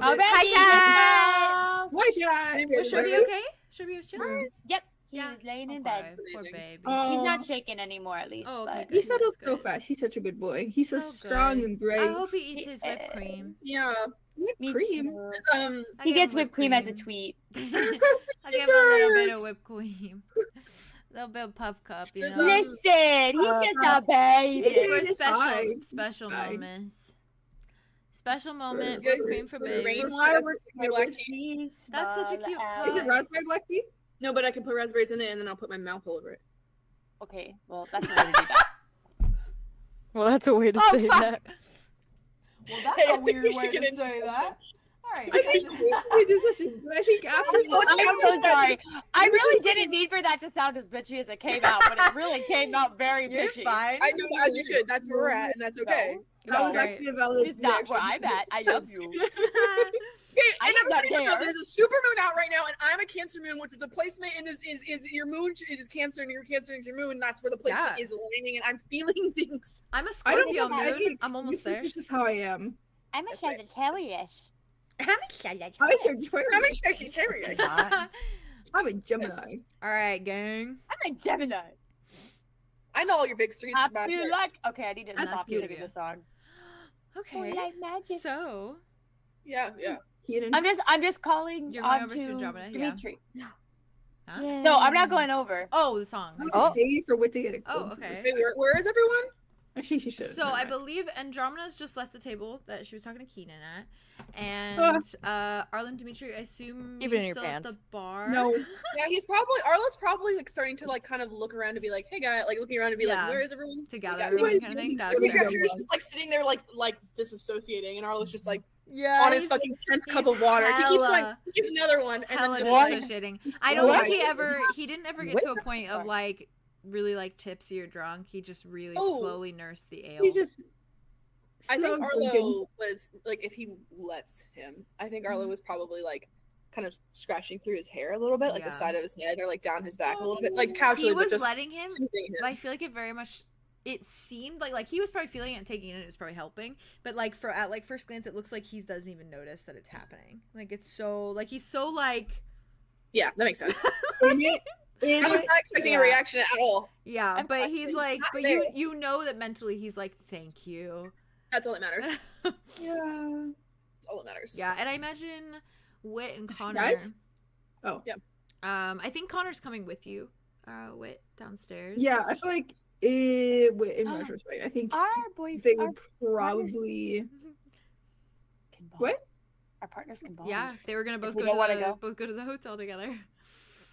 Already, Hi, let's Shy. go. Hi, Shy. Was Shelby okay? Shelby was chilling? Yep, he Yeah. was laying in Okay, bed. poor Amazing. baby. He's Oh, not shaking anymore, at least. Oh, okay, but good. he settled That's so good. fast. He's such a good boy. He's so So strong good. and brave. I hope he eats He his whipped is. cream. Yeah. Whipped Me cream. too. I He give gets him whipped cream as a tweet. I give him a little bit of whipped cream. A little bit of puff cup, you Just, know. Listen, he's just a baby. It's for It's special fine. special Fine. moments. Special moment, Guys, whipped cream for was baby. Ravenwood, that's my black tea. That's such a cute Is it cup. raspberry black tea? No, but I can put raspberries in it and then I'll put my mouth all over it. Okay, well, that's not to do that. Well, that's a way to Oh, say fuck. that. Well, that's Hey, I a think weird we should way get to into say this that. All right. I think we did such a. I think after. I'm so sorry. I really didn't mean for that to sound as bitchy as it came out, but it really came out very You're bitchy. fine. I know, as you should. That's where we're at, and that's okay. That was No. actually a valid. It's not where reaction. I'm at. I love you. Okay, I and am not everybody knows there. there's a super moon out right now, and I'm a Cancer moon, which is the placement in is your moon is Cancer, and your Cancer is your moon. And that's where the placement Yeah. is landing, and I'm feeling things. I'm a I don't Scorpio know. I moon. think I'm almost this there. is just how I am. I'm a That's right. Sagittarius. I'm excited. I said, I'm a Sagittarius. I'm a Gemini. All right, gang. I'm a Gemini. I know all your big streets I about feel here. like. Okay, I need to That's stop cute. singing the song. Okay. Like magic. So, Yeah. Keenan. I'm just calling You're going on over to to Andromeda? Yeah. Dimitri. huh? So I'm not going over. Oh, the song. I I'm see. Oh. paying for Wit to get a Oh, glimpse of okay. this. Wait, where is everyone? Actually, she should. So I believe Andromeda's just left the table that she was talking to Keenan at, and Arlen, Dimitri, I assume Keep it in you're your still at pants. the bar. No. Yeah, Arlo's probably like starting to like kind of look around to be like, hey guy, like looking around to be Yeah. like, where is everyone? To gather Yeah, everyone everybody's kind of thing. really That's stupid. fair. Dimitri is just like sitting there like disassociating, and Arlo's just like Yeah, on his he's fucking 10th cup he's of water. He keeps going, hella- he gets another one, and hella then just like, disassociating. I don't What? think he didn't ever get to a point of like really like tipsy or drunk. He just really Oh. slowly nursed the ale. He just. I think slow drinking. Arlo was like, if he lets him, I think Arlo was probably like kind of scratching through his hair a little bit, like Yeah. the side of his head or like down his back a little bit, like casually. He but was just letting him, soothing but I feel like it very much. It seemed like he was probably feeling it and taking it. And it was probably helping, but like at like first glance, it looks like he doesn't even notice that it's happening. Like it's so like he's so like Yeah, that makes sense. In I was it- not expecting Yeah. a reaction at all. yeah, I'm but he's fine. like, Not but there. you know that mentally he's like, thank you. That's all that matters. Yeah. That's all that matters. Yeah, and I imagine Wit and Connor. Guys? Oh. Yeah. I think Connor's coming with you, Wit downstairs. Yeah, I feel like in Oh. retrospect, I think Our they boyfriend. would probably. Can bond. What? Our partners can bond. Yeah, they were gonna both we go don't to wanna the, go. both go to the hotel together.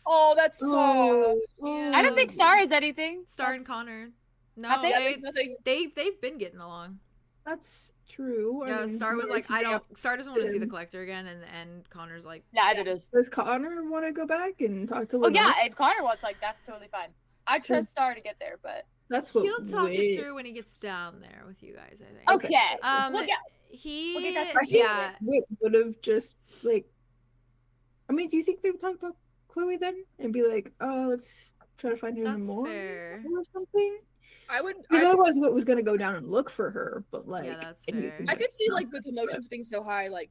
Oh, that's soft. I don't think Star is anything. Star and That's- Connor. No, I think- Yeah, they there's nothing. they've been getting along. That's true. I Yeah, mean, Star was like, where's I don't. Star doesn't want to see the him? collector again, and Connor's like, Neither does. Does Connor want to go back and talk to? Oh yeah, Lynette? if Connor wants, like, that's totally fine. I trust Star to get there, but That's what. he'll talk Wit- it through when he gets down there with you guys. I think. okay. Um, yeah. he Okay, that's I think yeah. Wit would have just like. I mean, do you think they would talk about Chloe then and be like, "Oh, let's try to find her in That's the morning fair. or something"? I would. Because otherwise, Wit was gonna go down and look for her. But like, Yeah, that's and he was fair. gonna, I could see like with emotions being so high, like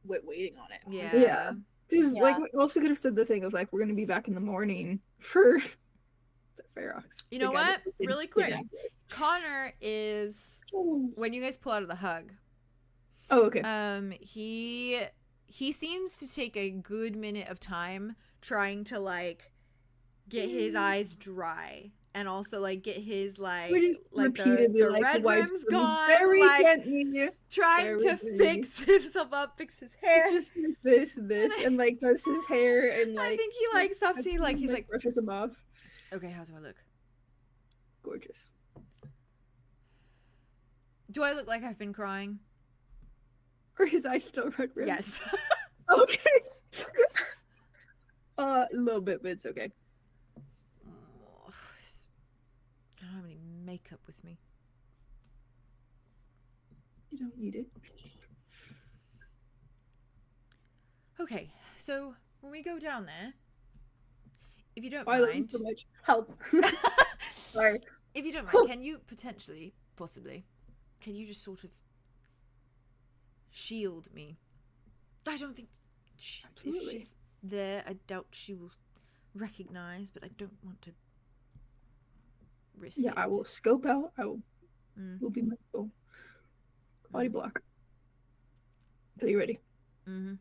Wit waiting on it. Yeah. Yeah. Because like Yeah. we also could have said the thing of like we're gonna be back in the morning for the Ferox. You know The guy what? that we Really did quick. kidnap. Connor is when you guys pull out of the hug. Oh, okay. He seems to take a good minute of time trying to like get his eyes dry and also like get his like We just repeatedly the like red wiped rim's them gone, very like gently. trying very to gently. fix himself up, fix his hair. Just like this, and like does his hair and like. I think he like stops seeing like he's like, brushes him off. okay, how do I look? Gorgeous. Do I look like I've been crying? Or his eyes still red rimmed? Yes. Okay. A little bit, but it's okay. I don't have any makeup with me. You don't need it. Okay, so when we go down there, if you don't I love you mind, so much. Help. Sorry. if you don't mind, can you potentially, possibly, can you just sort of shield me I don't think if Absolutely. she's there, I doubt she will recognize, but I don't want to risk Yeah, it. I will scope out. I will Mm. be my full body block. Are you ready? Mm-hmm.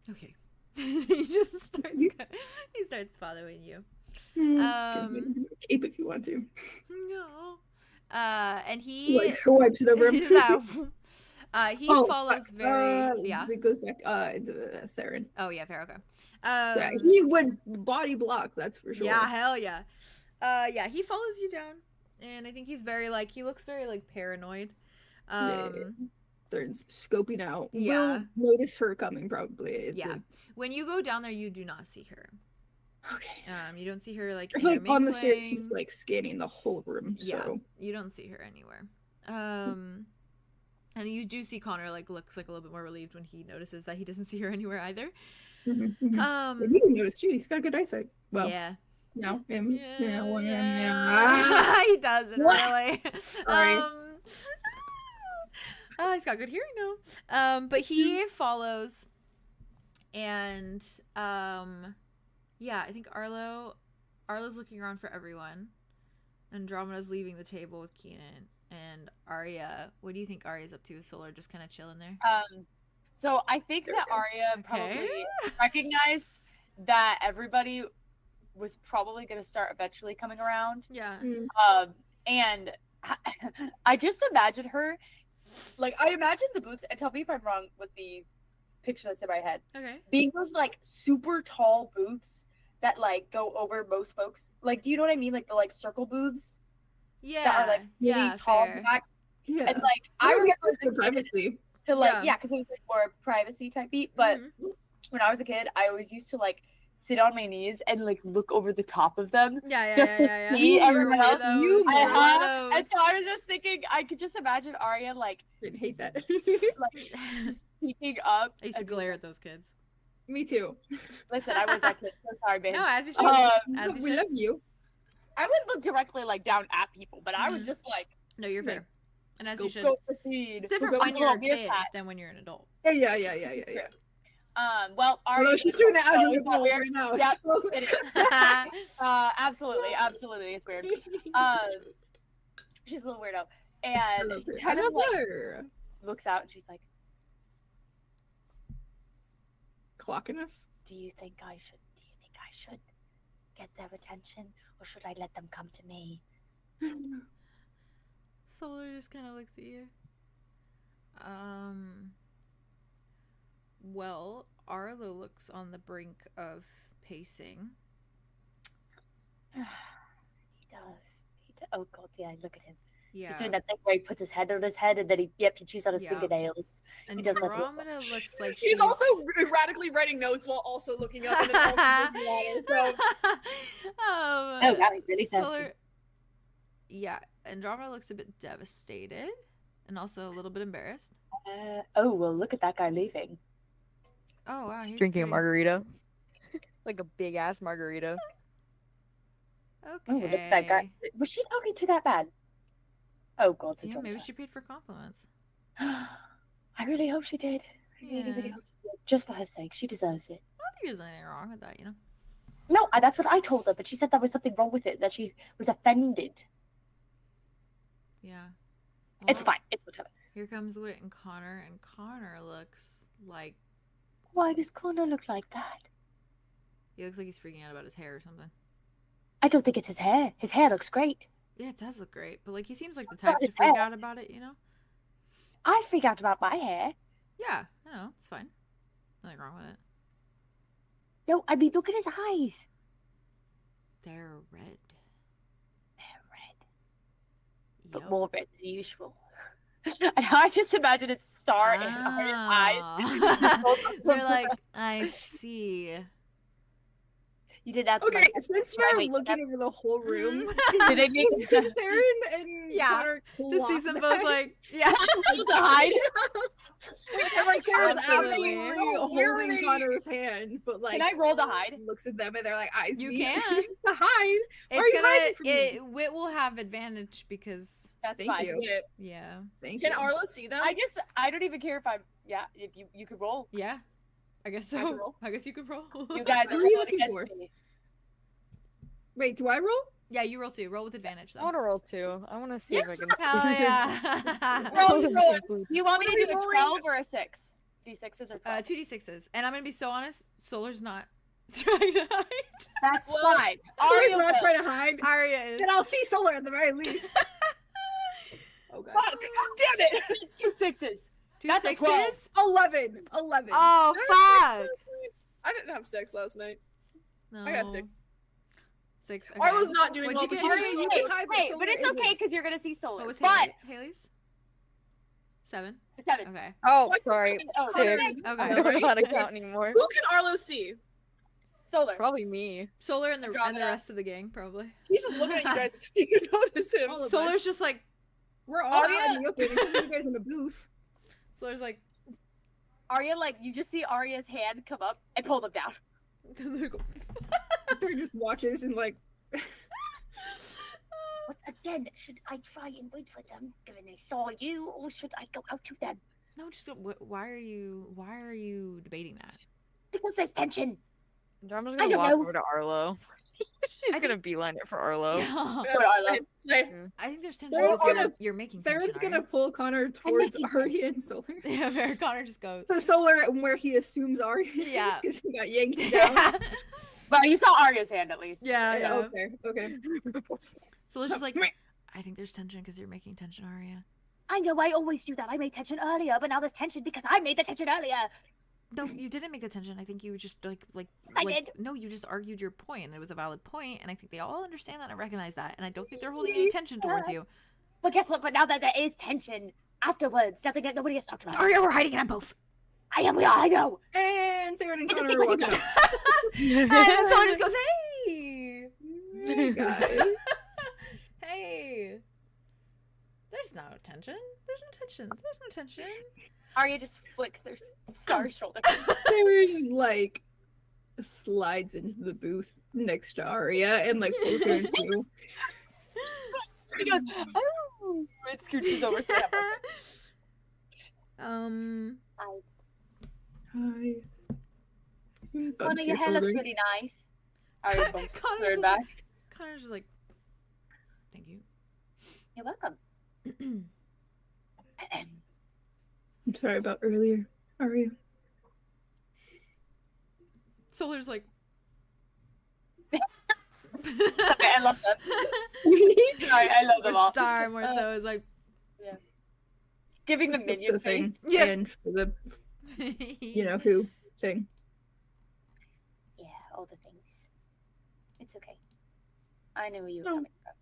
Okay. He just starts. He starts following you. Cape if you want to. No. And he Like swipes it over him. he's out. He follows very. It goes back into the Theron. Oh yeah, fair. Okay. So yeah, he would body block. That's for sure. Yeah, hell yeah. Yeah, he follows you down, and I think he's very like he looks very like paranoid. Theron's scoping out. Yeah. We'll notice her coming probably. Yeah. When you go down there, you do not see her. Okay. You don't see her like, Like on the stairs, he's like scanning the whole room. Yeah, So you don't see her anywhere. And you do see Connor like looks like a little bit more relieved when he notices that he doesn't see her anywhere either. you can notice too. He's got good eyesight. Well, yeah. no, him. Yeah. He doesn't really. Sorry. He's got good hearing though. But he follows, and yeah, I think Arlow's looking around for everyone. Andromeda's leaving the table with Keenan and Aria. What do you think Aria's up to? Is Solar just kind of chilling there? So I think that Aria probably recognized that everybody was probably going to start eventually coming around. Yeah. And I just imagine her, like, I imagine the booths, and tell me if I'm wrong with the picture that's in my head, Okay. being those, like, super tall booths that, like, go over most folks. Like, do you know what I mean? Like, the, like, circle booths Yeah. that are, like, really yeah, tall fair. back. Yeah. And, like, I remember as a for kid privacy. to, like, Yeah. yeah, because it was, like, more privacy type beat. But Mhm. when I was a kid, I always used to, like, sit on my knees and, like, look over the top of them. Yeah, Just to yeah. see everyone else. You And so I was just thinking, I could just imagine Aria, like, I hate that. like peeking up. I used to and being glare like, at those kids. Me too. Listen, I was that kid. So sorry, babe. No, as you should. As you We should. love you. I wouldn't look directly, like, down at people, but I was Mhm. just like, No, you're fair. Like, And as you should. go proceed. It's different Go when with you're a little kid meerkat. than when you're an adult. Yeah. Well, Aria. Although she's doing it as Oh, an is that adult weird? right now. Yeah, so- it is. Absolutely, it's weird. She's a little weirdo, I and love she her. kind I of love like her. looks out and she's like, Clocking us. Do you think I should get their attention, or should I let them come to me? Solar just kind of looks at you. Well, Arlo looks on the brink of pacing. He does. Oh god, yeah, look at him. Yeah. He's doing that thing where he puts his head on his head and then he chews on his Yeah. fingernails. And he does that to Andromeda looks like He's also erratically writing notes while also looking up and then also drinking water. So Oh, wow, he's really thirsty. Yeah, Andromeda looks a bit devastated and also a little bit embarrassed. Oh, well, look at that guy leaving. Oh wow, She's he's drinking a pretty- margarita. Like a big ass margarita. Okay. Oh, look at that guy. Was she talking to that bad? Oh god, it's a Yeah, drunk maybe time. she paid for compliments. I really hope she did. I really, really Yeah. hope she did. Just for her sake, she deserves it. I don't think there's anything wrong with that, you know. No, that's what I told her, but she said there was something wrong with it, that she was offended. Yeah. It's Well, fine. It's whatever. Here comes Wit and Connor looks like Why does Connor look like that? he looks like he's freaking out about his hair or something. I don't think it's his hair. His hair looks great. Yeah, it does look great, but like he seems like the It's not type to his freak hair. out about it, you know? I freak out about my hair. Yeah, I know, it's fine. Nothing wrong with it. No, I mean, look at his eyes. They're red. They're red, but Yup. more red than usual. And I just imagine it's Star in Arya's eyes. Ah. You're like, I see. You did that. Okay, since they're wait, looking over the whole room, Did they make Theron and Yeah, Connor Just sees clock them both that. like, yeah. to hide? And like Theron's Absolutely. absolutely holding Connor's hand, but like Can I roll to hide? looks at them and they're like eyes You meet. can. To hide. Why are It's you hiding from me? Wit will have advantage because, That's Thank fine. you. Yeah. yeah. Thank Can you. Arlo see them? I don't even care if I'm. Yeah, if you could roll. Yeah. I guess I can so. roll. I guess you can roll. You guys Who are are you rolling looking against for? me. Wait, do I roll? Yeah, you roll 2. Roll with advantage I though. want to roll 2. I want to see if I can. Hell yeah. Roll. You want me What to are do we a rolling? 12 or a 6? D6s or 12? 2d6s. And I'm gonna be so honest, Solar's not trying to hide. That's Well, fine. Arya's Aria not will. trying to hide. Arya is. Then I'll see Solar at the very least. Oh god. Fuck! Damn it! It's 2 6s. Two That's a 6s? 11. Oh, fuck. I didn't have sex last night. No. I got 6. 6. Okay. Arlo's not doing What'd well. you Because get? he's Arya, so you good. can hide, but Wait, Solar but it's isn't. okay because you're gonna see Solar. What was but Haley's? 7. 7. Okay. Oh, What? sorry. Oh, 6. six. I Okay. don't know how to count anymore. Who can Arlo see? Solar. Probably me. Solar and the Andromeda. rest of the gang probably. He's just looking at you guys. You can notice him. All of us. Solar's just like We're all Arya- out in the open, except for you guys in the booth. Solar's like Arya, like you just see Arya's hand come up and pull them down. They're just watches and like What again? Should I try and wait for them, given they saw you, or should I go out to them? No, just why are you debating that? Because there's tension. Drama's I gonna don't walk know. over to Arlo. She's gonna beeline it for Arlo. I Go to Arlo. think there's tension Theron's because gonna- you're making tension. Theron's gonna Arya. pull Connor towards making Arya and Solar. Yeah, Fair Connor just goes. The Solar where he assumes Arya is, Yeah. because he got yanked down. Yeah. But you saw Arya's hand at least. Yeah. Okay. So it's just like I think there's tension because you're making tension, Arya. I know. I always do that. I made tension earlier, but now there's tension because I made the tension earlier. No, you didn't make the tension. I think you just I did. no, you just argued your point, and it was a valid point, and I think they all understand that and recognize that, and I don't think they're holding any tension towards you. But guess what? But now that there is tension afterwards, nobody gets talked about. Arya, we're hiding in on both. I know. And Theron and It's a Connor secret walk out. And someone just goes, "Hey, Hey, guys. hey." There's no tension. There's no tension. There's no tension. Arya just flicks their scar's shoulder. Theron like slides into the booth next to Arya and like pulls her into. He goes, oh, it scooches over. So Hi. Connor, your hair looks really nice. Arya bumps Connor's her just back. Connor's just like, "Thank you." You're welcome. I'm sorry about earlier, Arya. Solar's like, Okay, I love them. Sorry, I love them or all. Star more so is like, Giving the It's minion a thing. face. Yeah. And for the you know who thing. Yeah, all the things. It's okay. I knew where you were No. coming from.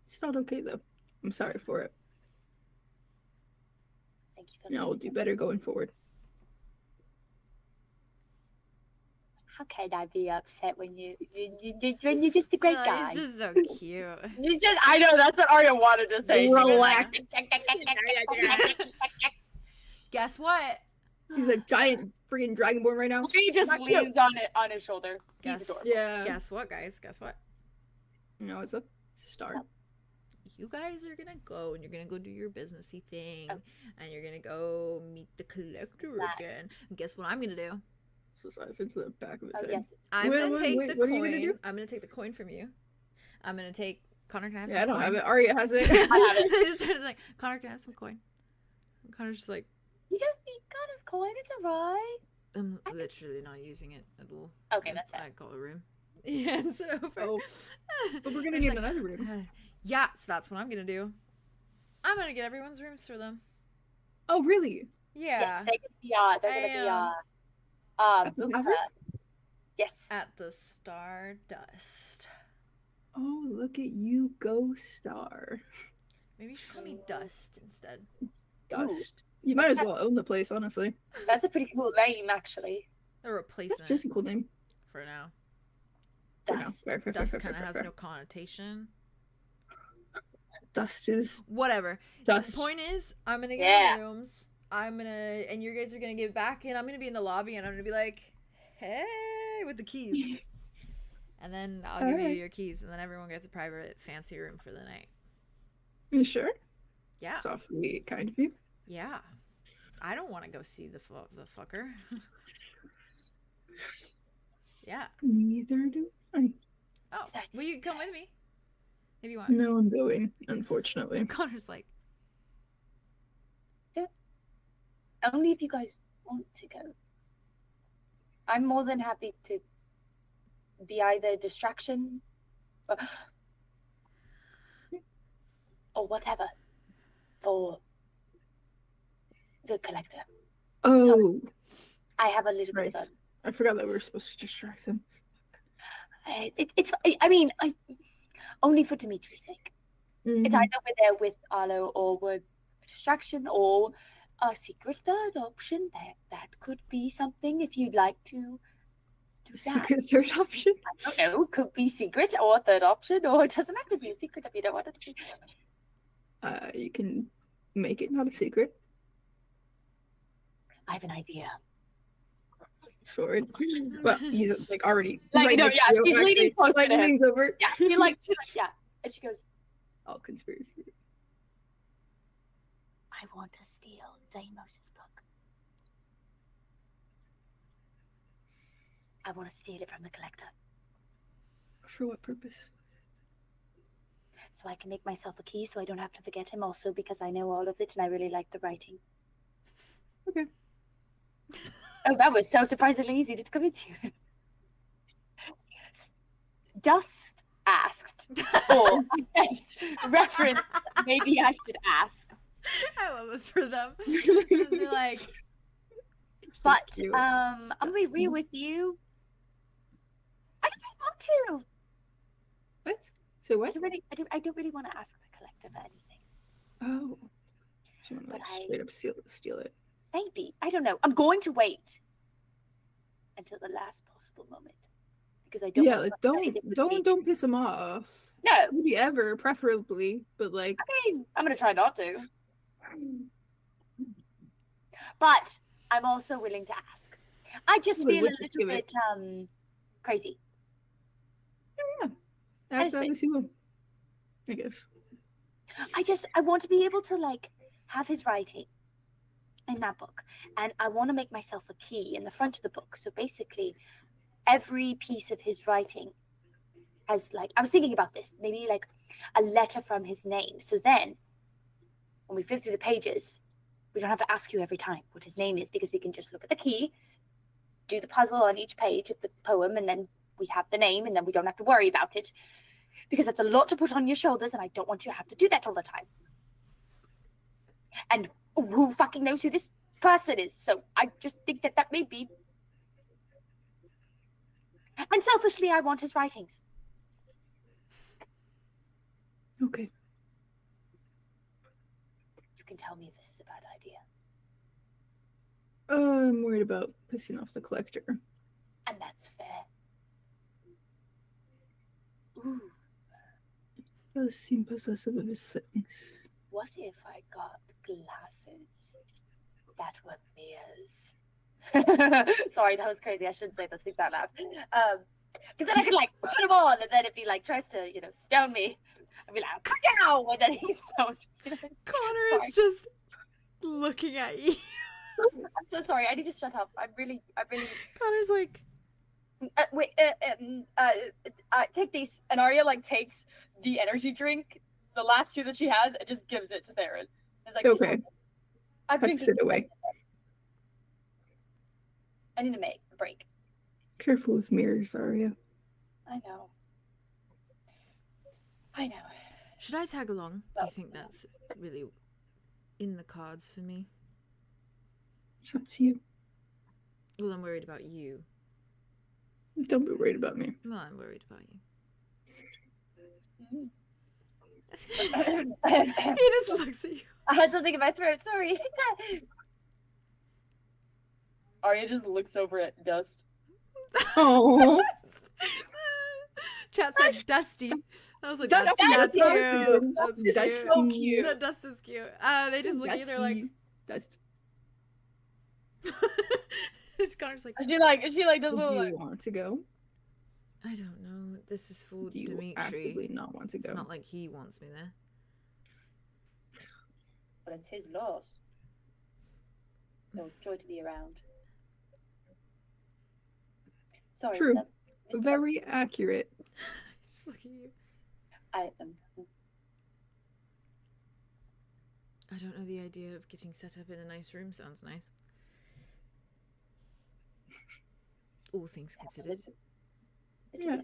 It's not okay though. I'm sorry for it. Thank you for No, we'll do better going forward. How can I be upset when you're just a great "Oh, guy? he's just so cute." He's just, I know, that's what Arya wanted to say. She was like, Relax. Guess what? She's a giant freaking dragonborn right now. She just Not cute. leans on his shoulder. He's Guess- adorable. Yeah. Guess what, guys? Guess what? No, it's a star. What's up? You guys are gonna go and you're gonna go do your businessy thing, Oh. and you're gonna go meet the collector That- again. And guess what I'm gonna do? So slides into the back of his Oh, head. yes. I'm Wait, gonna wait, take wait, the what are you coin. gonna do? I'm gonna take the coin from you. I'm gonna take Connor. Can I have Yeah, I some don't coin? have it. Arya has it. I have it. Just started like, Connor, can I have some coin? And Connor's just like, You don't need Connor's coin, it's alright. I'm I can- literally not using it at all. Okay, that's I fair. call a room. Yeah, it's over. Oh, but we're gonna There's get like, another room. yeah, so that's what I'm gonna do. I'm gonna get everyone's rooms for them. Oh, really? Yeah. Yes, they're gonna be, At the Maverick? yes. At the Stardust. Oh, look at you go, Star. Maybe you should call me Dust instead. Dust. You might as well own the place, honestly. That's a pretty cool name, actually. A replacement That's just a cool name. for now. For now. Dust. Fair, fair, Dust fair, kind of fair, has fair. no connotation. Dust is Whatever. dust. The point is, I'm gonna get Yeah. in rooms. And you guys are gonna get back in. I'm gonna be in the lobby, and I'm gonna be like, "Hey," with the keys. And then I'll give you Alright. your keys, and then everyone gets a private fancy room for the night. You sure? Yeah. That's awfully kind of you. Yeah. I don't want to go see the fucker. Yeah. Neither do I. Oh, That's will you come with me? If you want. No, I'm going, unfortunately. Connor's like, Only if you guys want to go. I'm more than happy to be either a distraction or whatever for the collector. Oh, I have a little bit right. of I forgot that we were supposed to distract him. I mean, only for Dimitri's sake. It's Mhm. either we're there with Arlo or we're a distraction or a secret third option. That could be something if you'd like to do that. Secret third option? I don't know. Could be secret or third option, or it doesn't have to be a secret if you don't want it to be. You can make it not a secret. I have an idea. Sword. Well, he's like already Like, right no, next yeah, to you, she's leaning actually. close to Like, him. leans over. Yeah, yeah. And she goes, All conspiracy. I want to steal Deimos's book. I want to steal it from the collector For what purpose? so I can make myself a key so I don't have to forget him, also because I know all of it and I really like the writing. Okay. Oh, that was so surprisingly easy to commit to. Dust asked, or I guess reference, maybe I should ask. I love this for them. They're like, But Cute. I'm gonna be Dustin. real with you. I don't really want to. What? So I what? don't really want to ask the collector for anything. Oh. She want to But like I- straight up steal it. Maybe. I don't know. I'm going to wait until the last possible moment. Because I don't Yeah, want like to anything with me. don't piss him off. No. Maybe ever, preferably, but like I mean, I'm gonna try not to. But I'm also willing to ask. I just Well, feel a we'll just little give it- bit crazy. act just out think- as you will. I guess. I want to be able to like have his writing in that book, and I want to make myself a key in the front of the book. So basically, every piece of his writing has like, I was thinking about this, maybe like a letter from his name. So then, when we flip through the pages, we don't have to ask you every time what his name is, because we can just look at the key, do the puzzle on each page of the poem, and then we have the name, and then we don't have to worry about it, because that's a lot to put on your shoulders, and I don't want you to have to do that all the time. And who fucking knows who this person is? So I just think that may be. And selfishly, I want his writings. Okay. You can tell me if this is a bad idea. I'm worried about pissing off the collector. And that's fair. Ooh, Does seem possessive of his things. what if I got glasses that were mirrors? Sorry, that was crazy. I shouldn't say those things out loud. Because then I could like put them on, and then if he like tries to, stone me, I'd be like, "Pow!" And then he's stoned. Connor is just looking at you. I'm so sorry. I need to shut up. I really. Connor's like, Wait. Take these. And Aria like takes the energy drink, the last two that she has, and just gives it to Theron. It's like, "Just Okay. hold this. I'm Puts drinking. it away. I need to make a break. Careful with mirrors, Aria. I know. should I tag along? Do you think that's really in the cards for me? It's up to you. Well, I'm worried about you. Don't be worried about me. Well, I'm worried about you. I He just looks at you. had something in my throat. Sorry. Arya just looks over at Dust. Oh. Chat said Dusty. I was like, Dusty, that's that's cute. Dusty. That's Dusty is so cute. That Dust is cute. They just look at you, they're like, Dusty. Connor's like, Is she like does Do little you like want to go? I don't know. This is for Do you Dimitri. actively not want to It's go? not like he wants me there. But it's his loss. No joy to be around. Sorry. True. is that- Very accurate. Just look at you. I I don't know, the idea of getting set up in a nice room sounds nice. All things considered. Yeah.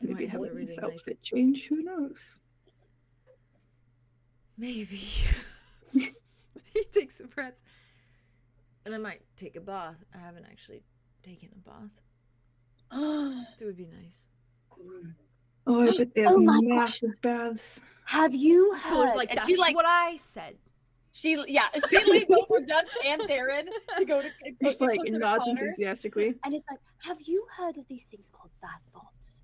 They might Maybe have a having really this nice... outfit change. Who knows? Maybe. He takes a breath. And I might take a bath. I haven't actually taken a bath. It would be nice. Oh, I bet they have Oh my massive baths. Have you heard? Solar's like, and that's she, like- what I said. she leans over Dust and Theron to go to Just get like closer to nods Connor. enthusiastically. And it's like, have you heard of these things called bath bombs?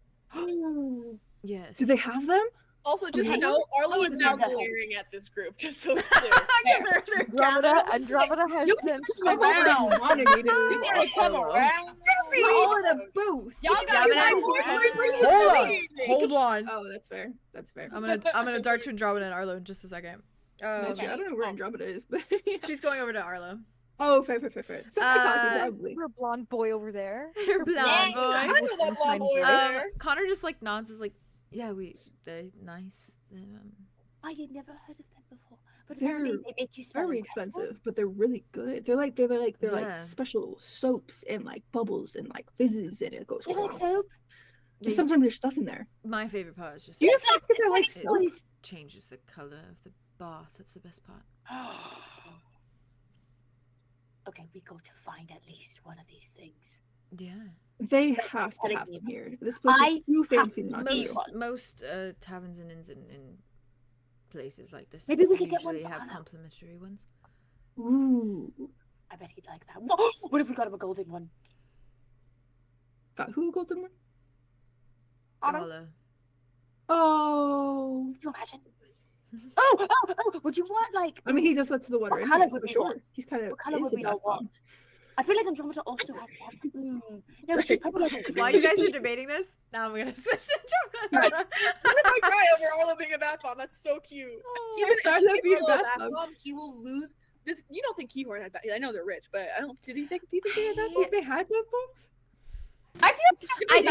Yes. Do they have them? Also, just Okay. know, Arlo is now Yeah. glaring at this group, just so it's clear. They're Andromeda has You since come around. Wanted me to You gotta come around. We're all in a booth. Y'all You got gotta my be Hold on. voice. Hold on. Oh, that's fair. That's fair. I'm gonna dart to Andromeda and Arlo in just a second. That's fair. I don't know where Andromeda is, but She's going over to Arlo. oh, fair. Something talking probably. Your blonde boy over there. Her blonde I boy. know that blonde boy over Um, there. Connor just like nods, is like, yeah, they're nice. I had never heard of them before. But They're apparently they make you smell Very incredible. expensive, but they're really good. They're like Yeah. special soaps and like bubbles and like fizzes and it goes. You like soap? And sometimes there's stuff in there. My favorite part is just You just ask if they like it soap. changes the color of the bath. That's the best part. Okay, we got to find at least one of these things. Yeah. They That's have to pathetic have name. them here. This place I is too fancy have not to to. be one. Most taverns and inns in places like this Maybe we could get one usually for have Arlo. complimentary ones. Ooh. I bet he'd like that. What if we got him a golden one? Got who a golden one? Arlo? Arlo. Oh. Can you imagine? Oh! Would you want like? I mean, he does that to the water. What anyway, colour so would we sure. want? He's kind of. What color is would a we all bath bomb. want? I feel like Andromeda also has that. No, we should probably like. While you guys are debating this, now I'm gonna switch to Andromeda. I'm gonna cry over Arlo being a bath bomb. That's so cute. He's an I love being a Arlo bath bomb. bomb. He will lose. This, you don't think 𝐄𝐩𝐤𝐤𝐿 had bath? I know they're rich, but I don't. Do you think they had bath Oh, bombs? they had bath bombs? I feel I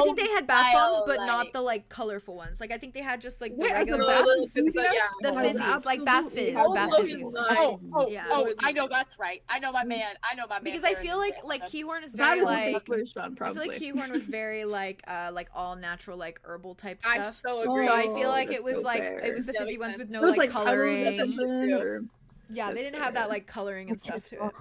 think they had bath bombs, but like- not the like colorful ones. Like I think they had just like the Wait, as a regular bath bath. fizz? yeah. The Oh, fizzies, like bath absolutely. fizz, Oh, bath no, fizzies. he's not. Yeah. I know that's right. I know my man. Because I Theron feel is like there. 𝐄𝐩𝐤𝐤𝐿 is That very is what they like splurged on, I feel probably. like 𝐄𝐩𝐤𝐤𝐿 was very like all natural like herbal type I stuff. so Oh, agree. So I feel like it that's was so like fair. it was the That fizzy makes ones with sense. no It was like like coloring. petals or something, too. or- Yeah, they That's didn't have that fair. like coloring and stuff to it.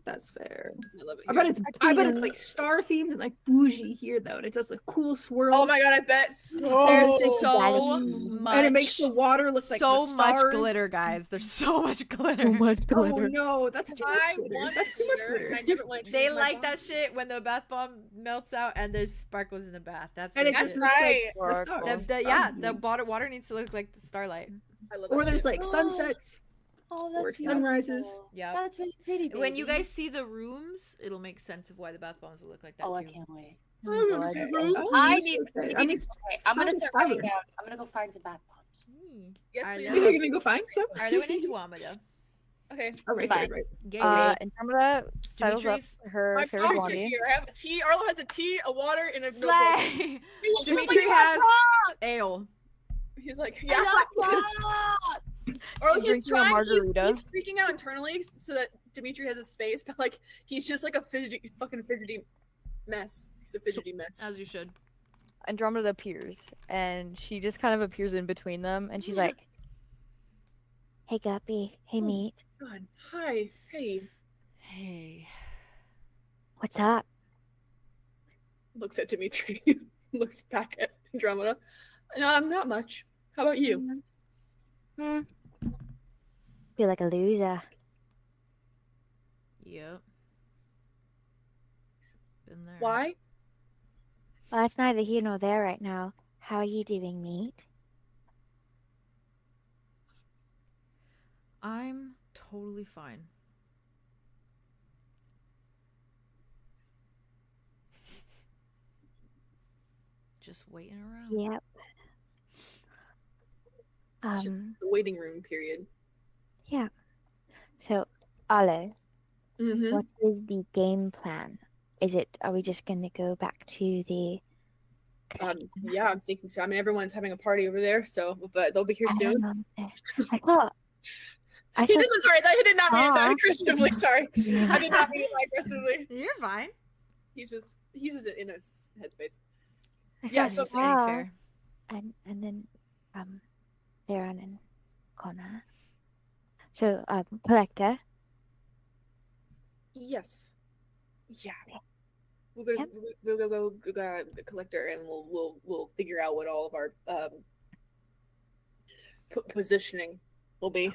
That's fair. I love it. I bet here. it's like star themed and like bougie here though, and it does like cool swirls. Oh my god, I bet so. There's so and much. it makes the water look like so the much stars. glitter, guys. There's so much glitter. Oh no, that's too much I glitter. want That's too much glitter, glitter. and I never wanted to They use my like bomb. that shit when the bath bomb melts out and there's sparkles in the bath. That's And the it That's just shit. looks right. like the stars. Yeah, the water needs to look like the starlight. I love Or that there's shit. like sunsets. Oh, Or that's sunrises. beautiful. Yeah. That's really pretty. When you baby. guys see the rooms, it'll make sense of why the bath bombs will look like that Oh, I too. can't wait. Oh, I I'm need- so excited. I I need- mean, Okay, I'm gonna start writing tavern. down. I'm gonna go find some bath bombs. Yes, Are please. there- You're gonna go find some? Arlo and Andromeda. Okay. Oh, right, Fine. right. Gay Andromeda settles up Dimitri's- her My favorite pockets are blondie. here. I have a tea. Arlo has a tea, a water, and a notebook. Slay! Dimitri has ale. He's like, I yeah. love Or He's he's drinking a trying. margarita. He's freaking out internally so that Dimitri has a space, but like he's just like a fidgety mess. He's a fidgety mess. As you should. Andromeda appears, and she just kind of appears in between them, and she's like, Hey Guppy, hey Oh. mate, God. Hi. Hey. Hey. what's up? Looks at Dimitri. Looks back at Andromeda. No, not much. How about you? Feel like a loser. Yep. Been there. Why? Well, that's neither here nor there right now. How are you doing, Meat? I'm totally fine. Just waiting around. Yep. It's just the waiting room period. Yeah. So, Arlo, Mm-hmm. what is the game plan? Are we just going to go back to the... Yeah, I'm thinking so. I mean, everyone's having a party over there, so but they'll be here soon. I thought... I He thought... didn't. Sorry, he did not mean that Ah. aggressively. Sorry, I did not mean it aggressively. You're fine. He's just in a headspace. I Yeah, saw so- Any's Star fair. and then Darren and Connor. So Collector. Yes. Yeah. We'll go. Yep. We'll go the collector, and we'll figure out what all of our positioning will be.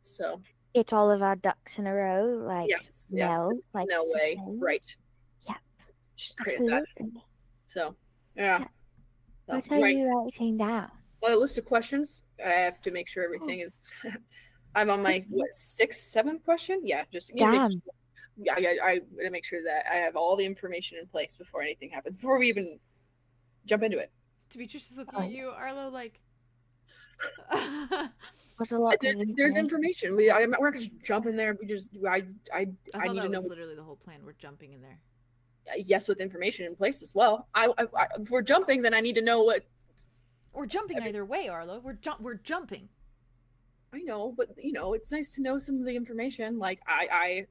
So Get all of our ducks in a row, like yes, Nell likes no to way, say. right? Yeah. She's great at that. Absolutely. So yeah. What So, are right. you writing down? Well, a list of questions. I have to make sure everything is. I'm on my sixth, seventh question. Yeah, just Damn. I gotta make sure that I have all the information in place before anything happens. Before we even jump into it. Demetrius is looking Oh, at yeah. you, Arlo, like. There's a lot of There's information. We're not gonna just jump in there. We just I I thought need that to know. was literally the whole plan. We're jumping in there. Yes, with information in place as well. If we're jumping, then I need to know what. We're jumping either way, Arlo. We're jumping. I know, but it's nice to know some of the information. Like I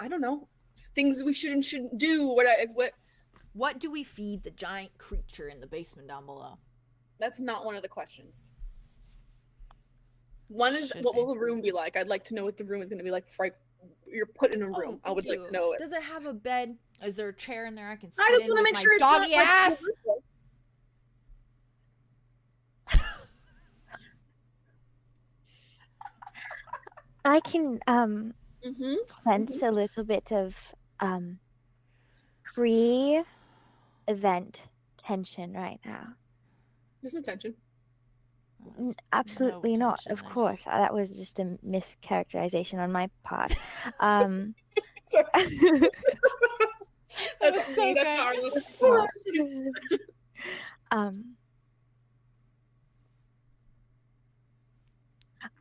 don't know, things we shouldn't do. What do we feed the giant creature in the basement down below? That's not one of the questions. One is Should what be. will the room be like? I'd like to know what the room is going to be like before you're put in a room. I would like to know it. Does it have a bed? Is there a chair in there I can sit I just in want to with make my sure it's not doggy like ass? I can Mm-hmm. sense a little bit of pre-event tension right now. There's no tension. Absolutely not. tension, Of nice. course, that was just a mischaracterization on my part. Sorry. That was That's so me. That's good. not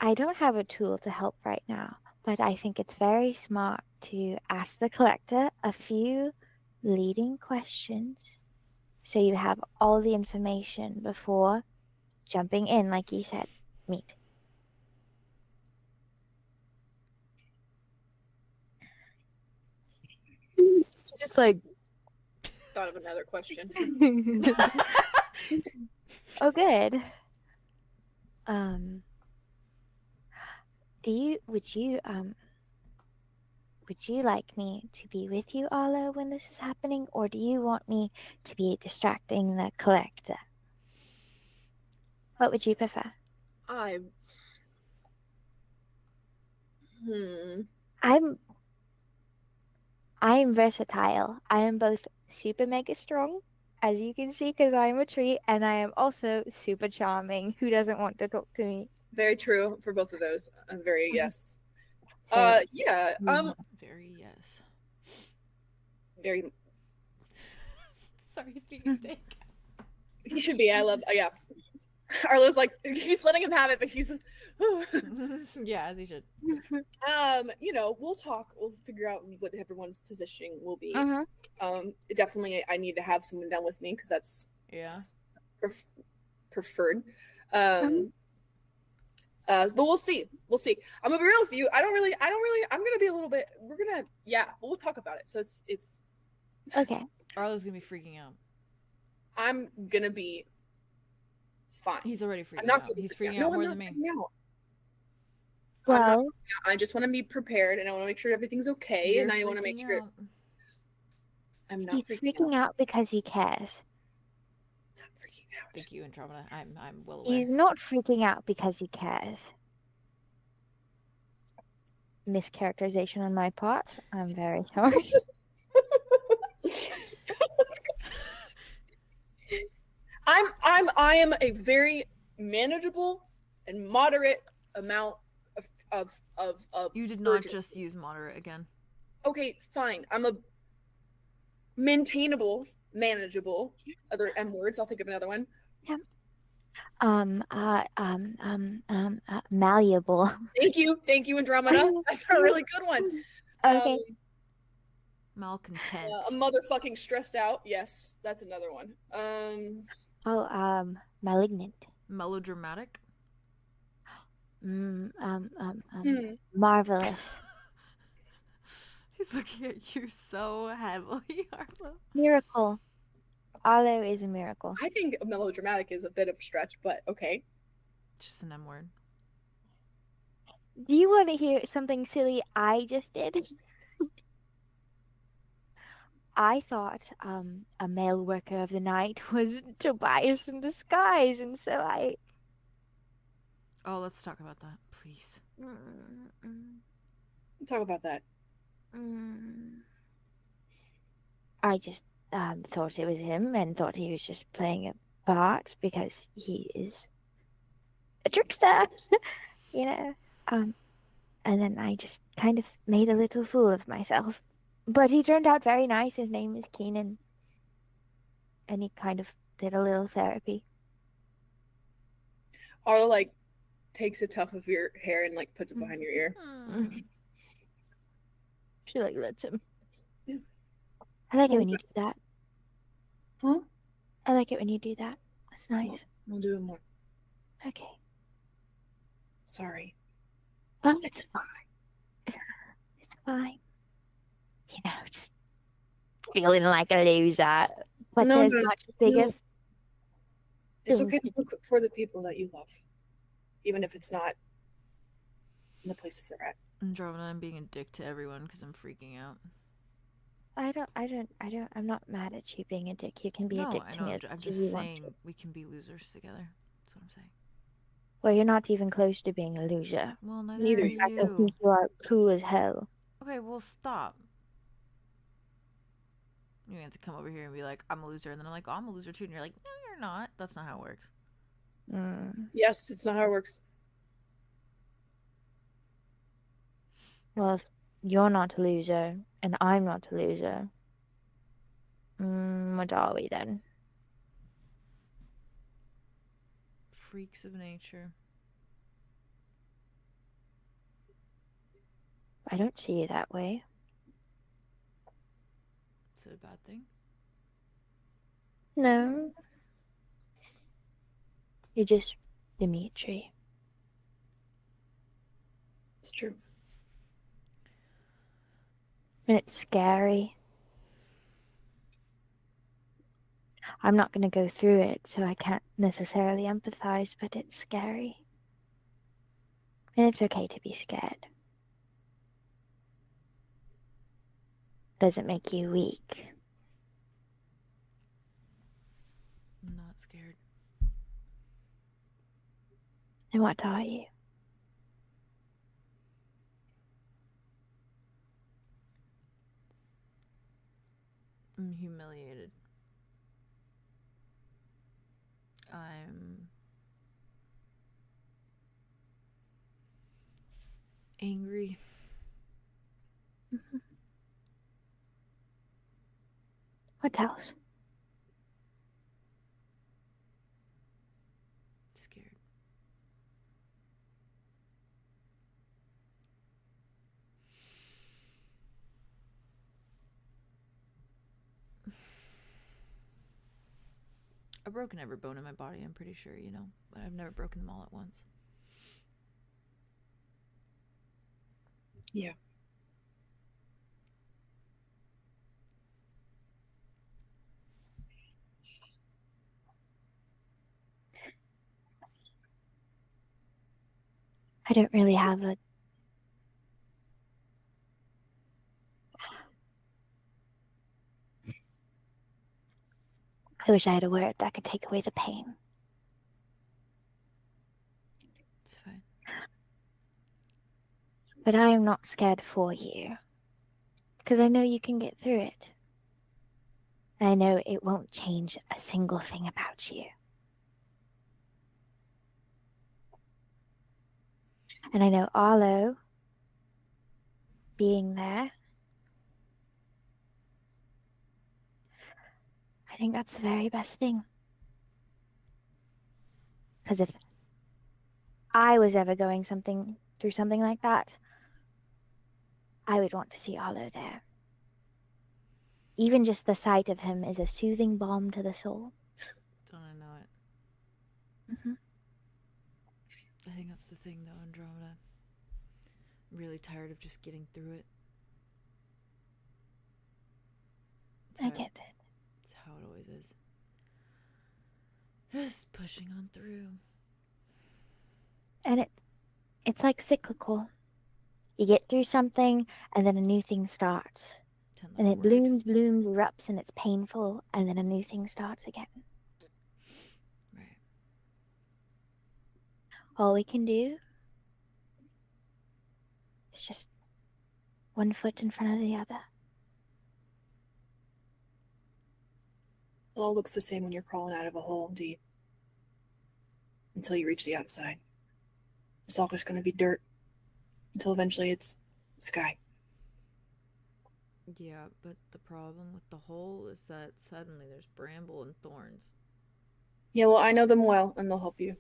I don't have a tool to help right now, but I think it's very smart to ask the collector a few leading questions so you have all the information before jumping in, like you said, Meat. Just like thought of another question. Oh, good. Would you like me to be with you, Arlo, when this is happening, or do you want me to be distracting the collector? What would you prefer? I'm versatile. I am both super mega strong, as you can see, because I am a tree, and I am also super charming. Who doesn't want to talk to me? Very true for both of those. I'm very yes. So, Yeah. Very yes. Very. Sorry, speaking of dick. He should be. I love. Yeah. Arlo's like he's letting him have it, but he's. Yeah, as he should. We'll talk. We'll figure out what everyone's positioning will be. Mhm. Definitely, I need to have someone down with me because that's preferred. But we'll see. We'll see. I'm gonna be real with you. I don't really. I'm gonna be a little bit. We'll talk about it. So it's. Okay. Arlo's gonna be freaking out. I'm gonna be fine. He's already freaking I'm not out. gonna He's freak freaking No, out I'm more not than me. freaking out. Well, I just want to be prepared, and I want to make sure everything's okay, You're and I want to make freaking sure out. I'm not he's freaking out. out because he cares. Not freaking out. Thank you, Andromeda. I'm well aware. He's not freaking out because he cares. Mischaracterization on my part. I'm very sorry. I am a very manageable and moderate amount of You did not urgency. just use moderate again. Okay, fine. I'm a maintainable, manageable. Other M words. I'll think of another one. Malleable. Thank you, Andromeda. That's a really good one. Okay. Malcontent. A motherfucking stressed out. Yes, that's another one. Malignant. Melodramatic. Marvelous. He's looking at you so heavily, Arlo. Miracle. Arlo is a miracle. I think melodramatic is a bit of a stretch, but okay. Just an M word. Do you want to hear something silly I just did? I thought a male worker of the night was Tobias in disguise, and so I... Oh, let's talk about that, please. Talk about that. I just thought it was him and thought he was just playing a part because he is a trickster, you know. And then I just kind of made a little fool of myself. But he turned out very nice. His name is Keenan. And he kind of did a little therapy. Arlo like takes a tuft of your hair and like puts it behind your ear. She like lets him. Yeah. I like it when you do that. Huh? I like it when you do that. That's nice. We'll do it more. Okay. Sorry. Oh, it's fine. It's fine. You know, just feeling like a loser. But No, there's no, much bigger no. It's things okay to to look for the people that you love, even if it's not in the places they're at. Andromeda, I'm being a dick to everyone because I'm freaking out. I'm not mad at you being a dick. You can be a dick to me. I'm if just you want saying to. we can be losers together. That's what I'm saying. Well, you're not even close to being a loser. Well, neither Neither. are In fact, I you. think you are cool as hell. Okay, well, stop. You have to come over here and be like, I'm a loser. And then I'm like, oh, I'm a loser too. And you're like, no, you're not. That's not how it works. Yes, it's not how it works. Well, if you're not a loser, and I'm not a loser, what are we then? Freaks of nature. I don't see you that way. Is it a bad thing? No. You're just Dimitri. It's true. And it's scary. I'm not going to go through it, so I can't necessarily empathize, but it's scary. And it's okay to be scared. Doesn't make you weak. I'm not scared. And what are you? I'm humiliated. I'm angry. What else? Scared. I've broken every bone in my body, I'm pretty sure, you know, but I've never broken them all at once. Yeah. I don't really have a... I wish I had a word that could take away the pain. It's fine. But I am not scared for you. Because I know you can get through it. I know it won't change a single thing about you. And I know Arlow being there, I think that's the very best thing. Because if I was ever going through something like that, I would want to see Arlow there. Even just the sight of him is a soothing balm to the soul. Don't I know it? Mm-hmm. I think that's the thing, though, Andromeda. I'm really tired of just getting through it. I get it. It's how it always is. Just pushing on through. And it's like cyclical. You get through something, and then a new thing starts. And it blooms, erupts, and it's painful, and then a new thing starts again. Right. All we can do is just one foot in front of the other. It all looks the same when you're crawling out of a hole deep. Until you reach the outside. It's all just going to be dirt. Until eventually it's sky. Yeah, but the problem with the hole is that suddenly there's bramble and thorns. Yeah, well, I know them well, and they'll help you.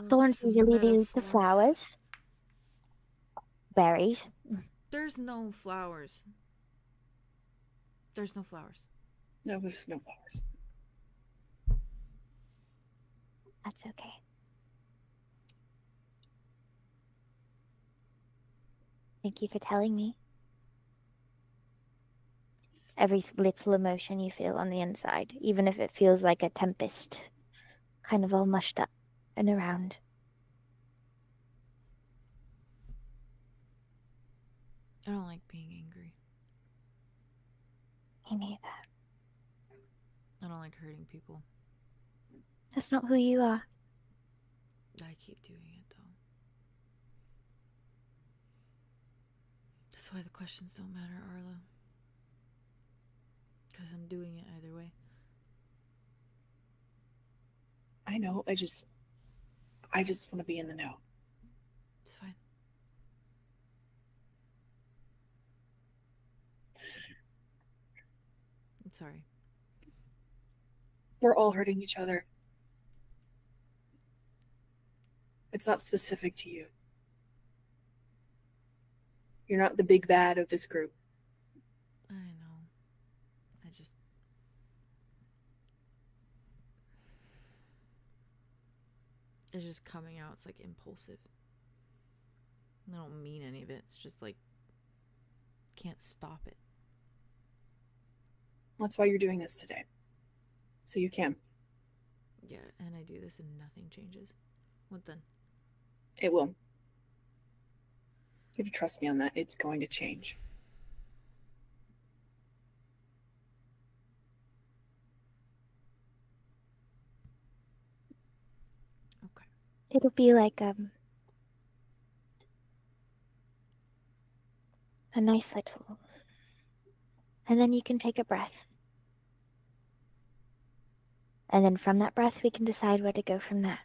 Thorns usually lead to flowers, berries. There's no flowers. There's no flowers. No, there's no flowers. That's okay. Thank you for telling me. Every little emotion you feel on the inside, even if it feels like a tempest, kind of all mushed up and around. I don't like being angry. Me neither. I don't like hurting people. That's not who you are. I keep doing it, though. That's why the questions don't matter, Arlo. Because I'm doing it either way. I know, I just want to be in the know. It's fine. I'm sorry. We're all hurting each other. It's not specific to you. You're not the big bad of this group. I know. It's just coming out. It's like impulsive. I don't mean any of it. It's just like, can't stop it. That's why you're doing this today. So you can. Yeah, and I do this and nothing changes. What then? It will. You have to trust me on that. It's going to change. Okay. It'll be like a nice little, and then you can take a breath. And then from that breath, we can decide where to go from there.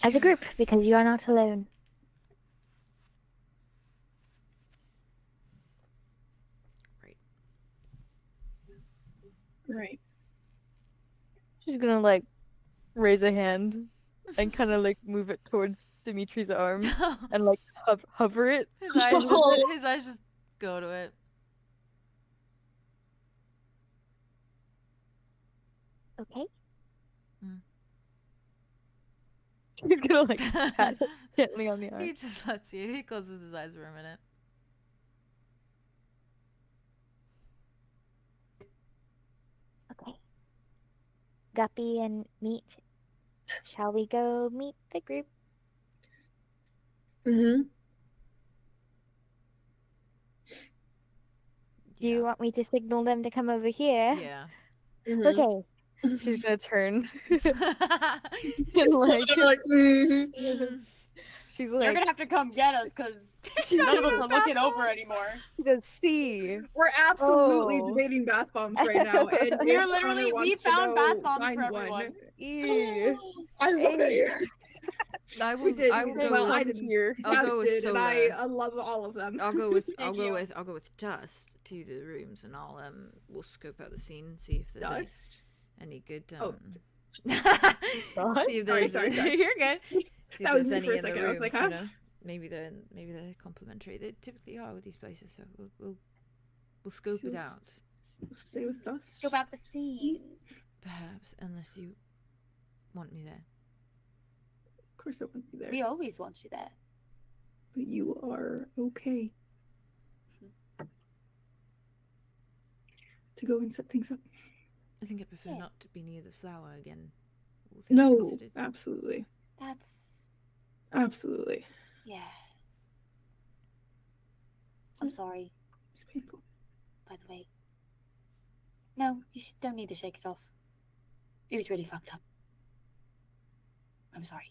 As a group, because you are not alone. Right. Right. She's gonna like raise a hand and kind of like move it towards Dimitri's arm and like hover it. His eyes just go to it. Okay. He's gonna like pat it gently on the arm. He just lets you. He closes his eyes for a minute. Okay. Guppy and Meat, shall we go meet the group? Mm-hmm. Do you want me to signal them to come over here? Yeah. Mm-hmm. Okay. She's gonna turn and Like, like mm-hmm. She's You're like, gonna have to come get us because She's none of us talking are about looking over anymore. she does see. We're absolutely Oh. debating bath bombs right now, and We are if literally- Connor we wants to found go bath bombs find for one. everyone. Ew. I love it. I We will. did. I will go well, with. I didn't. Here. I'll go with Tested, and I Solar. love all of them. I'll go with. Thank you. I'll go with Dust to the rooms, and I'll we'll scope out the scene and see if there's Dust. any good. Oh. See if there's. Sorry. You're good. See if That was there's me for any a in the second. I was rooms. like, huh? You know, maybe they're complimentary. They typically are with these places, so we'll scope it So- out. Stay with us. Go about the scene. Perhaps, unless you want me there. Of course, I want you there, We always want you there. but you are okay to go and set things up. I think I prefer Yeah. not to be near the flower again. all things No, considered. absolutely, That's absolutely. yeah. I'm sorry, It's painful. by the way. No, don't need to shake it off. It was really fucked up. I'm sorry.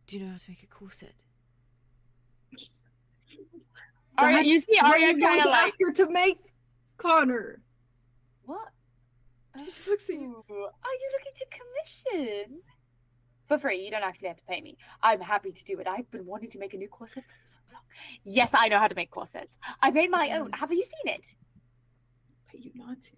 Do you know how to make a corset? Aria, you see What are Aria you going kind of to like, ask her to make, Connor? What? He just looks at you. Ooh, are you looking to commission? For free, you don't actually have to pay me. I'm happy to do it. I've been wanting to make a new corset for so long. Yes, I know how to make corsets. I made my own. Have you seen it? Pay you not to.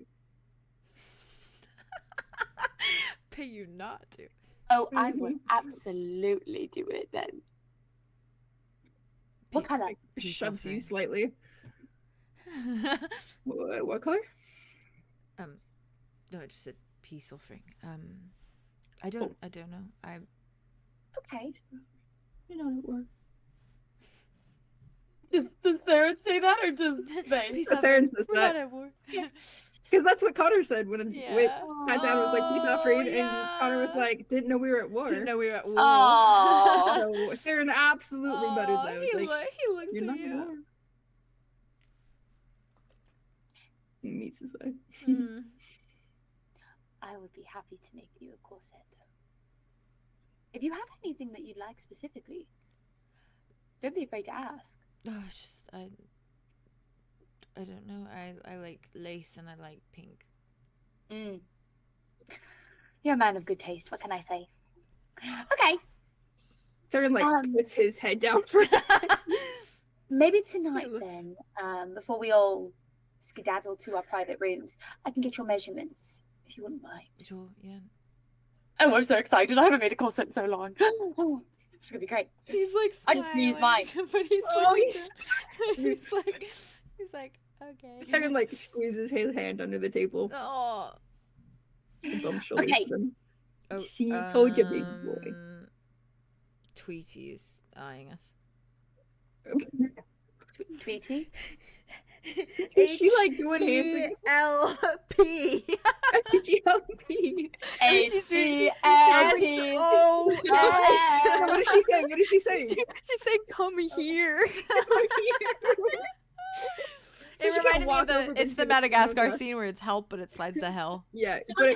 Pay you not to. Oh, I would absolutely do it then. What color? Peace Shoves you offering. slightly. What color? No, I just said peace offering. I don't know. Okay. You know it works. does Theron say that or does they? Peace But Theron says We're that. not at war. Because that's what Connor said when Yeah. Pat Down was like, peace Oh, offering, yeah. and Connor was like, didn't know we were at war. Didn't know we were at war. Oh. So Theron absolutely mutters Aw, out. he, Like, he looks you're at not at you. war. He meets his eye. Mm. I would be happy to make you a corset, though. If you have anything that you'd like specifically, don't be afraid to ask. Oh, it's just I don't know. I like lace and I like pink. You're a man of good taste. What can I say? Okay, Theron like Um, puts his head down for a second. maybe tonight looks- then, before we all skedaddle to our private rooms, I can get your measurements, if you wouldn't mind. Sure, yeah. Oh, I'm so excited. I haven't made a corset in so long. This is gonna be great. He's like I just used smiling, but he's Oh, like, he's like okay. Theron like squeezes his hand under the table. Oh. The bum shoulders Okay. him. Oh, See, told you, big boy. Tweety is eyeing us. Tweety? Is she like doing hands? H-E-L-P. H-E-L-P. H-E-L-P. What is she saying? What is she saying? She's saying, "Come here." So It she can't reminded me walk of the over, but it's she's the gonna stand Madagascar up. scene where it's help but it slides to hell. Yeah, but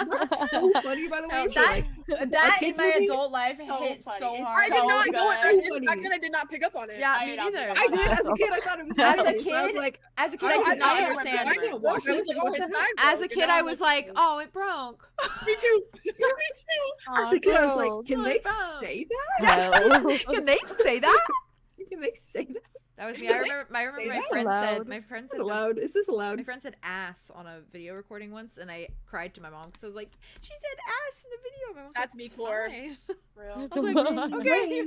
what's so funny, by the way, for, That like, that in kids my movie? adult life So hit funny. so It's hard. I did So not know it. good. Back then I did not pick up on it. Yeah, I me did not neither. pick I up did as a kid. I thought it was As a funny, so I was kid, like, As a kid, I I did don't not know. understand. I didn't watch I was it. like, oh, his sign As a broke, kid, and I I'm was like, oh, it broke. me too. Me too. as a kid, I was no. like, can Oh, they bro. say that? Hell. Can they say that? Can they say that? That was me. I remember my that friend said allowed? my friend Is said this allowed? Is this allowed? my friend said ass on a video recording once, and I cried to my mom because I was like, she said ass in the video. My mom was That's like, me, "It's Cor. fine." Real. I was like, okay.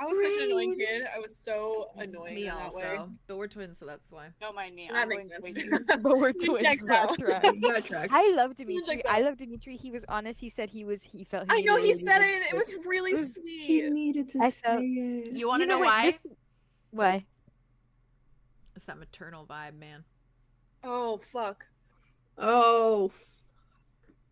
I was such an annoying kid. I was so annoying Me in that way. also, but we're twins, so that's why. Don't mind me. That I'm makes going sense. swinging. But we're It twins. checks That out. tracks. That tracks. I love Checks Dimitri. out. I love Dimitri. He was honest. He said he felt. I know he really said needed it. It to- was really He sweet. needed to I say felt- it. You want to know what? why? Why? It's that maternal vibe, man. Oh fuck. Oh,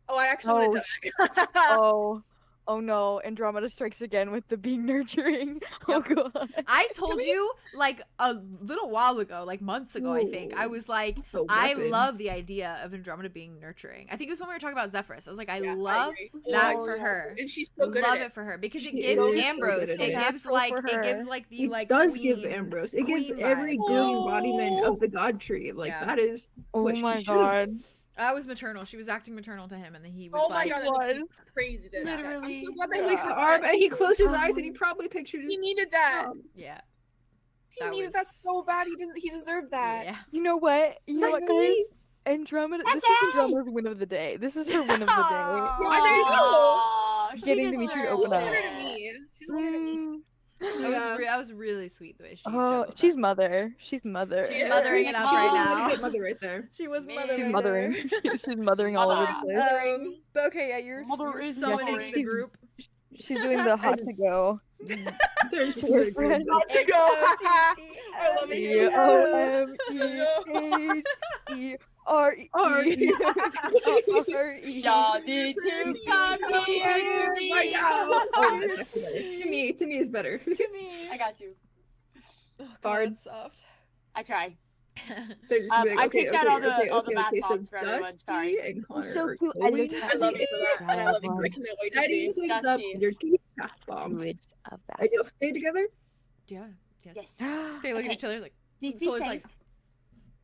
Oh, I actually want to die. Oh. Oh no, Andromeda strikes again with the being nurturing. Oh god. I told you like a little while ago, like months ago, I think. I was like, That's a I weapon. love the idea of Andromeda being nurturing. I think it was when we were talking about Zephyrus. I was like, I Yeah, love agree. that Oh, for her. And she's so good Love at it for her because it She gives is so Ambrose. good at It it. gives Natural like for it her. gives like the It like does queen, give Ambrose. It gives queen every vibes. good embodiment of the god tree. Like Yeah. that is Oh what she my should. god. I was maternal. She was acting maternal to him, and then he was Oh my like, god, that makes me crazy. That I'm Literally. so glad And that like the arm, and he closed his eyes and he probably pictured he his needed that. mom. yeah, He that needed that was- so bad. He deserved that. yeah. You know what? You know That's what, guys? me. Andromeda. That's This is it. Andromeda's win of the day. This is her win of the day. Aw, she Getting Dimitri to deserves open up. She's a winner to it. me. She's a winner to me. That was really sweet the way she. Oh, juggled she's that. mother. She's mother. She's Yeah. mothering it up She right was a now. legit mother right there. She was Man. mothering. She's right mothering. there. She's mothering all over the place. But okay, yeah, you're Mother is summoning mothering. the group. She's doing the hot to go. There's To her friend. Let's go. I love it. COMEHERE. Shawty to come here to me. Oh, that's better. To me is better. To me. I got you. Oh, Bard. God, soft. I try. They're just I be like, picked out all the math so bombs for everyone, sorry. Dusty and Connor So are cute. I going love I love you to for that. And I love you. I cannot wait to Daddy see. takes up Dusty. your key path bombs. Druids of And that. you'll stay together Yeah. Yes. Yes. They look Okay. at each other like. Please be Solar's safe. like,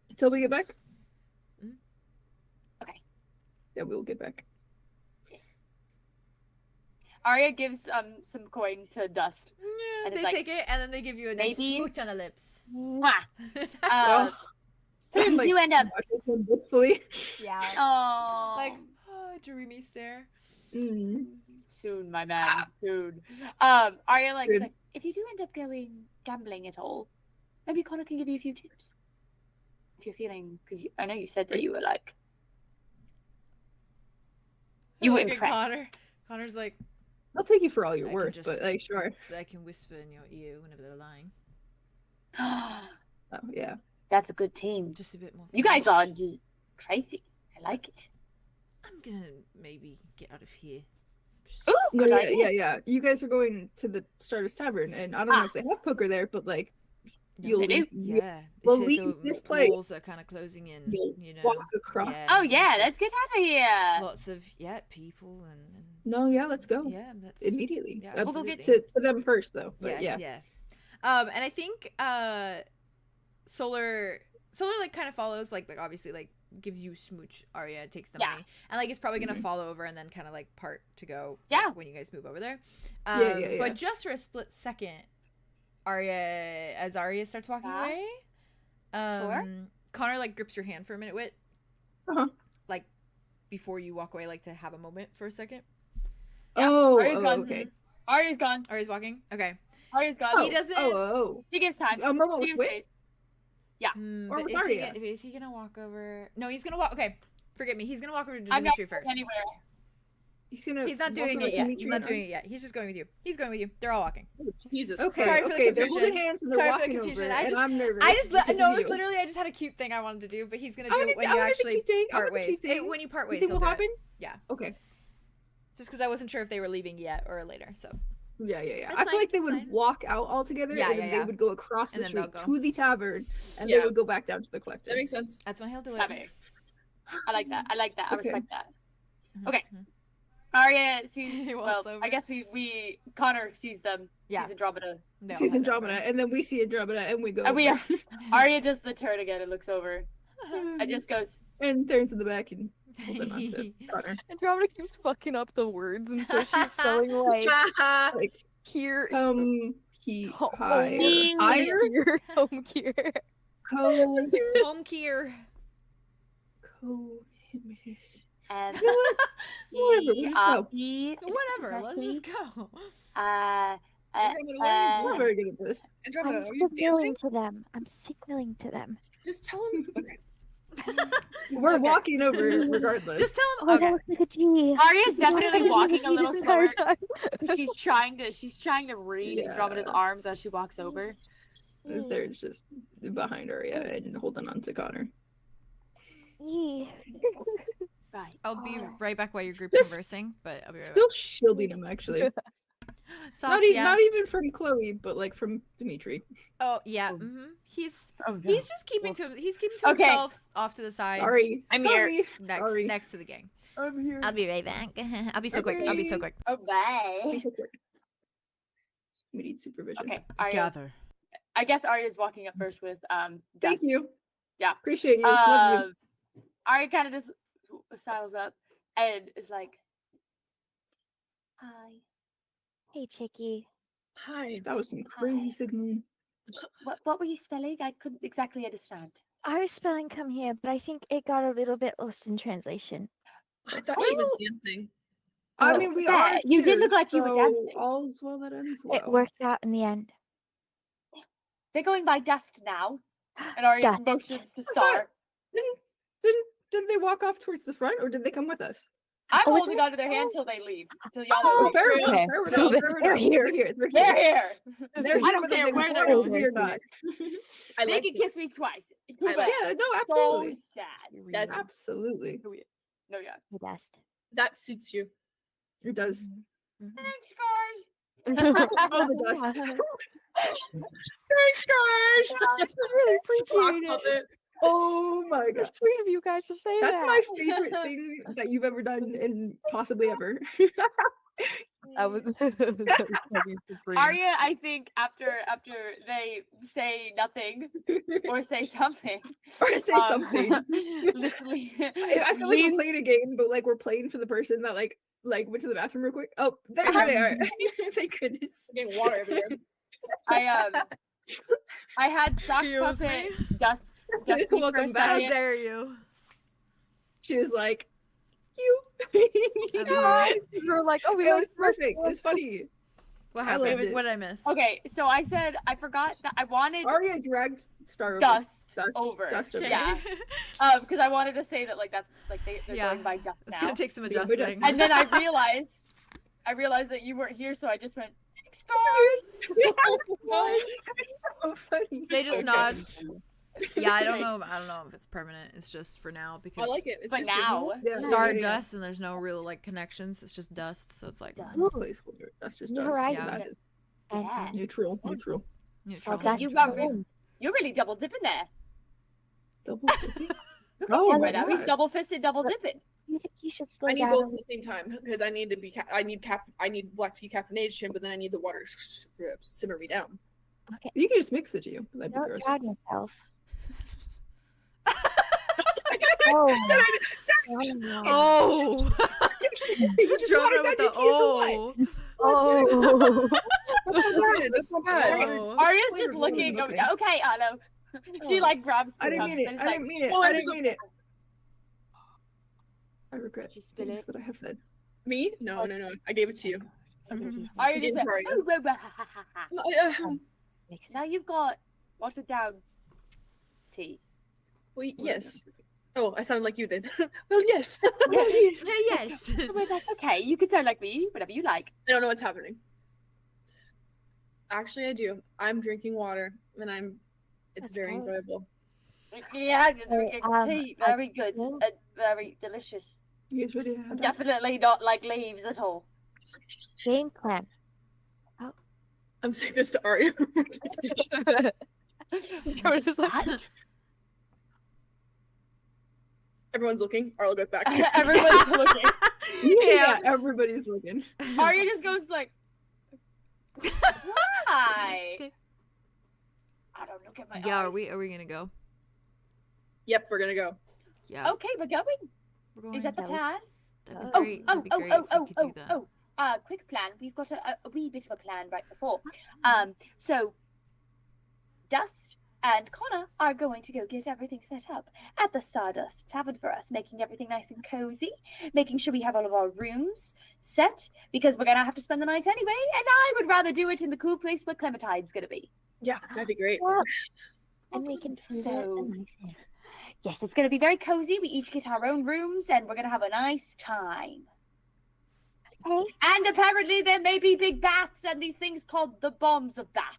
until we get back. Okay. Yeah, we'll get back. Yes. Aria gives some coin to Dust. yeah, And they it's like, take it and then they give you a nice maybe- smooch on the lips. Mwah. And, If you end up. watch this one blissfully. Yeah. Oh. Like, oh, dreamy stare. Mm. soon, my man, soon. Aria like, Good. like, if you do end up going gambling at all, maybe Connor can give you a few tips. If you're feeling, because I know you said that you were like, you were Look at impressed. Connor. Connor's like, I'll take you for all I you're can worth, just- but like, sure. I can whisper in your ear whenever they're lying. Oh, yeah. That's a good team. Just a bit more. You guys are cash. crazy. I like it. I'm gonna maybe get out of here. Just- Ooh, good Yeah, idea. yeah. You guys are going to the Stardust Tavern, and I don't know if they have poker there, but like, Yeah, you'll they do. leave, Yeah. we'll it's leave the this place. Walls are kind of closing in. You'll You know. walk across. Oh yeah, it's let's just get out of here. Lots of people and No, yeah, let's go yeah, that's immediately. yeah, We'll go get absolutely. to them first, though. But yeah. And I think Solar like kind of follows like obviously like gives you smooch. Aria takes the Yeah. money and like is probably gonna Mhm. follow over and then kind of like part to go Yeah. when you guys move over there. Yeah. But just for a split second, as Aria starts walking Yeah. away, Sure. Connor like grips your hand for a minute, Wit. Uh-huh. Like before you walk away, like to have a moment for a second. Yeah, Oh, Aria's gone. okay. Aria's gone. Aria's walking. Okay. Aria's gone. Oh, He doesn't- Oh, She gives time. A moment She with gives Wit? space. Or But with is he, Aria. is he gonna walk over? No, he's gonna walk. Okay, forget me. He's gonna walk over to I'm not Dimitri first. going anywhere. He's gonna. He's not walk doing over it to yet. Dimitri He's not and doing it yet. He's just going with you. He's going with you. They're all walking. Jesus Okay, Sorry for the okay, they're confusion. holding hands and they're Sorry for the walking confusion. over, I and just- I'm nervous. I just because no, of it was you. literally I just had a cute thing I wanted to do, but he's gonna I do wanted it when to- I you wanted a actually cute thing. I part wanted a ways. cute thing. When you part You ways, think he'll will do happen? it. Yeah, Okay. just because I wasn't sure if they were leaving yet or later. So Yeah. That's I feel fine, like they that's would fine. walk out all together, Yeah, and then yeah. they would go across And the then they'll street go. to the tavern, and Yeah. they would go back down to the collector. That makes sense. that's when he'll do it. Happy. I like that. I like that. I Okay. respect that. Mhm, Okay. mhm. Aria sees. He well, walks over. I guess we Connor sees them. Yeah. Sees Andromeda. No, Sees head over. Andromeda, and then we see Andromeda, and we go. And we over. Aria does the turn again and looks over. And just goes. and turns in the back and hold on to Connor. Andromeda keeps fucking up the words, and so she's spelling like Like, here. he, Home higher, here. higher, here. Home here. Home Kier. And Whatever, we just go. Whatever. Let's just go. Andromeda, what are you I'm doing? not very good at this. Andromeda, I'm are you dancing? signaling to them. I'm signaling to them. Just tell him. Okay. We're Okay. walking over regardless. Just tell Oh, him. that Okay. looks like a G. Aria's definitely walking a little This entire slower. time. She's trying to read Yeah. Andromeda's arms as she walks over. There's just behind Aria and holding on to Connor. G. Right. I'll be right back while your group Just conversing, but I'll be right Still shielding him, actually. back. Soft, Not, yeah. not even from Chloe, but like from Dimitri. Oh yeah. Oh. He's Oh, no. he's just keeping he's keeping to Okay. himself off to the side. Sorry. I'm Sorry. Next next to the gang. I'm here. I'll be right back. I'll be so quick. I'll be so quick. Oh, bye. Be so quick. We need supervision. Okay, Aria. Gather. I guess Arya's walking up first with Thank Dust. you. Yeah. Appreciate you. Love you. Aria kind of just styles up and is like, "Hi, Hey, Chickie. Hi. That was some crazy Hi. signaling. what were you spelling? I couldn't exactly understand." I was spelling come here, but I think it got a little bit lost in translation. I thought she was dancing. I Oh, mean, we yeah, are. you did here, look like you were so dancing. All's well that ends well. It worked out in the end. They're going by Dust now, and Aria Dust. motions to Star. Didn't they walk off towards the front, or did they come with us? I'm Oh, is holding it? onto their hand till they leave. Till y'all Oh, leave. fair enough. Okay. Fair So enough. they're Fair enough. here. They're here. They're They're here. here. They're I don't whether care they where they're want going. me or not. I They like can it. kiss me twice. I like Yeah, no, So absolutely. sad. That's Absolutely. No, yeah. The best. that suits you. It does. Thanks, guys. Oh, the dust. Thanks, guys. I really appreciate it. Oh my gosh. Sweet of you guys to say That's that. my favorite thing that you've ever done and possibly ever. That was fucking supreme. Arya, I think after they say nothing or say something, Or say something. literally, I feel like we're playing a game, but like we're playing for the person that like went to the bathroom real quick. Oh, there they are. Thank goodness. Getting water everywhere. I had sock Excuse puppet me? Dust me for Welcome a back. How second. dare you? She was like, you. You were like, oh, we It like was perfect. It was funny. What I happened? loved it. What did I miss? Okay, so I said I forgot that I wanted Aria dragged Star over. Dust Dust over. Dust over. Okay. Yeah. Because I wanted to say that like that's like they're Yeah. going by Dust It's now. gonna take some Yeah, but adjusting. And then I realized that you weren't here, so I just went, "Thanks, guys." So funny. They just Okay. nod. Yeah, I don't know if it's permanent. It's just for now because I like it. It's But just now, Yeah. stardust and there's no real like connections. It's just dust, so it's like Dust. Placeholder. That's just You're dust. right. That is And, Yeah. neutral. Neutral. neutral. that's You got true. rid- you're really double dipping there. Double. Look Oh at him my right now. He's God. double fisted, double dipping. You think you should slow I need down? both a at the same time because I need to be. I need black tea caffeination, but then I need the water to simmer me down. Okay. You can just mix it, you. That'd be Don't gross. drown yourself. Oh. Oh, You just Drove watered it with down the your tea for what? oh. That's not bad. That's not bad. Oh. Arya's just Flavor looking. balloon, Okay, okay, Arlo. She like grabs the I didn't cup mean it. and is I like, didn't mean it. Well, I I'm didn't so- mean it. I regret Did you spill things it? that I have said. Me? No. I gave it to you. Arya just Didn't went, worry. "Oh, blah, blah, ha, ha, ha, ha." Makes Now you've got watered down tea. Well, yes. Oh, I sound like you then. Well, yes. Yes. Well, that's okay. You can sound like me, whatever you like. I don't know what's happening. Actually, I do. I'm drinking water, and it's That's very great. enjoyable. Yeah, you're Hey, drinking tea. I Very good. feel- Very delicious. You guys ready to head out? Definitely not like leaves at all. Game plan. I'm saying this to Aria. Jordan's like, What? Everyone's looking. Arlo goes back. Everyone's looking. Yeah, everybody's looking. Arya just goes like, "Why?" Okay. I don't look at my Yeah, eyes. are we gonna go? Yep, we're gonna go. Yeah, Okay, we're going. we're going. Is that the Yeah, we- plan? That'd be Oh, great. oh, That'd be oh, great oh, if oh, we could oh, do that. oh. Quick plan. We've got a wee bit of a plan right before. So Dust and Connor are going to go get everything set up at the Stardust Tavern for us, making everything nice and cozy, making sure we have all of our rooms set because we're gonna have to spend the night anyway. And I would rather do it in the cool place where 𝐿𝐼𝐪𝐷's gonna be. Yeah, that'd be great. Well, and we can So- so. Yes, it's gonna be very cozy. We each get our own rooms, and we're gonna have a nice time. Okay. And apparently, there may be big baths and these things called the bombs of Bath.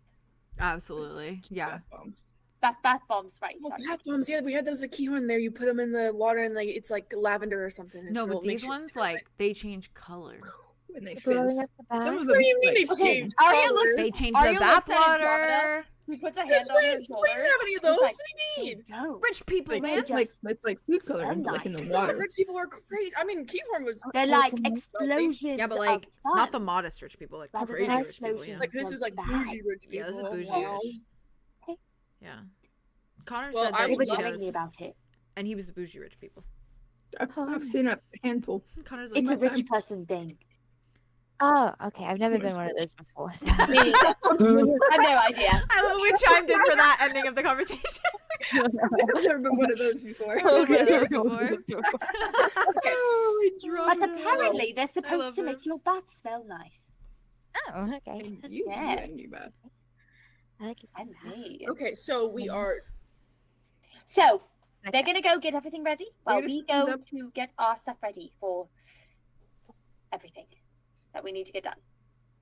Absolutely. Yeah. Bath bombs. bath bombs, right? Oh, Sorry. bath bombs. Yeah, we had those at 𝐄𝐩𝐢𝐬 there. You put them in the water and like it's like lavender or something. No, It but makes these your ones skin like they change color. When they Blowing fizz. up the bath. Some of What them do you mean like, they change? Aria colors? looks- They change Aria the looks bath at Andromeda. water. He puts a hand Since on her when? We shoulder. didn't have any of those. He's like, What do you mean? "Don't." Rich people, like, man. it's like food smell coloring, but like in the nice. water. Rich people are crazy. I mean, 𝐄𝐲𝐢𝐬 was They're Wait like a minute. explosions. Yeah, but of like not the fun. modest rich people, like Rather crazy than rich people. Yeah. explosions. like this is like Bad. bougie rich people. Yeah, this is bougie Wow. rich. Yeah. Connor Well, said I that They would were he love- telling me knows, about it. and he was the bougie rich people. I've seen a handful. Connor's like, It's a my rich time. person thing. Oh, okay. I've never Nice been one of those before. So. Me neither. I have no idea. I love that we chimed in for that ending of the conversation. I've never been one of those before. Okay. Oh, But apparently they're love supposed to her. make your bath smell nice. Oh, okay. You Yeah. and you, Beth. I like it. And me. Okay, so we are. So they're gonna go get everything ready while gonna we stand go up. to get our stuff ready for everything that we need to get done.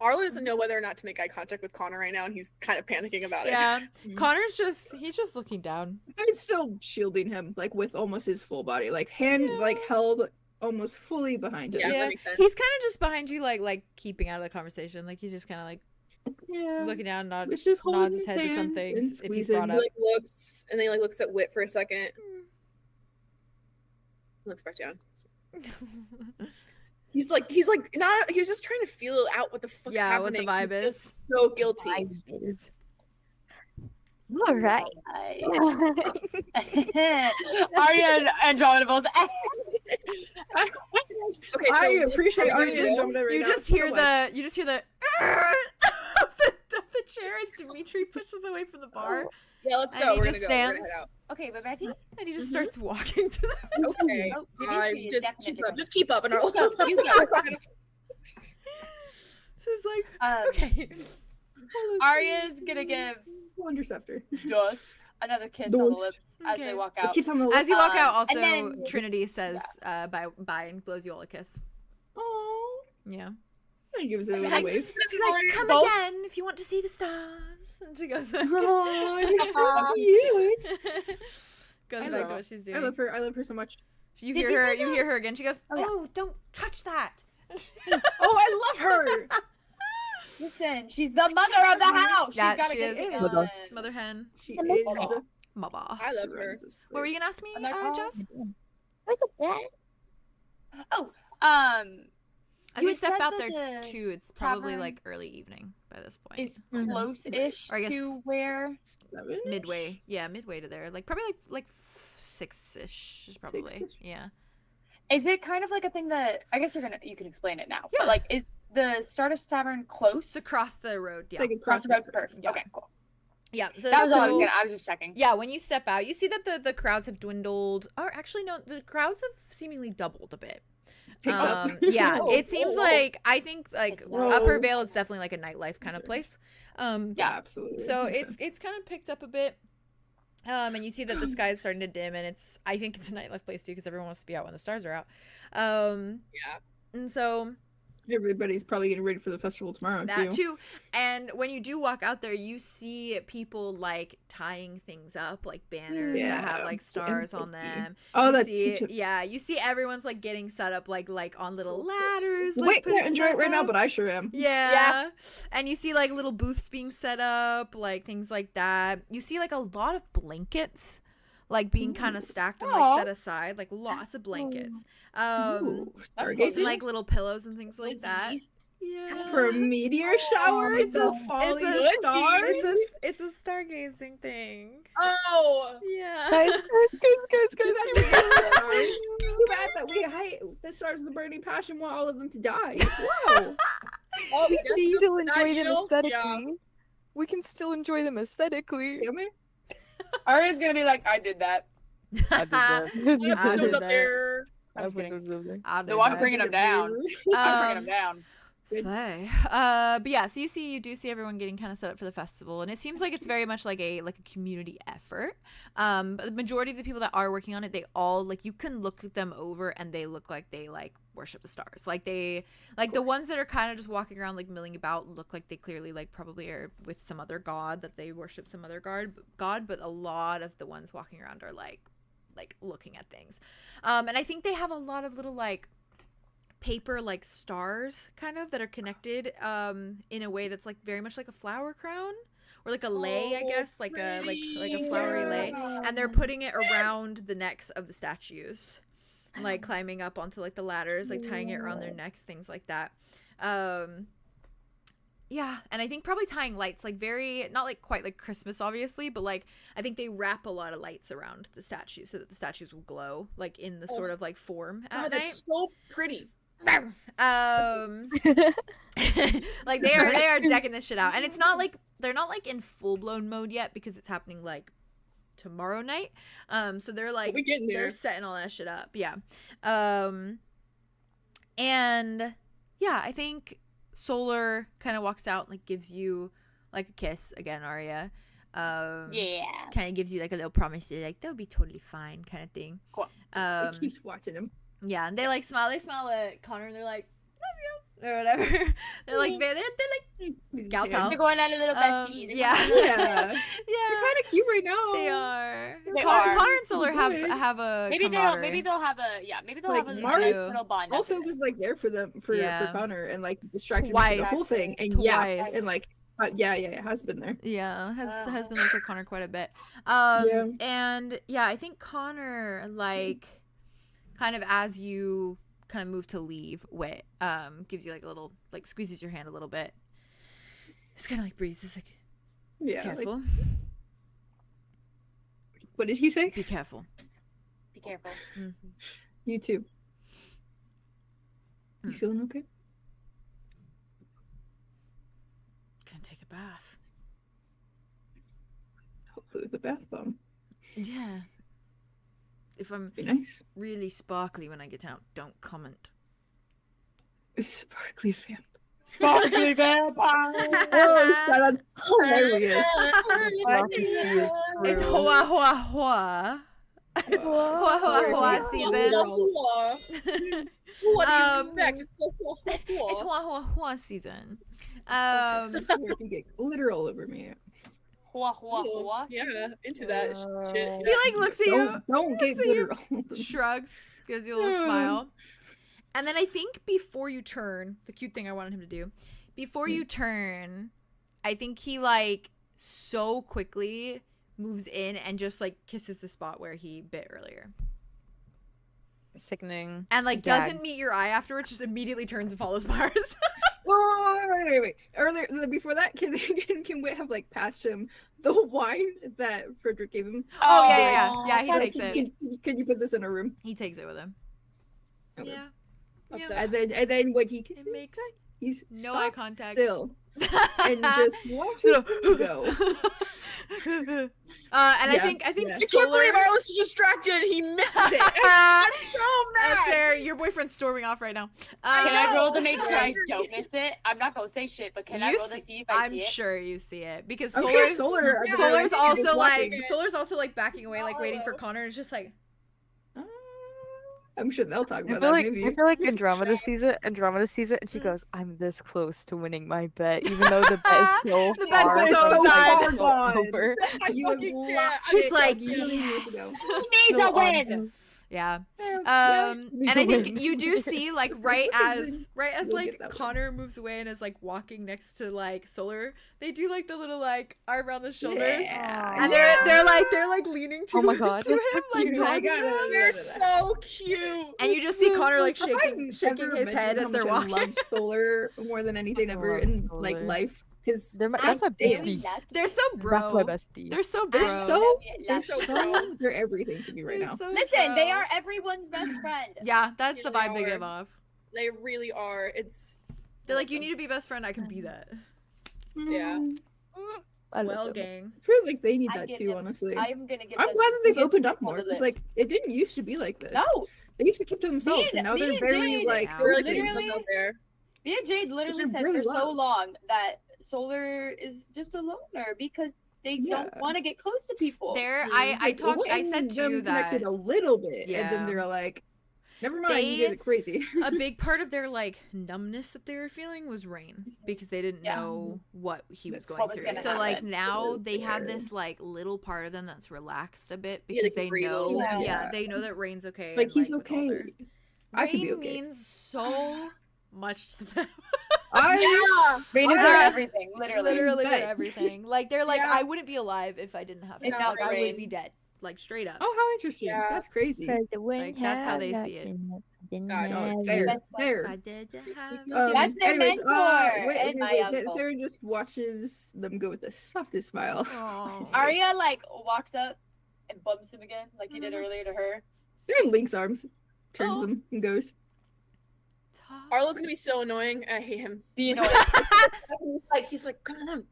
Arlo doesn't know whether or not to make eye contact with Connor right now, and he's kind of panicking about it. Yeah. Connor's he's just looking down. I'm still shielding him, like with almost his full body, like hand like held almost fully behind him. Yeah, that makes sense. He's kind of just behind you, like keeping out of the conversation. Like he's just kind of like Yeah. looking down, It's just holding nods his head to some hand things and if he's squeezing. brought He up. like looks, and then he like looks at Wit for a second. Looks back down. He's like not. He was just trying to feel out what the fuck's Yeah, what happening. the vibe He feels is. so guilty. All right. Aria and Andromeda both. Okay, so I Wit- appreciate you Aria just- Andromeda right You now just so hear much. the of the chair as Dimitri pushes away from the bar, Yeah, let's and go. he We're just gonna go. We're gonna stands. head out. Okay, we're ready. and he just starts walking to the. Okay. Oh, Dimitri is just definitely keep up. ready. Just keep up, and Arlo. Go, you go. This is like Um, okay. Aria's gonna give Wonder Scepter. Dust another kiss on the Dust. lips as Okay. they walk out. Kiss on the As you walk out, and also then- Trinity says bye and blows you all a kiss. Oh, Yeah. and gives her a She's little like- wave. She's like, come Both- again if you want to see the stars. And she goes. Oh, you're so cute. Goes I back love to what she's I doing. love her. I love her so much. You Did hear you her. say You that? hear her again. She goes, Oh, yeah. "Oh, don't touch that." Oh, I love her. Listen, she's the mother of the house. Yeah, She's gotta she get is. it Mother. done. Mother hen. She I is. love her. Mama. I love her. What were you gonna ask me, Jess? What's that? Oh, As You you step said out that there the too, it's probably tavern like early evening by this point. is Mhm. close-ish Or I guess- to where. Midway. Yeah, midway to there. Like probably like 6-ish is probably. 6-ish? Yeah. Is it kind of like a thing that I guess you can explain it now? Yeah. But like, is the Stardust Tavern close? It's across the road. Yeah. Like Across the road. Perfect. Yeah. Okay, cool. Yeah. So, That was all I was so- gonna. I was just checking. Yeah, when you step out, you see that the crowds have dwindled. Or actually, no, the crowds have seemingly doubled a bit. Picked up. Yeah, Whoa, it seems whoa. like I think like Whoa. Upper Vale is definitely like a nightlife kind of place. Yeah, absolutely. So Makes it's sense. kind of picked up a bit. And you see that the sky is starting to dim, and I think it's a nightlife place too because everyone wants to be out when the stars are out. Yeah. And so Everybody's probably getting ready for the festival tomorrow that too. And when you do walk out there, you see people like tying things up, like banners that have Yeah, like stars on empathy. them. Oh, You that's see, such a... yeah. You see everyone's like getting set up like on little So ladders. Like, Wait, putting can't enjoy it stuff right now, up. but I sure am. Yeah. And you see like little booths being set up, like things like that. You see like a lot of blankets like being kind of stacked and like Aw. set aside, like lots of blankets. Ooh, And, stargazing? like little pillows and things like that. Yeah. For a meteor shower? It's a falling it's stars? it's a stargazing thing. Oh. Yeah. Guys, Too bad that we hate the stars of the burning passion want all of them to die. Wow. Oh, We yes, can you still know, enjoy them yeah. aesthetically. We can still enjoy them aesthetically. Feel me? Aria's gonna be like, I did that. I did that. Yep, I goes did up that. there. I'm just kidding. I'll do No, I'm that. bringing them down. I'm bringing them down. Slay. But yeah, so you do see everyone getting kind of set up for the festival, and it seems like it's very much like a community effort. But the majority of the people that are working on it, they all like, you can look them over and they look like they like worship the stars. Like they like the ones that are kind of just walking around like milling about look like they clearly like probably are with some other god, that they worship some other god, but a lot of the ones walking around are like looking at things. And I think they have a lot of little like paper like stars kind of that are connected in a way that's like very much like a flower crown, or like a lei, I guess, like a flowery lei, and they're putting it around the necks of the statues, like climbing up onto like the ladders, like tying it around their necks, things like that. Yeah, and I think probably tying lights, like very, not like quite like Christmas obviously, but like I think they wrap a lot of lights around the statues so that the statues will glow like in the sort of like form at night. That's so pretty. Like they are decking this shit out, and it's not like they're not like in full-blown mode yet because it's happening like tomorrow night. So they're like they're setting all that shit up. Yeah. And yeah, I think Solar kind of walks out and like gives you like a kiss again, Aria. Yeah. Kind of gives you like a little promise that like they'll be totally fine kind of thing. Cool. It keeps watching him. Yeah, and they like smile. They smile at Connor, and they're like, "Let's go," or whatever. They're like, they're like gal pal. They're going on a little bestie. Yeah, Yeah. yeah. They're kind of cute right now. They are. They Connor are. and Solar have a Maybe camaraderie. they'll have a Like, a Mars little bond. Also after was like there for them for Yeah. Connor and like distracted him Twice. from the whole thing, and Twice. and like yeah, has been there. Yeah, has been there for Connor quite a bit. Yeah. And yeah, I think Connor like kind of as you kind of move to leave, Wit gives you like a little like squeezes your hand a little bit. Just kind of like breathes. It's like, Yeah. careful. Like, what did he say? Be careful. Be careful. Mhm. You too. You feeling okay? Gonna take a bath. Hopefully with a bath bomb. Yeah. If I'm Be nice. really sparkly when I get out, don't comment. Sparkly vamp. Sparkly vampire. Oh, that's hilarious. It's hoa hoa hoa. It's hoa hoa hoa season. What do you Um, expect? It's so cool. It's hoa hoa hoa season. You can get glitter all over me. Hua hua hua. Yeah, into that shit. He like looks at you, Don't get So you- glitter all over me. shrugs, gives you a little smile. And then I think before you turn, the cute thing I wanted him to do, before you turn, I think he like so quickly moves in and just like kisses the spot where he bit earlier. Sickening. And like Gag. doesn't meet your eye afterwards, just immediately turns and follows Mars. Wait. Earlier, before that, can Wit have like passed him the wine that Frederick gave him? Oh yeah, he Can- takes it. Can you put this in a room? He takes it with him. Okay. Yeah. Obsessed. And then when he kisses, It makes he's no eye stopped contact. still and just watches him go. And I Yeah, think yeah. I can't Solar. believe I was distracted. He misses it. I'm so That's mad. fair. Your boyfriend's storming off right now. Can I roll to know. make sure I don't miss it? I'm not gonna say shit, but can I You roll to see- see if I I'm see it? sure you see it because Okay, Solar's Solar's also like watching. Solar's also like backing away, like waiting for Arlow. Connor. It's just like I'm sure they'll talk I about feel that. like Maybe. I feel like Andromeda sees it. Andromeda sees it, and she goes, "I'm this close to winning my bet, even though the bet is so The bet's far so from, done. like, Gone. over." I You have fucking lost can't. she's it like, a million years ago. He needs a win. yeah. Yeah, And I think you do see like right as You'll like get that one. Connor moves away and is like walking next to like Solar, they do like the little like arm around the shoulders. Yeah. And they're like leaning to, Oh my God, to him that's so like cute. talking I to gotta- him. They're so cute. And you just see Connor like Have shaking I shaking ever his mentioned head how as they're much I walking. love Solar more than anything I ever love in like Solar. life. His That's my damn- bestie. They're so bro. That's my bestie. They're so They're bro. they're so so bro. they're everything to me right They're now. so Listen, they bro. are everyone's best friend. Yeah, that's the Yeah, they vibe they are. give off. They really are. It's They're like, you need to be best friend. I can be that. Yeah. I love Well, them. gang. I feel like they need I that give too, them- honestly. I'm gonna give. I'm them glad that they've biggest opened up kiss on more the because lips. like it didn't used to be like this. No, They used to keep to themselves, and now me they're and very Jade like Yeah. They're really open. putting stuff out there. Me and Jade literally Which I said really for so love. long that Solar is just a loner because they don't Yeah. want to get close to people. I Like, talked. I when said to them you connected that a little bit, and Yeah. then they're like, "Never mind, you They- guys are crazy." a big part of their like numbness that they were feeling was Rain because they didn't Yeah. know what he was That's going what was through. gonna So like happen. now So they have fair. this like little part of them that's relaxed a bit Yeah, because they they can breathe a know. little Yeah. bit. Yeah. They know that Rain's okay. Like and, he's with all okay. their- I could be Rain okay. means so much to them. Rain is I- their everything, literally. Literally bet. their everything. Like they're like, Yeah. I wouldn't be alive if I didn't have him. Without Like I would Rain. be dead. Like straight up. Oh, how interesting! Yeah. That's crazy. Cause the wind Like, that's how had they see it. nothing, nothing God, had oh, fair, Best fair. If I did to have That's their anyways, mentor wait, and my uncle. Sarah just watches them go with the softest smile. Aw. Arya like walks up and bumps him again, like he did earlier to her. They're in Link's arms, turns Oh. them, and goes. Top. Arlo's gonna be so annoying, and I hate him. You know, He's like, come on.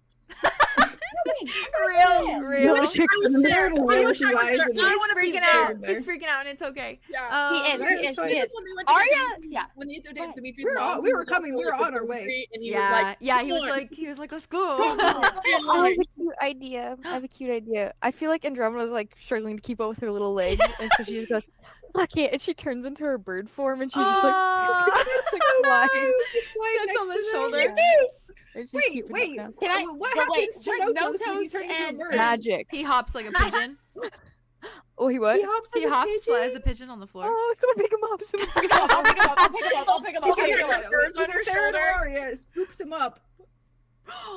real. He's there. I wish I was there. He's I wanna be freaking there. out. He's freaking out, and it's okay. Yeah. he is, he that's is, fine. he is. When they went to Arya, get yeah. when they did Go ahead. Dimitri's We were mom, on- we were was coming, also we were like, on our way. Dimitri, and he Yeah, was like, yeah. He "Come was on." like, let's go. Oh, I have a cute idea. I have a cute idea. I feel like Andromeda's like struggling to keep up with her little legs, and so she just goes, "Fuck it," and she turns into her bird form, and she's just like, Aw. flying. Sits on the shoulder. And she's Wait, keeping wait. up now. Can I- What but wait, happens to where's Notos when he Notos turns into a and- bird? Magic. He hops like a pigeon. Oh, he what? He hops. He like a hops pigeon? as a pigeon on the floor. Oh, someone pick him up. Someone pick him I'll up. pick him up, I'll pick him up, I'll pick him up, I'll Okay, pick him up. so birds on either her Sarah or shoulder. Arya scoops him up.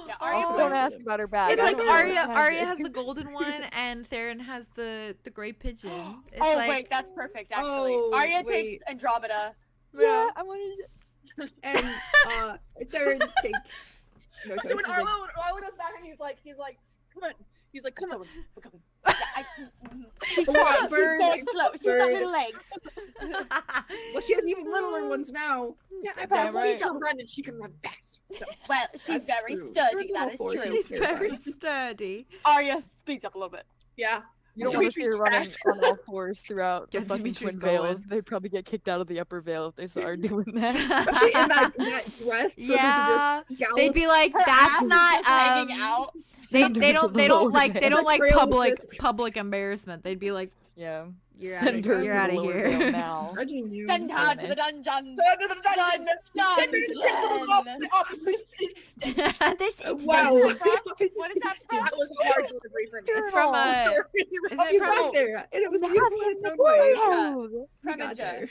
Yeah, Arya Oh, put don't him- ask about her bag. It's I like don't know Arya. what Arya magic. has the golden one, and Theron has the gray pigeon. It's Oh like, wait, that's perfect actually. Oh, Arya wait. takes Andromeda. Yeah, I wanted. And Theron takes. So when Notos. Arlo goes back and he's like, come on. He's like, come on. Yeah, she's Come on, she's bird, going slow. She's got bird. little legs. Well, she has even littler ones now. Yeah, Damn but right. she's still running. She can run fast. So. Well, she's That's very true. sturdy. Birds That are is all true. forces. She's very Terrifying. sturdy. Arya speeds up a little bit. Yeah. You don't want to see her running Dimitri's on all fours throughout the Yeah, fucking Dimitri's twin going. veils. They'd probably get kicked out of the upper veil if they saw her doing that. Especially in that dress. For her to Yeah. just gallop. They'd be like, Her that's ass is not just hanging out. They Send her they to don't the they don't lower like they veil. don't like The trail is public just- public embarrassment. They'd be like, Yeah. you're Send her you're to out the of lower veil here. now. Judging you. Send her to Anime. the dungeon. Send her to the dungeon. Send her to the principal's Dungeon. office. This Wow. What is that from? That was a hard delivery for me. It's from Journal. isn't it He's from back there, and it was Now beautiful they in its have own the way. clothes. We got Preminger. there.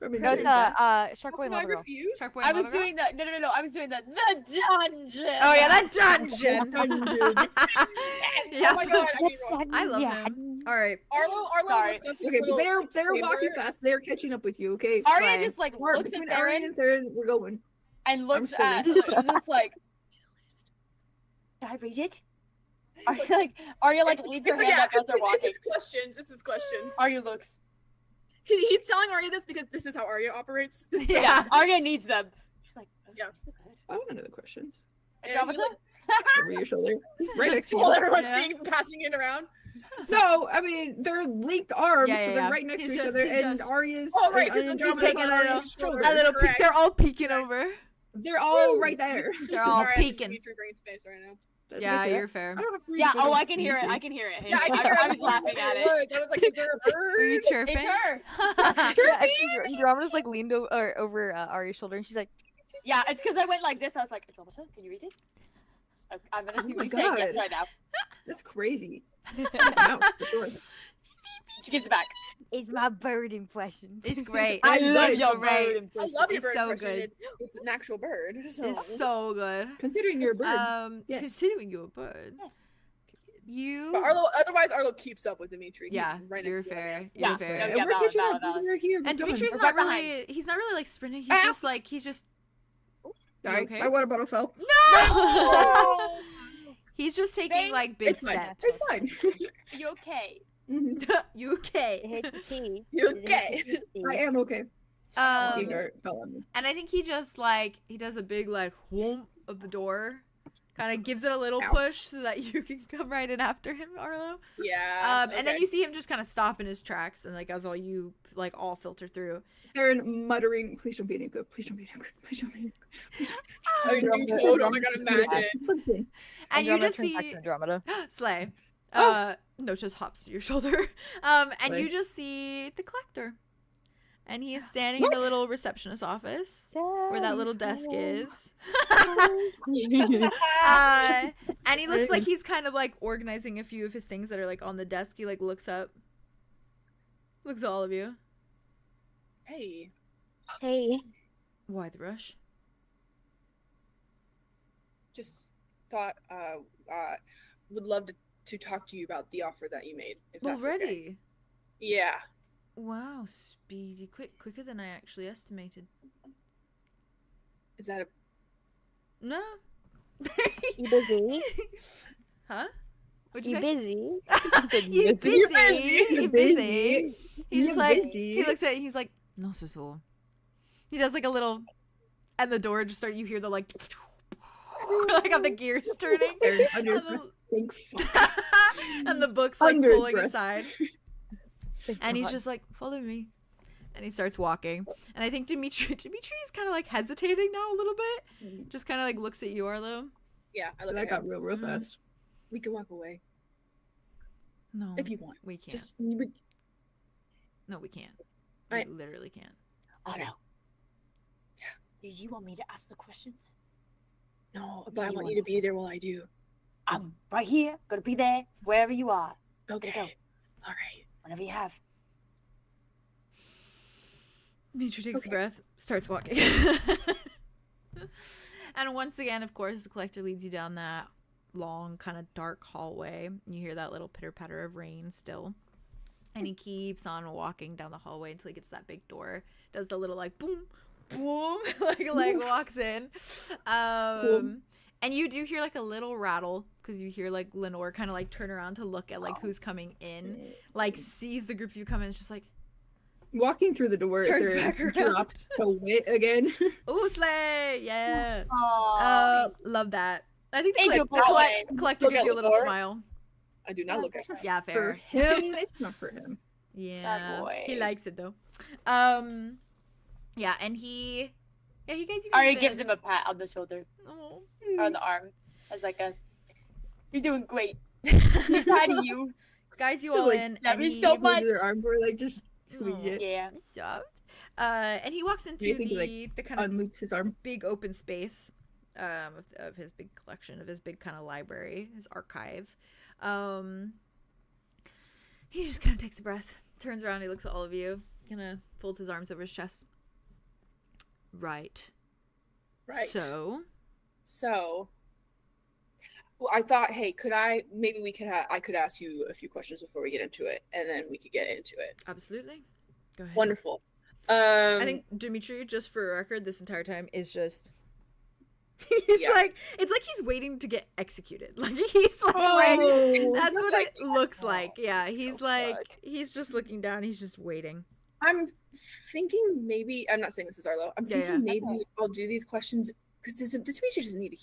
No, Preminger. it's Shark Boy Can I Mother. refuse? Shark Boy I was Mother Girl? doing the no. I was doing the dungeon. Oh yeah, that dungeon. Dungeon. Yeah. Oh my god, I mean, wrong. I love him. All right. Arlo Sorry. looks up his Okay, but little they're chamber. walking fast. They're catching up with you. Okay. Arya Slay. just like We're looks at between Arya Theron and Theron. We're going. and looks silly. at just like. Can I read it? Arya like leaves her hand up as they're walking. It's his questions. It's his questions. Arya looks. He's telling Arya this because this is how Arya operates. Yeah, Arya needs them. She's like, Yeah. I want to know the questions. Andromeda? Over your shoulder. He's right next to you. While everyone's Yeah. passing it around. No, I mean they're linked arms, Yeah, so yeah, they're yeah. right next He's to each just- other, he's and just- Arya's. Oh, right, and 'cause Andromeda's taking on a little- Arya's shoulder. A little peek. Correct. They're all peeking over. They're all right there. They're all Alright, peeking. Dimitri brain space right now. That's Yeah, okay. you're fair. I don't have to read Yeah. it, but Oh, don't I can hear need it. to. I can hear it. Yeah, I can hear I was laughing at it. I was like, is there a bird? Are you chirping? It's her. Yeah, and Andromeda's like leaned over Arya's shoulder, and she's like, Yeah, it's because I went like this. I was like, Andromeda, can you read it? I'm gonna see Oh what my you say yes God. right now. That's crazy. Wow, for sure. She gives it back. "It's my bird impression." It's great. I love It's your great. bird I impression. love your It's bird so impression. good. It's an actual bird. So. It's so good. Considering you're a bird. Yes. Considering you're a bird, Yes. you. But otherwise Arlo keeps up with Dimitri. He's Yeah, right you're next to him. fair. Yeah, You're fair. yeah, and we're valid, catching valid, up. valid. We're here. And we're going. Dimitri's We're not right really. He's not really like sprinting. He's Ow. just like he's just. Sorry, okay? my water bottle fell. No. He's just taking Thank- like big It's fine. steps. It's fine. You okay? Mhm. You okay? It hit the key. You It hit okay? the key. I am okay. Um, Igor fell on me. and I think he just like he does a big like whoomp of the door, kind of gives it a little push so that you can come right in after him, Arlo. Yeah. And then you see him just kind of stop in his tracks, and like as all you like all filter through. Theron muttering, "Please don't be any good. Please don't be any good. Please don't be any good. Please don't." Oh my god, imagine. And you just turns back see to Andromeda. Slay. No, just hops to your shoulder. And you just see the collector. And he is standing in the little receptionist office where that little desk is. And he looks like he's kind of like organizing a few of his things that are like on the desk. He like looks up. Looks at all of you. Hey. Hey. Why the rush? Just thought would love to talk to you about the offer that you made. If that's Already? Okay. Yeah. Wow, speedy, quicker than I actually estimated. Is that a No. You busy? Huh? What'd You you say? busy? You busy? You busy? He's You just like busy? he looks at you, he's like, no, so. He does like a little, and the door just you hear the like, like of the gears turning, Under his breath, think and the book's like Under his pulling breath. aside, and he's just like, follow me, and he starts walking, and I think Dimitri's kind of like hesitating now a little bit, just kind of like looks at you, Arlo. Yeah, I look That at got him. real fast. We can walk away No, if you want. we can't. Just No, we can't. We I- literally can't. Oh no. Do you want me to ask the questions? no, but I want you to be there while I do. I'm right here. Gonna be there wherever you are. Okay. go. All right. Whenever you have. Dimitri takes a Okay. breath, starts walking. And once again, of course, the collector leads you down that long, kind of dark hallway. You hear that little pitter-patter of rain still. And he keeps on walking down the hallway until he gets to that big door. Does the little, like, boom, boom, like walks in. And you do hear, like, a little rattle, because you hear, like, Lenore kind of, like, turn around to look at, like, who's coming in. Like, sees the group of you come in, it's just like, Walking through the door, Turns Theron back around. drops a wit again. ooh, slay! Yeah. Oh, Love that. I think the Angel collector Look gives at you a little Lenore. smile. I do not look at her. Yeah, For fair. him, it's not for him. Yeah, boy. he likes it though. Yeah, and he guides you guys Aria gives in. him a pat on the shoulder Oh. or on the arm as like a, you're doing great. I'm proud of you. Guides you Just, all like, in, love and you he so much. Your arm, or like just squeeze Oh. it, Yeah. soft. And he walks into you think he, the kind of unloops his arm. big open space of his big collection, of his big kind of library, his archive. He just kind of takes a breath, turns around, he looks at all of you, kind of folds his arms over his chest. Right. So Well, I thought, hey, I could ask you a few questions before we get into it, and then we could get into it. absolutely, go ahead. Wonderful. I think Dimitri, just for a record, this entire time is just. He's Yeah. like, it's like he's waiting to get executed. Like he's like, that's what like- it looks like. Yeah, he's Oh, like, fuck. he's just looking down. He's just waiting. I'm thinking maybe I'm not saying this is Arlo. I'm Yeah, thinking yeah. maybe I'll do these questions because does Dimitri just need to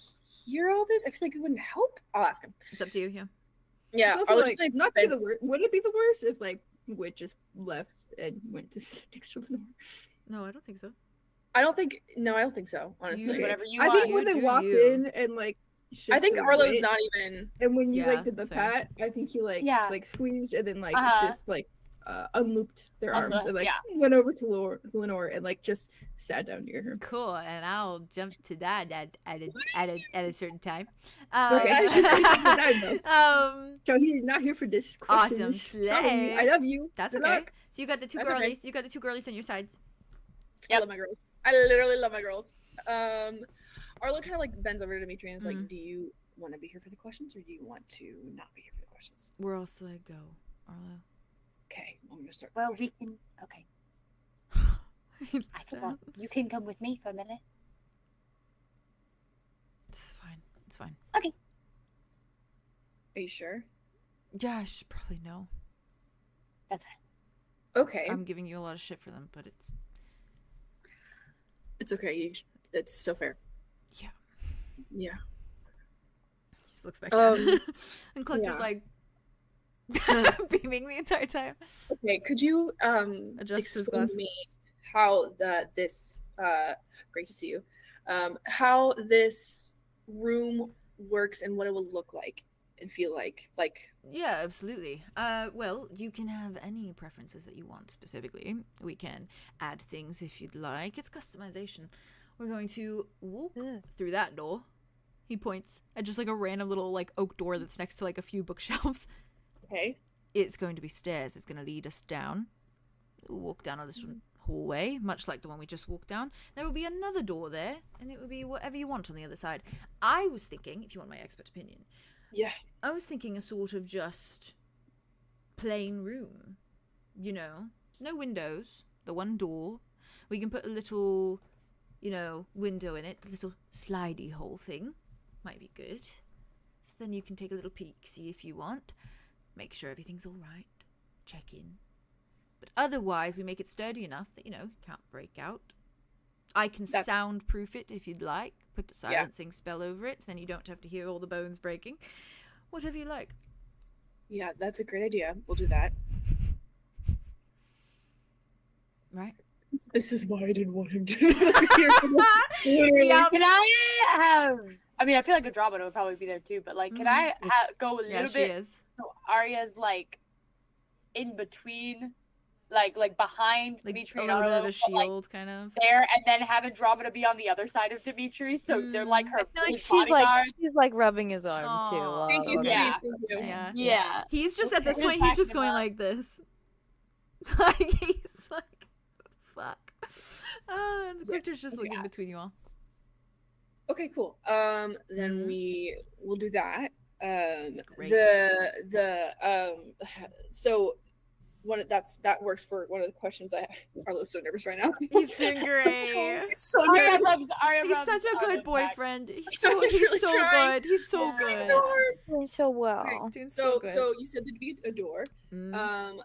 hear all this? I feel like it wouldn't help. I'll ask him. It's up to you. Yeah. Yeah, It's also, Arlo like, just not be the bends- worst. Would it be the worst if like Wit just left and went to sit next to Lenore? No, I don't think so. I don't think so. Honestly, Okay. Whatever you I want. think when You they do walked you. in and like, I think shifted Arlo's Wit, not even. And when you Yeah, like did the that's fair. pat, I think he like Yeah. like squeezed and then like Uh-huh. this like unlooped their arms and like yeah. went over to Lenore and like just sat down near her. Cool, and I'll jump to that at a certain time. Okay, that's a pretty good time, um, So he's not here for this. Awesome, Questions. Sorry, slay. I love you. that's Good okay. luck. So you got the two That's okay. girlies. You got the two girlies on your sides. I love my girls. I literally love my girls. Arlo kind of like bends over to Dimitri and is like, "Do you want to be here for the questions, or do you want to not be here for the questions?" Where else do I go, Arlo? Okay, I'm gonna start. Well, we can. Okay. He I looks can, down. you can come with me for a minute. It's fine. It's fine. Are you sure? Yeah, I should probably know. That's fine. Okay, I'm giving you a lot of shit for them, but it's it's okay. It's so fair. yeah. Yeah. Just looks back down. And yeah. Collector's like beaming the entire time. Okay, could you Adjusts his explain to glasses. me how this great to see you, how this room works and what it will look like and feel like? Yeah, absolutely. Well, you can have any preferences that you want specifically. We can add things if you'd like. It's customization. We're going to walk through that door. He points at just like a random little like oak door that's next to like a few bookshelves. Okay. It's going to be stairs. It's going to lead us down. We'll walk down a little hallway, much like the one we just walked down. There will be another door there, and it will be whatever you want on the other side. I was thinking, if you want my expert opinion, Yeah. I was thinking a sort of just plain room. You know, no windows, the one door. We can put a little, you know, window in it, a little slidey hole thing. Might be good. So then you can take a little peek, see if you want. Make sure everything's all right. Check in. But otherwise, we make it sturdy enough that, you know, it can't break out. I can soundproof it if you'd like. Put the silencing spell over it. Then you don't have to hear all the bones breaking. Whatever you like. Yeah, that's a great idea. We'll do that. Right? This is why I didn't want him to hear literally. Yeah. Can I have? I mean, I feel like Andromeda would probably be there too, but like, can I go a little Yeah, she bit? is. So Aria's like in between, like behind Like Dimitri a and little bit Arlo, of a but, shield, kind of. there, and then have Andromeda be on the other side of Dimitri, so they're like her. I feel like his she's like rubbing his arm Aw. too. Thank you, Yeah. please, thank you. Yeah. Yeah. He's just at this Okay. point, he's just Backing him going up. like this. Like, he's like, fuck. And the character's just looking between you all. Okay, cool. Then we will do that. Great. So that works for one of the questions I have. Arlo's so nervous right now. He's doing great. He's so Aria nervous. rubs He's such a good Aria's back. boyfriend. He's I so was really trying. good. He's so Yeah. good. So hard. Doing so well. Doing so So good. you said there'd be a door. Mm.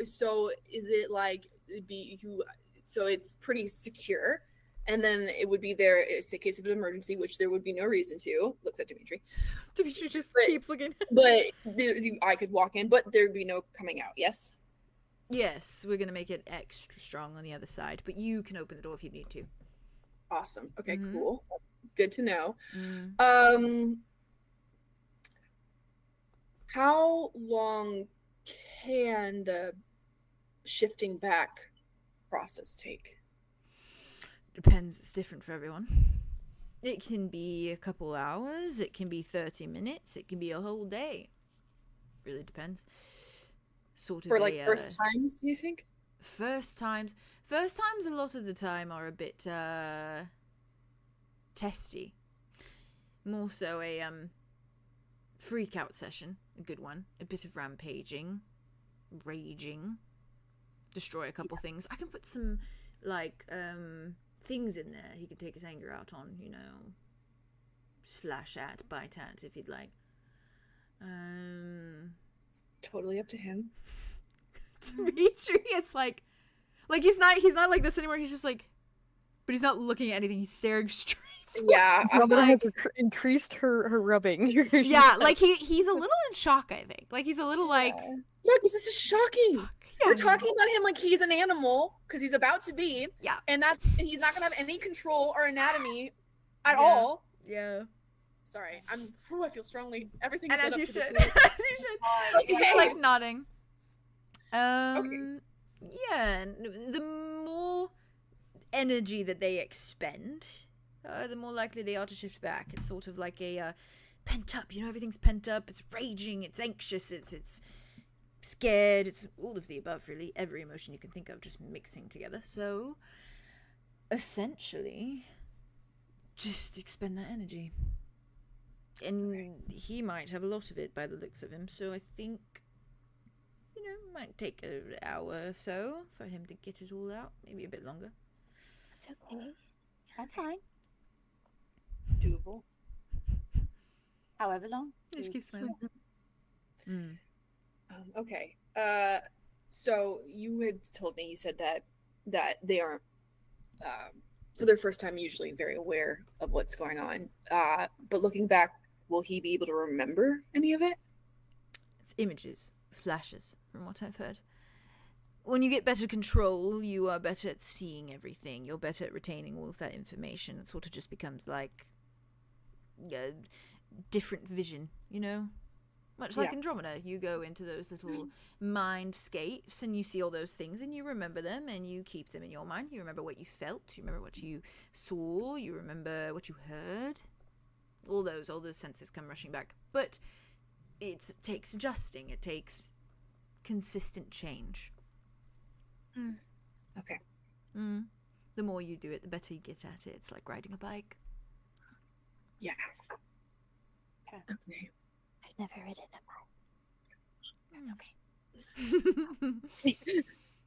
So is it like it'd be you? So it's pretty secure, and then it would be there in case of an emergency, which there would be no reason to. Looks at Dimitri, Dimitri just But- keeps looking. but I could walk in, but there'd be no coming out. Yes. Yes, we're gonna make it extra strong on the other side, but you can open the door if you need to. Awesome. Okay. Mhm. Cool. Good to know. Mm. How long can the shifting back process take? Depends. It's different for everyone. It can be a couple hours. It can be 30 minutes. It can be a whole day. Really depends. Sort of For like a, first times, do you think? First times a lot of the time are a bit testy. More so a freak out session, a good one. A bit of rampaging, raging, destroy a couple things. I can put some like things in there he can take his anger out on, you know. Slash at, bite at if you'd like. Totally up to him. Dimitri is like he's not like this anymore. He's just like, but he's not looking at anything. He's staring straight. Yeah. I'm Andromeda like, has increased her rubbing. Yeah, like he's a little in shock. I think like he's a little like. yeah, because this is shocking. Fuck, We're yeah. talking about him like he's an animal because he's about to be. Yeah. And he's not gonna have any control or anatomy at Yeah. all. Yeah. Sorry, I feel strongly. Everything. And is as led you up to should. this As you should. He's Okay. like nodding. Yeah, the more energy that they expend, the more likely they are to shift back. It's sort of like a pent up, you know, everything's pent up, it's raging, it's anxious, it's scared, it's all of the above, really. Every emotion you can think of just mixing together. So, essentially, just expend that energy. And he might have a lot of it by the looks of him, so I think, you know, it might take an hour or so for him to get it all out. Maybe a bit longer. It's okay. That's fine. It's doable. However long. Just keep smiling. Okay. So you had told me, you said that they aren't for their first time usually very aware of what's going on. But looking back will he be able to remember any of it? It's images, flashes, from what I've heard. When you get better control, you are better at seeing everything. You're better at retaining all of that information. It sort of just becomes like different vision, you know? Much like Andromeda. You go into those little mindscapes and you see all those things and you remember them and you keep them in your mind. You remember what you felt. You remember what you saw. You remember what you heard. All those senses come rushing back. But it takes adjusting. It takes consistent change. Okay. The more you do it, the better you get at it. It's like riding a bike. Yeah. Okay. Okay. I've never ridden a bike. That's okay.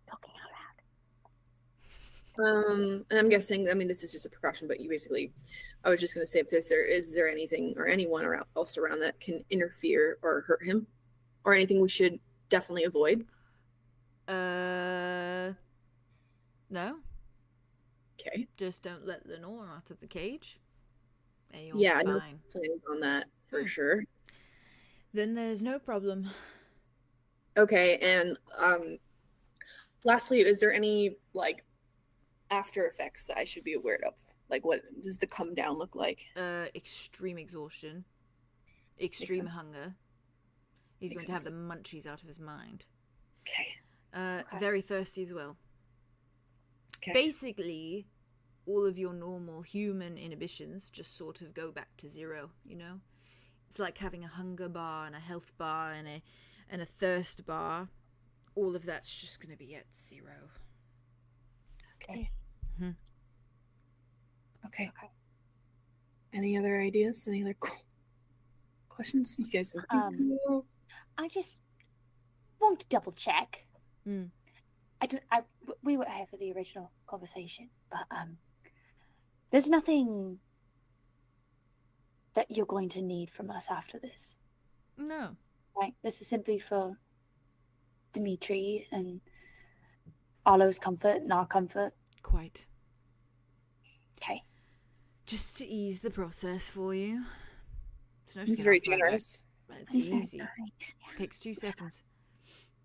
Talking out loud. And I'm guessing, I mean, this is just a precaution, but you basically, I was just going to say, if is there anything or anyone else around that can interfere or hurt him, or anything we should definitely avoid? No. Okay. Just don't let Lenore out of the cage. And you're No fine. plans on that for sure. Then there's no problem. Okay, and lastly, is there any like after effects that I should be aware of? Like, what does the come down look like? Extreme exhaustion, extreme hunger. He's going to have the munchies out of his mind. Okay. Very thirsty as well. Okay. Basically, all of your normal human inhibitions just sort of go back to zero, you know? It's like having a hunger bar and a health bar and a thirst bar. All of that's just going to be at zero. Okay. Mm-hmm. Okay. Any other ideas? Any other questions? You guys I just want to double check. Mm. We were here for the original conversation, but there's nothing that you're going to need from us after this. No. Right? This is simply for Dimitri and Arlow's comfort and our comfort. Quite. Okay. Just to ease the process for you. It's no It's skin very off my back. generous. It's That's very easy. nice. Takes 2 seconds.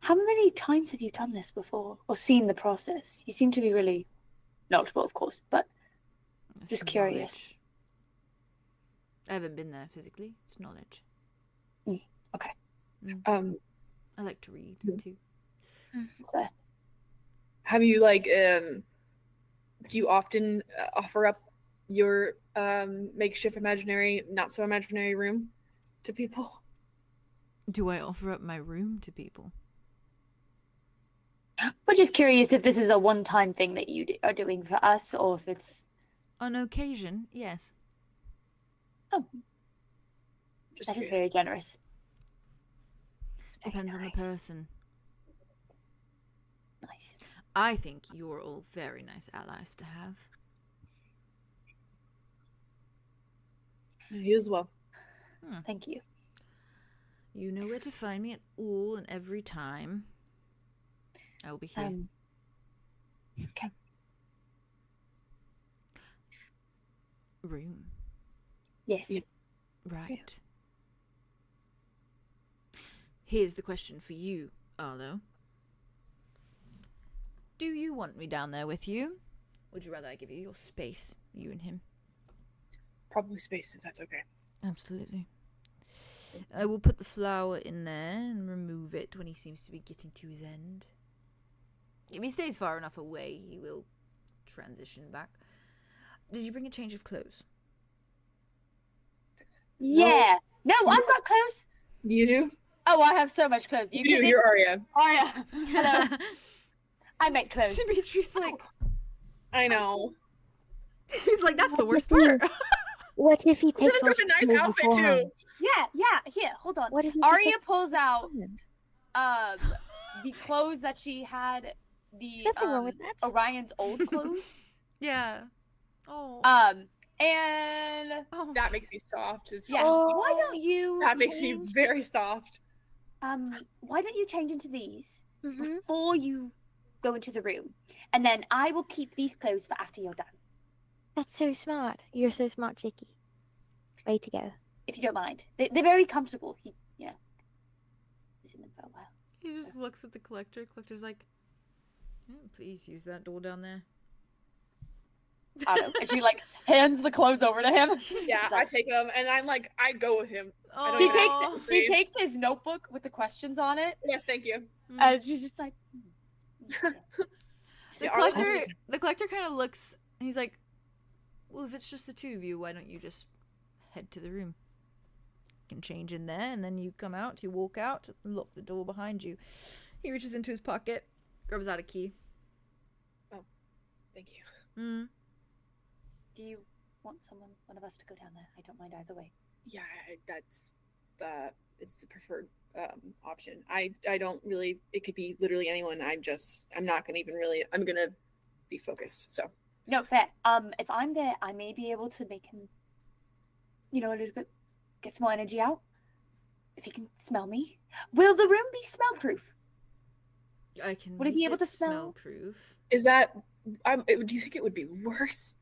How many times have you done this before or seen the process? You seem to be really knowledgeable, of course, but It's just curious. knowledge. I haven't been there physically. It's knowledge. Okay. I like to read too. So, Have you like do you often offer up your makeshift imaginary, not so imaginary room to people? Do I offer up my room to people? we're just curious if this is a one-time thing that you are doing for us, or if it's On occasion, yes. Just that is curious. very generous. Very Depends on the nice. person. Nice. I think you're all very nice allies to have. You as well. Thank you. You know where to find me at all and every time. I will be here. Okay. Room. Yes. Yeah. Right. Here's the question for you, Arlo. Do you want me down there with you? Would you rather I give you your space, you and him? Probably space if that's okay. Absolutely. I will put the flower in there and remove it when he seems to be getting to his end. If he stays far enough away, he will transition back. Did you bring a change of clothes? Yeah. No, I've got clothes. You do? Oh, I have so much clothes. You do. You're Aria. Aria. Hello. I make clothes. Dimitri's like, I know. he's like, that's the worst What if part. What if he It's takes such a nice clothes outfit beforehand? too. Yeah. Here, hold on. What if he Aria takes pulls out beforehand? the clothes that she had, the There's nothing wrong with that. Orion's old clothes. Yeah. Oh. And That makes me soft as yeah. fuck. Why don't you That makes me change- very soft. why don't you change into these Mhm. before you go into the room? And then I will keep these clothes for after you're done. That's so smart. You're so smart, Chicky. Way to go. if you don't mind. They're very comfortable. He, he's in them for a while. He just looks at the collector. Collector's like, please use that door down there. I don't know. And she like hands the clothes over to him. Yeah, I take him, and I'm like, I go with him. Oh. He takes his notebook with the questions on it, Yes, thank you. and she's just like, yes. The collector kind of looks, and he's like, well, if it's just the two of you, why don't you just head to the room? You can change in there, and then you come out, you walk out, lock the door behind you. He reaches into his pocket, grabs out a key. Oh, thank you. Do you want one of us to go down there? I don't mind either way. Yeah, that's it's the preferred option. I don't really. It could be literally anyone. I'm not gonna even really. I'm gonna be focused. So No, fair. If I'm there, I may be able to make him, a little bit, get some more energy out. If he can smell me. Will the room be smell-proof? I can. Would it be make able to smell? proof? is that? Do you think it would be worse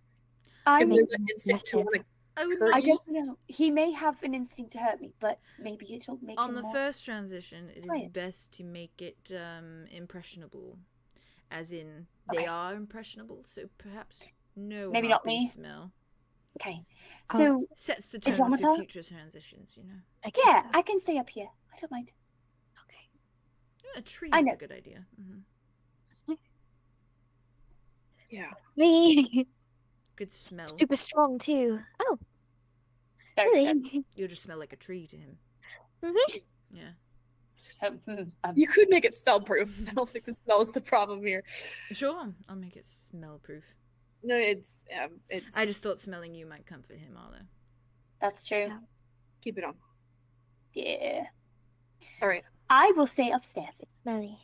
I if mean, there's an instinct to want to? I don't know. He may have an instinct to hurt me, but maybe it'll make On him the more... first transition, it is quiet. best to make it impressionable, as in Okay. they are impressionable. So perhaps no. Maybe not happy me. Smell Okay. So, sets the tone Andromeda? for future transitions. yeah, I can stay up here. I don't mind. Okay. A tree I is know. a good idea. Yeah. Me. Good smell. Super strong too. Oh, Very good. really? You'll just smell like a tree to him. Mhm. Yeah. You could make it smell proof. I don't think the smell is the problem here. Sure, I'll make it smell proof. No, it's. I just thought smelling you might comfort him, Arlo. That's true. Yeah. keep it on. Yeah. All right. I will stay upstairs. Smelly.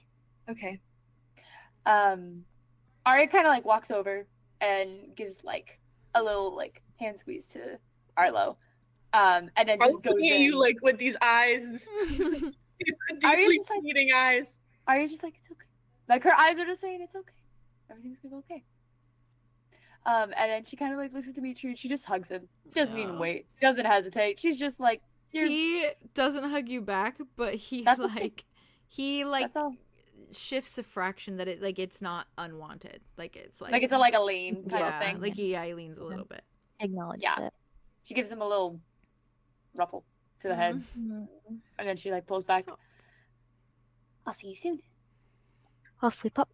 Okay. Aria kind of like walks over and gives like a little like hand squeeze to Arlo. And then I just was goes looking at in. you like with these eyes, these Aria's deeply just like- pleading eyes. Aria's just like, it's okay. Like her eyes are just saying it's okay. Everything's gonna be okay. And then she kind of like looks at Dimitri and she just hugs him. Doesn't even Aw. wait. Doesn't hesitate. She's just like, you're. He doesn't hug you back, but he That's okay. like That's all. shifts a fraction that it's not unwanted. Like it's like Like it's a lean type yeah, of thing. like he leans a little bit. Acknowledge Yeah. it. She gives him a little ruffle to the head, Mm. and then she like pulls back. Soft. I'll see you soon. I'll flip up.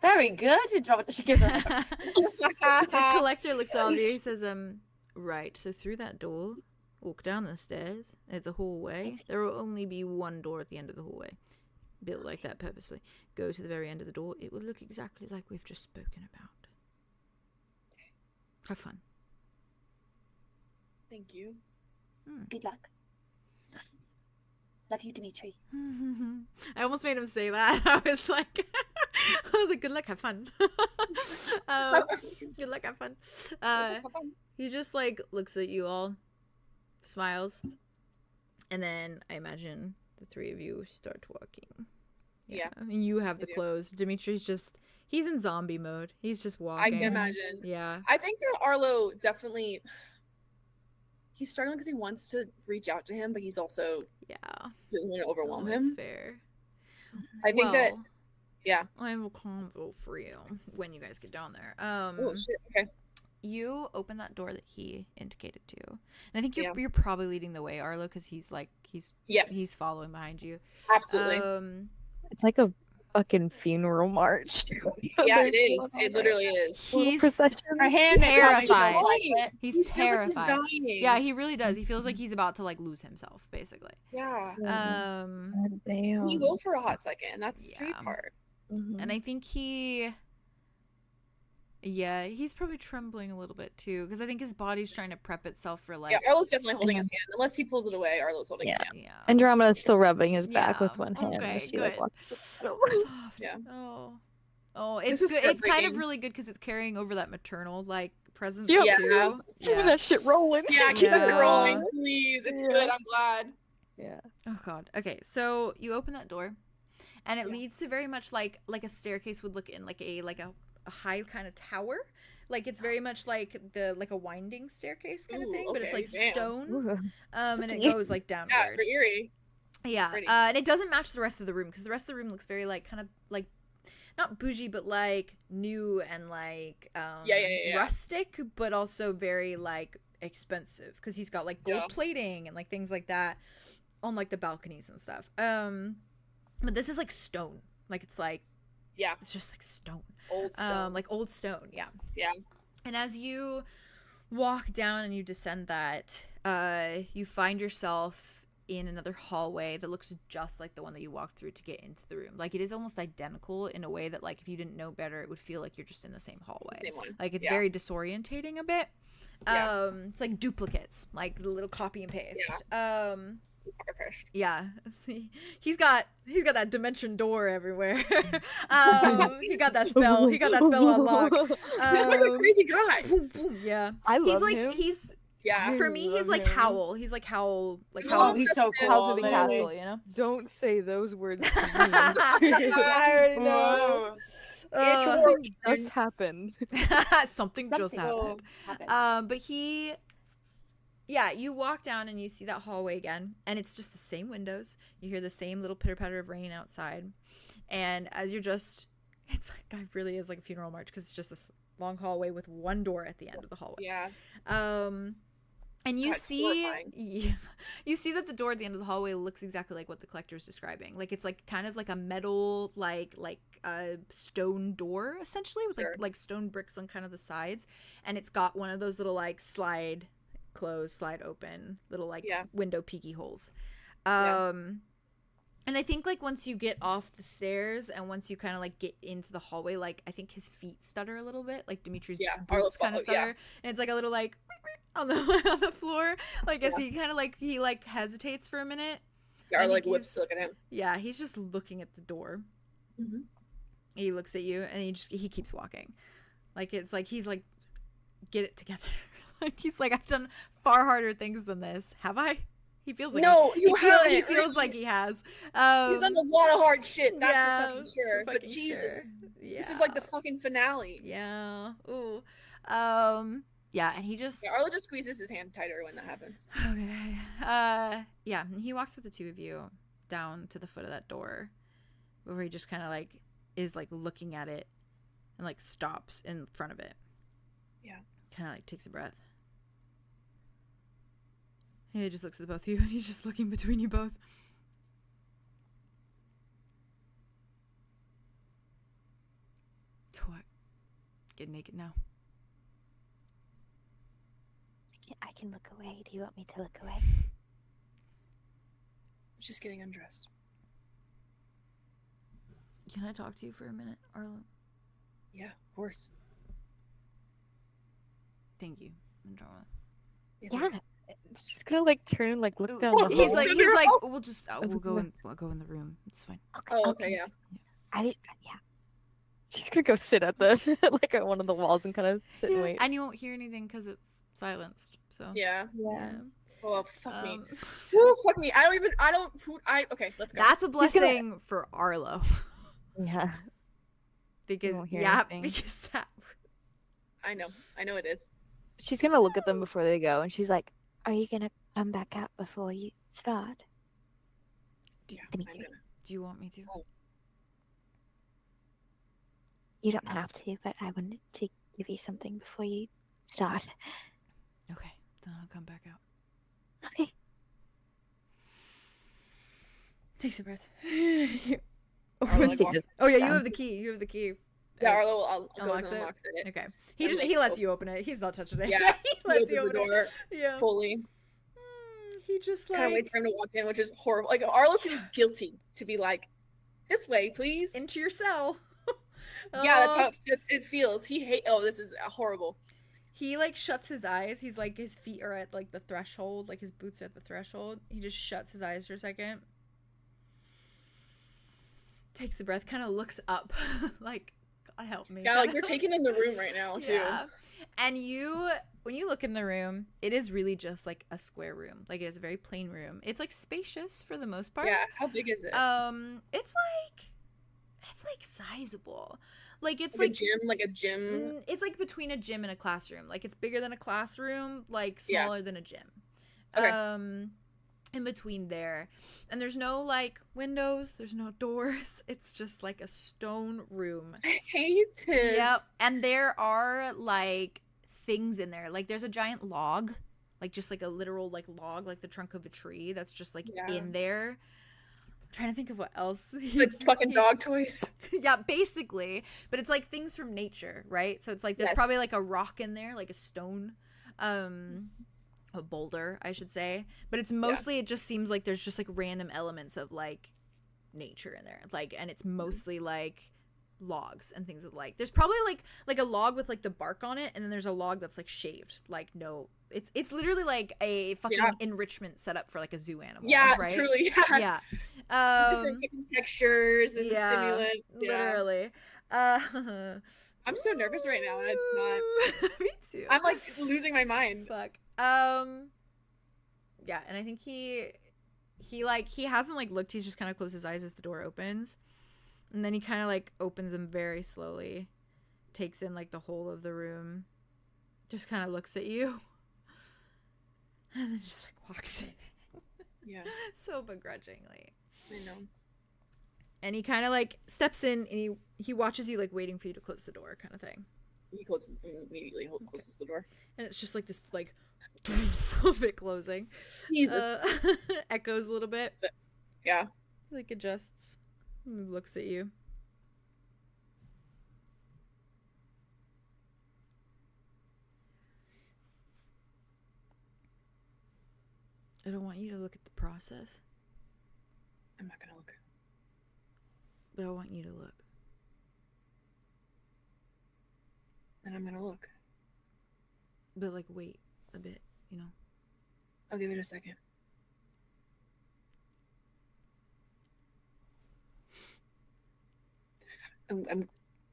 Very good. She gives her. The collector looks at you. He says, right. So through that door, walk down the stairs. It's a hallway. There will only be one door at the end of the hallway, built like that purposefully. Go to the very end of the door. It will look exactly like we've just spoken about. Have fun. Thank you. Good luck. Love you, Dimitri. I almost made him say that. I was like, good luck, have fun. Good luck, have fun. He just like looks at you all, smiles, and then I imagine the three of you start walking. Yeah. I mean, you have the do. clothes. Dimitri's he's in zombie mode. He's just walking. I can imagine. Yeah. I think that Arlo definitely. He's struggling because he wants to reach out to him, but he's also Yeah. doesn't want to overwhelm That's him. fair. I think that. Well, Yeah. I have a convo for you when you guys get down there. Oh shit. Okay. You open that door that he indicated to, and I think Yeah. you're probably leading the way, Arlo, because he's Yes. he's following behind you. Absolutely. It's like a fucking funeral march. Yeah, it is. It literally is. He's procession. Her hand is terrified. like he's He feels like terrified. he's dying. Yeah, he really does. He feels like he's about to lose himself, basically. Yeah. God damn. He will for a hot second. That's the scary Yeah. part. And I think he's probably trembling a little bit too, because I think his body's trying to prep itself for Yeah, Arlo's definitely holding his hand. Unless he pulls it away, Arlo's holding his hand. yeah. Andromeda's still rubbing his back Yeah, with one hand. okay, as she, like, good. walks Soft. Yeah. Oh, it's is good. It's kind of heartbreaking. really good because it's carrying over that maternal presence Yep. Yeah. too. Keeping that shit rolling. Yeah, keep that shit Yeah. rolling, please. It's Yeah. good. I'm glad. Yeah. Oh god. Okay, so you open that door, and it leads to very much like a staircase would look in like a high kind of tower, Like it's very much like a winding staircase kind of Ooh, thing, but it's okay, like damn. stone. Ooh. And it Spooky. goes like Yeah, downward. for eerie. Yeah. Pretty. And it doesn't match the rest of the room because the rest of the room looks very like kind of like not bougie but like new and like Yeah. rustic, but also very like expensive because he's got like gold plating and like things like that on like the balconies and stuff. But this is like stone. Like it's like it's just like stone. Old stone. Like old stone, yeah. Yeah. And as you walk down and you descend that, you find yourself in another hallway that looks just like the one that you walked through to get into the room. Like it is almost identical in a way that like if you didn't know better, it would feel like you're just in the same hallway. Same one. Like it's very disorientating a bit. It's like duplicates, like the little copy and paste. Yeah. He's got that dimension door everywhere. He got that spell. He got that spell on lock. He's like a crazy guy. Yeah. I love him. Yeah. For me, he's like him. Howl. He's like Howl. Like Oh, Howl's, he's so cool. Howl's Moving man. Castle, you know? Don't say those words to me. I already know. Something just happened. Something just happened. But you walk down and you see that hallway again, and it's just the same windows. You hear the same little pitter patter of rain outside, and as you're just, it's like it really is like a funeral march because it's just this long hallway with one door at the end of the hallway. Yeah. And you That's see, horrifying. you see that the door at the end of the hallway looks exactly like what the collector is describing. Like it's like kind of like a metal, like stone door essentially with like stone bricks on kind of the sides, and it's got one of those little like slide close, slide open little like window peeky holes. And I think like once you get off the stairs and once you kind of like get into the hallway, like I think his feet stutter a little bit, like Dimitri's boots kind of stutter, and it's like a little like on the floor, like as he kind of like he like hesitates for a minute. Yeah, or like whips to look at him. Yeah, he's just looking at the door. Mm-hmm. He looks at you and he keeps walking, like it's like he's like, get it together. Like he's like, I've done far harder things than this. Have I? He feels like he feels like he has. He's done a lot of hard shit. That's for fucking sure. For But fucking Jesus, sure. Yeah. this is like the fucking finale. Yeah. Ooh. Yeah, and he just Arlo just squeezes his hand tighter when that happens. Okay. Yeah, and he walks with the two of you down to the foot of that door, where he just kind of like is like looking at it, and like stops in front of it. Yeah. Kind of like takes a breath. He just looks at the both of you, and he's just looking between you both. So what? Get naked now. I can look away. Do you want me to look away? Just getting undressed. Can I talk to you for a minute, Arlo? Yeah, of course. Thank you, Andromeda. Yeah. It's just gonna like turn and like look down the He's hall. like, we'll go in the room. It's fine. Okay, yeah. She's gonna go sit at the like at one of the walls and kind of sit and wait. And you won't hear anything because it's silenced. So Yeah. Yeah. Oh, fuck me. Woo, fuck me. Okay, let's go. That's a blessing for Arlo. Yeah. Because won't hear anything. because that. I know it is. She's gonna look at them before they go, and she's like, Are you gonna come back out before you start? Yeah, Dimitri. Do you want me to? You don't have to, but I wanted to give you something before you start. Okay, then I'll come back out. Okay. Takes a breath. Arlo Oh yeah, you have the key. You have the key. Yeah, Arlo Unlocks unlocks it. Okay. I'm like, He lets you open it. He's not touching it. Yeah, he lets he you opens open the door it. Yeah. fully. He just Kind of like waits for him to walk in, which is horrible. Like Arlo feels guilty to be like, "This way, please." into your cell. Yeah, that's how it feels. This is horrible. He like shuts his eyes. He's like his feet are at like the threshold, like his boots are at the threshold. He just shuts his eyes for a second. Takes a breath, kind of looks up, like, God help me. Yeah, like they're taking in the room right now too. Yeah. And when you look in the room, it is really just like a square room. Like it is a very plain room. It's like spacious for the most part. Yeah, how big is it? It's like sizable. Like it's like a gym. It's like between a gym and a classroom. Like it's bigger than a classroom, like Yeah. smaller than a gym. Okay. In between there. And there's no like windows, there's no doors. It's just like a stone room. I hate this. Yep. And there are like things in there. Like there's a giant log, like just like a literal like log, like the trunk of a tree that's just like in there. I'm trying to think of what else. Like fucking dog toys. Yeah, basically. But it's like things from nature, right? So it's like there's probably like a rock in there, like a stone. A boulder, I should say. But it's mostly it just seems like there's just like random elements of like nature in there. Like, and it's mostly like logs and things like there's probably like a log with like the bark on it, and then there's a log that's like shaved. Like no, it's literally like a fucking enrichment setup for like a zoo animal. Yeah, right? truly. Yeah. Different textures and stimulants. Literally. I'm so nervous right now, and it's not. Me too. I'm like losing my mind. Fuck. Yeah, and I think he hasn't like looked. He's just kind of closed his eyes as the door opens, and then he kind of like opens them very slowly, takes in like the whole of the room, just kind of looks at you, and then just like walks in. Yeah. So begrudgingly. I know. And he kind of like steps in, and he watches you like waiting for you to close the door, kind of thing. He closes immediately. Closes the door, and it's just like this like of it closing. Jesus. Echoes a little bit. Yeah. He like adjusts. And looks at you. I don't want you to look at the process. I'm not gonna look. But I want you to look. Then I'm gonna look. But like wait a bit, you know. I'll give it a second.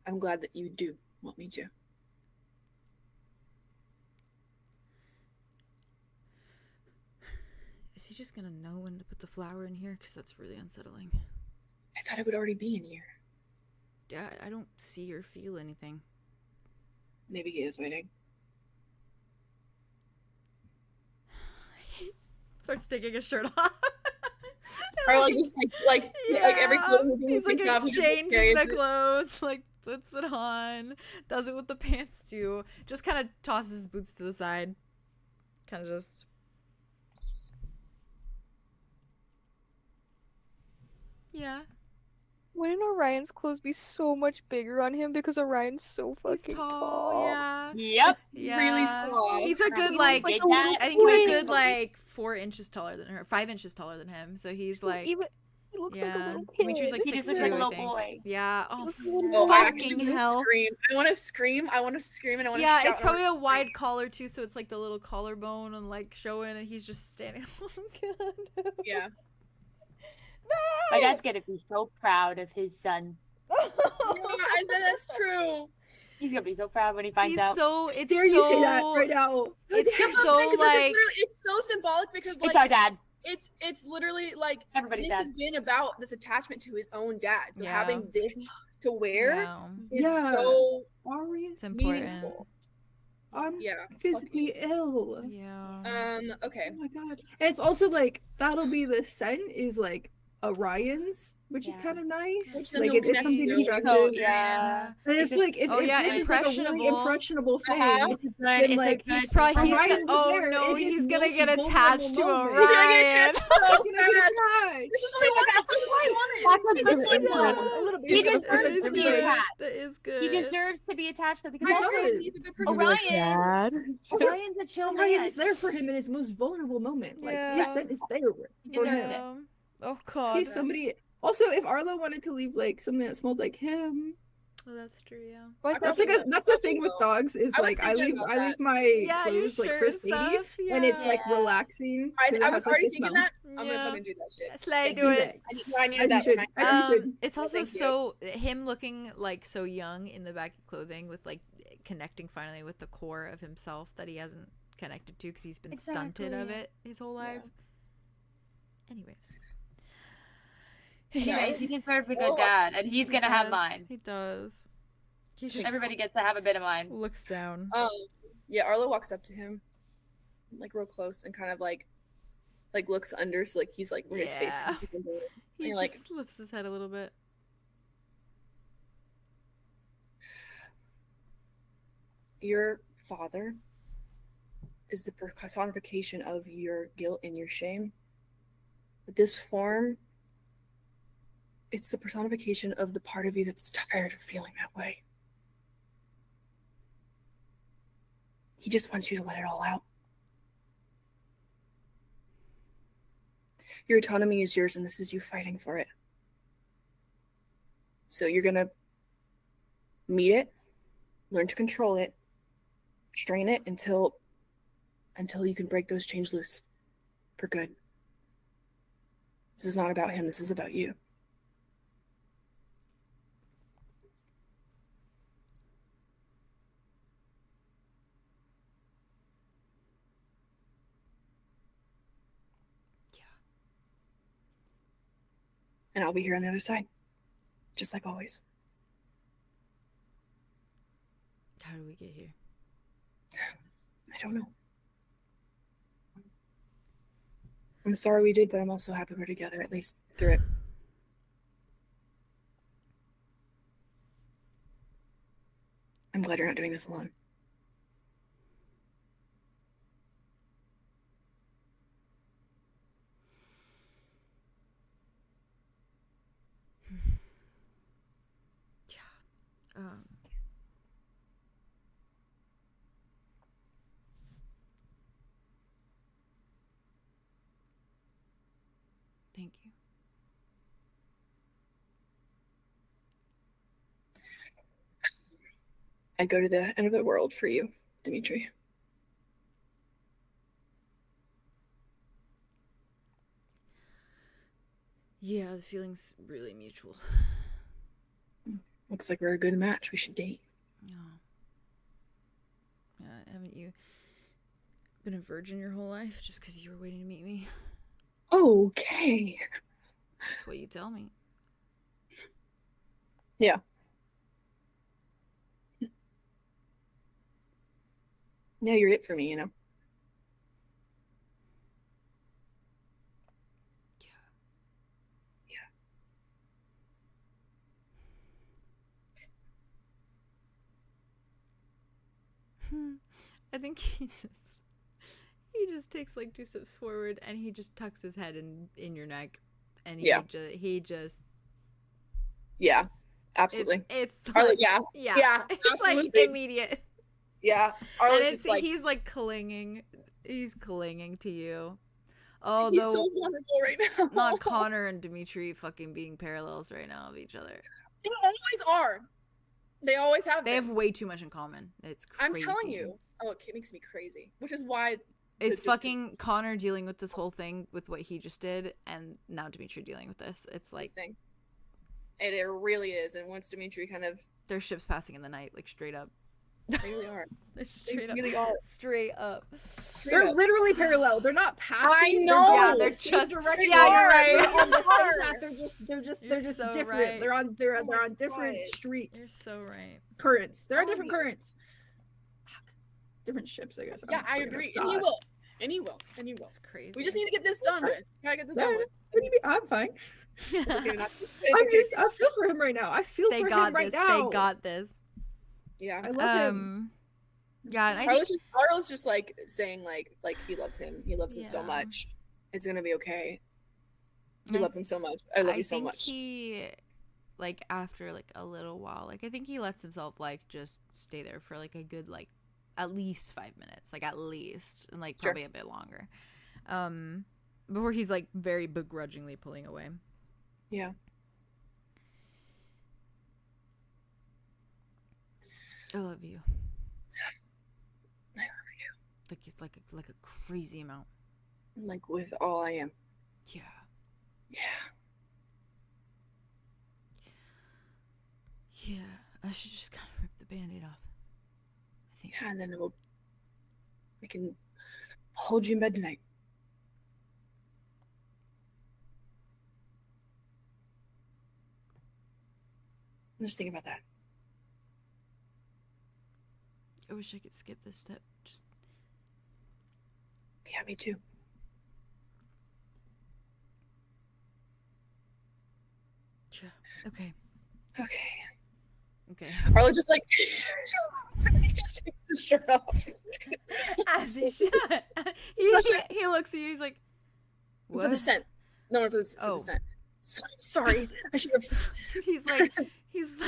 I'm glad that you do want me to. Is he just gonna know when to put the flower in here? Because that's really unsettling. I thought it would already be in here. Yeah, I don't see or feel anything. Maybe he is waiting. Starts taking his shirt off. Or like just like every he's like exchanging the clothes, like puts it on, does it with the pants too. Just kind of tosses his boots to the side. Kind of just. Yeah. Wouldn't Orion's clothes be so much bigger on him because Orion's so fucking tall? Yeah. Yep. Yeah. Really small. He's a good like. Get I that? think he's a good like 4 inches taller than her, 5 inches taller than him. So he's like. He looks like a little kid. Dimitri's like He just 6'2", looks like a I little think. boy. Yeah. Oh, Oh, I actually fucking wanna hell. scream. I want to scream. I want to scream, and I want to Yeah, shout. it's probably a wide collar too, so it's like the little collarbone and like showing, and he's just standing. Oh god. Yeah. My dad's gonna be so proud of his son. Yeah, and then that's true. He's gonna be so proud when he finds He's out. so. It's Dare so. you say that right now? It's Yeah, but so because like. it's so symbolic because like It's our dad. it's literally like Everybody's this dad. has been about this attachment to his own dad. So Yeah. having this to wear Yeah, is Yeah. so Arius, it's important. meaningful. I'm Yeah. physically ill. Yeah. Okay. Oh my god. And it's also like that'll be the scent is like Orion's, which is Yeah. kind of nice. Which Like is it's something really constructive. So, yeah. And it's like if, Oh, if yeah, this is like a really impressionable. impressionable thing, Uh-huh. It's a good. then It's like a good. He's probably. He's Orion gonna, was oh there no, in his he's gonna most get vulnerable attached to moment. He's gonna get Orion. attached so It's gonna be fast. nice. This is what he wanted. This is what he wanted. That's what's It's good a- for it's him. a little bit He of a- deserves it's to a be bit- attached. That is good. He deserves to be attached though because He also does. He's a good person. Orion. Orion's a chill Orion man. is there for him in his most vulnerable moment. Like Yeah. his scent is there He for deserves him. it. Oh god. He's somebody. Also, if Arlo wanted to leave like something that smelled like him, Oh, that's true. Yeah. that's like that's the thing with dogs is I was like I thinking leave about that. my Yeah, your clothes like shirt first and lady, stuff. Yeah. and it's like Yeah. relaxing. 'cause it I has, was like, already the thinking smell. that. I'm gonna Yeah. fucking do that shit. Slay, Yeah, do it. I needed As that. you in should. my- As you should. It's also thank you. so him looking like so young in the baggy clothing with like connecting finally with the core of himself that he hasn't connected to because he's been stunted of Exactly. it his whole life. Anyways. Anyway, he deserves a Oh, good dad, and he's gonna have Yes, mine. He does. He just Everybody gets to have a bit of mine. looks down. Yeah, Arlo walks up to him, like real close, and kind of like looks under, so like he's like where his face Yeah. is. He And, just lifts his head a little bit. Your father is the personification of your guilt and your shame. But this form, it's the personification of the part of you that's tired of feeling that way. He just wants you to let it all out. Your autonomy is yours, and this is you fighting for it. So you're gonna meet it, learn to control it, strain it until you can break those chains loose for good. This is not about him, this is about you. Yeah. And I'll be here on the other side, just like always. How do we get here? I don't know. I'm sorry we did, but I'm also happy we're together, at least through it. I'm glad you're not doing this alone. Yeah. Thank you. I'd go to the end of the world for you, Dimitri. Yeah, the feeling's really mutual. Looks like we're a good match. We should date. Oh. Haven't you been a virgin your whole life just because you were waiting to meet me? Okay. That's what you tell me. Yeah. Yeah, you're it for me, you know? I think he just takes like 2 steps forward and he just tucks his head in your neck, and he just Yeah, absolutely. it's Arlo, like, yeah, it's absolutely. like immediate. Yeah, And Arlo's it's, just like, he's like clinging to you. Oh, he's though so vulnerable right now. not Connor and Dimitri fucking being parallels right now of each other. They always are. They always have. They been. have way too much in common. It's crazy. I'm telling you. Oh, it makes me crazy. Which is why It's fucking Connor dealing with this whole thing with what he just did, and now Dimitri dealing with this. It's like thing. It really is. And once Dimitri kind of, their ships passing in the night, like straight up. they really are. They're They straight really up. are. Straight up. They're literally parallel. They're not passing. I know. Yeah, going they're the same just. direction. Yeah, you're right. They're on the They are. same path. They're You're just so different. right. They're on my different God. street You're so right. currents. They're on Telling different you. currents. Fuck. Different ships, I guess. Yeah, I agree. And he will. And he will. And he will. It's crazy. We just need to get this done with. Gotta get this done with. What do you mean? I'm fine. It's okay, not- I feel for him right now. I feel They for got him right this. now. They got this. Yeah. I love him. Yeah, and I think Arlo's just like saying like he loves him. He loves him so Yeah. much. It's gonna be okay. He And loves him so much. I love you so think much. he, like, after like a little while, like I think he lets himself like just stay there for like a good like at least 5 minutes, like at least, and like Sure. probably a bit longer, before he's like very begrudgingly pulling away. Yeah. I love you. I love you. Like it's like a crazy amount. Like with all I am. Yeah. Yeah. Yeah. I should just kind of rip the Band-Aid off. I think. Yeah, and then we can hold you in bed tonight. Just think about that. I wish I could skip this step. Just Yeah, me too. okay. Okay. Arlo just like just takes his shirt off. As he should. He looks at you. He's like, what? For the scent. No, for the scent. Sorry, I should have. He's like, it's so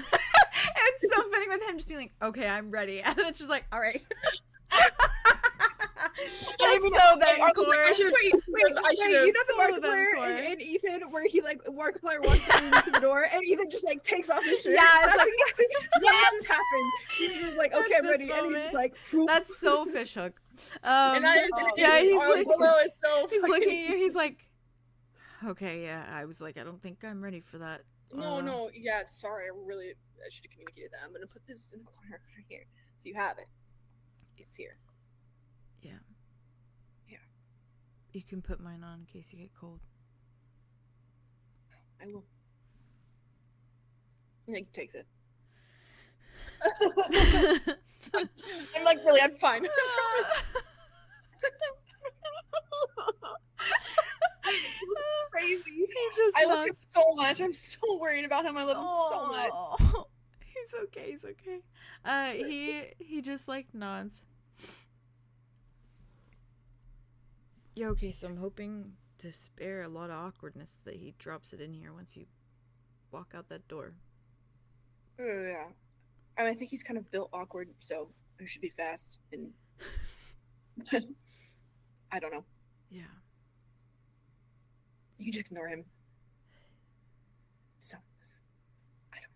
fitting with him just being like, okay, I'm ready, and then it's just like, all right. That's so bad, Core. I should you know the Markiplier and Ethan where he like Markiplier walks into the door and Ethan just like takes off his shirt. Yeah, that's like, this has happened. Ethan is like, okay, I'm ready, moment. and he's just like, that's so fishhook. And he's like, Willow is so. He's looking at you. He's like, okay, yeah. I was like, I don't think I'm ready for that. No, yeah. Sorry, I should have communicated that. I'm gonna put this in the corner over here, so you have it. It's here. Yeah. You can put mine on in case you get cold. I will. Nick takes it. I'm like, really, I'm fine. Crazy. I love him so much. I'm so worried about him. I love him so much. He's okay. He's okay. He just like nods. Yeah, okay, so I'm hoping to spare a lot of awkwardness that he drops it in here once you walk out that door. Oh, yeah. I mean, I think he's kind of built awkward, so it should be fast and... I don't know. Yeah. You can just ignore him. So, I don't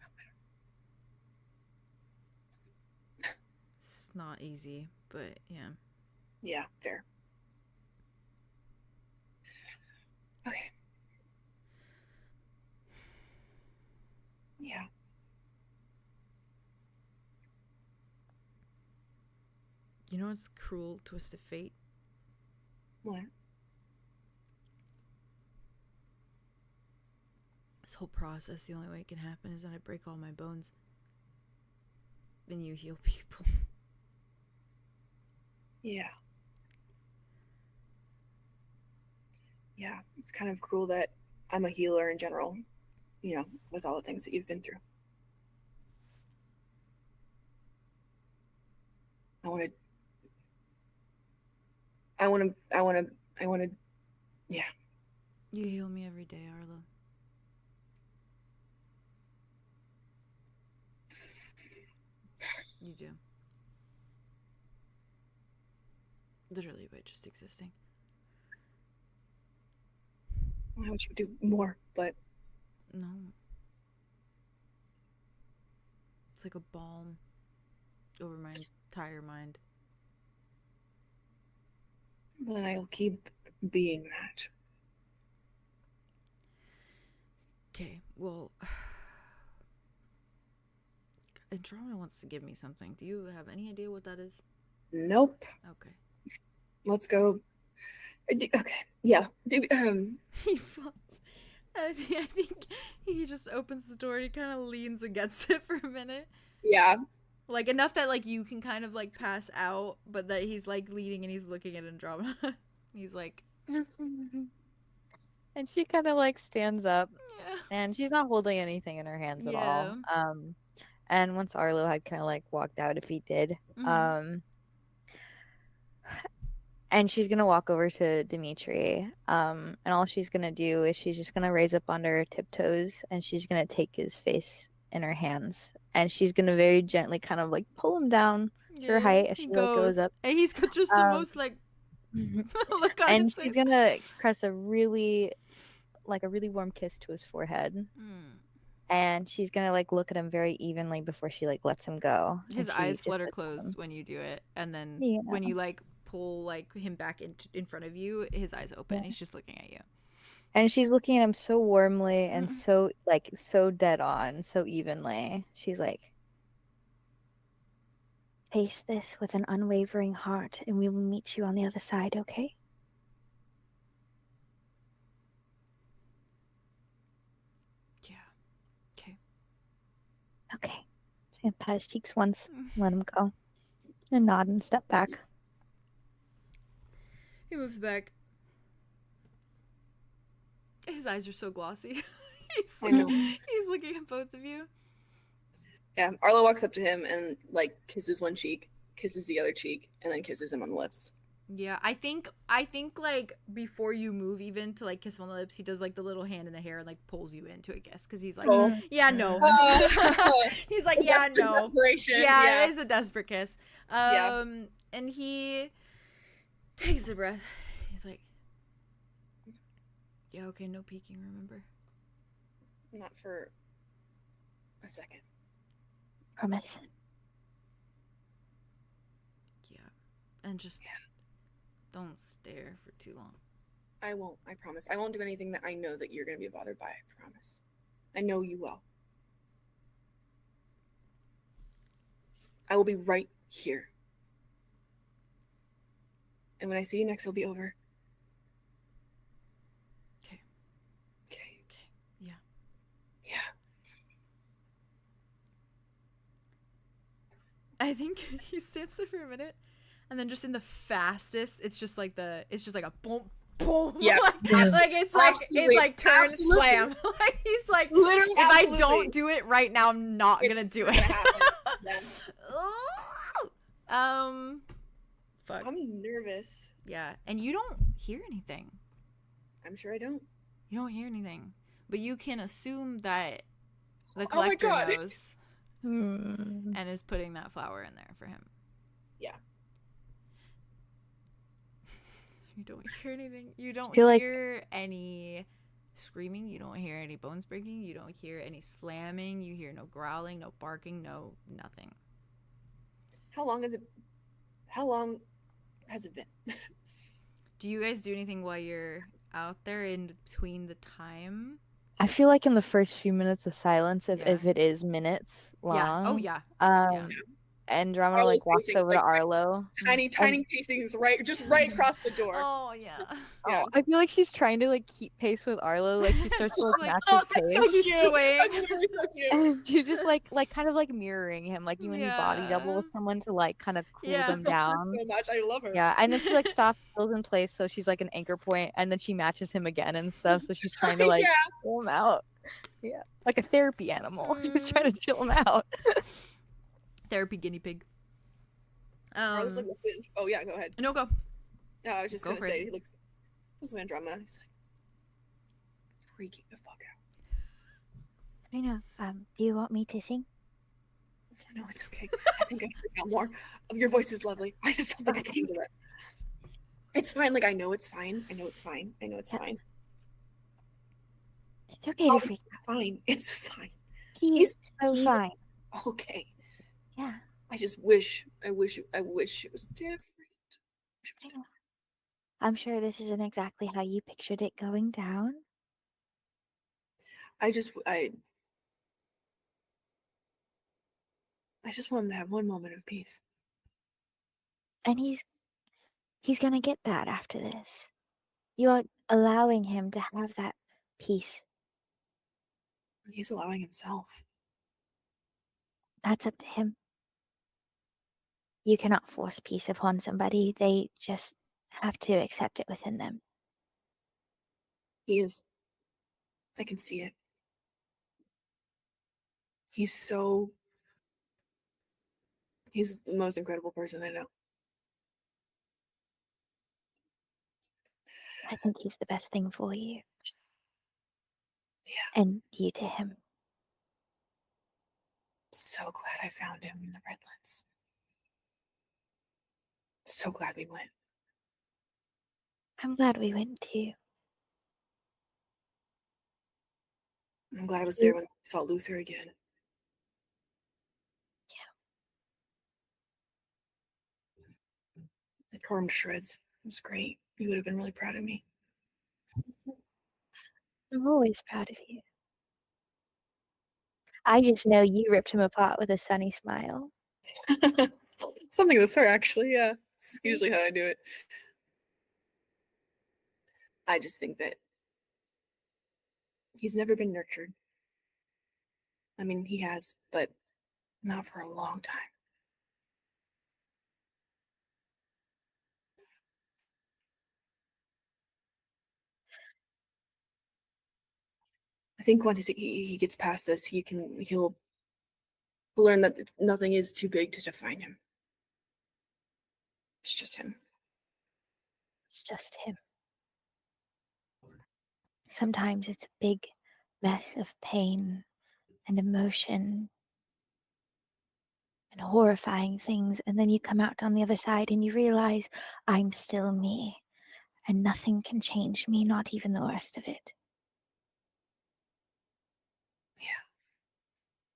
know. It's not easy, but yeah. Yeah, fair. Okay. Yeah. You know what's cruel twist of fate? What? This whole process, the only way it can happen is that I break all my bones. And you heal people. Yeah. Yeah, it's kind of cruel that I'm a healer in general, you know, with all the things that you've been through. I want to, yeah. You heal me every day, Arlo. You do. Literally by just existing. I wish you could do more, but... No. It's like a balm over my entire mind. Then I'll keep being that. Okay, well... Andromeda wants to give me something. Do you have any idea what that is? Nope. Okay. Let's go. Okay. Yeah. He falls. I think he just opens the door and he kind of leans against it for a minute. Yeah. Like enough that like you can kind of like pass out, but that he's like leaning and he's looking at Andromeda. He's like, and she kind of like stands up, yeah. and she's not holding anything in her hands at all. And once Arlo had kind of like walked out, if he did, and she's gonna walk over to Dimitri, and all she's gonna do is she's just gonna raise up onto her tiptoes, and she's gonna take his face in her hands, and she's gonna very gently kind of like pull him down to her height as she goes up. And he's got just the most like look on and his she's face. gonna press a really warm kiss to his forehead. And she's gonna like look at him very evenly before she like lets him go. His eyes flutter closed when you do it, and then when you like pull like him back in front of you, his eyes open. He's just looking at you, and she's looking at him so warmly and so dead on, so evenly. She's like, face this with an unwavering heart, and we will meet you on the other side, okay? Okay. She's gonna pat his cheeks once, let him go. And nod and step back. He moves back. His eyes are so glossy. I know. He's looking at both of you. Yeah, Arlo walks up to him and like kisses one cheek, kisses the other cheek, and then kisses him on the lips. Yeah, I think like before you move even to like kiss him on the lips, he does like the little hand in the hair and like pulls you into a kiss because he's like, Oh. yeah, no. He's like, yeah, no. Desperation. Yeah, it is a desperate kiss. Yeah. And he takes a breath. He's like, yeah, okay, no peeking, remember? Not for a second. Promise. Yeah. And just don't stare for too long. I won't. I promise. I won't do anything that I know that you're going to be bothered by. I promise. I know you will. I will be right here. And when I see you next, it'll be over. Okay. Okay. Yeah. Yeah. I think he stands there for a minute, and then just in the fastest, it's just like a boom, boom. Yeah, it's like turn slam. Like he's like, Literally, if absolutely. I don't do it right now, I'm not gonna It's do gonna it. happen. Yeah. Fuck. I'm nervous. Yeah, and you don't hear anything. I'm sure I don't. You don't hear anything, but you can assume that the Oh my collector God. knows and is putting that flower in there for him. Yeah. You don't hear anything. You don't feel like- hear any screaming. You don't hear any bones breaking. You don't hear any slamming. You hear no growling, no barking, no nothing. How long has it been? Do you guys do anything while you're out there in between the time? I feel like in the first few minutes of silence, if Yeah. it is minutes long. Yeah. Oh yeah. Andromeda Arlo's like walks pacing, over to like, Arlo. Tiny pacings right across the door. Oh yeah. Yeah. I feel like she's trying to like keep pace with Arlo. Like she starts to like Like, match Oh, his that's pace. so She's cute. swaying. That's literally so cute. And she's just like kind of like mirroring him, like you when you body double Yeah. with someone to like kind of cool Yeah. them I love her down. so much. I love her. Yeah, and then she like stops, fills in place, so she's like an anchor point, and then she matches him again and stuff. So she's trying to like Yeah. chill him out. Yeah, like a therapy animal. She's trying to chill him out. Therapy guinea pig. I was like, what's it? Oh yeah, go ahead. No, go. No, I was just Go gonna for say it. he looks at Andromeda. He's like freaking the fuck out. I know. Do you want me to sing? No, it's okay. I think I freak out more. Your voice is lovely. I just don't think I can handle it. It's fine. Like I know it's fine. I know it's fine. I know it's fine. It's okay Oh, to freak. it's fine. It's fine. He's so he's- fine. Okay. Yeah. I just wish. I wish it was different. I wish it was different. I'm sure this isn't exactly how you pictured it going down. I just want him to have one moment of peace. And he's gonna get that after this. You are allowing him to have that peace. He's allowing himself. That's up to him. You cannot force peace upon somebody. They just have to accept it within them. He is. I can see it. He's the most incredible person I know. I think he's the best thing for you. Yeah. And you to him. So glad I found him in the Redlands. So glad we went. I'm glad we went too. I'm glad I was there when I saw Luther again. I tore him to shreds. It was great. You would have been really proud of me. I'm always proud of you. I just know you ripped him apart with a sunny smile. Something of the sort, actually, yeah. It's usually how I do it. I just think that he's never been nurtured. I mean, he has, but not for a long time. I think once he gets past this, he'll learn that nothing is too big to define him. It's just him. It's just him. Sometimes it's a big mess of pain and emotion and horrifying things, and then you come out on the other side and you realize I'm still me, and nothing can change me, not even the worst of it. Yeah.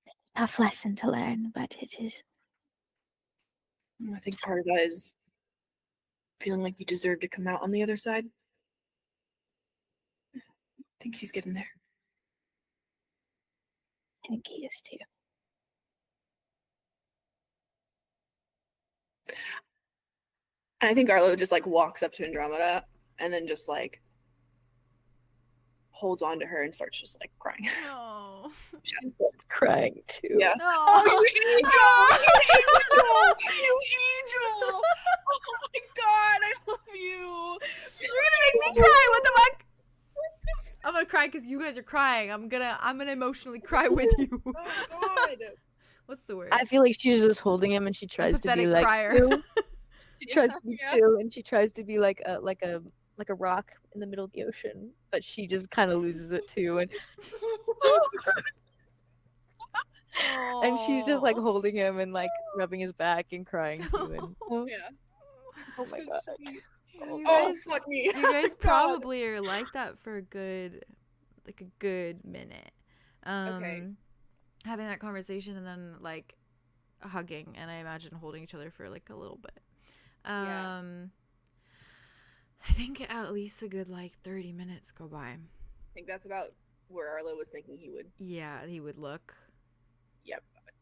It's a tough lesson to learn, but it is. I think part of that is feeling like you deserve to come out on the other side. I think he's getting there. I think he is too. And I think Arlo just like walks up to Andromeda and then just like holds on to her and starts just like crying. No. She's crying too. Yeah. No. Oh, you angel! You angel! Oh my god, I love you! You're gonna make me cry. What the fuck? I'm gonna cry because you guys are crying. I'm gonna emotionally cry with you. Oh god! What's the word? I feel like she's just holding him and she tries to be Empathetic like crier. chill. She tries to be Yeah. chill and she tries to be like a rock in the middle of the ocean, but she just kind of loses it too, and she's just like Aw. holding him and like rubbing his back and crying too. And, Yeah. Oh my So god. sweet. You Oh, guys, fuck me. you guys God. probably are like that for a good minute. Okay. Having that conversation and then like hugging, and I imagine holding each other for like a little bit. Yeah. I think at least a good like 30 minutes go by. I think that's about where Arlo was thinking he would. Yeah, he would look.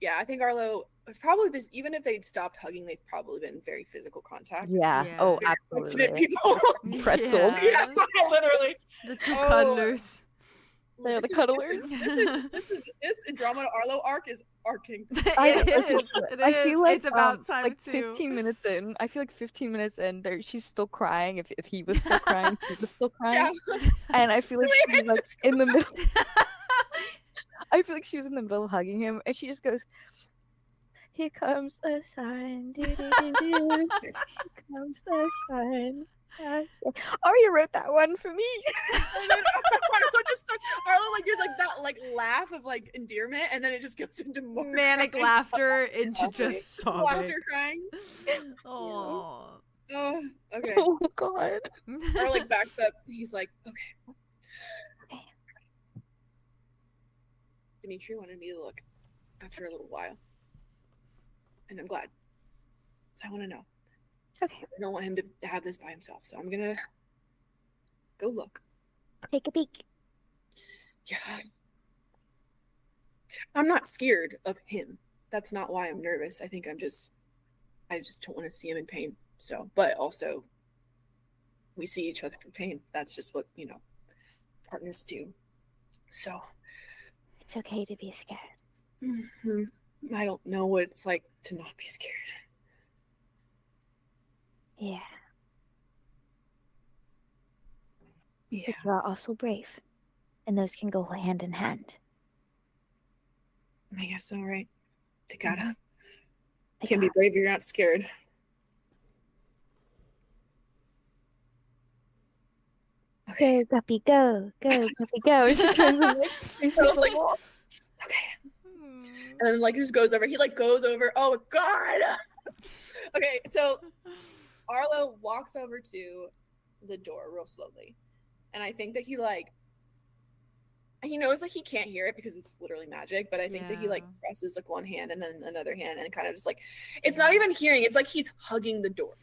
Yeah, I think Arlo was probably just, even if they'd stopped hugging, they've probably been very physical contact. Yeah. Yeah. Oh, Affectionate absolutely. people. Pretzel. Yeah. Yeah, literally. The two Oh. cuddlers. They're the This is- cuddlers. This Andromeda Arlo arc is arcing. It is. It I is. feel like It's about time like to. 15 minutes in. I feel like 15 minutes in, there she's still crying. If he was still crying, he was still crying. Yeah. And I feel like Really, she was like it's in the middle. I feel like she was in the middle of hugging him, and she just goes, "Here comes the sun. Do-do-do-do. Here comes the sun." Aria wrote that one for me. Arlo like there's like that like laugh of like endearment, and then it just goes into more Manic crying. laughter into just sobbing. Laughter, crying. Oh. Oh, okay. Oh god. Or like backs up. He's like, okay. Dimitri wanted me to look after a little while, and I'm glad. So I want to know. Okay, I don't want him to have this by himself, so I'm gonna go look. take a peek. Yeah. I'm not scared of him. That's not why I'm nervous. I just don't want to see him in pain. So, but also we see each other in pain. That's just what, partners do. So, It's okay to be scared. I don't know what it's like to not be scared. Yeah, Yeah. but you are also brave, and those can go hand in hand. I guess so, right? They gotta. They You can't be got- brave if you're not scared. Go, guppy, go, go, guppy, go. And she turns and like, faces was the like- wall. Okay. And then like just goes over. He like goes over. Oh god. Okay, so Arlo walks over to the door real slowly. And I think that he knows like he can't hear it because it's literally magic, but I think that he like Yeah. presses like one hand and then another hand and kind of just like it's not even hearing, it's like he's hugging the door.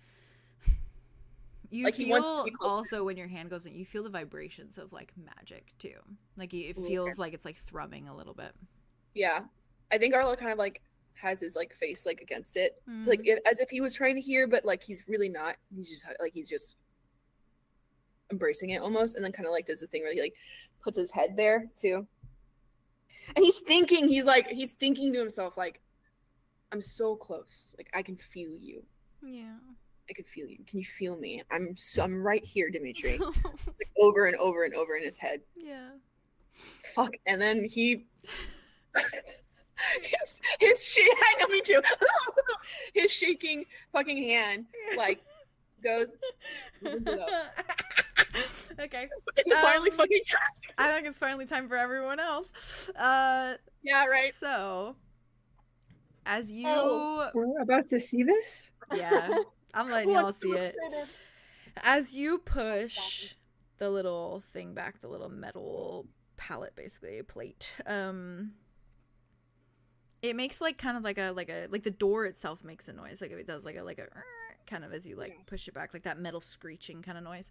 You Like, he wants to feel be closer. also when your hand goes in, you feel the vibrations of like magic too. Like it Ooh, feels okay. like it's like thrumming a little bit. Yeah. I think Arlo kind of like has his like face like against it. Mm. Like as if he was trying to hear, but like he's really not. He's just embracing it almost, and then kind of like does the thing where he like puts his head there too. And he's thinking to himself like, I'm so close. Like I can feel you. Yeah. I can feel you. Can you feel me? I'm right here, Dimitri. It's like over and over and over in his head. Yeah. fuck, and then he I know, me too. His shaking fucking hand like goes. Okay. Is it finally fucking time? I think it's finally time for everyone else. Yeah, right. So, as you, We're about to see this? yeah, I'm letting Oh, I'm y'all so see it. excited. As you push the little thing back, the little metal pallet, basically a plate, it makes like kind of like the door itself makes a noise, like if it does like a kind of as you like push it back, like that metal screeching kind of noise.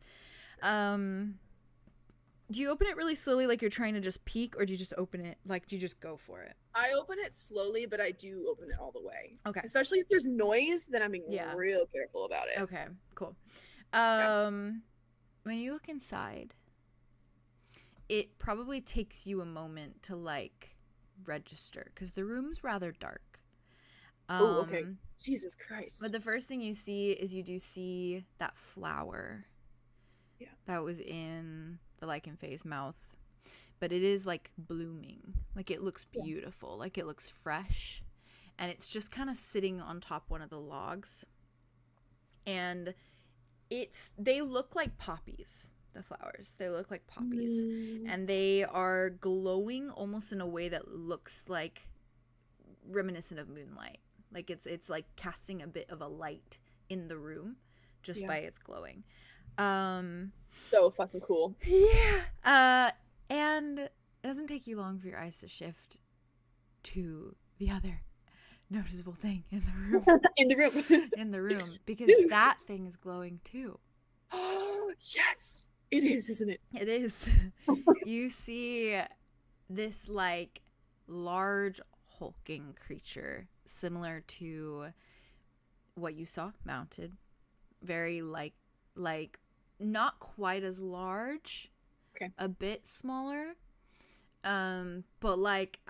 Do you open it really slowly, like you're trying to just peek, or do you just open it, like do you just go for it? I open it slowly, but I do open it all the way. Okay. Especially if there's noise, then I'm being Yeah. real careful about it. Okay, cool. When you look inside, it probably takes you a moment to like register because the room's rather dark. Oh, okay. Jesus Christ. But the first thing you see is you do see that flower. Yeah. That was in the lichen phase mouth, but it is like blooming. Like it looks beautiful. Like it looks fresh, and it's just kind of sitting on top one of the logs. And they look like poppies. The flowers, they look like poppies, and they are glowing almost in a way that looks like reminiscent of moonlight. Like it's like casting a bit of a light in the room just by its glowing. So fucking cool. Yeah. And it doesn't take you long for your eyes to shift to the other noticeable thing in the room. In the room, because that thing is glowing too. Oh, yes. It is, isn't it? It is. You see this like large hulking creature similar to what you saw mounted. Very like not quite as large. Okay. A bit smaller. But like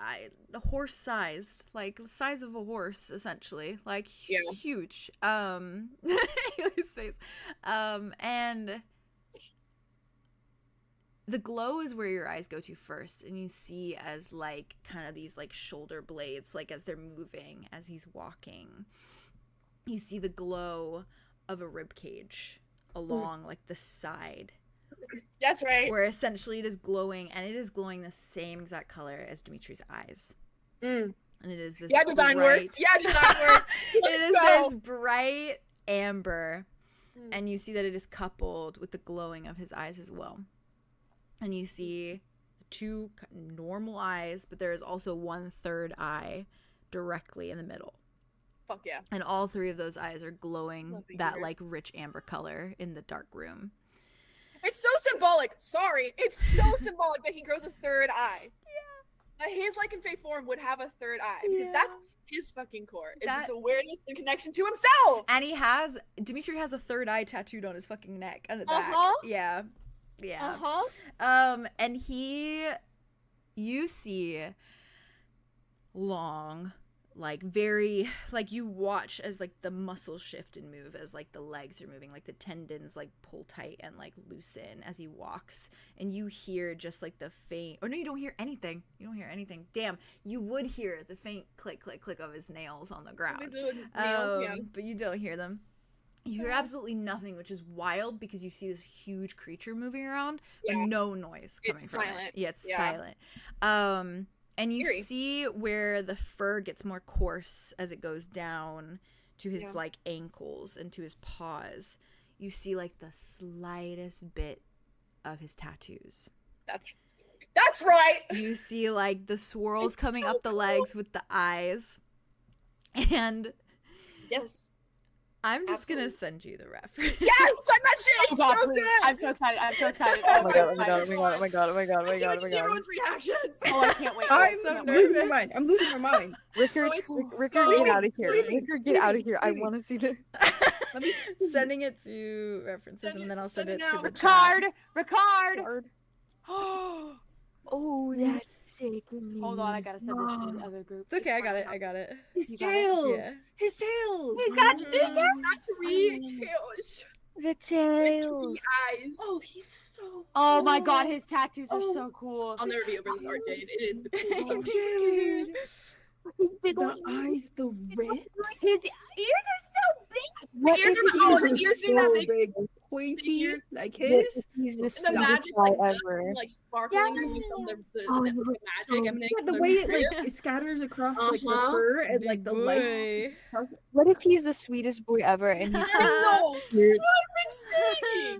the horse sized, like the size of a horse essentially, like huge. His face. And the glow is where your eyes go to first, and you see as like kind of these like shoulder blades, like as they're moving, as he's walking, you see the glow of a rib cage along like the side. That's right. Where essentially it is glowing, and it is glowing the same exact color as Dimitri's eyes. And it is this design work. Yeah, design work. It is this bright amber, and you see that it is coupled with the glowing of his eyes as well. And you see two normal eyes, but there is also one third eye directly in the middle. Fuck yeah. And all three of those eyes are glowing that like rich amber color in the dark room. It's so symbolic. Sorry. It's so symbolic that he grows a third eye. Yeah. His lichen phase form would have a third eye because that's his fucking core. It's this awareness and connection to himself. And Dimitri has a third eye tattooed on his fucking neck and the back. Yeah. Yeah. And you see long, like very, like you watch as like the muscles shift and move as like the legs are moving, like the tendons like pull tight and like loosen as he walks, and you hear just like the faint, oh no, you don't hear anything. Damn, you would hear the faint click click click of his nails on the ground. But you don't hear them. You hear absolutely nothing, which is wild because you see this huge creature moving around, but no noise coming from it. Yeah, it's silent. And you see where the fur gets more coarse as it goes down to his like ankles and to his paws. You see like the slightest bit of his tattoos. That's right. You see like the swirls coming up the legs with the eyes. And I'm just gonna send you the reference. Yes, send that shit. It's so good. I'm so excited. Oh my god. Everyone's reactions. Oh, I can't wait. I'm losing my mind. Rickard, get out of here. Rickard, get out of here. I want to see this. Let me sending it to references, and then I'll send it to the chat. Ricard. Oh, that's sick. Hold on, I gotta send this to the other group. It's okay, I got it. His tails. Yeah. His tails. He's got two tails. Not three tails. The tails. Three eyes. Oh, he's so Oh my god, cool. his tattoos are Oh. so cool. I'll never be over this art, Jade. It is the coolest Oh, art. Jade. Big The old eyes, the ribs. His ears are so big. What ears if are- oh, his the ears ears are being that so big. big, pointy, ears. like What his? if he's the And the sweetest magic guy like dust ever? and like sparkling coming from Oh, the he looks magic so- emanating Yeah, the from way the it rib. like it scatters across like the Uh-huh. fur and Big like the boy. light. What if he's the sweetest boy ever and he's No, weird?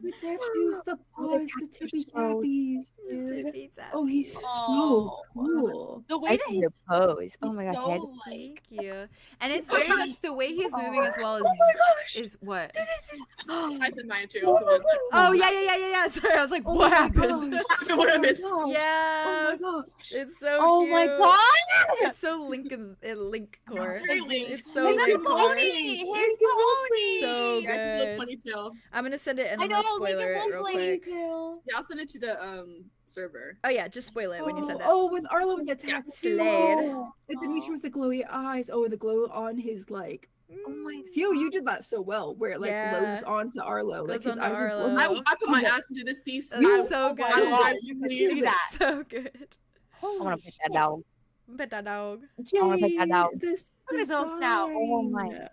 The tattoos, the paws, the tippy tappies. Tippy Oh, he's so Oh. cool. The I way that think your he's, pose. Oh my god, so head. like Thank you. And it's very much the way he's moving as well as Oh my gosh. is what? I said mine too. Oh Come my on. God. Oh yeah. Sorry, I was like, Oh what my happened? gosh. What I missed. Oh my Yeah, gosh. it's so oh cute. my god. It's so link core. It's very Link. It's so He's His a link core. pony. His Lincoln Wolf pony. So Yeah, it's just good. a ponytail. I'm gonna send it and I I'm know, gonna spoiler it real quick. Yeah, I'll send it to the server. Oh yeah, just spoil it when you send it. Oh, with Arlo with the tattoo. Slade. And Dimitri with the glowy eyes. Oh, and the glow on his like. Oh my Theo, you did that so well, where it like Yeah. glows onto Arlo, like Goes his onto eyes are Arlo. glowing. I put my ass into this piece. That's I- so good. I God. believe Look at that. So good. I want to put that down. Pet that dog. I wanna pick that Jade, out. this Look at his little snout. Oh design. my.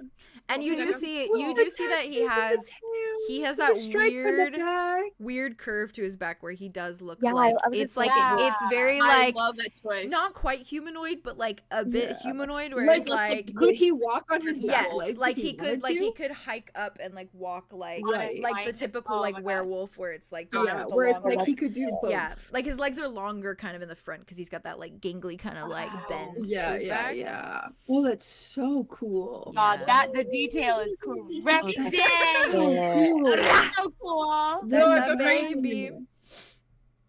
And you Okay, do then. see Oh, you the do see that he tattoos and the has tails has and that the stripes on the weird- back. weird curve to his back where he does look Yeah, like I was it's just like like, it's very I like love that choice. not quite humanoid but like a bit Yeah. humanoid where Like, it's like Could he walk on his back yes legs like if he could wanted to? he could hike up and like walk like Right. like the typical Oh like my God. werewolf where it's like the one Yeah, with the where it's longer like he legs. could do both. Yeah, like his legs are longer kind of in the front because he's got that like gangly kind of like Wow. bend to Yeah, his yeah, back. yeah. Well, that's so cool. Yeah. That the detail is correct. That's Yeah. so cool. That's so cool. That's This a baby. is-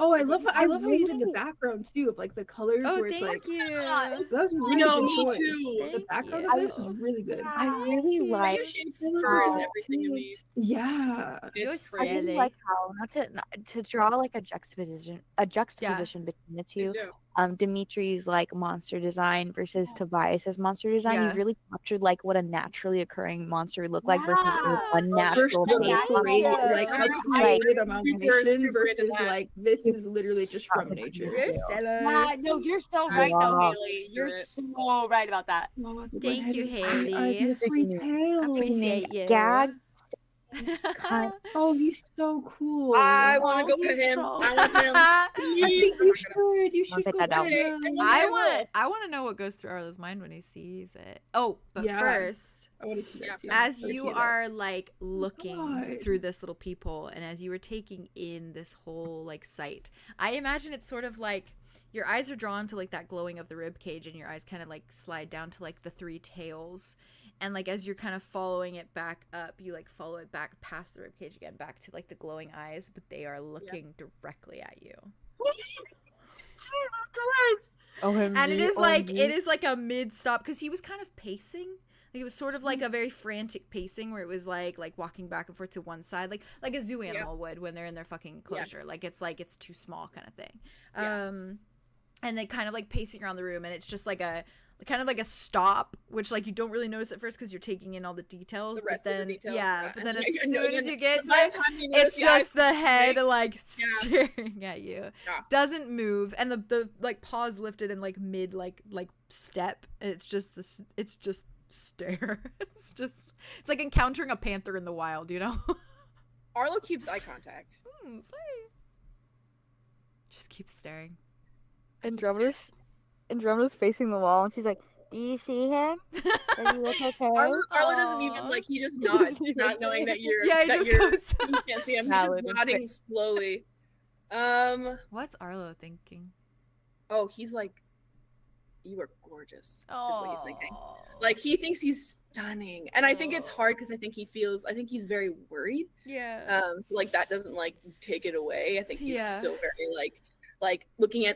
Oh, I love how you did the really- background too of like the colors Oh, where it's like thank you. that was a really No, good me choice. too. The Thank background you. of this was really good. I really But like. you shade I love fur is the everything to me. tips. Yeah. You're It's I crazy. really silly. like how not to draw like a juxtaposition between the two. Me too. Dimitri's like monster design versus Tobias's monster design. Yeah. You've really captured like what a naturally occurring monster would look like versus Yeah. an unnatural Versus made the created, Yeah. like Right. created Super amalgamation into versus that. like this is literally just from nature. You're silly. Yeah, no, you're so right though, Wow. Haley. You're Accurate. so right about that. Oh, the Thank you, one-headed eyes and the Haley. three tails. Appreciate you. Gag. Oh, he's so cool. I want to Oh, go pet he's him. so- I want him. I think you should. You should pick go that out. pet Okay, him. and I want to know what goes through Arlo's mind when he sees it. Oh, but Yeah. first, I want to see that too. as I wanna you see that. are like looking God. through this little peephole and as you are taking in this whole like sight, I imagine it's sort of like your eyes are drawn to like that glowing of the rib cage and your eyes kind of like slide down to like the three tails, and like as you're kind of following it back up, you like follow it back past the rib cage again back to like the glowing eyes, but they are looking directly at you. Jesus Christ. And it is like a mid stop because he was kind of pacing. Like it was sort of like a very frantic pacing where it was like walking back and forth to one side, like a zoo animal would when they're in their fucking enclosure. Yes. Like it's too small kind of thing. Yeah. And they kind of like pacing around the room, and it's just like a kind of like a stop, which like you don't really notice at first because you're taking in all the details. The rest but of then the details, yeah, but then as And soon as you get to by it, the time you notice it's the eyes just the head straight, like Yeah. staring at you. Yeah. Doesn't move, and the like paws lifted in like mid like step. And it's just this. It's just stare. It's like encountering a panther in the wild, you know. Arlo keeps eye contact. Just keep staring. Andromeda's facing the wall, and she's like, "Do you see him? Does he look okay?" Arlo doesn't even Aw. like. He just nods, not knowing that you're. Yeah, he that just you're. goes. You can't see him. He's Valid. just nodding slowly. What's Arlo thinking? Oh, he's like, you are gorgeous. Is what he's thinking. Aw. Like he thinks he's stunning, and I think it's hard because I think he's very worried. Yeah. So like that doesn't like take it away. I think he's Yeah. still very like looking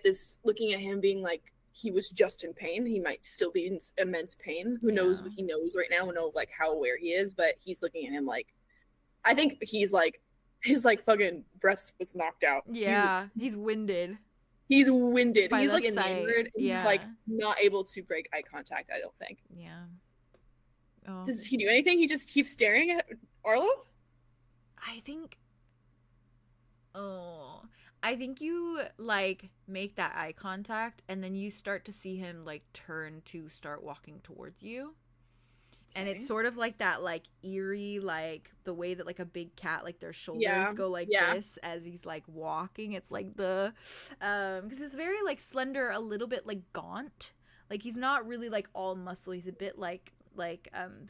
at him being like he was just in pain. He might still be in immense pain. Who knows Yeah. what he knows right now? Who knows like how aware he is? But he's looking at him like, I think he's like his like fucking breath was knocked out. Yeah. He's winded. He's winded. By He's the like sight, enamored. yeah. He's like not able to break eye contact. I don't think. Yeah. Oh. Does he do anything? He just keeps staring at Arlo. I think Oh, I think you like make that eye contact, and then you start to see him like turn to start walking towards you. And it's sort of like that, like eerie, like the way that like a big cat, like their shoulders go like this as he's like walking. It's like the, because he's very like slender, a little bit like gaunt. Like he's not really like all muscle. He's a bit like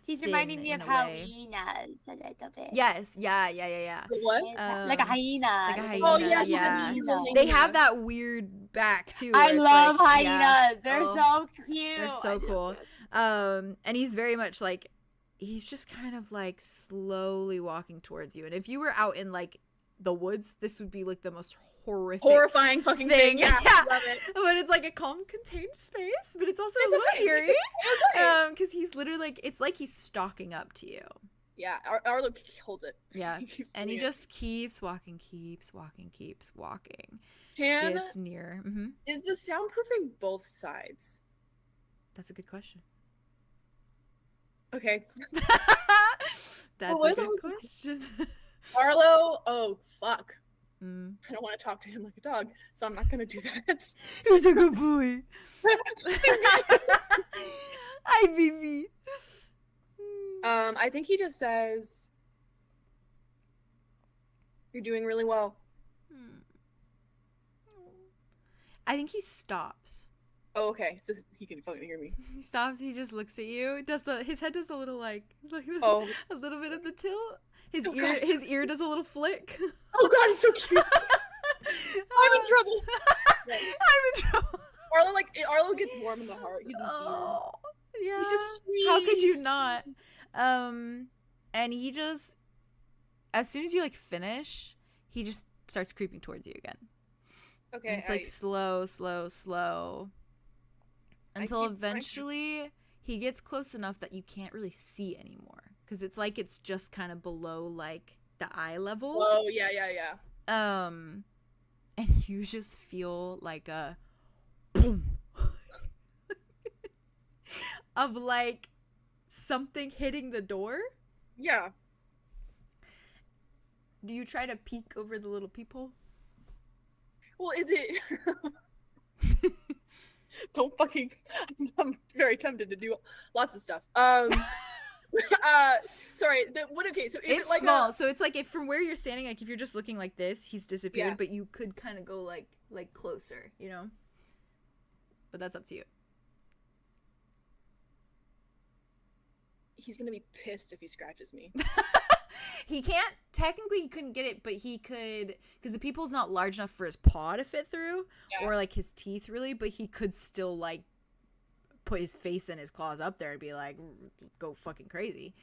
he's thin reminding me in of a way. hyenas a little bit. Yes, yeah. What? Like a hyena. Like a hyena. Oh, yeah, yeah. hyena. They have that weird back too. I where it's love like, hyenas. They're oh, so cute. They're so cool. And he's very much like, he's just kind of like slowly walking towards you. And if you were out in like the woods, this would be like the most horrifying fucking thing. Yeah, I love it. But it's like a calm, contained space, but it's also a little eerie. Because he's literally like, it's like he's stalking up to you. Yeah, Arlow holds it. Yeah, and he it. just keeps walking. Can Gets near. Mm-hmm. is the soundproofing both sides? That's a good question. Okay. That's Well, a good question. Arlow, oh fuck. Mm. I don't want to talk to him like a dog, so I'm not gonna do that. He's a good boy. Hi, baby. I think he just says, "You're doing really well." I think he stops. Oh, okay, so he can fucking hear me. He stops. He just looks at you. His head does a little like Oh. a little bit of the tilt. His Oh, ear God. his ear does a little flick. Oh god, it's so cute. I'm in trouble. I'm in trouble. Arlow gets warm in the heart. He's a dear. Oh, yeah. He's just sweet. How could you not? And he just, as soon as you like finish, he just starts creeping towards you again. Okay. And it's like slow, until keep eventually he gets close enough that you can't really see anymore, because it's like it's just kind of below like the eye level. Oh yeah. And you just feel like a boom of like something hitting the door. Yeah. Do you try to peek over the little peephole? Well, is it? Don't fucking. I'm very tempted to do lots of stuff. Sorry. Okay. So is It's it like small, so it's like if from where you're standing, like if you're just looking like this, he's disappeared, Yeah. but you could kind of go like closer, you know. But that's up to you. He's gonna be pissed if he scratches me. He can't, technically he couldn't get it, but he could, because the peephole's not large enough for his paw to fit through, Yeah. or like his teeth really, but he could still like put his face and his claws up there and be like, go fucking crazy.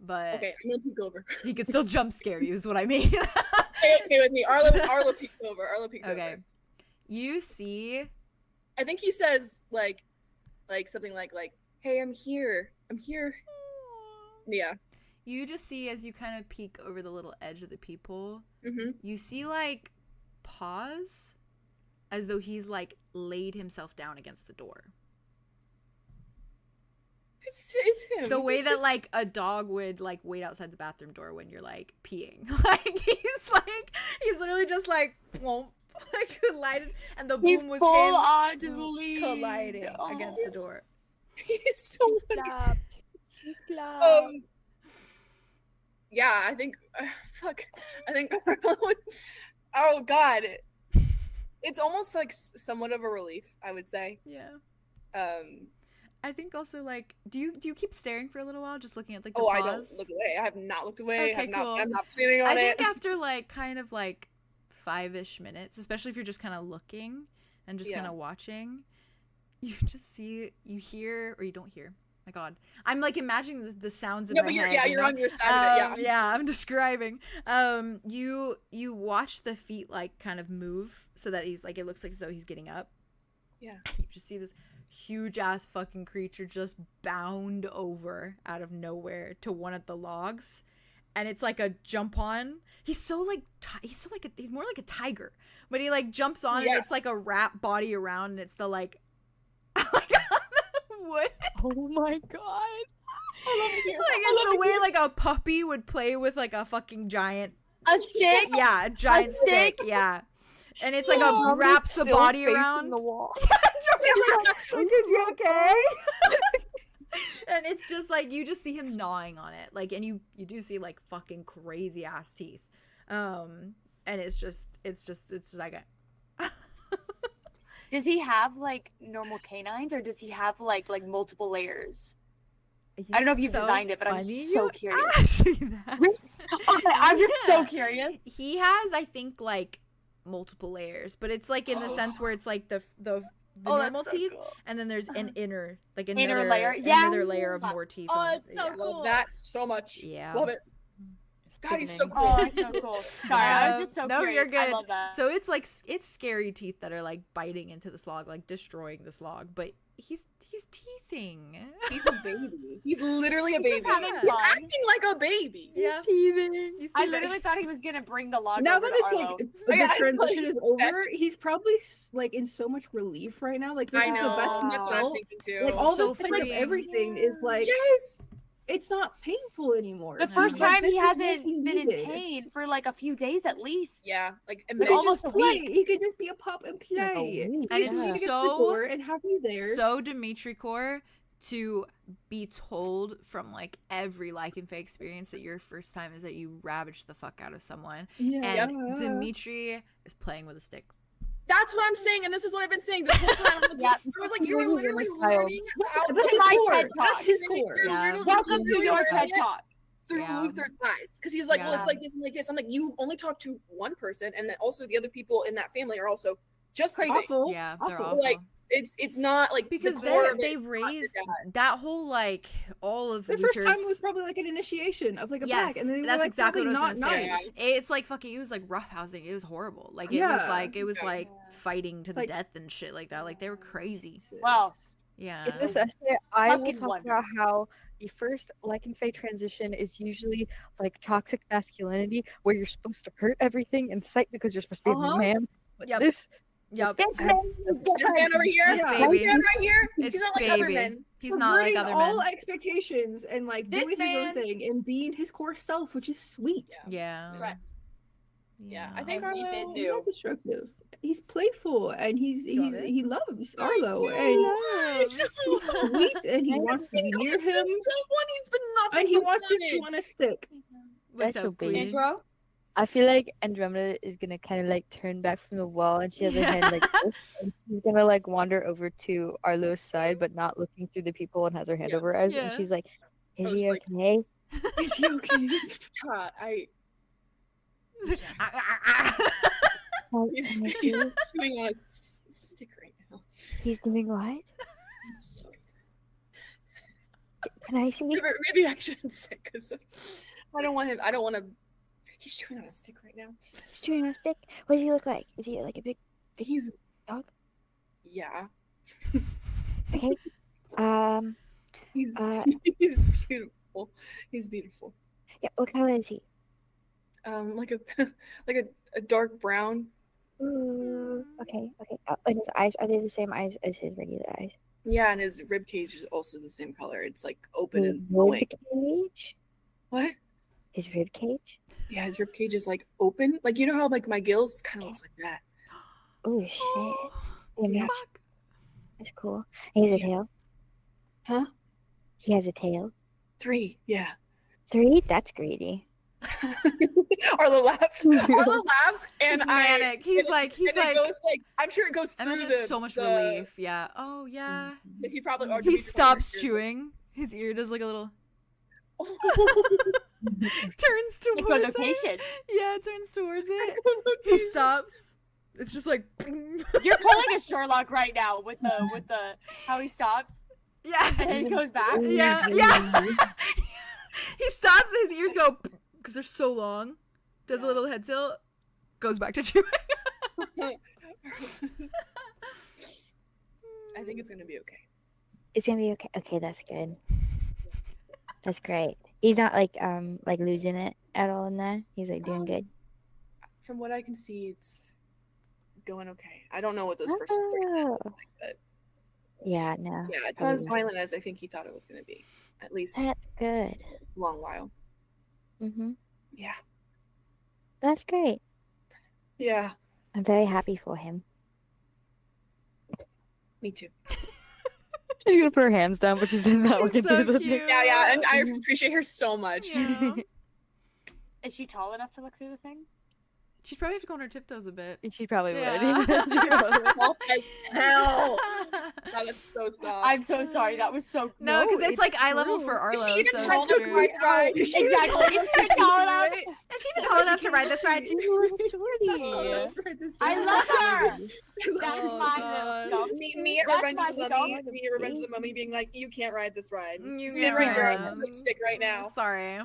But Okay, I'm gonna peek over. he could still jump scare you is what I mean. Okay with me. Arlow peeks over. Okay. Over. You see, I think he says like something like, "Hey, I'm here. Yeah. you just see as you kind of peek over the little edge of the peephole, Mm-hmm. you see like paws as though he's like laid himself down against the door. It's him. The way that like a dog would like wait outside the bathroom door when you're like peeing. He's literally just like plump, like collided, and the boom was him colliding against the door. He's so funny. Yeah, I think oh god, it's almost like somewhat of a relief, I would say. Yeah. I think also like, do you keep staring for a little while, just looking at like the Oh, paws? I don't look away. I have not looked away. Okay, cool. I'm not planning on I it. think after like kind of like 5-ish minutes, especially if you're just kind of looking and just kind of watching, you just see, you hear, or you don't hear. My God, I'm like imagining the sounds in my head. You're on your side of it. Yeah, I'm describing. You watch the feet like kind of move so that he's like, it looks like as though he's getting up. Yeah. You just see this huge ass fucking creature just bound over out of nowhere to one of the logs, and it's like a jump on. He's more like a tiger, but he like jumps on and it's like a wrap body around, and it's the like wood. Oh my god. Like it's the way like a puppy would play with like a fucking giant A stick? Yeah, a giant stick. Yeah. And it's like a wraps the body around the wall. like, is he okay? And it's just like you just see him gnawing on it, like, and you do see like fucking crazy ass teeth, and it's like Does he have like normal canines, or does he have like multiple layers? I don't know if you've designed it, but I'm so curious. Ask me that. Okay, I'm just so Yeah. curious. He has, I think, like multiple layers, but it's like in the sense where it's like the normal that's so teeth, cool. and then there's an inner, like Inner another layer? Yeah. another layer of more teeth. Oh, on it's it. so Yeah. cool. Love that so much. Yeah. Love it. God, he's so Sickening. cool. Oh, it's so cool. Sorry, I was just so No, curious. you're good. I love that. So it's like it's scary teeth that are like biting into the slog, like destroying the slog. But he's teething. He's a baby. He's literally a He's baby. just having He's fun. acting like a baby. Yeah. Teething. He's I teething. literally thought he was gonna bring the log Now over that to it's Arlo. like Yeah, the I transition like is over, that. he's probably like in so much relief right now. Like this I is know. the best he's That's what I'm felt. thinking too. Like all So this kind of freeing. everything is like Yes. it's not painful anymore. The Yeah. first Like, time this he is what hasn't he been in needed. pain for like a few days at least. Yeah, like He Like, could almost just a play. week. He could just be a pup and Like a play. week, And He it's just need to get to the so- door and have you there. So 𝐷𝐸𝐸 to be told from like every 𝐿𝐼𝐾 experience that your first time is that you ravaged the fuck out of someone, yeah. and 𝐷𝐸𝐸 is playing with a stick. That's what I'm saying, and this is what I've been saying this whole time. Yeah. I was like, you were He's literally a child. learning how That's To his my core. TED Talk. That's his core. You're Yeah. literally Welcome to your learning TED it Talk. through Yeah. Luther's eyes, because he was like, well, Yeah. it's like this and like this. I'm like, you only talked to one person, and then also the other people in that family are also just crazy. Awful. Yeah, they're Awful. awful. Like, it's not like Because the core of they it, not raised the dad. that whole like all of The first time Luther's- was probably like an initiation of like a yes, pack, and then they that's were, like, exactly what I probably was gonna not say. nice. It's like fucking. It was like roughhousing. It was horrible. Like it was Yeah. like Yeah. like fighting to the Like- death and shit like that. Like they were crazy. Wow. Yeah. In this essay, I will Fucking talk wonderful. about how the first 𝐿𝐼𝐾 transition is usually like toxic masculinity, where you're supposed to hurt everything in sight because you're supposed to be Uh-huh. a man. But Yep. this, Yep. This man is This man different. over here, It's this baby. man right here, It's he's not like other baby. men. He's not like Subverting other all men. expectations and like This doing his man- own thing and being his core self, which is sweet. Yeah. Correct. Yeah, I think Every bit Arlo. new. He's not destructive. He's playful and it. he loves Arlo and he's sweet and he wants to be near him Since day one, he's been nothing and he but wants to good. chew on a stick. What's That's so up, baby. queen? Intro? I feel like Andromeda is gonna kind of like turn back from the wall, and she has her hand like this, and she's gonna like wander over to Arlo's side, but not looking through the people, and has her hand Yeah. over her eyes, Yeah. and she's like, "Is I he was like- okay?" Is he okay? God, Can he's, I he's see? chewing on a stick right now. He's doing what? Can I see? Maybe I shouldn't say because I don't want him. I don't want to. He's chewing on a stick right now. He's chewing on a stick. What does he look like? Is he like a big? He's dog? Yeah. Okay. He's Uh, he's beautiful. He's beautiful. Yeah. What color is he? Like a like a dark brown. Ooh. Okay. Okay. And his eyes, are they the same eyes as his regular eyes? Yeah, and his rib cage is also the same color. It's like open His and rib blank. cage. What? His rib cage. Yeah, his rib cage is like open. Like you know how like my gills kind of looks like that. Oh shit. They Yeah. match. That's cool. He has a tail. Huh? He has a tail. 3. Yeah. 3? That's greedy. Arlo laughs. Arlo laughs, and It's manic. He's like it goes like I'm sure it goes I through imagine the it's so much the- relief. Yeah. Oh yeah. He probably or He Demetrius stops probably chewing. His ear does like a little hears turns towards it. Echolocation. Yeah, it turns towards it. He stops. It's just like You're pulling a Sherlock right now with the how he stops yeah. and then goes back. Yeah, yeah. He stops and his ears go because they're so long. Does a little head tilt, goes back to chewing. I think it's gonna be okay. It's gonna be okay. Okay, that's good. That's great. He's not like losing it at all in there. He's like doing good. From what I can see, it's going okay. I don't know what those first 30 minutes look like, but Yeah, no. yeah, it's not as violent as I think he thought it was gonna be. At least That's good. a long while. Mm-hmm. Yeah. That's great. Yeah, I'm very happy for him. me too. She's gonna put her hands down, but she's not She's looking so through the cute. Yeah, and I appreciate her so much. Yeah. Is she tall enough to look through the thing? She'd probably have to go on her tiptoes a bit. She probably Yeah. would. Well, as hell. God, that's so soft. I'm so sorry. That was so. No, because it's like eye true. level for Arlo, Is she so even tall it's enough to true. ride the ride? Exactly. Is she tall enough? Is she even tall enough to ride this ride? I love her. That's Oh, my God. little stuff. Me at That's Revenge my of the Mummy. Me at Revenge of the Mummy being like, you can't ride this ride. You Sit can't right there. ride. Stick right now. Sorry.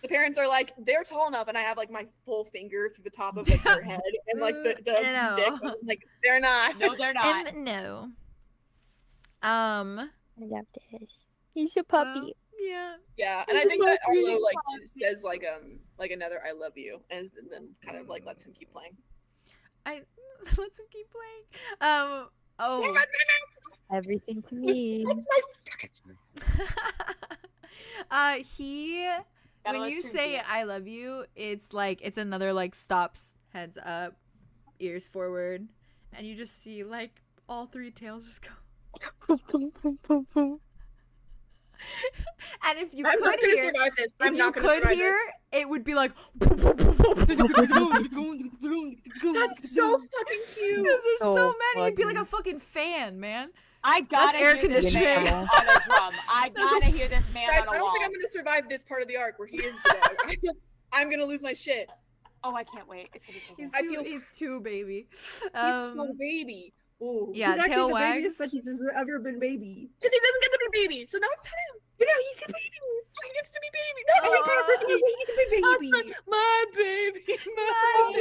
The parents are like, they're tall enough, and I have like my full finger through the top of like their head and like the No. stick. I'm like, they're not. No, they're not. No. I love this. He's a puppy. Yeah. Yeah, and I think that Arlo like says like another "I love you," and then kind of like lets him keep playing. Let's him keep playing. Oh. Everything to me. He Gotta when let you Trim say do it. I love you, it's like it's another like stops, heads up, ears forward, and you just see like all three tails just go. And if you I'm could not gonna hear, survive this. I'm if you not gonna could survive hear, it would be like. this. That's so fucking cute. Because there's so So many, it'd be like a funny. fucking fan, man. I gotta That's air hear this man conditioning. on a drum. I gotta hear this man Guys, on I a don't wall. think I'm gonna survive this part of the arc where he is the dog. I'm gonna lose my shit. Oh, I can't wait. It's gonna be so He's good. I too, feel- he's too baby. He's so baby. Ooh. Yeah, He's actually tail the wags. babiest that he's ever been baby. Because he doesn't get to be baby, so now it's time. You know, he's the baby. He gets to be baby. That's Every my time person he can be baby. My baby. My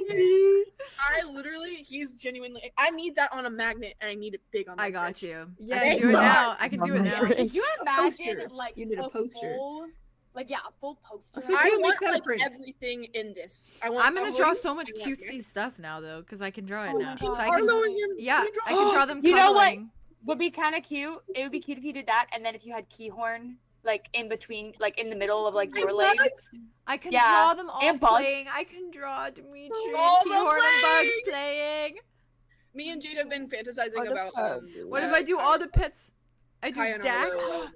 baby. I literally, he's genuinely. I need that on a magnet, and I need it big on my I got fridge. you. Yes, I can do it sir. now. I can do it now. Could you imagine poster. like You need a poster. full, like a full poster? So I We'll make want that a like print. everything in this. I want. I'm gonna draw Arlo so much and cutesy stuff now though, because I can draw it Oh now. my So God. I can, Arlo and him. yeah, can you I can draw them You know what? cuddling. Would be kind of cute. It would be cute if you did that, and then if you had Keyhorn like in between, like in the middle of like your love legs. I can Yeah, draw them all and Bugs. playing. I can draw Dimitri All and the Keyhorn and Bugs playing. playing. Me and Jade have been fantasizing the about. What if I do all the pets? I do Kai and Dax. Arlo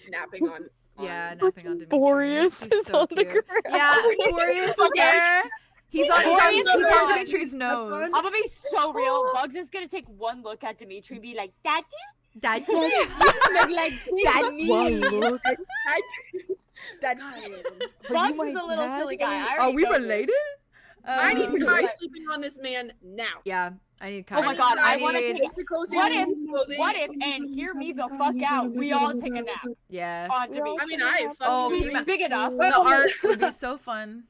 napping on. Yeah, napping on Dimitri. Boreas He's is so on the cute. ground. Yeah, Boreas is there. He's on Boreas is on. Dimitri's nose. I'm gonna be so real. Bugs is gonna take one look at Dimitri and be like, "Daddy." Daddy. like, Daddy. That. Bugs is a little silly guy. I Are already we know this. related? I need Um, Kai sleeping on this man now. Yeah, I need Kai. Oh my God, I wanna need. take- What if, and hear me the fuck out, we all take a nap Yeah. on Dimitri. I mean, I Oh, fucking. He's big enough. The art would be so fun.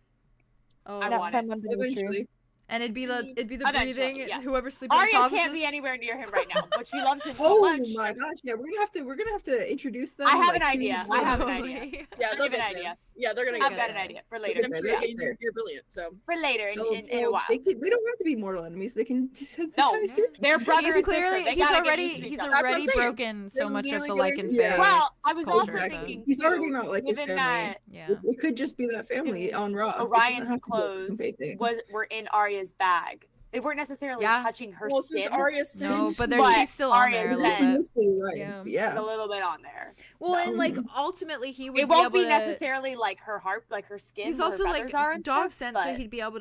Oh, I Nap want time on Dimitri. Eventually. and it's the Eventually, breathing. yes. Whoever sleeps on Arya top can't of be this- anywhere near him right now, but she loves him so Oh much. my gosh! Yeah, we're gonna have to introduce them. I have like, an idea. to- I have an Slowly. idea. Yeah, I they'll have an get there. idea. Yeah, they're gonna I've get got there. an idea for But later. I'm sure Yeah. you're brilliant. So For later in a while. They don't have to be mortal enemies. They can desensitize No, it. they're brother He's and clearly sister. They he's gotta get already used to each he's other. That's what I'm already saying. broken so They're much of literally the getting like and into fae. it. Well, I was culture, also so- thinking He's already too, not like his given family. that Yeah. It could just be that family on Raw. It doesn't Orion's have to be a clothes big thing. were in Arya's bag. They weren't necessarily Yeah. touching her well, skin. since Arya No, sent, but But she's still on Arya there a said- little bit. Mostly right. Yeah. There's Yeah. a little bit on there. Well, and like Mhm. ultimately he would It won't be be able to. necessarily like her heart, like her skin. He's where also her like feathers are and dog stuff, sense, so but- he'd be able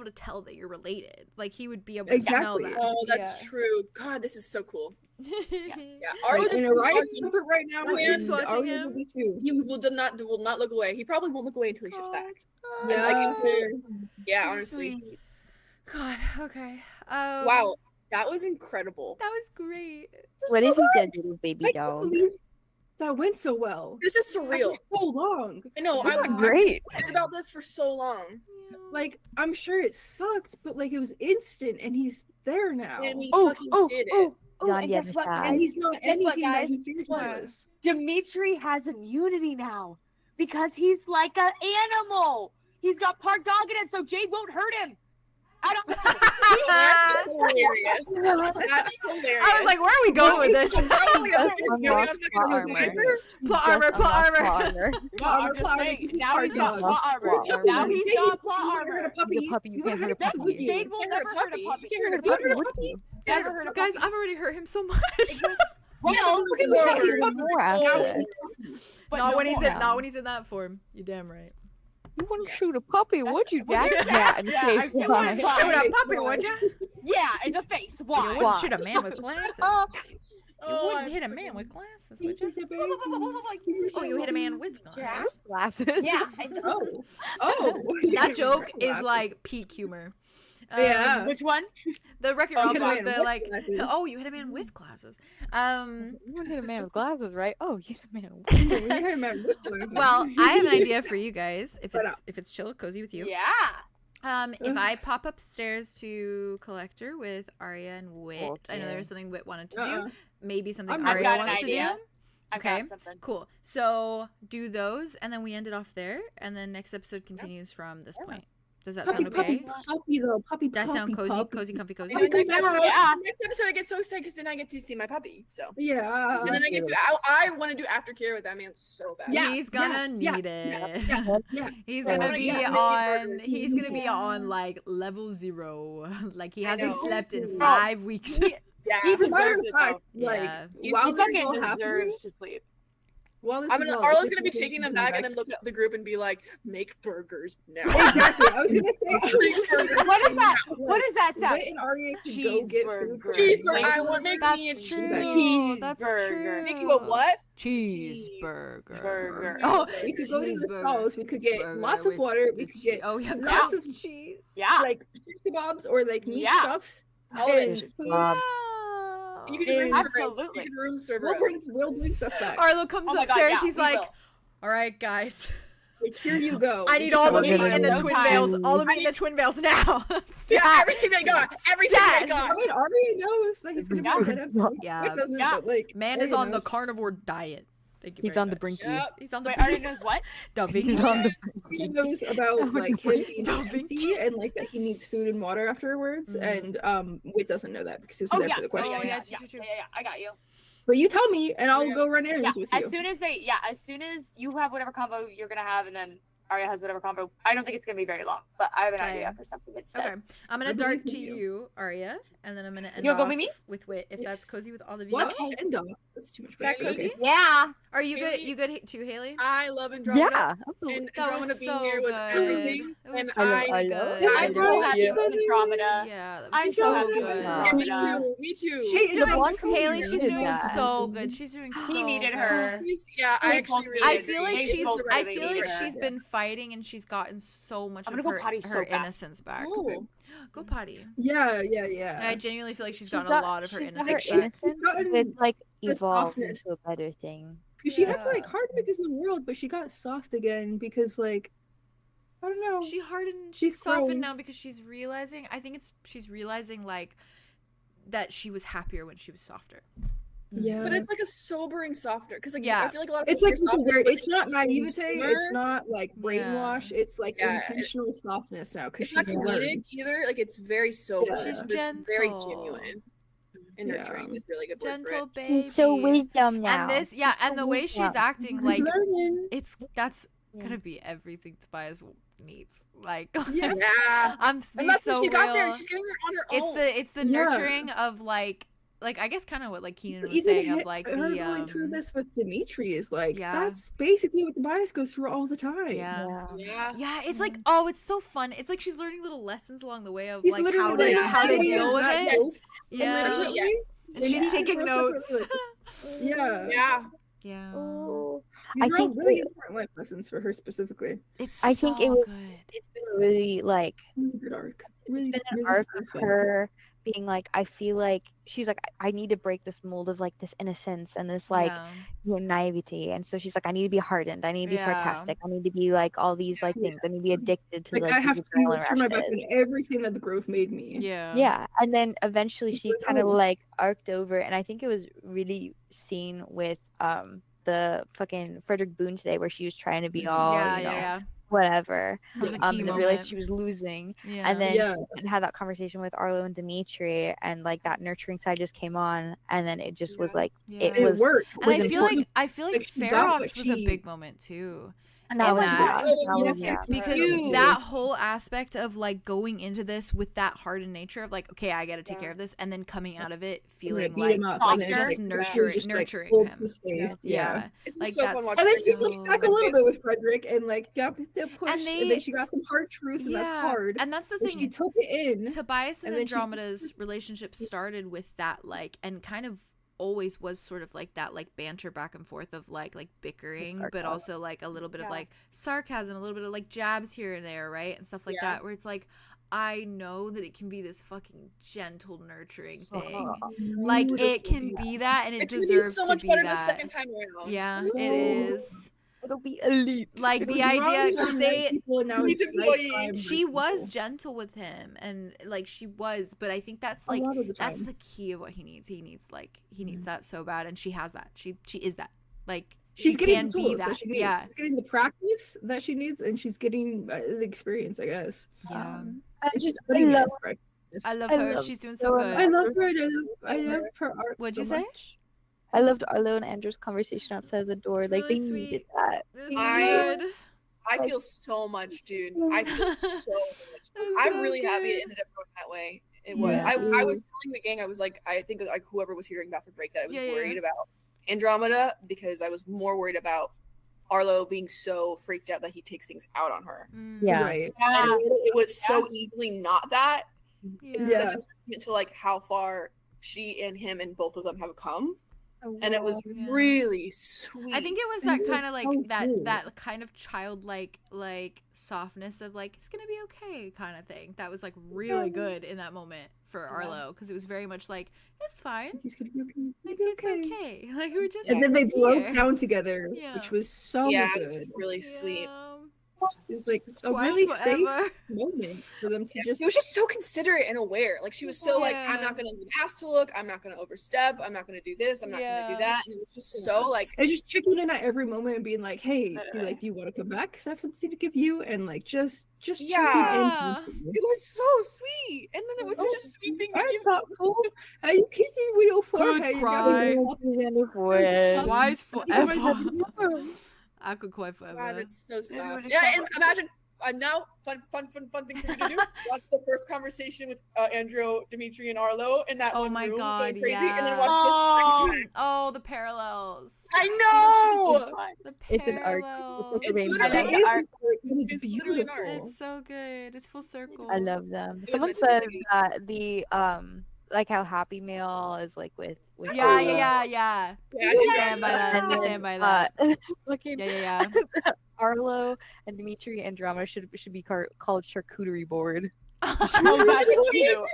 to tell that you're related. Like he would be able to smell Exactly. that. oh, that's true. God, this is so cool. Yeah. Yeah, Arya Like, just in keeps Orion's watching. comfort right now, Just keeps and watching Arya him. will be too. He will not look away. He probably won't look away until he's just back. Yeah. Like, yeah, honestly. Sweet. God. Okay. Wow, that was incredible. That was great. What if he did little baby I can't doll? believe that went so well. This is surreal. After so long. I know. This I've is great. heard about this for so long, Like, I'm sure it sucked, but like it was instant, and he's there now. and he Oh, fucking oh, did it. oh, oh, Done and the guess other what, side. And guys? he's not Guess what, anything that guys? he fears What? was. Dimitri has immunity now because he's like an animal. He's got part dog in him, so Jade won't hurt him. I don't know. hilarious. That's hilarious. I was like, where are we going with this? Just unlock plot armor. Plot armor, Just plot unlock armor. plot armor. I'm just saying, now he's got got plot armor. Now he's got plot armor. He's a puppy. You can't hurt a That's puppy. Jade will You never can't hurt a hurt a puppy. puppy. You can't hurt a puppy. Guys, Never hurt a guys, puppy. I've already hurt him so much. Well, He's more after this. but Not no when he's more. in, not when he's in that form. You're damn right. You wouldn't shoot a puppy, would you, Would Dad? you, Yeah, Dad? in Yeah, case I why. wouldn't Shoot a Why? puppy, would ya? Yeah, in the face. You Why? wouldn't shoot a man with glasses. You Oh, wouldn't hit a man with glasses, would you? Oh, you hit a man with Yeah. glasses. Glasses. Yeah, I know. Oh. That joke is like peak humor. Yeah. Which one? The Wreck-It Oh, Ralph hit a joke, man they're with like, glasses. oh, you hit a man with glasses. You wouldn't hit a man with glasses, right? Oh, you hit a man with Well, I have an idea for you guys. If it's chill, cozy with you. Yeah. If I pop upstairs to Collector with Aria and Wit, I know there was something Wit wanted to do. Maybe something I've Aria got an wants to do. idea. I've Okay. got something. Cool. So do those, and then we end it off there, and then next episode continues from this point. Does that sound okay? Puppy though, puppy. That sound cozy, puppy. cozy, comfy, cozy. Next episode, Yeah. next episode, I get so excited because then I get to see my puppy. So. Yeah. And then I get to. I want to do aftercare with that man so bad. Yeah, He's gonna need it. Yeah. He's Yeah. gonna be Yeah. on. He's gonna be on like level 0. Like he hasn't know. slept in Oh. 5 weeks. Yeah. He As a matter deserves of it, fact, though. like, Yeah. He while this is fucking all happening, deserves to sleep. while this I'm is gonna. all- Arlo's this gonna be is taking them coming back and then look at the group and be like, "Make burgers now." Exactly. I was gonna say. What is that? What is that sound? Wit and Aria could go get food. for Cheeseburger. us. I want make me a That's true. cheeseburger. That's Cheeseburger. true. Make you a what? Cheeseburger. Cheeseburger. Oh, We could go to the cheeseburger. stalls. We could get Burger lots of with water. the We could get oh yeah, lots lots of cheese. Yeah. like shish kebabs or like meat Yeah. stuffs. All of it. and food. Yeah. You can do room service. Absolutely. You can room We'll bring service. stuff back. Arlo comes Oh my God, upstairs. yeah, he's we like, will. "All right, guys, Like, here you go. I need all the meat in the no Twin time. Veils. All the meat in the Twin Veils now." Yeah, everything they got. Everything they Stat. got. I mean, Aria knows that he's gonna be Yeah. right up. Yeah. Wit doesn't, Yeah. but, like, Man is Aria on the knows. carnivore diet. Thank you. He's very on the much. brinky. Yep. He's on the Wait, Aria brink. knows what? Dumping. He's on the He brink. knows about like him being Don't be empty and like that he needs food and water afterwards, Mhm. and Wit doesn't know that because he was Oh there yeah. for the Oh, question. Oh, yeah, yeah, yeah, true, true, true. yeah, I got you. But you tell me, and I'll Yeah. go run Yeah. errands with you. As soon as you have whatever combo you're gonna have, and then Aria has whatever combo. I don't think it's gonna be very long, but I have an idea Same. for something instead. Okay, I'm gonna I believe dart to in you. you, Aria, and then I'm gonna end You'll go off with me? with Wit, if that's Yes. cozy with all of you. What? End off. That's too much. Is that pressure. cozy? Okay. Yeah. Are you good? Haley? You good too, Haley? I love Andromeda. Yeah, absolutely. And That Andromeda was being so here was good. everything. It was And so I good. Yeah, I'm so happy with Andromeda. Yeah, that I'm was so so happy with good. Yeah, me Andromeda. too. Me too. She's Hey, the doing one coming Haley. here She's did doing that. so good. She's doing so. He needed good. her. Yeah, I They actually both really I needed feel her. like They she's. both I really feel like needed her. she's been fighting, and she's gotten so much I'm of gonna go her, potty so her bad. innocence back. Oh. Go potty. Yeah. I genuinely feel like she's She gotten got- a lot of her she got innocence her back. innocence gotten with like the evolved softness. into a better thing. Because she had to Yeah. like harden because of the world, but she got soft again because like I don't know. She hardened. She's She's softened grown. now because she's realizing. I think she's realizing like that she was happier when she was softer. Yeah. But it's like a sobering softer because like Yeah. I feel like a lot of It's people like hear softness, weird. but It's not naivete. consumer. It's not like brainwash. It's like Yeah, intentional softness now because It's not she's comedic learned. either. Like it's very sober. Yeah. She's but it's very gentle. genuine and Yeah. nurturing is a really good word for Gentle it. baby. So wisdom now. And this, yeah, She's and so the way she's wisdom. acting, She's like learning. that's Yeah. gonna be everything Tobias needs. Like, Yeah. Yeah. I'm And being that's so what she got there. real. She's getting there on her It's own. it's the Yeah. nurturing of like I guess kind of what like Keenan was Even saying of like her the going through this with Dimitri is like Yeah. that's basically what the bias goes through all the time. yeah. Yeah. Yeah, it's like oh, it's so fun. It's like she's learning little lessons along the way of He's like literally how like, how they "Hey, deal with that it. goes." Yeah, literally, yes. and And she's he's taking real notes. separate, Yeah. Yeah. Yeah, Oh, These I are all think really that- important life lessons for her specifically. it's I so think it was- good. it's been a really like Really good arc. Really, it's been an really arc of satisfying. her being like I feel like she's like I need to break this mold of like this innocence and this like Yeah. naivety, and so she's like I need to be hardened, I need to be Yeah. sarcastic, I need to be like all these like things, I need to be addicted to Like, like I have these to adrenaline turn my back rushes. on everything that the growth made me. Yeah. Yeah, and then eventually she like, kind of oh. like arced over, and I think it was really seen with the fucking Frederick Boone today, where she was trying to be all Yeah, you know, yeah, whatever. That was a Yeah. key And realized moment. she was losing. Yeah. And then Yeah. she went and had that conversation with Arlo and Dimitri, and like that nurturing side just came on, and then it just was Yeah. like Yeah. And it was worked. And was I feel like important. Like, she got what Ferox was a she- big moment too. And that in was that- that. Oh, That was yeah. that. Because Huge. that whole aspect of like going into this with that hardened nature of like, okay, I got to take Yeah. care of this, and then coming out of it And, feeling beat like him up, like and then just like, nurturing just, like, nurturing holds him. his face. Yeah. It's Like, so fun that's watching. And then her she's go like back a little bit with Frederick and like got the push, and, they- then she got some hard truths, and that's hard. And that's the And she thing. took it in. Tobias and and then she- Andromeda's relationship started with that like, and kind of always was sort of like that like banter back and forth of like bickering, but sarcasm. also like a little bit of Yeah. like sarcasm, a little bit of like jabs here and there, right, and stuff like Yeah. that, where it's like, I know that it can be this fucking gentle nurturing thing, Uh-huh. like Beautiful. it can be that, and it It's gonna be deserves so much to be better the that. second time around. Yeah, Ooh. it is. It'll be elite. Like It the was idea, wrong because on they white people, and now Needs it's employees. nighttime she white was people. gentle with him, and like she was, but I think that's A like lot of the that's time. the key of what he needs. He needs that so bad, and she has that. She is that. Like She's she getting can the be tools that. that she needs. Yeah, She's getting the practice that she needs, and she's getting the experience, I guess. yeah. And she's putting it in practice. I love I her. love She's doing so her. good. I love her. And I love her art. What'd so you say? much. I loved Arlo and Andrew's conversation outside the door. It's Like really they sweet. needed that. It was I- good. I feel so much, dude. I feel so much. It was I'm so really happy it good. ended up going that way. It was. Yeah. I was telling the gang, I was like, I think like whoever was here during bathroom break that I was Yeah, yeah. worried about Andromeda, because I was more worried about Arlo being so freaked out that he takes things out on her. Mm, Yeah. Right. And it was so easily not that. It's yeah. Yeah. such a testament to like how far she and him and both of them have come. And it was Yeah. really sweet. I think it was And that it was kind of like so that good. that kind of childlike like softness of like it's gonna be okay kind of thing that was like really good in that moment for Arlo, because it was very much like it's fine, He's gonna be okay. like He'll be it's okay, like we're just And then they broke here. down together, Yeah. which was so yeah, it good. was really sweet. Yeah. It was like a Twice really safe forever. moment for them to just. She was just so considerate and aware. Like she was so like, Yeah. I'm not gonna even ask to look. I'm not gonna overstep. I'm not gonna do this. I'm not gonna do that. And it was just so like, And just checking in at every moment and being like, "Hey, do you want to come back? Cause I have something to give you." And like just checking Yeah. in. it was so sweet. And then it was such a sweet thing to I give. thought, "Oh, are you kissing me your forehead?" cry. Why is forever? forever. I could cry forever. God, it's so sad. Everybody Yeah, cried. and imagine now fun thing for me to do. Watch the first conversation with Andrew, Dimitri, and Arlo in that Oh one my room, God, going crazy, and then yeah. watch this. Oh, the parallels. I know. The It's an arc. parallels. It's It literally is art. and it's It's literally an art. beautiful. It's so good. It's full circle. I love them. was Someone meant to said be. that the like how Happy Meal is like with Yeah, Arlo. yeah. Yeah, I stand by that. And I then, stand by that. fucking Yeah. Arlo and Dimitri and Andromeda should be called charcuterie board. Oh, that's cute.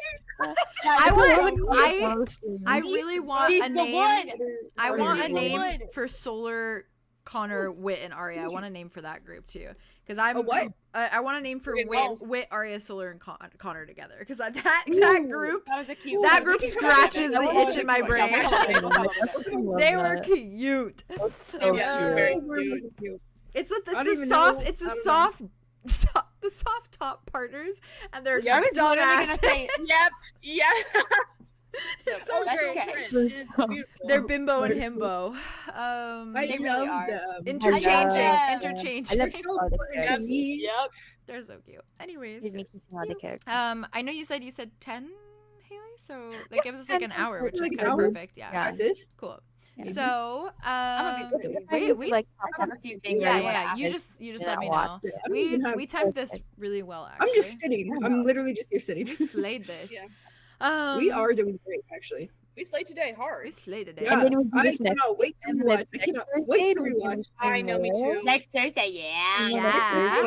I really want He's a the name. one. I want a Charcuterie name board. for Solar, Connor, Wit, and Aria. I want a name for that group too, because I'm. A what? I want a name for Friggin' Wit, walls. Aria, Solar, and Connor together, because that group. That was a cute. That one. group scratches the itch in my brain. They were cute. So Yeah, cute. very cute. It's I don't the even soft. know. It's the I don't soft. The soft top partners, and they're Yeah, I was literally gonna dumbass. say Yep. Yeah. It's so Oh, that's great. okay. It's beautiful. They're bimbo and himbo. I They really love are. them. Interchanging, Yeah. interchanging. I love all the Yep. characters. Me. Yep. They're so cute. Anyways, Made me think all the characters. I know you said 10, Haley. So that gives us like an 10, hour, which is like an kind of hour. perfect. Yeah. Yeah. Got this. Cool. Yeah. So I'm a big we like I have a few things. yeah I wanna yeah. ask. You just let not me watch know. Yeah, I don't even have- We timed this really well. Actually, I'm just sitting. I'm literally just here sitting. We slayed this. Yeah. We are doing great, actually. We slayed today hard. We slayed it. Yeah, And then we do I this next- cannot wait to and then rewatch. I next cannot Thursday, wait to we do rewatch. this I know, me more. too. Next Thursday, yeah. Yeah.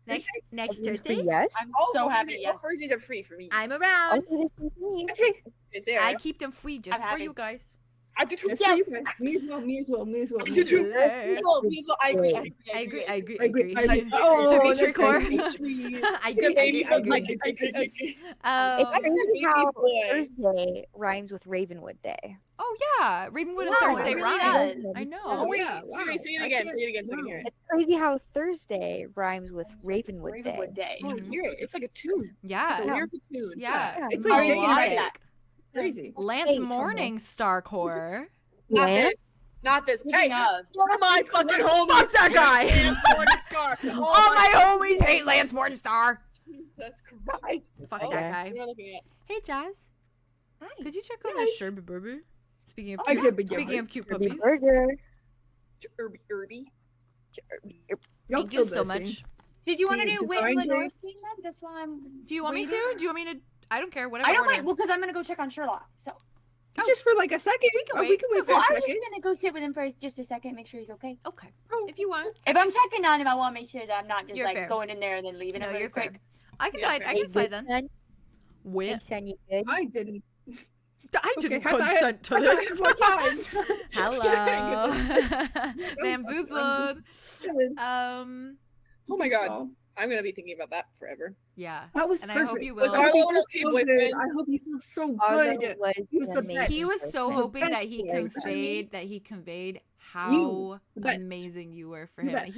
Next Next Thursday, Thursday, yes. I'm All so of happy. All Yes. Thursdays are free for me. I'm around. Oh, this is me. Okay. It's there. I keep them free just I'm for happy. you guys. I do too. Yes, Yeah. you can. Me as well. Me as well. Me as well. I Me do as too. well. Me as well. I agree. I agree. I agree. Oh, Dimitri that's core. it. I agree. I agree. It's Um, crazy how boy. Thursday rhymes with Ravenwood Day. oh yeah, Ravenwood and Wow, it Thursday really rhyme. does. I know. Oh wait, yeah, wow. wait, say it I again. can't- Say it again so I can hear it. It's crazy how Thursday rhymes with Ravenwood Day. Ravenwood Day. Oh, hear it. It's like a tune. It's Yeah. like a lyrical tune. Yeah. It's like like Melodic. crazy. Lance Hey, Morning Star Core. Not Lance? this. Not this. Speaking Hey, of, one of my fucking homies. Fuck that guy. Lance Morningstar. All my homies hate Lance Morningstar. Jesus Christ. Fuck Oh, that guy. what am I looking at? Hey Jazz, Hi. could you check on Yes. the Sherby Burby? Speaking of I cute, did, speaking of cute Kirby puppies. Burger. Irby. Thank you so much. did you want to The do Wit design Lenore choice? scene then? That's why I'm. Do you want me to? waiting. Do you want me to? I don't care. Whatever I don't order. mind. Well, because I'm gonna go check on Sherlock. So. Oh. Just for like a second. We can We wait. can wait for Well, a I was second. just gonna go sit with him for just a second, make sure he's okay. Okay, Oh. if you want. If I'm checking on him, I want to make sure that I'm not just You're like fair. going in there and then leaving No, him really you're fair. quick. I can Yeah, slide. I Hey, can slide good then. son. With Good son, you good? I didn't. I didn't have I- consent to have I this. had more time? Hello, bamboozled. Oh my god. I'm gonna be thinking about that forever. Yeah, That was and I perfect. hope you Was will. I hope Arlo he an feels okay so boyfriend? good. I hope he feels so Arlo good. was He was the amazing. best. He was so The hoping that best he boy. conveyed how You, the best. amazing you were for The him. best.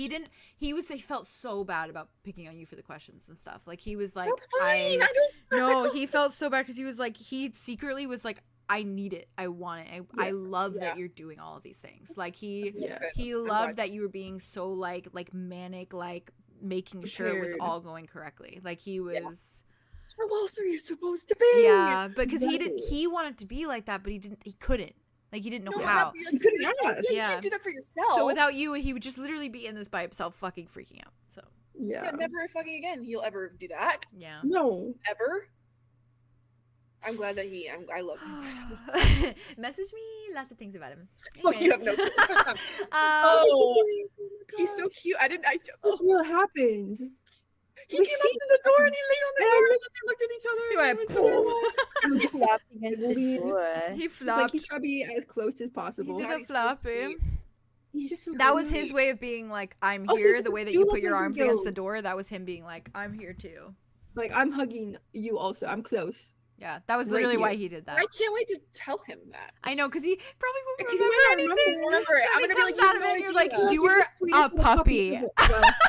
He felt so bad about picking on you for the questions and stuff. Like he was like, That's fine. I don't. no, he felt so bad because he was like, he secretly was like, I need it. I want it. I love that you're doing all of these things. Like he Yeah. loved glad. that you were being so like manic, like making sure it was Prepared. all going correctly. Like he was How else are you supposed to be? yeah, because Exactly. he wanted to be like that, but he couldn't. Like he didn't know No, how. you You couldn't ask. You Yeah. can't do that for yourself. So without you, he would just literally be in this by himself, fucking freaking out. So Yeah. Yeah, never fucking again. He'll ever do that. yeah. No. Ever. I'm glad that I love him. Message me lots of things about him. Well, you have no. Anyways. Oh, he's so cute. I didn't. This is what happened. He We came see- up to the door and he laid on the And door I and then they looked at each other. He and went, it was so I'm just Flop against the Movie. door. he It's like flopped. he's trying to be as close as He possible. did God, a he's so flop. sweet. He's just so That was sweet. his way of being like, I'm Also, here. so The way that you you look put your like a arms against the girl. door, that was him being like, I'm here too. Like, I'm hugging you also. I'm close. Yeah, that was Right literally why here. he did that. I can't wait to tell him that. I know, because he probably won't 'Cause he remember might not anything. Remember it. So I'm he gonna be like, comes you out have of no it and you're idea. like, you He's were the sweetest a little puppy. Well,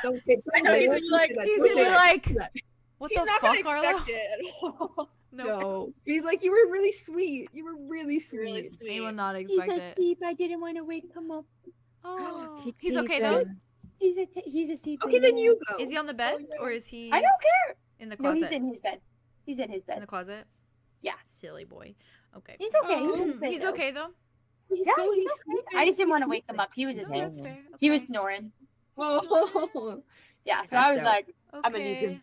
don't say- I know, don't he's say gonna be like- that. He's Don't gonna say be that. like, Don't say that. what He's the not fuck, gonna Arlo? expect it at all. No. He's like, you were really sweet. You were really It's really sweet. He will sweet. not He's expect a it. sheep. I didn't want to wake him up. Oh, He he's okay keeps though. it. He's a sheep. Okay, then you go. Is he on the bed yeah. or is he I don't care. in the No, closet? he's in his bed. He's in his In bed. the closet. Yeah. Silly boy. Okay. He's okay. Oh, He's okay though. He's Yeah, going. he's okay. I just didn't want to wake him up. He was No, asleep. that's fair. He was Okay. snoring. Oh. Yeah, so That's I was dope. like, I'ma leave Okay. him.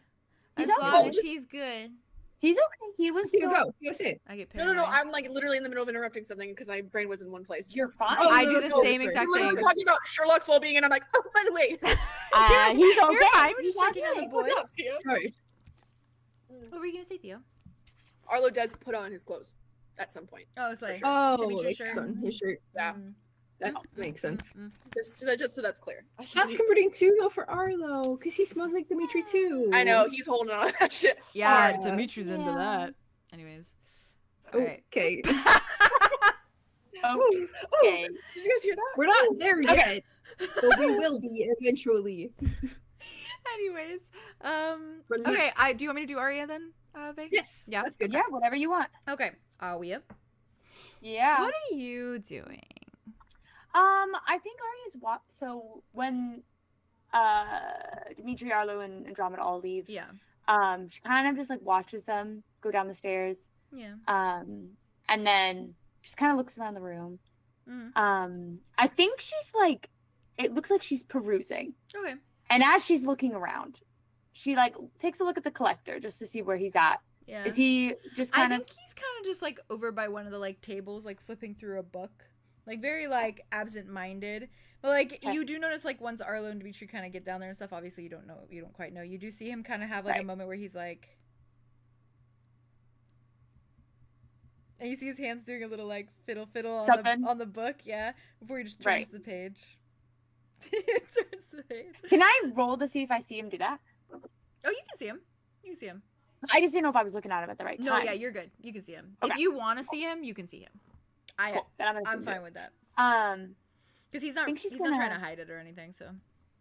As He's long okay. as he's good. he's okay. He was Here you snoring. go. You say it. I get No, paranoid. I'm like literally in the middle of interrupting something because my brain was in one place. You're fine. Oh, I no, do no, the no, same it's exact We're literally thing. talking about Sherlock's well-being, and I'm like, oh, by the way, He's okay. You're fine. We're He's just checking on okay. the boy. Sorry. What were you gonna say, Theo? Arlo does put on his clothes at some point. Oh, it's like Oh, Dimitri's like, shirt. it's on his shirt. Yeah. Mm, That mm, makes mm, sense. mm. Just so that's clear. That's comforting too, though, for Arlo, because he smells like Dimitri too. I know he's holding on to that shit. Yeah, Yeah. Dimitri's into Yeah. that. Anyways. Alright. Okay. Okay. Did you guys hear that? We're not there Okay. yet, but we will be eventually. Anyways. But Okay, do you want me to do Aria then, Vey? Yes. Yeah. That's good. Yeah, whatever you want. Okay. Aria. Yeah. What are you doing? I think Aria's so when Dimitri, Arlo, and Andromeda all leave, Yeah. she kind of just like watches them go down the stairs. Yeah. And then just kind of looks around the room. Mhm. I think she's like, it looks like she's perusing. Okay. And as she's looking around, she like takes a look at the collector just to see where he's at. Yeah. Is he just I kind of think he's kind of just like over by one of the like tables, like flipping through a book, like very like absent-minded. But like Okay. you do notice like once Arlo and Dimitri kind of get down there and stuff. Obviously, you don't quite know. You do see him kind of have like a Right. moment where he's like, And you see his hands doing a little like fiddle on Something. on the book, yeah. Before he just turns Right. the page. He turns the page. Can I roll to see if I see him do that? Oh, you can see him. You can see him. I just didn't know if I was looking at him at the right No, time. yeah, you're good. You can see him. Okay. If you want to see him, you can see him. Cool. Then I'm I'm fine with that. Because he's not think she's not trying to gonna- hide it or anything. So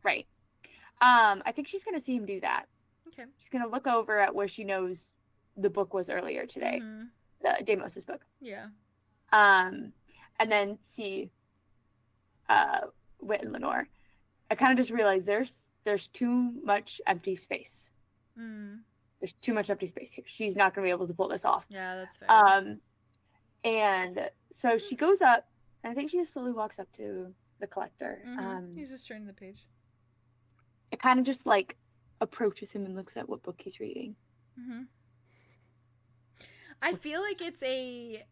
Right. I think she's gonna see him do that. okay. She's gonna look over at where she knows the book was earlier today, Mhm. the Deimos' book. Yeah. And then see Wit and Lenore. I kind of just realized there's too much empty space. Mm. There's too much empty space here. She's not gonna be able to pull this off. Yeah, that's fair. And so she goes up, and I think she just slowly walks up to the collector. Mhm. He's just turning the page. It kind of just like approaches him and looks at what book he's reading. Mm-hmm. I feel like it's a.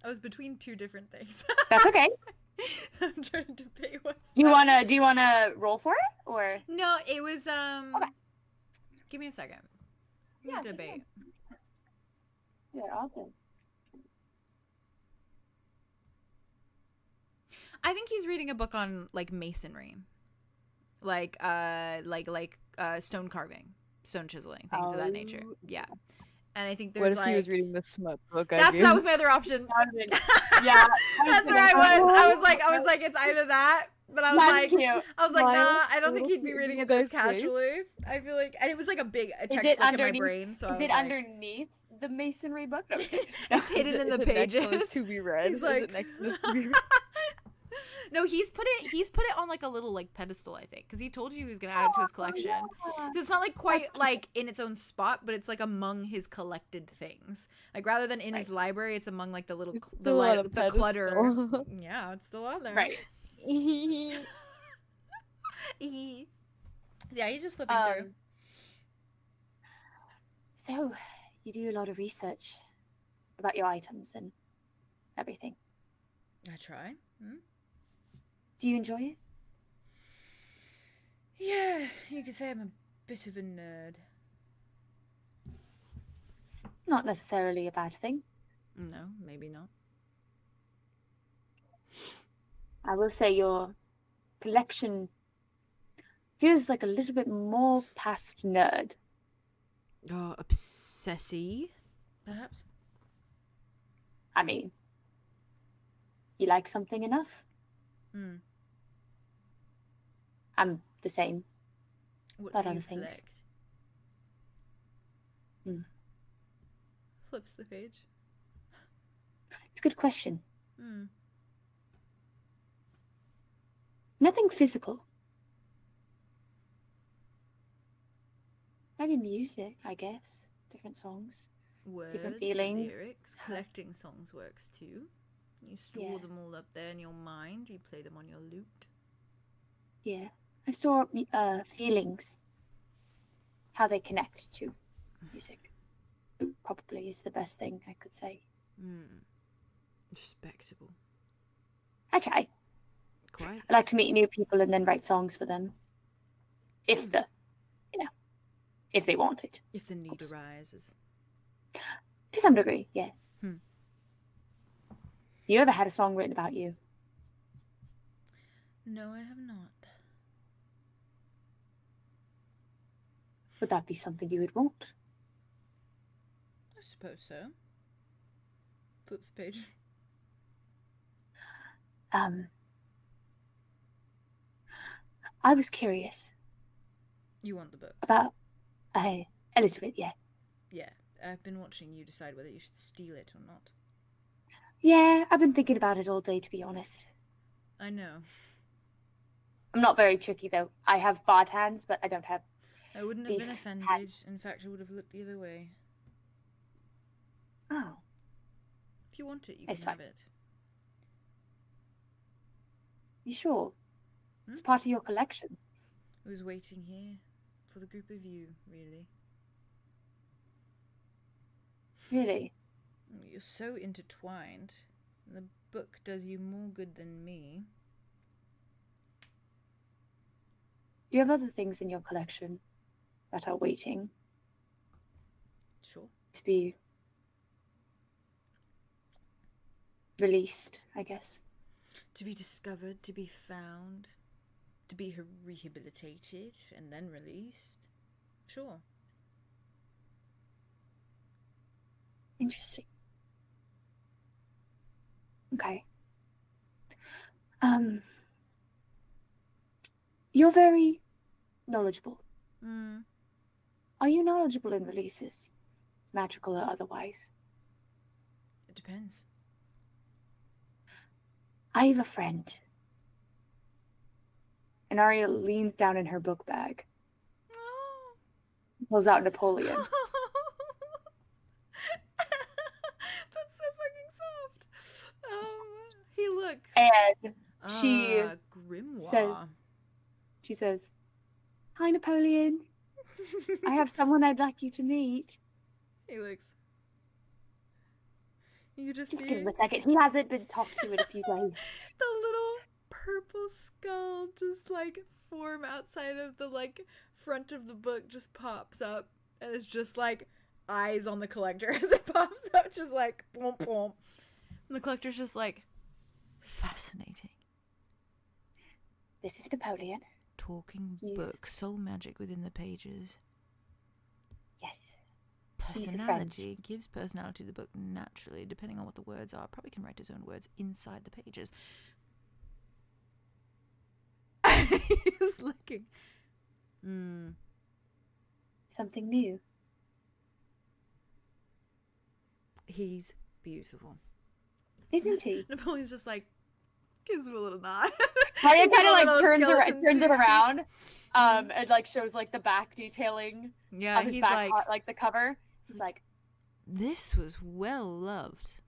I was between two different things. That's okay. I'm trying to debate what's. Do you wanna roll for it or? No, it was Okay. Give me a second. Yeah, Yeah, take debate. Yeah, awesome. I think he's reading a book on like masonry, like stone carving, stone chiseling, things of that nature. Oh, Yeah, and I think What there's if like he was reading the smut book? that was my other option. Yeah, That's where I was like, it's either that, but I was That's like, cute. I was like, Why nah, was I don't think so he'd be reading it you this guys face? casually. I feel like, and it was like a big it textbook in my underneath- brain, so I Is was it like, underneath the masonry book? No. it's hidden in the Is it next one pages. to be read? He's Is like, it next one to be read? no, he's put it on like a little like pedestal, I think, because he told you he was gonna add it to his collection. So it's not like quite like in its own spot, but it's like among his collected things. Like rather than in his library, it's among like the little It's the still on a the clutter. pedestal. Yeah, it's still on there. Right. Yeah, he's just flipping through. So, you do a lot of research about your items and everything. I try. Do you enjoy it? Yeah, you could say I'm a bit of a nerd. It's not necessarily a bad thing. No, maybe not. I will say your collection feels like a little bit more past nerd. Oh, obsessy, perhaps? I mean, you like something enough? Hmm. I'm the same. What About do you other things. collect? Hmm. Flips the page. It's a good question. Hmm. Nothing physical. Maybe music, I guess. Different songs. Words, feelings. lyrics, collecting songs works too. You store Yeah. them all up there in your mind. You play them on your lute. Yeah. I store feelings. How they connect to music. Probably is the best thing I could say. Hmm. Respectable. I try. Quite. I like to meet new people and then write songs for them. If if they want it. If the need Oops. arises. To some degree, yeah. Hmm. You ever had a song written about you? No, I have not. Would that be something you would want? I suppose so. Flips the page. I was curious You want the book? about Elizabeth, yeah. Yeah. I've been watching you decide whether you should steal it or not. Yeah, I've been thinking about it all day, to be honest. I know. I'm not very tricky, though. I have bad hands, but I don't have... I wouldn't have been Beef offended. hands. In fact, I would have looked the other way. Oh. If you want it, you It's can have fine. it. You sure? Hmm? It's part of your collection. I was waiting here for the group of you, really. Really? You're so intertwined. The book does you more good than me. Do you have other things in your collection that are waiting? Sure. to be released, I guess. To be discovered, to be found, to be rehabilitated and then released. Sure. Interesting. Okay. You're very knowledgeable. Mm. Are you knowledgeable in releases? Magical or otherwise? It depends. I have a friend. And Aria leans down in her book bag. Oh. Pulls out Napoleon. That's so fucking soft. He looks. And she grimoire. she says, "Hi, Napoleon. I have someone I'd like you to meet." He looks. You just Just see give him a second. He hasn't been talked to in a few days. the little purple skull just like form outside of the like front of the book just pops up, and it's just like eyes on the collector as it pops up, just like boom boom. And the collector's just like, fascinating. This is Napoleon. Talking He's- book, soul magic within the pages. Yes. He's a friend. Personality, gives personality to the book naturally, depending on what the words are. Probably can write his own words inside the pages. He's looking. Something new. He's beautiful. Isn't he? Napoleon's just like, gives him a little nod. Aria Gives him kind a of like little skeleton turns it toot. around. And like shows like the back detailing Yeah, of his he's back like, part, like the cover. He's like, this was well loved.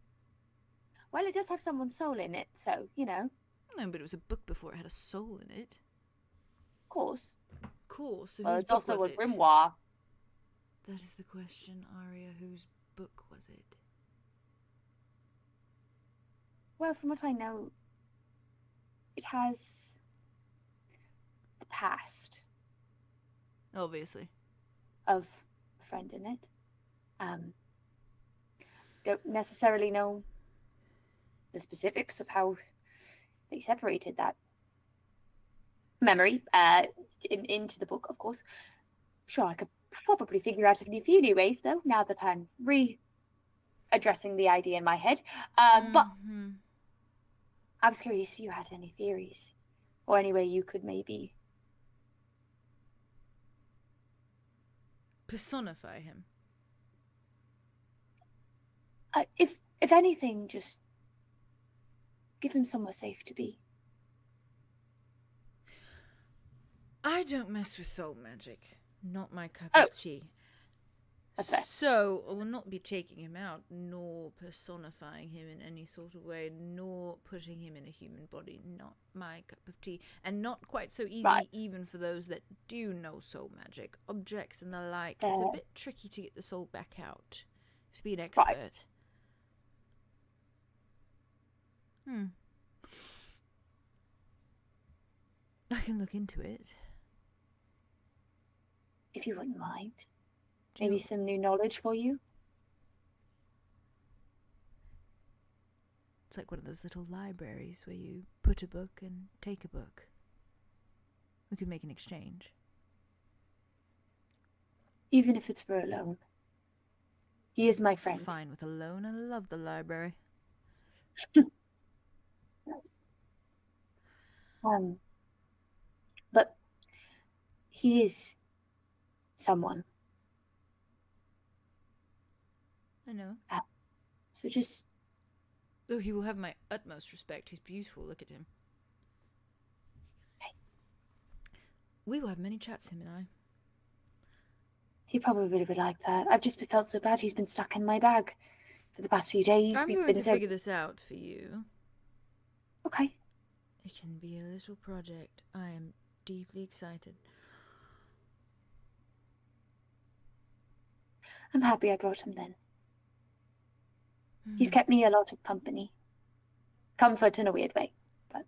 well, it does have someone's soul in it, so, you know, No, but it was a book before it had a soul in it. of course. Cool, so Well, whose it's book also was a it? grimoire. That is the question, Aria. Whose book was it? Well, from what I know, it has the past Obviously. of a friend in it. Don't necessarily know the specifics of how they separated that memory into the book, of course. Sure, I could probably figure out a few new ways, though, now that I'm addressing the idea in my head. But Mhm. I was curious if you had any theories, or any way you could maybe... Personify him. if anything, just give him somewhere safe to be. I don't mess with soul magic. Not my cup Oh. of tea. That's fair. So, I will not be taking him out, nor personifying him in any sort of way, nor putting him in a human body. Not my cup of tea. And not quite so easy, Right. even for those that do know soul magic. Objects and the like. It's a Fair. bit tricky to get the soul back out. You have to be an expert. I can look into it. If you wouldn't mind. Do Maybe you- some new knowledge for you. It's like one of those little libraries where you put a book and take a book. We could make an exchange. Even if it's for a loan. He is my friend. Fine with a loan. I love the library. But he is someone. I know. So just Oh, he will have my utmost respect. He's beautiful. Look at him. Okay. We will have many chats, him and I. he probably would like that. I've just felt so bad. He's been stuck in my bag for the past few days. I'm We've going been to so... figure this out for you. Okay. It can be a little project. I am deeply excited. I'm happy I brought him then. He's kept me a lot of company. Comfort in a weird way. But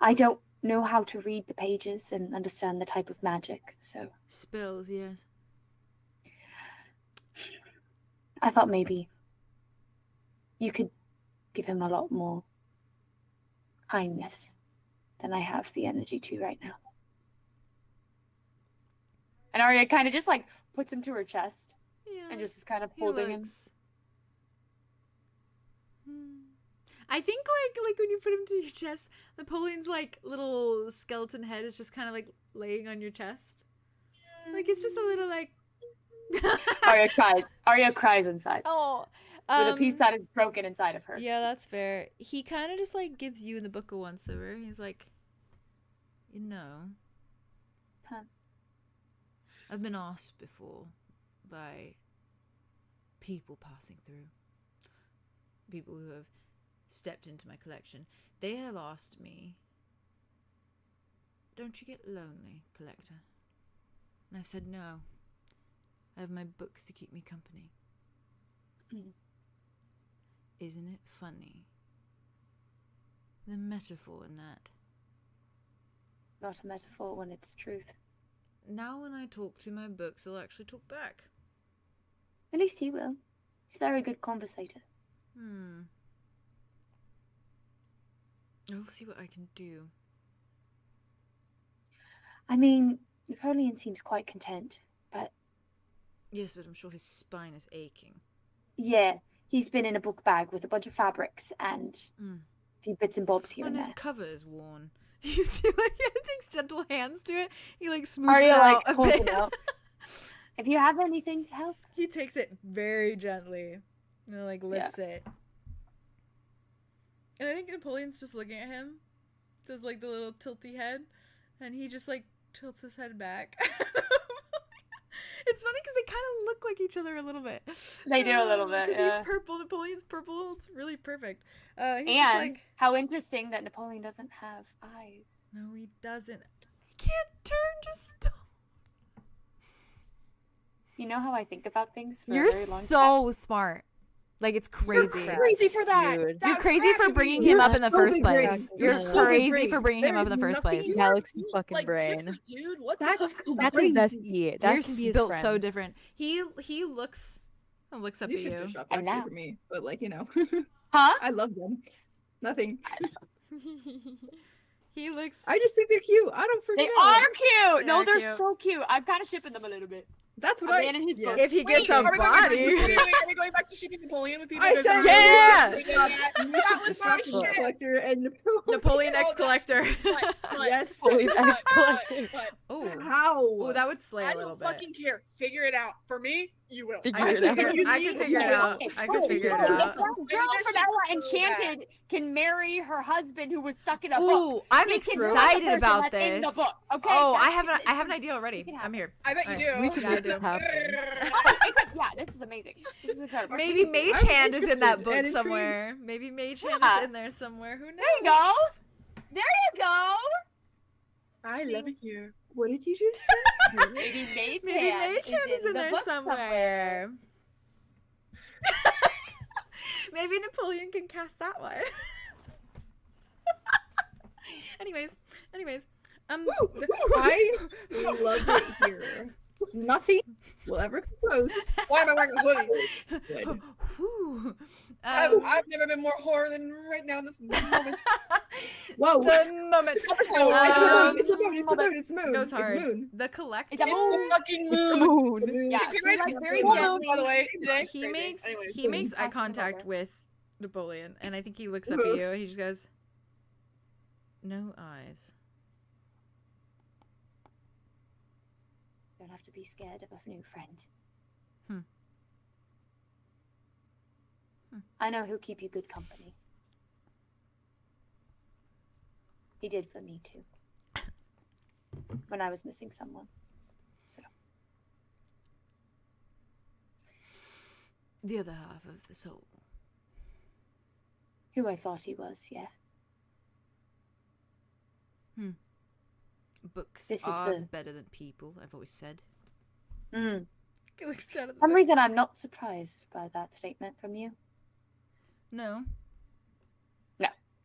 I don't know how to read the pages and understand the type of magic, so Spells, yes. I thought maybe you could give him a lot more kindness than I have the energy to right now. And Aria kind of just like puts him to her chest Yeah. and just is kind of He holding him. looks. I think like when you put him to your chest, Napoleon's like little skeleton head is just kind of like laying on your chest. Like it's just a little like. Aria cries. Aria cries inside. Oh. With a piece that is broken inside of her. Yeah, that's fair. He kind of just like gives you in the book a once over. He's like, you know, Huh. I've been asked before by people passing through, people who have stepped into my collection. They have asked me, don't you get lonely, collector? And I've said no. I have my books to keep me company. Isn't it funny? The metaphor in that. Not a metaphor when it's truth. Now when I talk to my books, they'll actually talk back. At least he will. He's a very good conversator. I'll see what I can do. I mean, Napoleon seems quite content, but Yes, but I'm sure his spine is aching. yeah, he's been in a book bag with a bunch of fabrics and a few bits and bobs here And and his there. cover is worn. You see, like, he takes gentle hands to it. He, like, smooths Aria, it out like, a pulls bit. it out. If you have anything to help. He takes it very gently. And, like, lifts it. And I think Napoleon's just looking at him. Does, like, the little tilty head. And he just, like, tilts his head back. It's funny because they kind of look like each other a little bit. They do a little bit, Because yeah. he's purple, Napoleon's purple. It's really perfect. He's And just like, how interesting that Napoleon doesn't have eyes. no, he doesn't. He can't turn, just stop. You know how I think about things for You're a very long time? so smart. Like, it's crazy. You're crazy for that. Dude. You're That's crazy for crazy. bringing You're him up in the so first big place. brain. You're You're so big crazy brain. for bringing him There up in the is first nothing place. Galaxy You, fucking like, brain. different, dude. What That's the That's his crazy. bestie. That You're can be his built friend. so different. He looks up You at should you. just shop And actually now. for me, but like you know, Huh? I love them. Nothing. He looks. I just think they're cute. I don't freaking They know. are cute. They No, are they're cute. so cute. I'm kind of shipping them a little bit. That's what A I. man in his yes. book. If he gets a Are we going back to body. shipping- are we going back to shipping Napoleon with people? I Because said I'm yeah! really- That was my shit. Collector and Napoleon Oh, X Collector. But, Yes. but Oh, How? oh, that would slay I a little don't bit. fucking care. Figure it out. For me, you will. Figure I it could out. figure, I could figure it out. I could figure it If out. that girl from Ella Enchanted can marry her husband who was stuck in a book. Ooh, I'm He can suck the excited person about that's in the this. book, okay? Oh, I That's- have an idea already. can I'm here. I bet you Alright, do. we can Yeah, I make do. this happen. Yeah, this is amazing. This is incredible. Maybe Mage I'm Hand is in that interested book and intrigued. somewhere. Maybe Mage Hand Yeah. is in there somewhere. Who knows? There you go. There you go. I love it here. What did you just say? Maybe Mage Maybe Hand Mage Hand is in the there book somewhere. Maybe Napoleon can cast that one. anyways, I love it here. Nothing will ever come close. Why am I wearing a hoodie? Good. Whew. I've never been more horror than right now in this moment. Whoa. the moment. It's the moon. It's the Um, moon. It's the moon. It's the moon. goes It's hard. moon. The collector. It's a It's the moon. fucking It's the moon. moon. Yeah, You so can like write very full moon, gently. by the way, today. He makes Anyways, he makes eye Pass them contact over. with Napoleon, and I think he looks up at you and he just goes, "No eyes." Don't have to be scared of a new friend. Hmm. Hmm. I know he'll keep you good company. He did for me too. When I was missing someone. So The other half of the soul. who I thought he was, yeah. Books This is are the- better than people. I've always said. Mm. He looks down at the For some book. reason I'm not surprised by that statement from you. No.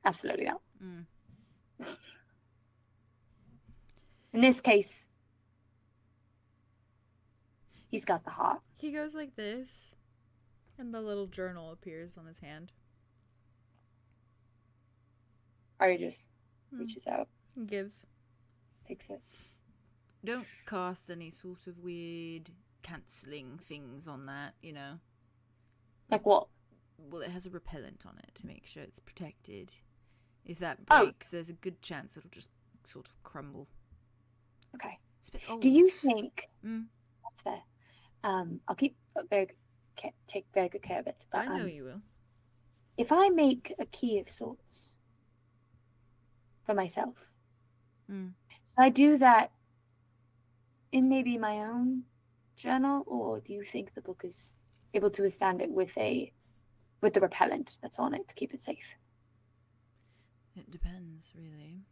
Absolutely not. Mm. In this case, he's got the heart. He goes like this, And the little journal appears on his hand. Aria just Hmm. reaches out, He gives. takes it. Don't cast any sort of weird cancelling things on that, you know. Like what? Well, it has a repellent on it to make sure it's protected. If that Oh. breaks, there's a good chance it'll just sort of crumble. Okay. It's a bit old. Do you think Mm. that's fair? I'll keep take very good care of it. But, I know you will. if I make a key of sorts for myself, Mm. should I do that in maybe my own journal, or do you think the book is able to withstand it with the repellent that's on it to keep it safe? It depends, really.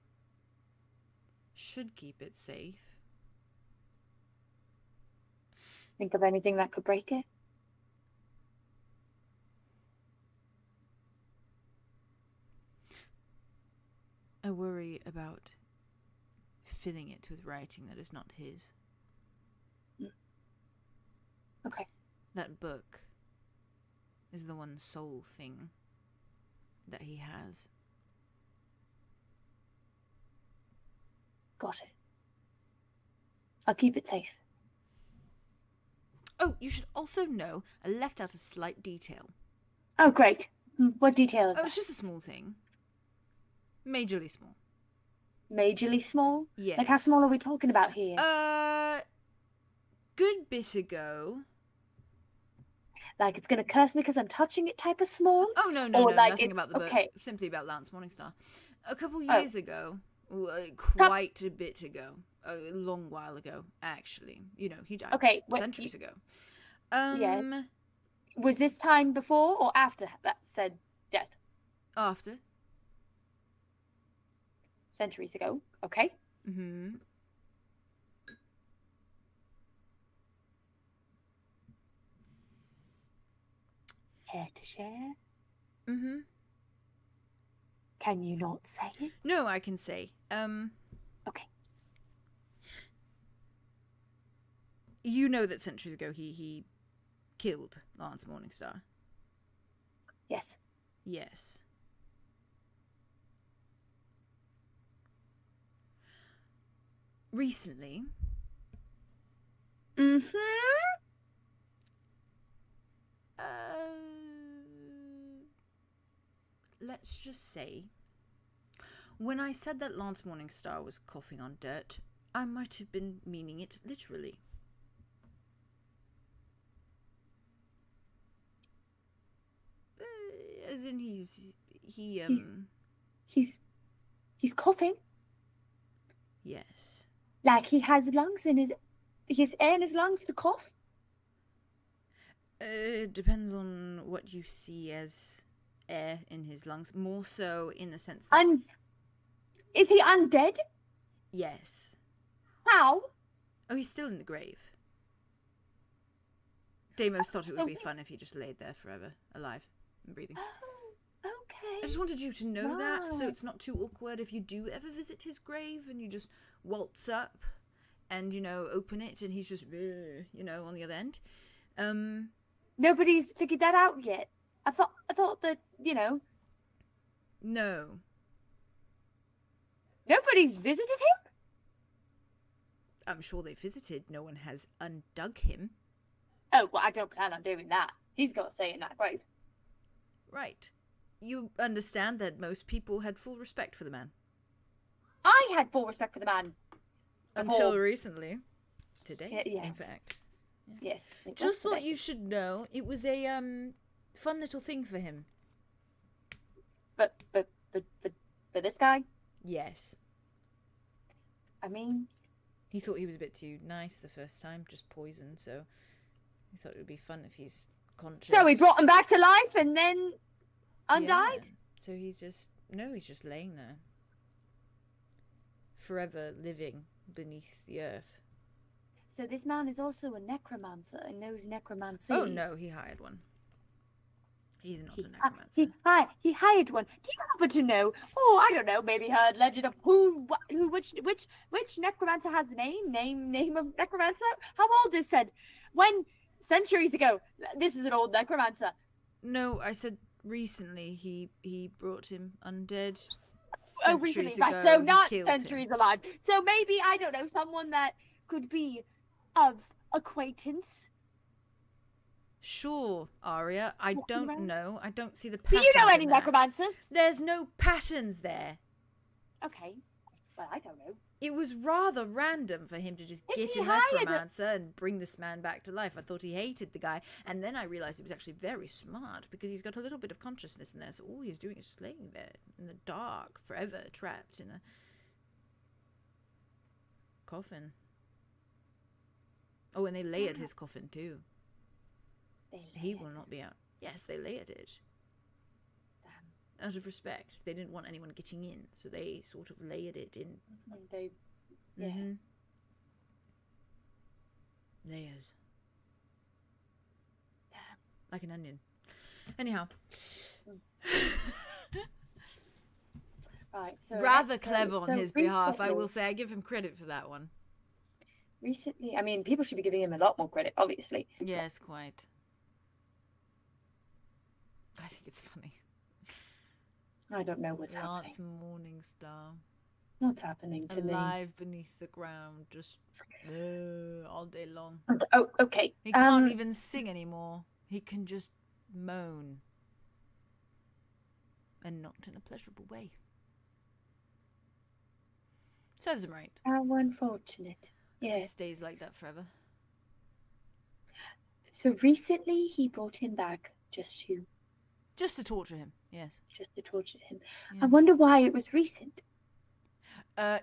Should keep it safe. Think of anything that could break it? I worry about filling it with writing that is not his. Okay. That book is the one sole thing that he has. Got it. I'll keep it safe. Oh, you should also know I left out a slight detail. Oh, great. What detail is Oh, that? it's just a small thing. Majorly small. Majorly small? Yes. Like, how small are we talking about here? Good bit ago. Like, it's going to curse me because I'm touching it type of small? Oh, no, Or like nothing it's- about the book. okay. Simply about Lance Morningstar. A couple Oh. years ago, quite a bit ago, a long while ago, actually. You know, he died Okay, centuries ago. Yeah. Was this time before or after that said death? After. Centuries ago. Okay. Mm-hmm. Care to share? Mm-hmm. Can you not say it? No, I can say. Okay. You know that centuries ago he killed Lance Morningstar. Yes. Yes. Recently, Mm-hmm. let's just say, when I said that Lance Morningstar was coughing on dirt, I might have been meaning it literally. As in he's coughing. Yes. Like he has lungs in his air in his lungs to cough. It depends on what you see as air in his lungs. More so in the sense that... Is he undead? Yes. How? Oh, he's still in the grave. Deimos thought it would be fun if he just laid there forever, alive and breathing. Oh, okay. I just wanted you to know that, so Right. it's not too awkward if you do ever visit his grave and you just waltz up and, you know, open it and he's just, you know, on the other end. Nobody's figured that out yet. I thought that, you know, No. nobody's visited him? I'm sure they visited. No one has undug him. Oh, well, I don't plan on doing that. He's got to stay in that grave. Right. You understand that most people had full respect for the man. I had full respect for the man. Until Before- recently. Today, Yes. in fact. Yes. it was Just thought today. you should know it was a fun little thing for him. But this guy, Yes. I mean, He thought he was a bit too nice the first time, just poison, so he thought it would be fun if he's conscious. so we brought him back to life and then undied? Yeah. So he's just laying there. Forever living beneath the earth. So this man is also a necromancer and knows necromancy. Oh no, he hired one. He's not a He necromancer. he hired one. Do you happen to know? Oh, I don't know. Maybe heard legend of which necromancer has a name of necromancer? How old is said? When centuries ago. This is an old necromancer. No, I said recently he brought him undead. Oh, recently, Centuries right? ago, So he not killed centuries him. alive. So maybe, I don't know, someone that could be of acquaintance. Sure, Aria. I Walking don't around? know. I don't see the Do patterns you know any in that. necromancers? There's no patterns there. Okay. Well, I don't know. It was rather random for him to just If get he a hired a- necromancer and bring this man back to life. I thought he hated the guy, and then I realised it was actually very smart because he's got a little bit of consciousness in there, so all he's doing is just laying there in the dark, forever trapped in a coffin. Oh, and they layered his coffin too. He will not be out. Yes, they layered it. Damn. Out of respect. They didn't want anyone getting in, so they sort of layered it in. They, yeah. Mhm. Layers. Damn. Like an onion. Anyhow. Right. So Rather so- clever on so his behalf, I recently- will say. I give him credit for that one. Recently, I mean, people should be giving him a lot more credit, obviously. Yes, quite. I think it's funny. I don't know what's Lance happening. Morningstar. What's happening to me? Alive beneath the ground, just all day long. Oh, okay. He can't even sing anymore. He can just moan. And not in a pleasurable way. Serves him right. How unfortunate. He Yeah. stays like that forever. So recently, he brought him back just to torture him, yes. torture him. Yeah. I wonder why it was recent.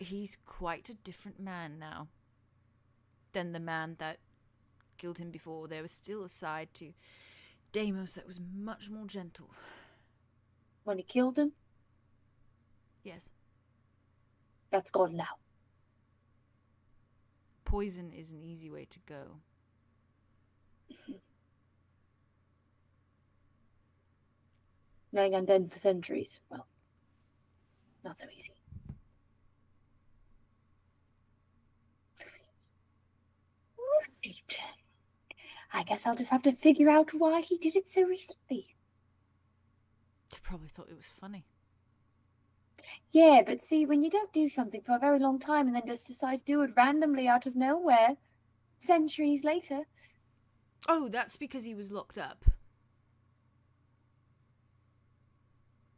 He's quite a different man now than the man that killed him before. There was still a side to Deimos that was much more gentle. When he killed him, Yes. that's gone now. Poison is an easy way to go. Lying undead for centuries. Well, not so easy. Right. I guess I'll just have to figure out why he did it so recently. They probably thought it was funny. Yeah, but see, when you don't do something for a very long time and then just decide to do it randomly out of nowhere, centuries later. Oh, that's because he was locked up.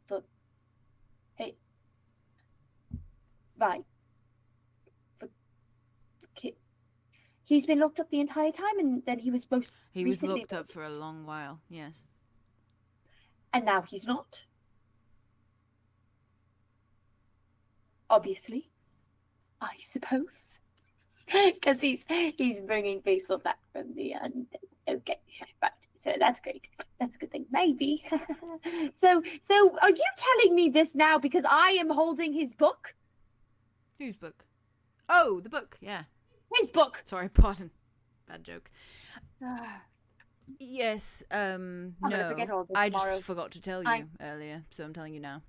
But, hey, right. He's been locked up the entire time, and then he was most He was recently locked up for a long while, yes. and now he's not. Obviously, I suppose, because he's bringing people back from the undead. Okay, right. So that's great. That's a good thing. Maybe. So are you telling me this now because I am holding his book? Whose book? Oh, the book, yeah. His book. Sorry, pardon. Bad joke. Ah, Yes, gonna forget all no. this I tomorrow. just forgot to tell you earlier, so I'm telling you now.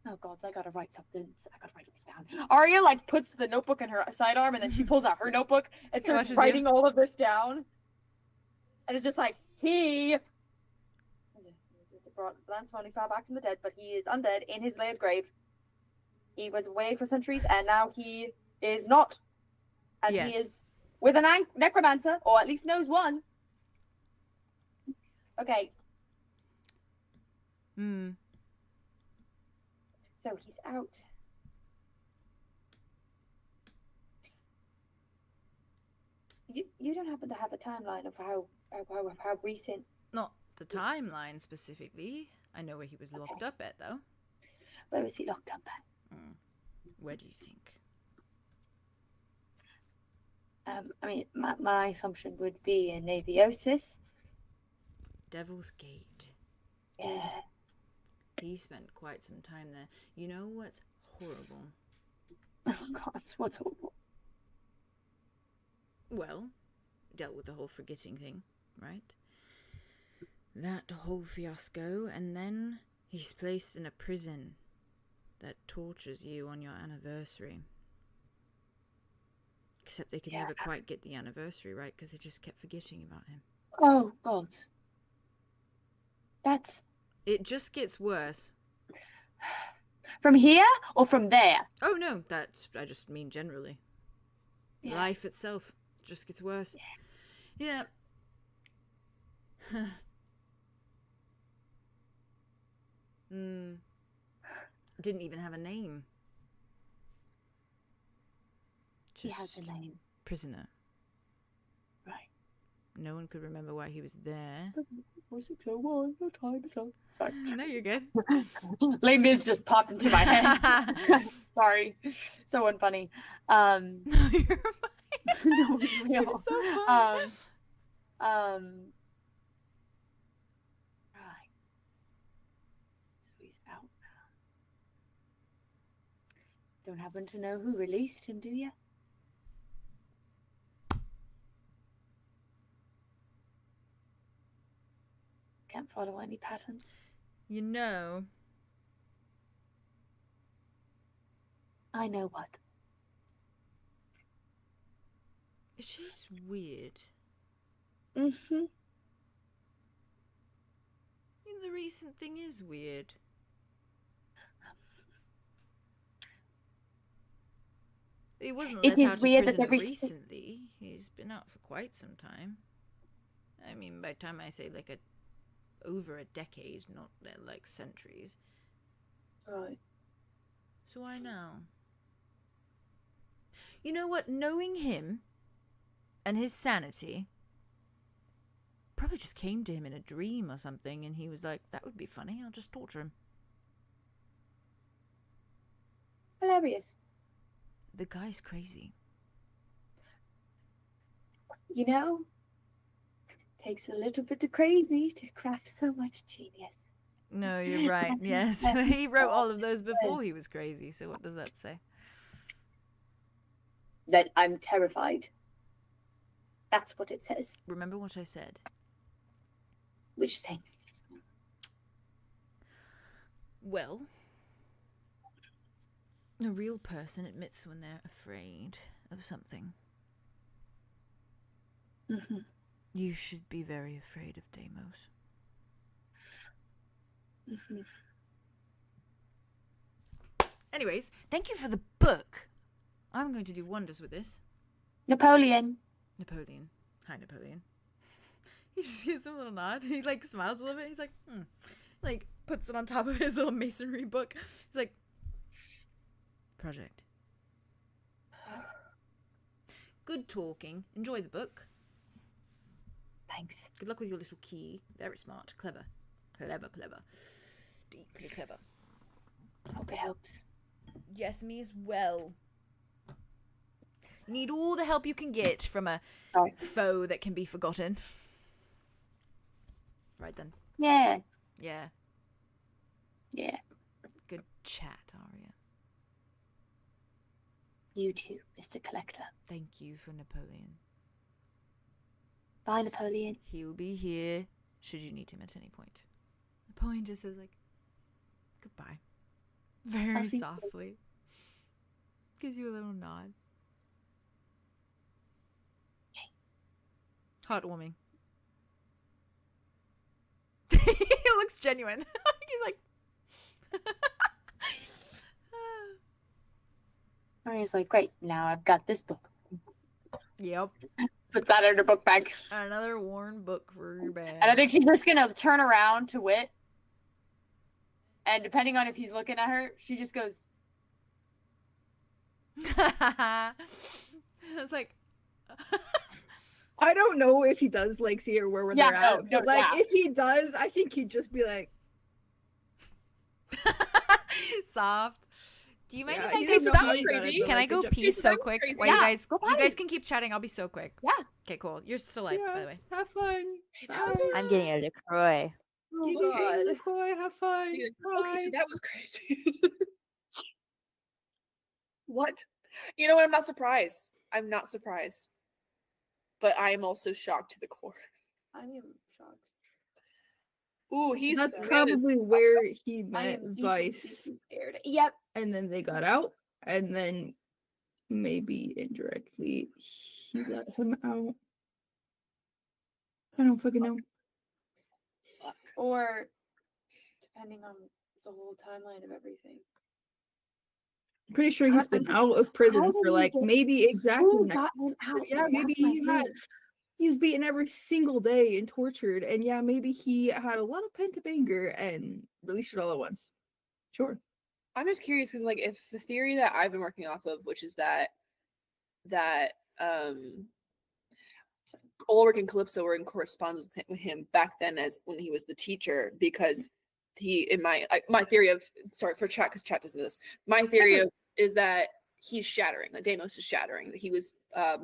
oh God, I gotta write something. I gotta write this down. Aria like puts the notebook in her sidearm, and then she pulls out her notebook and starts Watches writing all of this down. And it's just like he. Brought Lance Morningstar back from the dead, but he is undead in his laid grave. He was away for centuries, and now he is not. And Yes. he is with an necromancer, or at least knows one. Okay, Hmm. so he's out. You don't happen to have a timeline of how recent? Not the timeline specifically. I know where he was locked up at, though. Where was he locked up at? Where do you think? I mean, my assumption would be in Naviosis. Devil's Gate. Yeah. He spent quite some time there. You know what's horrible? Oh God, what's horrible? Well, dealt with the whole forgetting thing, right? That whole fiasco, and then he's placed in a prison that tortures you on your anniversary. Except they could never quite get the anniversary right because they just kept forgetting about him. Oh, God. That's... It just gets worse. From here or from there? Oh, no, I just mean generally. Yeah. Life itself just gets worse. Yeah. Didn't even have a name. He has a name. Prisoner. Right. No one could remember why he was there. 4601, no time to sell. Sorry. No, you're good. Les Mis just popped into my head. Sorry. So unfunny. No, you're fine. No, it's real. You're so fun. Right. So he's out now. Don't happen to know who released him, do you? Can't follow any patterns. You know, I know what. it's just weird. Mm-hmm. The recent thing is weird. He wasn't It let is out of weird that prison every recently. He's been out for quite some time. I mean, by the time I say like over a decade, not like centuries. Right. So I know. You know what? Knowing him and his sanity probably just came to him in a dream or something, and he was like, that would be funny, I'll just torture him. Hilarious. The guy's crazy. You know, takes a little bit of crazy to craft so much genius. No, you're right. Yes. He wrote all of those before he was crazy, so what does that say? That I'm terrified. That's what it says. Remember what I said. Which thing? Well, a real person admits when they're afraid of something. Mm-hmm. You should be very afraid of Deimos. Mm-hmm. Anyways, thank you for the book. I'm going to do wonders with this. Napoleon. Napoleon. Hi, Napoleon. He just gives him a little nod. He like smiles a little bit. He's like, like puts it on top of his little masonry book. He's like, project. Good talking. Enjoy the book. Thanks. Good luck with your little key. Very smart. Clever. Clever, clever. Deeply clever. Hope it helps. Yes, me as well. You need all the help you can get from a foe that can be forgotten. Right then. Yeah. Yeah. Yeah. Good chat, Aria. You too, Mr. Collector. Thank you for Napoleon. Bye, Napoleon. He will be here should you need him at any point. Napoleon just says like, goodbye. Very softly. Gives you a little nod. Heartwarming. He looks genuine. He's like... Maria's like, great, now I've got this book. Yep. Put that in her book bag. Another worn book for your bag. And I think she's just gonna turn around to Wit. And depending on if he's looking at her, she just goes... It's like... I don't know if he does like see or where they're at, but like if he does, I think he'd just be like soft. Do you mind if Yeah, I he go? doesn't so know that how was he does crazy. it, but, Can I like, go good pee job. so that was quick? crazy. While Yeah, you guys, go you ahead. guys can keep chatting. I'll be so quick. Yeah. Okay, cool. You're still alive, by the way. Have fun. That was I'm getting a LaCroix. Oh, God. Boy, have fun. See, Bye. okay, so that was crazy. What? You know what? I'm not surprised. I'm not surprised. But I am also shocked to the core. I am shocked. Ooh, he's That's man is- probably where he I met am deeply, Vice, deeply scared. Yep. and then they got out, and then maybe indirectly he let him out. I don't fucking know. Fuck. Or depending on the whole timeline of everything. I'm pretty sure he's been out of prison how did for he like get- maybe exactly Who 90 got him out? Yeah, maybe That's my he had. thing. He was beaten every single day and tortured, and yeah, maybe he had a lot of pent-up anger and released it all at once. Sure. I'm just curious because, like, if the theory that I've been working off of, which is that Ulrich and Calypso were in correspondence with him back then as when he was the teacher, because he, in my theory of, sorry for chat because chat doesn't know this, my theory of is that he's shattering, that Deimos is shattering, that he was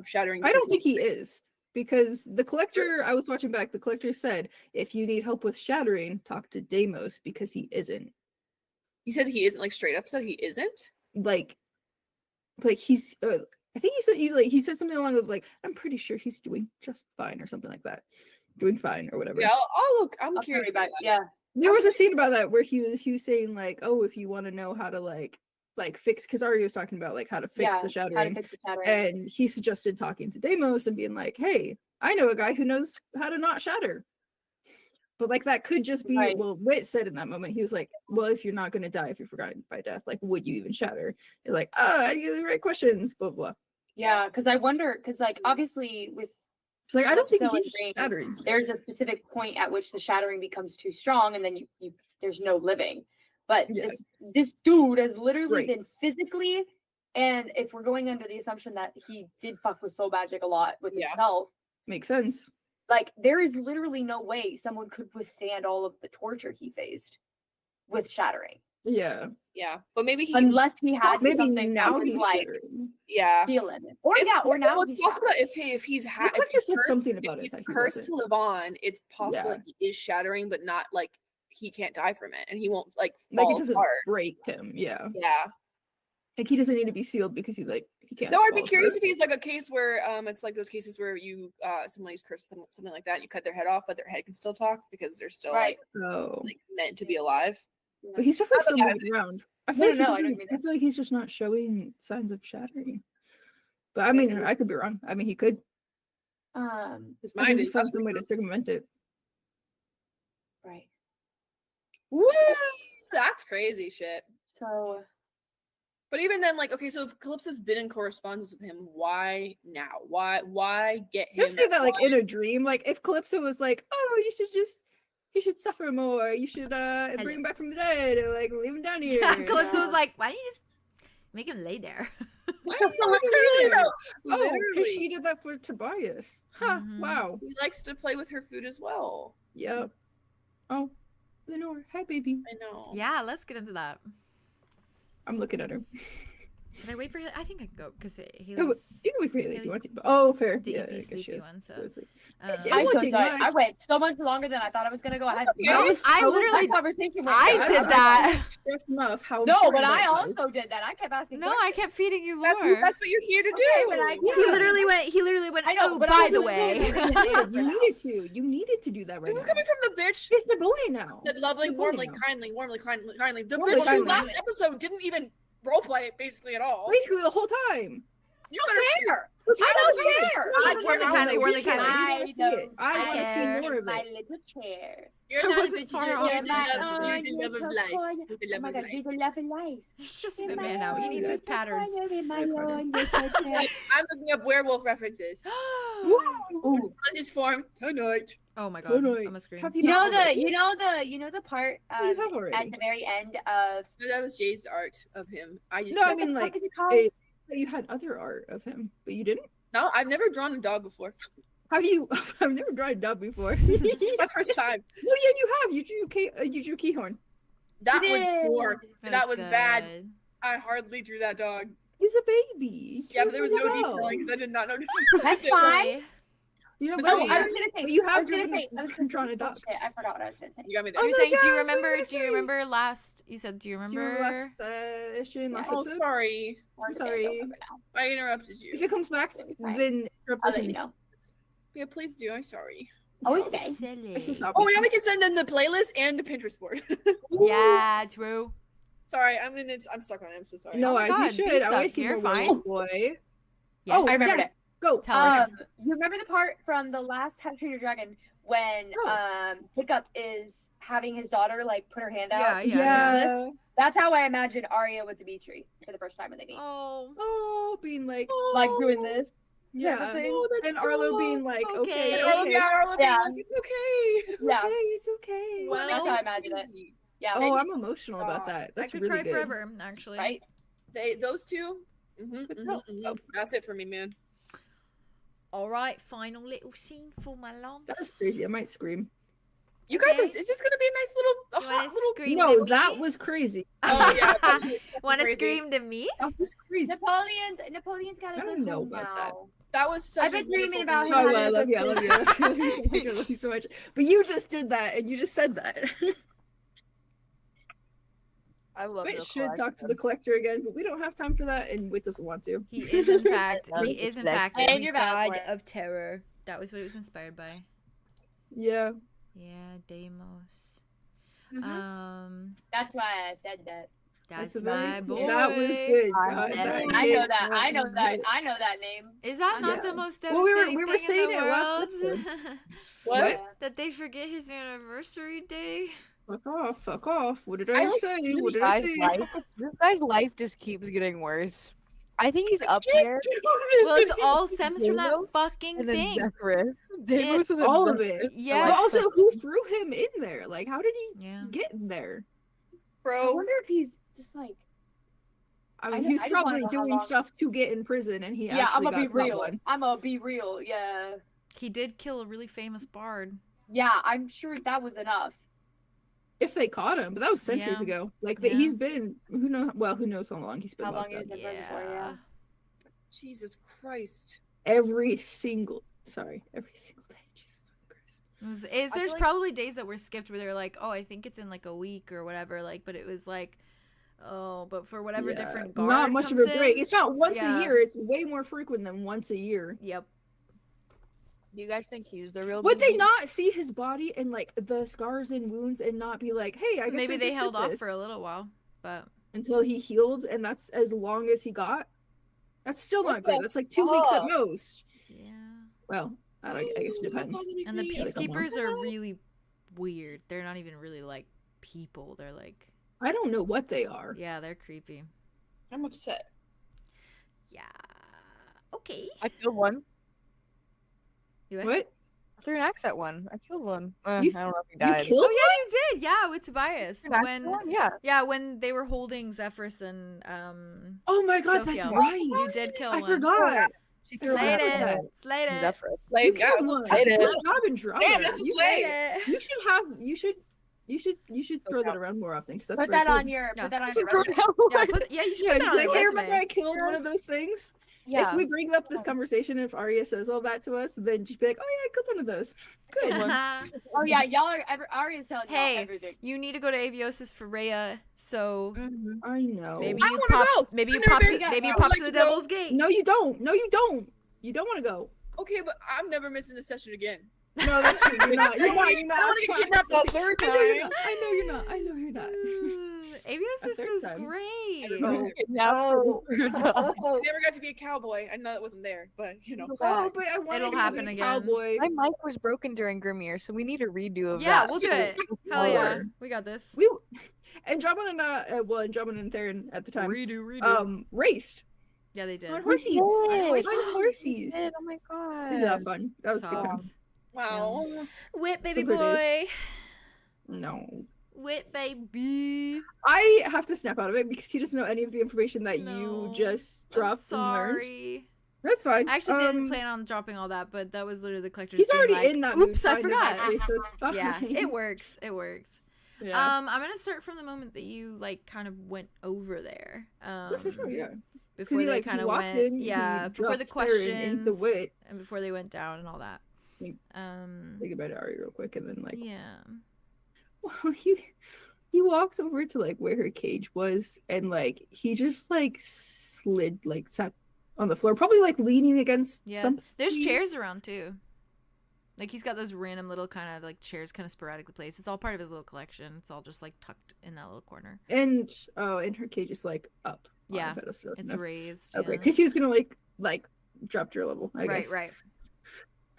shattering. I don't think he is, because the collector, I was watching back, the collector said, if you need help with shattering, talk to Deimos, because he isn't. He said he isn't, like, straight up said he isn't? Like he's, I think he said something along with, like, I'm pretty sure he's doing just fine, or something like that. Doing fine, or whatever. Yeah, I'll look, I'm I'll curious carry back. about that. Yeah. There was a scene about that where he was saying, like, oh, if you want to know how to like fix, because Aria was talking about like how to fix the How to shattering, fix the shattering. and he suggested talking to Deimos and being like, hey, I know a guy who knows how to not shatter. But like that could just be, Right. well, Wit said in that moment, he was like, well, if you're not going to die, if you're forgotten by death, like, would you even shatter? You're like, I get the right questions, blah blah. Yeah, because I wonder, because like obviously with It's like, I don't think Calypso and he's Rain, shattering. there's a specific point at which the shattering becomes too strong, and then you there's no living. But Yeah. this dude has literally Right. been physically, and if we're going under the assumption that he did fuck with soul magic a lot with Yeah. himself, Makes sense. like there is literally no way someone could withstand all of the torture he faced with shattering, Yeah. Yeah, but maybe he, unless he had Maybe something now that was he's like shattering. yeah. feeling it. Or It's, yeah, or now well, it's he's possible that shattering. if he's The collector said something about if it he's that he cursed wasn't. to live on, it's possible Yeah. that he is shattering, but not like he can't die from it, and he won't like Like, fall it doesn't apart. break him. Yeah. Yeah. Like, he doesn't need to be sealed because he can't. No, I'd be fall curious apart. if he's like a case where it's like those cases where you somebody's cursed with something like that, you cut their head off, but their head can still talk because they're still Right. Oh. like meant to be alive. But he's definitely still Not that moving around. I No, feel like he no, I know what you doesn't. mean. I feel like he's just not showing signs of shattering. But I mean, I could be wrong. I mean, he could. His I think mind he's is found some way to circumvent it. Right. Woo! That's crazy shit. So But even then, like, okay, so if Calypso's been in correspondence with him, why now? Why get him? You ever say that like why- in a dream? Like if Calypso was like, "Oh, you should suffer more. You should bring him back from the dead, or like leave him down here." Calypso Yeah. was like, why don't you just make him lay there? Why are you literally, though? Oh, because Literally. she did that for Tobias. Huh? Mhm. Wow. He likes to play with her food as well. Yep. Oh, Lenore, hi baby. I know. Yeah, let's get into that. I'm looking at her. Should I wait for? I think I can go because he No, but was. you can wait for Haley if Haley's you want to. But, oh, fair. deep, Yeah, I he's guess she sleepy is. one, so, Go to sleep. Um, It I'm won't so take sorry. I much. went so much longer than I thought I was gonna go. I had okay. No, this I whole literally- conversation went I down. did that. Stressed enough how. No, important but I that was. also did that. I kept asking. No, I questions. kept feeding you more. That's what you're here to Okay, do. but I- He Yeah. literally went. I know, Oh, but by I the was way. scared. You needed to. You needed to do that right This is now. coming from the bitch It's the bully now. said lovely, It's the bully warmly, now. kindly, kindly. The Warmly, bitch who kindly. last episode didn't even roleplay it basically at all. Basically, the whole time. You better care. What's I wrong don't with you? care. What's I wrong warmly, with kindly, you? warmly, You can't. kindly. I wanna see it. I want to see care. more of My it. little chair. You're So not a was it bitch. far You're off? the You're love, my you're the love of little life. corner. You're the Oh love my of God, life. you're the love of life. He's just You're the my man now. He own needs his little patterns. corner, you're my Good corner. own little chair. I'm looking up werewolf references. Ooh. Which one is formed tonight? Oh my god, Totally. I'm a scream. Have you You know not already? you know the part Oh, you have already. at the very end of No, that was Jay's art of him. I just No, I what the mean fuck like is it called? you had other art of him, but you didn't. no, I've never drawn a dog before. Have you? I've never drawn a dub before. My first time. No, yeah, you have. You drew 𝐿𝐻𝐻𝐿. That You was did. poor. That was bad. good. I hardly drew that dog. He's a baby. Yeah, but there was no Well. detailing because I did not know. That's fine. Silly. You know, But but Oh, no, I was gonna say. But you I have was gonna drawn- say. I was gonna drawn say, a dog. Shit, I forgot what I was gonna say. You got me there. Oh, You're no, saying, yeah, do you I was remember? gonna Do you say. remember last? You said, do you Do you remember remember? last session, last Oh, episode? sorry. We're I'm gonna sorry. go over now. I interrupted If you. it comes back, Fine. then I'll let you know. Yeah, please do. I'm sorry. Oh, it's So- okay. Silly. I'm so sorry. Oh, yeah, we can send them the playlist and the Pinterest board. Yeah, true. Sorry, I'm stuck on it. I'm so sorry. No, Oh my as God, you should. be I want to stuck. see You're more fine. Werewolf Boy. Yes. Oh, I remembered Jess, it. go. Tell us. You remember the part from the last How to Train Your Dragon when Hiccup is having his daughter like put her hand out? Yeah. That's how I imagine Aria with Dimitri for the first time when they meet. Oh, being like, Like doing this. yeah. type of thing. Oh, that's And so Arlo being like, okay. okay, And Arlo, okay. yeah, Arlo being Yeah. like, it's okay. Yeah. Okay, it's okay. Well, That's how I imagine it. Yeah. Oh, I'm emotional about that. I That's could really cry good. forever, actually. Right? Those two. help. That's it for me, man. All right, final little scene for my loves. That's crazy. I might scream. You got Okay. this. It's just gonna be a nice little, You wanna hot little. scream No, to that me? was crazy. Oh yeah. that's Want to crazy. scream to me? That was crazy. Napoleon's got I a don't good know home about now. that. That was such. I've been a wonderful dreaming about thing. him. Oh, I love you. I love you. I love you. I love you so much. But you just did that, and you just said that. I love Wit the should talk to collective. the collector again, but we don't have time for that, and Wit doesn't want to. He is, in fact, Love he is is, in that fact, And the you're valid god for it. of terror. That was what it was inspired by. Yeah. Yeah, Deimos. Mhm. That's why I said that. That's a very- my boy. That was good. I God, know that I hit know that. I know right that. hit. I know that name. Is that not Yeah. the most Well, we were- devastating we were thing saying in the it last world? What? That they forget his anniversary day? Fuck off. Fuck off. What did I like say? This What did I guy's say? life, this guy's life just keeps getting worse. I think he's up there, Well, it's all stems from that Deimos, fucking and then thing. Zephyrus. Deimos and then All of Zephyrus it. are, Yeah. But like, also, who threw him in there? Like, how did he Yeah. get in there? I Bro. wonder if he's just like. I mean, I he's just wanna probably know how doing long- stuff to get in prison, and he Yeah, I'm actually gonna be got caught real. once. I'm gonna be real. Yeah. He did kill a really famous bard. Yeah, I'm sure that was enough. If they caught him, but that was centuries Yeah. ago. Like Yeah. he's been who knows how long he's been How long locked he up. was in prison for? Yeah. Jesus Christ. Every single day. Jesus fucking Christ. There's feel like- probably days that were skipped where they're like, oh, I think it's in like a week or whatever. Like, but it was like, oh, but for whatever Yeah, different guard not much of comes a break. in- It's not once Yeah. a year. It's way more frequent than once a year. Yep. Do you guys think he's the real? Would they BB? not see his body and like the scars and wounds and not be like, hey, I guess Maybe I they just held did off this for a little while, but until he healed, and that's as long as he got. That's still What not good. the That's like 2 weeks at fuck? most. yeah. Well, I guess it depends. And the Yeah, like a month. peacekeepers are really weird. They're not even really like people. They're like, I don't know what they are. yeah, they're creepy. I'm upset. Yeah. Okay. I killed one. You what? What? I threw an axe at one. I killed one. You- I don't know if he You died. killed Oh yeah, you did. Yeah, with Tobias. An axe at When one? Yeah. when they were holding Zephyrus and Oh my god, Sophia. that's right. You did kill I one. forgot. She Slayed killed it. one. that. Slayed it. Zephyrus. You Like, yeah, killed let's one. slay Good it. job, Andromeda. Damn, that's a You- slay. Slayed it. You should have. You should throw that Okay. around more often because that's Put very that on cool. your. Yeah. Put that on your resume. Yeah, you should Yeah, put that on like, your hey, resume. remember I killed one of those things? Yeah. If we bring up this conversation, if Aria says all that to us, then just be like, oh yeah, I killed one of those. Good one. Oh yeah, y'all are. Aria's telling Hey. y'all everything. You need to go to Aviosis for Rhea, so I know. maybe I you wanna pop. go. Maybe you I've never pop. been To, yet. maybe you I would pop like to the to go. Devil's Gate. No, you don't. No, you don't. You don't want to go. Okay, but I'm never missing a session again. No, that's true. You're not. You're not. You're not. I wanna get kidnapped a third I know you're time. not. I know you're not. I know you're not. Aviosis third is time. great. Oh. No. I never got to be a cowboy. I know that wasn't there, but you know. Oh, but I wanted It'll to happen be a again. cowboy. My mic was broken during Grimir, so we need a redo of Yeah, that. we'll do it. Hell Lord. yeah, we got this. We Andromeda and Andromeda and Theron at the time raced Yeah, they did. on horses. Yes. On horses. Oh my god. Isn't that fun? That was a good time. Soft. Wow. Wit baby Super boy. No. Wit baby. I have to snap out of it because he doesn't know any of the information that No, you just I'm dropped and learned. sorry. That's fine. I actually didn't plan on dropping all that, but that was literally the collector. He's just being already like, in that mood Oops, I kind of forgot. anyway, so it's fine. Yeah, it works. It works. Yeah. I'm gonna start from the moment that you like kind of went over there. For sure, yeah. Before he, they like, kind he of walked went, in, he yeah, before the dropped Theron into questions, Wit. and before they went down and all that. Think- Say goodbye to Ari real quick, and then like, Yeah. well, he walked over to like where her cage was, and like he just like slid, like sat on the floor, probably like leaning against Yeah. something. There's chairs around too. Like he's got those random little kind of like chairs kind of sporadically placed. It's all part of his little collection. It's all just like tucked in that little corner. And and her cage is like up. Yeah, on the pedestal. it's No. raised. Okay, yeah. because he was gonna like drop to your level. I guess. Right.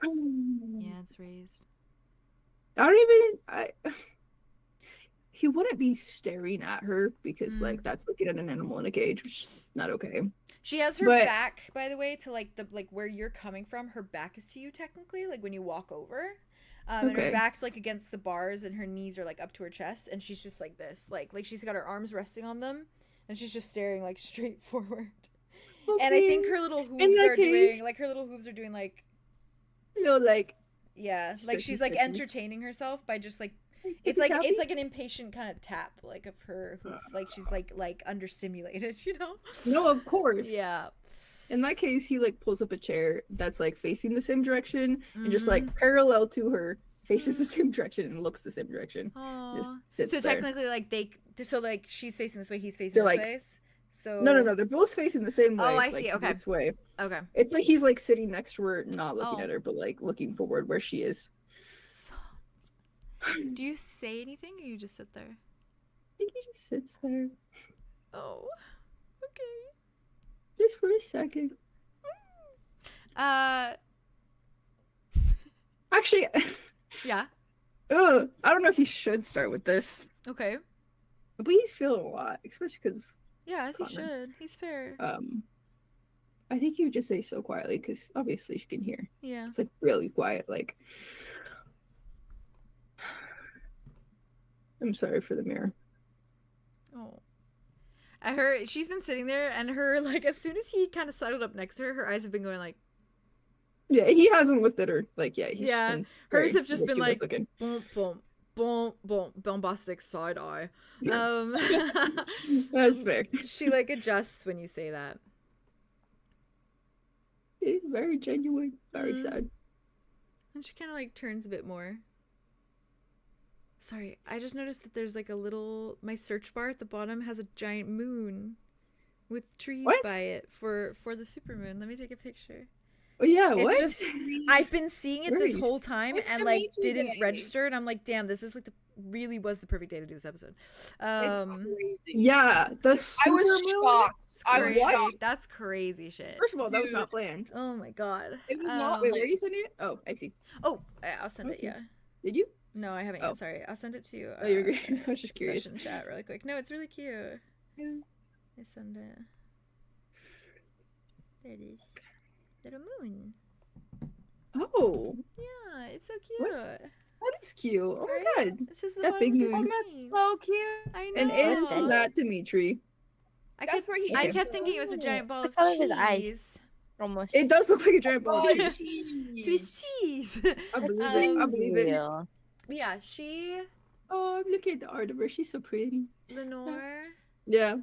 Yeah, it's raised. I don't even. He wouldn't be staring at her because like that's looking at an animal in a cage, which is not okay. She has her back, by the way, to like the where you're coming from. Her back is to you technically, like when you walk over. And her back's like against the bars, and her knees are like up to her chest, and she's just like this, like she's got her arms resting on them, and she's just staring like straight forward. Okay. And I think her little hooves are doing like yeah, like she's like entertaining herself by just like it's like an impatient kind of tap like of her hoof, like she's like understimulated, you know? No, of course. Yeah. In that case, he like pulls up a chair that's like facing the same direction and just like parallel to her, faces the same direction and looks the same direction. Just sits so there. technically, like she's facing this way, he's facing this way. So no, they're both facing the same way. Oh, I see. Okay. This way. Okay. It's like he's like sitting next to her, not looking at her, but like looking forward where she is. So, do you say anything, or you just sit there? I think he just sits there. Oh, okay. Just for a second. Actually, yeah. I don't know if you should start with this. Okay. But he's feeling a lot, especially because. Yeah, as he should. He's fair. I think you would just say so quietly because obviously she can hear. Yeah. It's like really quiet, like. I'm sorry for the mirror. Oh. She's been sitting there, and her, like, as soon as he kind of sidled up next to her, her eyes have been going like. Yeah, he hasn't looked at her. Like, yeah. Hers have just been like, looking. boom, boom, boom, boom, bombastic side eye. That's fair. She, like, adjusts when you say that. It's very genuine, very sad. And she kind of, like, turns a bit more. Sorry, I just noticed that there's like a little, my search bar at the bottom has a giant moon with trees by it for the supermoon. Let me take a picture. Oh yeah, it's what? Just, I've been seeing it this whole time and like didn't register, and I'm like, damn, this is like really was the perfect day to do this episode. It's crazy. Yeah, the supermoon. I was shocked. I was shocked. That's crazy shit. First of all, that was not planned. Oh my god. It was not. Wait, where are you sending it? Oh, I see. Oh, I'll send it. Yeah. Did you? No, I haven't yet. Sorry, I'll send it to you. Oh, you're good. I was just curious. Session chat really quick. No, it's really cute. Yeah. I send it. There it is. Little moon. Oh. Yeah, it's so cute. That is cute. Oh my god. It's just the that big moon. Oh, that's so cute. I know. And isn't that Dimitri? I kept thinking it was a giant ball of color cheese. of his eyes. Almost. It does look like a giant ball of Swiss cheese. cheese. I believe it. I believe it. Yeah, she. Oh, I'm looking at the art of her. She's so pretty. Lenore. Yeah.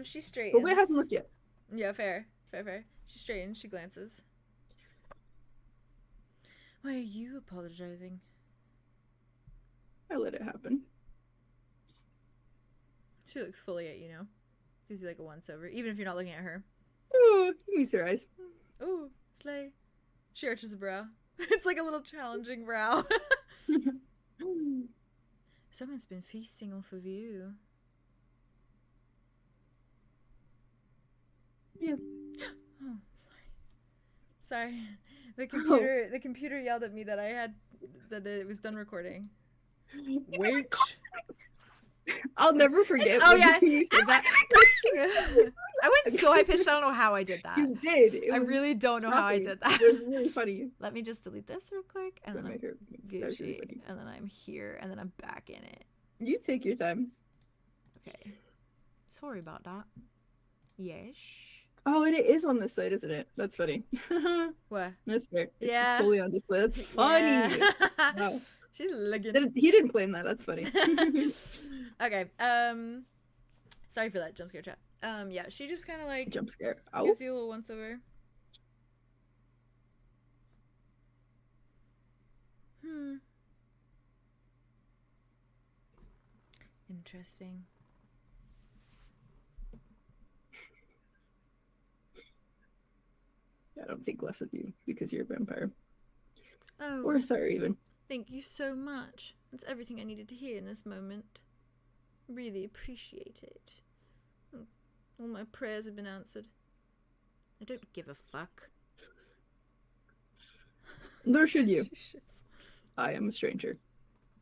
She straightens. But wait, hasn't looked yet. Yeah, fair. She straightens. She glances. Why are you apologizing? I let it happen. She looks fully at you now. Gives you like a once over, even if you're not looking at her. Oh, he meets her eyes. Ooh, slay. She arches a brow. It's like a little challenging brow. Someone's been feasting off of you. Yeah. Oh, sorry. The computer yelled at me that it was done recording. Wait. I'll never forget. Oh yeah. You said that. I went so high pitched. I don't know how I did that. You did. I really don't know how I did that. It was really funny. Let me just delete this real quick, and then I'm Gucci, really and then I'm here, and then I'm back in it. You take your time. Okay. Sorry about that. Yes. Oh, and it is on this side, isn't it? That's funny. What? That's fair. It's Yeah. fully on display. That's funny. Yeah. Wow. She's looking. He didn't claim that. That's funny. Okay. Sorry for that jump scare chat. Yeah, she just kind of like Jump scare. Ow. gives you a little once over. Interesting. I don't think less of you because you're a vampire. Oh, Or sorry, even. thank you so much. That's everything I needed to hear in this moment. Really appreciate it. All my prayers have been answered. I don't give a fuck. Nor should you. Jesus. I am a stranger.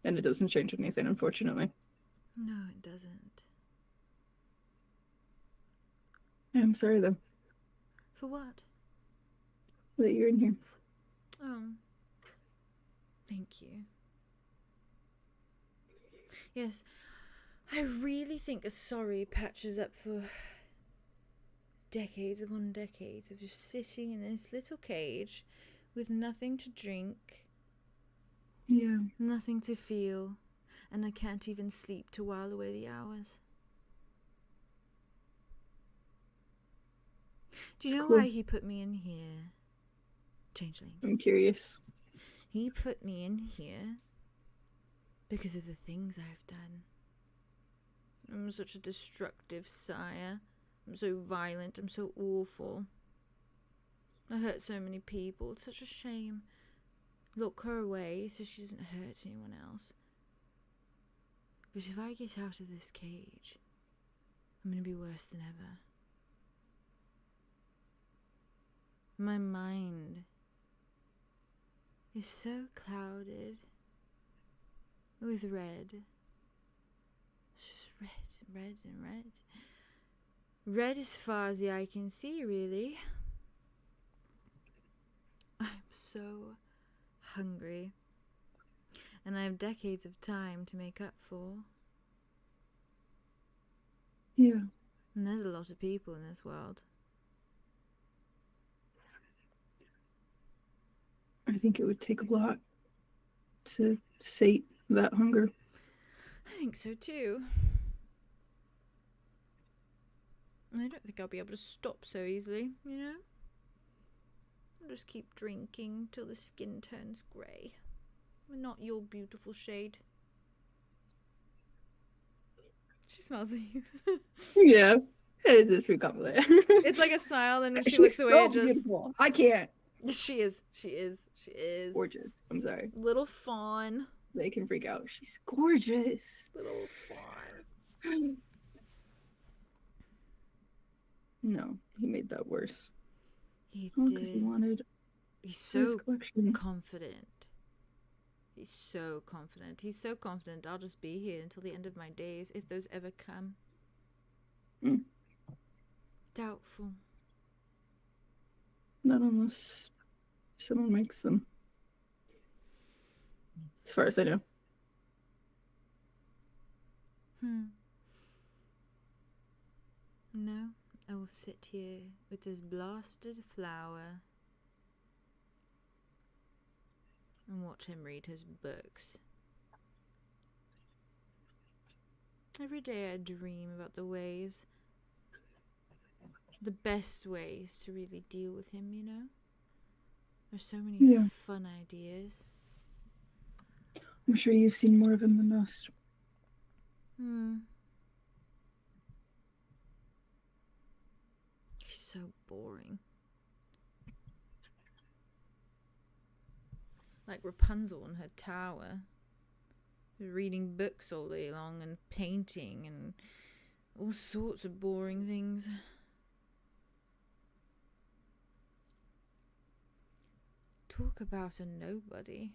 And it doesn't change anything, unfortunately. No, it doesn't. I'm sorry, though, For what? that you're in here. Oh. Thank you. Yes, I really think a sorry patches up for decades upon decades of just sitting in this little cage with nothing to drink, Yeah. nothing to feel, and I can't even sleep to while away the hours. Do you It's know cool. why he put me in here, Changeling? I'm curious. He put me in here because of the things I've done. I'm such a destructive sire. I'm so violent. I'm so awful. I hurt so many people. It's such a shame. Lock her away so she doesn't hurt anyone else. But if I get out of this cage, I'm going to be worse than ever. My mind is so clouded with red. It's just red and red and red. Red as far as the eye can see, really. I'm so hungry. And I have decades of time to make up for. Yeah. And there's a lot of people in this world. I think it would take a lot to sate that hunger. I think so too. I don't think I'll be able to stop so easily, you know? I'll just keep drinking till the skin turns grey. Not your beautiful shade. She smiles at you. Yeah. It is a sweet compliment. It's like a smile, and when she She's looks away, so it just... beautiful. I can't. She is. Gorgeous. I'm sorry. Little fawn. They can freak out. She's gorgeous. Little fawn. No, he made that worse. He Because did. he wanted He's his so collection. confident. He's so confident. He's so confident I'll just be here until the end of my days, if those ever come. Mm. Doubtful. Not unless someone makes them. As far as I know. No, I will sit here with this blasted flower and watch him read his books. Every day I dream about the best ways to really deal with him, you know? There's so many Yeah. fun ideas. I'm sure you've seen more of him than most. He's so boring. Like Rapunzel in her tower. Reading books all day long and painting and all sorts of boring things. Talk about a nobody.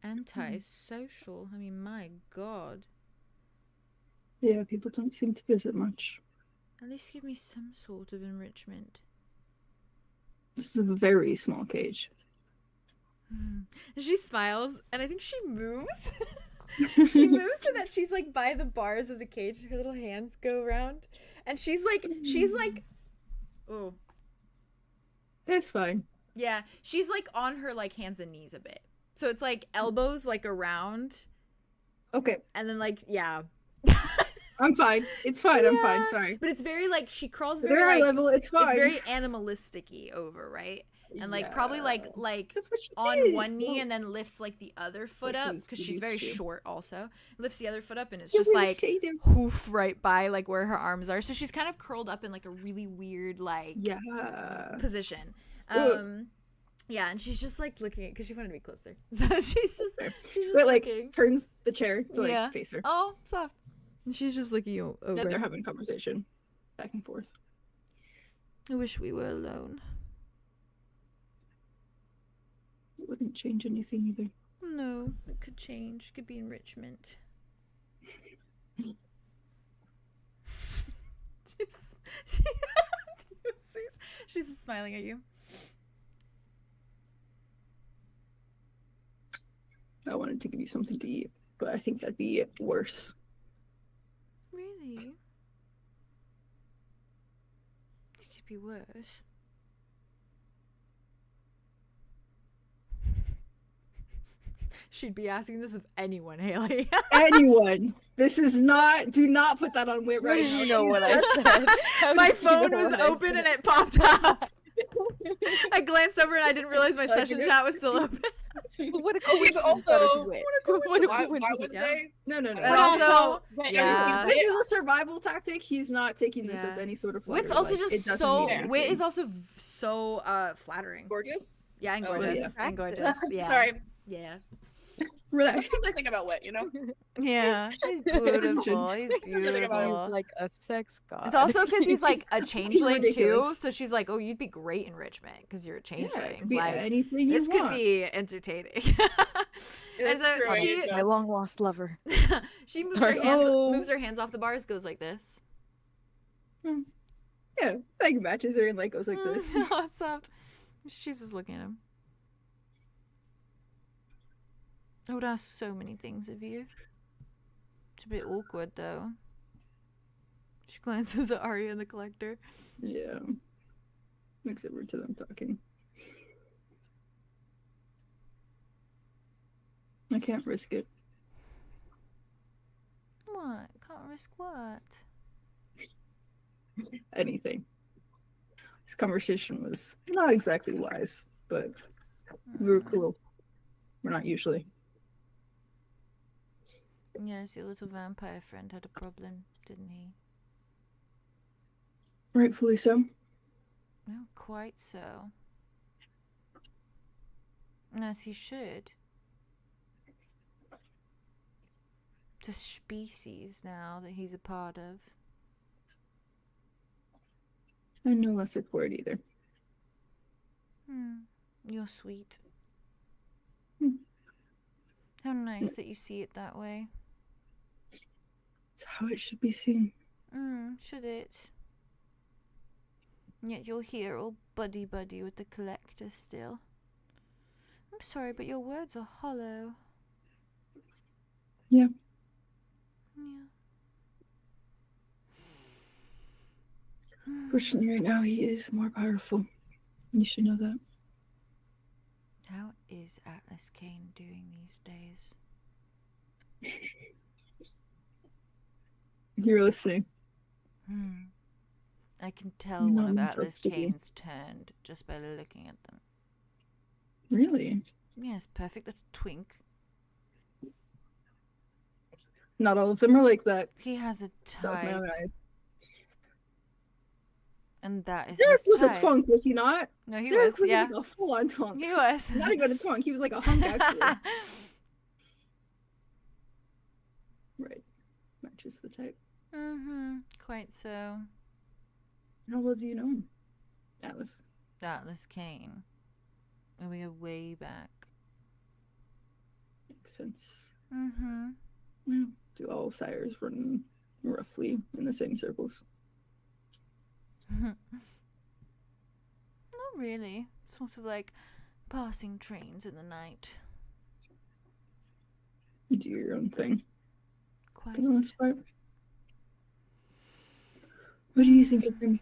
Anti-social. I mean, my God. Yeah, people don't seem to visit much. At least give me some sort of enrichment. This is a very small cage. She smiles, and I think she moves. She moves so that she's like by the bars of the cage. Her little hands go around, and she's like, oh, It's fine. yeah, she's like on her like hands and knees a bit. So it's like elbows like around, Okay, and then like yeah. I'm fine. It's fine. I'm fine. Yeah, Sorry. But it's very like she crawls Very very high like level. It's fine. it's very animalistic-y over, right? And like probably like That's what she on did. one knee Well, and then lifts like the other foot Like she up was because she's used very to. short also. Lifts the other foot up and it's yeah, just we like say them. hoof right by like where her arms are. So she's kind of curled up in like a really weird like Yeah. position. Ugh. Yeah, and she's just like looking because she wanted to be closer. So she's just But like looking. turns the chair to like Yeah. face her. Oh, soft. And she's just looking over. Yeah, they're having a conversation back and forth. I wish we were alone. It wouldn't change anything either. No, it could change. It could be enrichment. She's just smiling at you. I wanted to give you something to eat, but I think that'd be worse. Really? It could be worse. She'd be asking this of anyone, Haley. Anyone. This is not. Do not put that on Wit right now. You know what I said. My phone was open and it popped up. I glanced over and I didn't realize my session chat was still open. What a but also, Wit. why would Yeah. they? No. And also, Yeah. This is a survival tactic. He's not taking this as any sort of flattery. Wit's also like, just it doesn't so. mean Wit anything. is also so flattering. Gorgeous? Yeah, and Oh, gorgeous. yeah. And gorgeous. Yeah. Sorry. Yeah. Relax. Sometimes I think about Wit, you know? Yeah. He's beautiful. He's beautiful. Like a sex god. It's also because he's like a changeling too, ridiculous. so she's like, "Oh, you'd be great in Richmond because you're a Yeah, changeling." it could be like, anything you this could want. be entertaining. It And is so true, I she mean, My long lost lover. she moves her hands Oh. moves her hands off the bars, goes like this. Yeah, like matches her and like goes like this. What's up? She's just looking at him. I would ask so many things of you. It's a bit awkward though. She glances at Aria and the Collector. Yeah. Makes it rude to them talking. I can't risk it. What? Can't risk what? Anything. This conversation was not exactly wise, but we were cool. We're not usually. Yes, your little vampire friend had a problem, didn't he? Rightfully so. Not quite so. As he should. It's a species now that he's a part of. I'm no less for it either. You're sweet. Hmm. How nice that you see it that way. It's how it should be seen. Should it? Yet you're here all buddy-buddy with the Collector still. I'm sorry, but your words are hollow. Yeah. Fortunately, right now he is more powerful. You should know that. How is Atlas Kane doing these days? You're listening. I can tell No, one of I'm Atlas trusting you. Kane's turned just by looking at them. Really? Yes, perfect little twink. Not all of them are like that. He has a So, no, type, no. and that is Derek his was a type. twunk, was he not? No, he Derek was, yeah. like a full-on twunk. He was. Not even a twunk. He was like a hunk, actually. Right. Matches the type. Quite so. How well do you know him, Atlas? Atlas Kane. And we go way back. Makes sense. Mm-hmm. Well, do all sires run roughly in the same circles? Not really. Sort of like passing trains in the night. You do your own thing. Quite. For the most part. What do you think of him?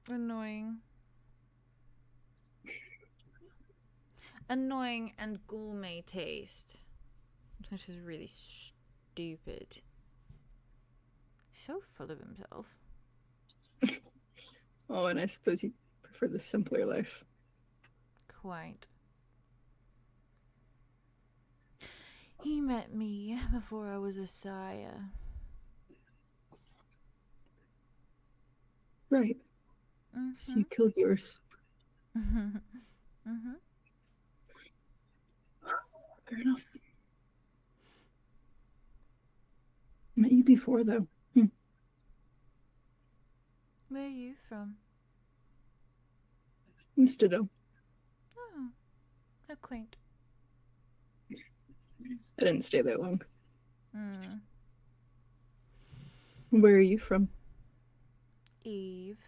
Annoying. Annoying and gourmet taste. Which is really stupid. So full of himself. Oh, and I suppose you prefer the simpler life. Quite. He met me before I was a sire. Right. So you killed yours. Fair enough. Met you before, though. Where are you from? Stardust. Oh, how quaint. I didn't stay that long. Mm. Where are you from? Eve.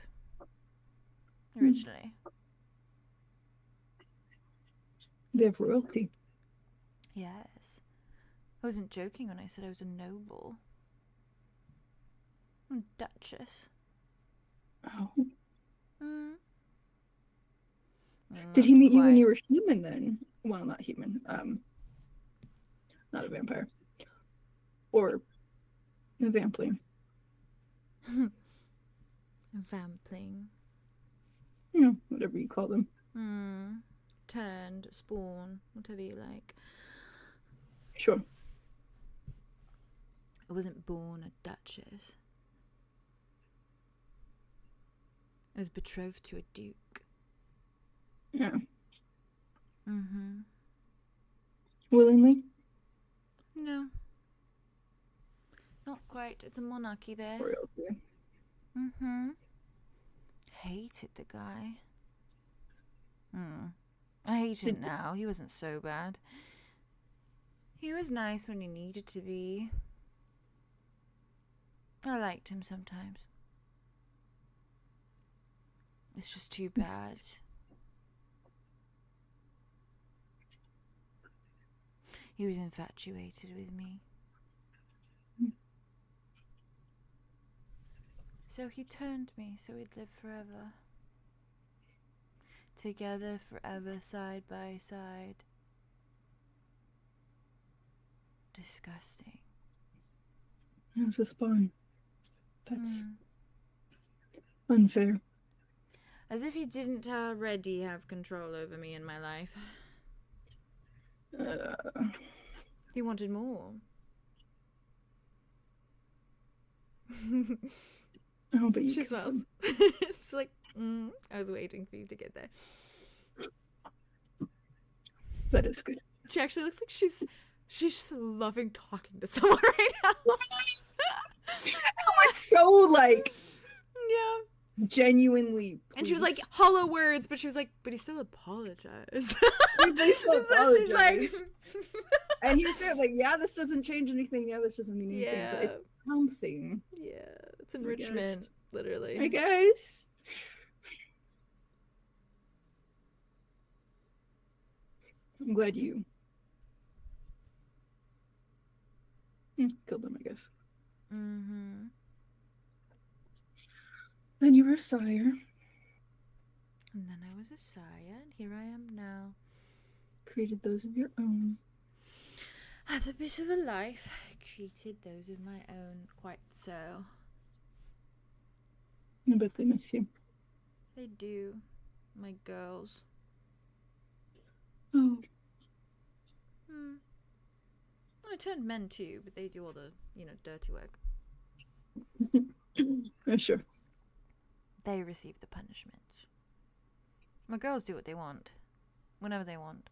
Originally. They have royalty. Yes. I wasn't joking when I said I was a noble. I'm Duchess. Oh. Mm. Did he meet you when you were human then? Well, not human. Not a vampire. Or a vampling. Vampling. You know, whatever you call them. Turned, spawn, whatever you like. Sure. I wasn't born a duchess. I was betrothed to a duke. Yeah. Willingly? No. Not quite. It's a monarchy there. Royalty. Hated the guy. I hate him now. He wasn't so bad. He was nice when he needed to be. I liked him sometimes. It's just too bad. He was infatuated with me. So he turned me so we'd live forever. Together forever, side by side. Disgusting. As a spawn. That's unfair. As if he didn't already have control over me in my life. He wanted more. Oh, but you She smells. She's like, I was waiting for you to get there. That is good. She actually looks like she's just loving talking to someone right now. Oh, it's so like genuinely. And she was like hollow words, but she was like, but he still apologized. They still So she's like, and he was kind of like, yeah, this doesn't change anything. Yeah, this doesn't mean anything. But it's something. Yeah, it's enrichment, literally. I guess. I'm glad you killed him, I guess. Then you were a sire. And then I was a sire, and here I am now. Created those of your own. Had a bit of a life. Created those of my own, quite so. I bet they miss you. They do. My girls. Oh. I turned men too, but they do all the, dirty work. Sure. They receive the punishment. My girls do what they want. Whenever they want.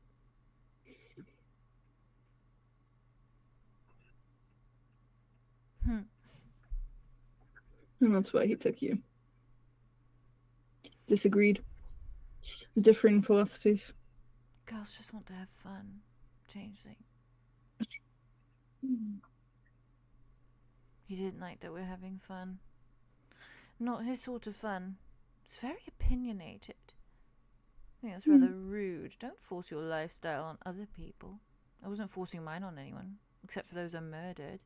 And that's why he took you. Disagreed. Differing philosophies. Girls just want to have fun. Changeling. He didn't like that we're having fun. Not his sort of fun. It's very opinionated. I think that's rather rude. Don't force your lifestyle on other people. I wasn't forcing mine on anyone, except for those I murdered.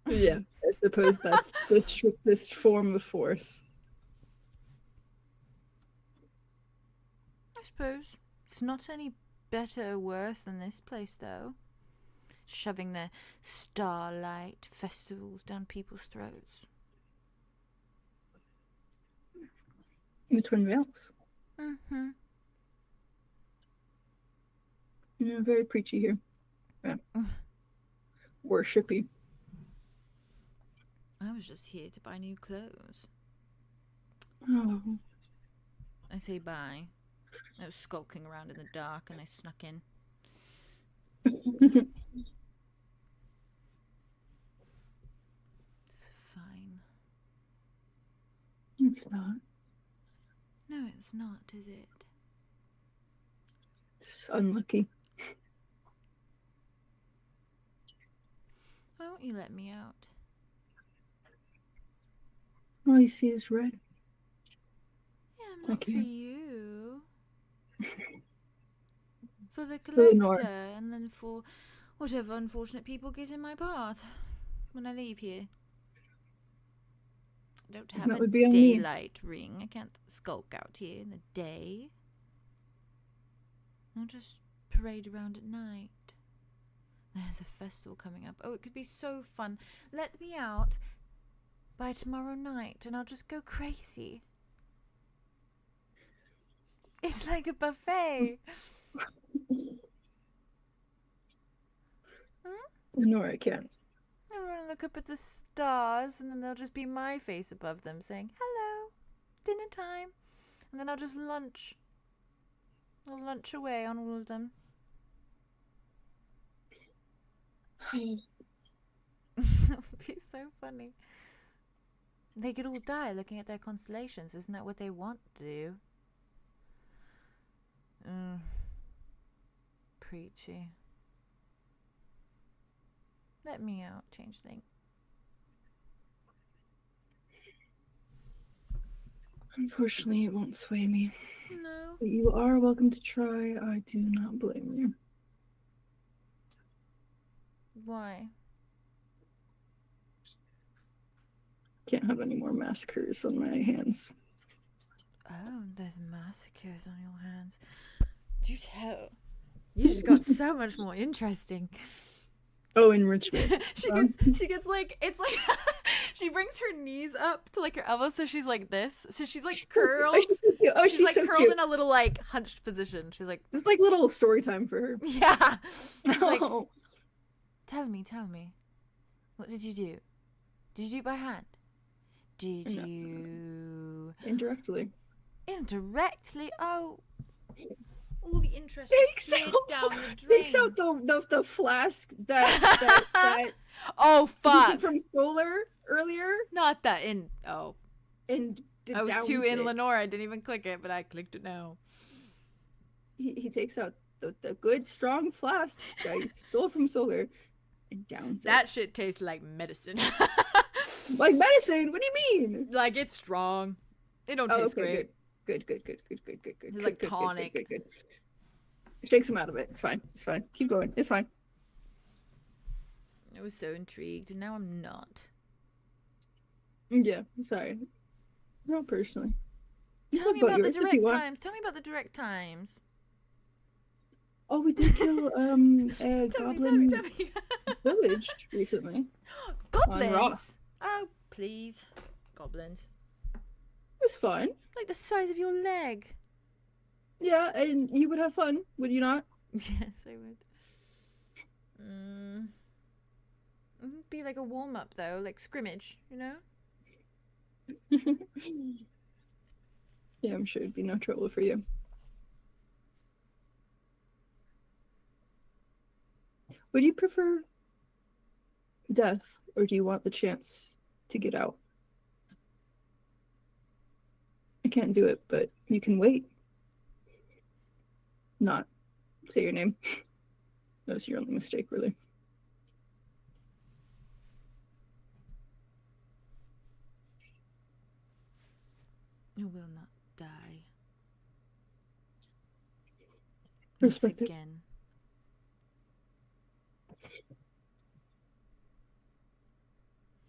Yeah, I suppose that's the strictest form of force. I suppose. It's not any better or worse than this place, though. Shoving their starlight festivals down people's throats. The Twin Veils. Very preachy here. Yeah. Worshipy. I was just here to buy new clothes. Oh. I say bye. I was skulking around in the dark and I snuck in. It's fine. It's not. No, it's not, is it? Unlucky. Why won't you let me out? All you see is red. Yeah, not for Okay. you. For the Eleanor. collector, and then for whatever unfortunate people get in my path when I leave here. I don't have That a would be on me. daylight ring. I can't skulk out here in the day. I'll just parade around at night. There's a festival coming up. Oh, it could be so fun. Let me out by tomorrow night and I'll just go crazy. It's like a buffet. No, I can't. I'm gonna look up at the stars and then there'll just be my face above them saying, hello, dinner time. And then I'll just lunch. I'll lunch away on all of them. It would be so funny. They could all die looking at their constellations. Isn't that what they want to do? Preachy. Let me out, changeling. Unfortunately, it won't sway me. No. But you are welcome to try. I do not blame you. Why? Can't have any more massacres on my hands. Oh, there's massacres on your hands. Do tell. You just got so much more interesting. Oh, enrichment. she gets like, it's like she brings her knees up to like her elbows, so she's like this. So she's like curled. Oh, she's like so curled cute. in a little like hunched position. She's like, It's like little story time for her. yeah. She's like, Oh. tell me. What did you do? Did you do it by hand? Did No. you Indirectly. indirectly? Oh, all the interest Takes slid out, down the drain. takes out the flask that oh you fuck! took from Solar earlier, Not that in. Oh, and I was too downs in it. Lenore. I didn't even click it, but I clicked it now. He takes out the good strong flask that he stole from Solar and downs That shit tastes like medicine. it. Like medicine? What do you mean? Like it's strong. It don't Oh, taste okay, great. Good. It's like tonic. Good. It shakes him out of it. It's fine. It's fine. Keep going. It's fine. I was so intrigued, and now I'm not. Yeah, sorry. Not personally. You Tell talk me about the yours if you direct want. times. Tell me about the direct times. Oh, we did kill a Tell goblin me. village recently. Goblins. Oh, please. Goblins. It was fun. Like the size of your leg. Yeah, and you would have fun, would you not? Yes, I would. It'd be like a warm-up, though. Like scrimmage, you know? Yeah, I'm sure it'd be no trouble for you. Would you prefer death, or do you want the chance to get out? I can't do it, but you can wait. Not say your name. That was your only mistake, really. You will not die. Respect it. Again.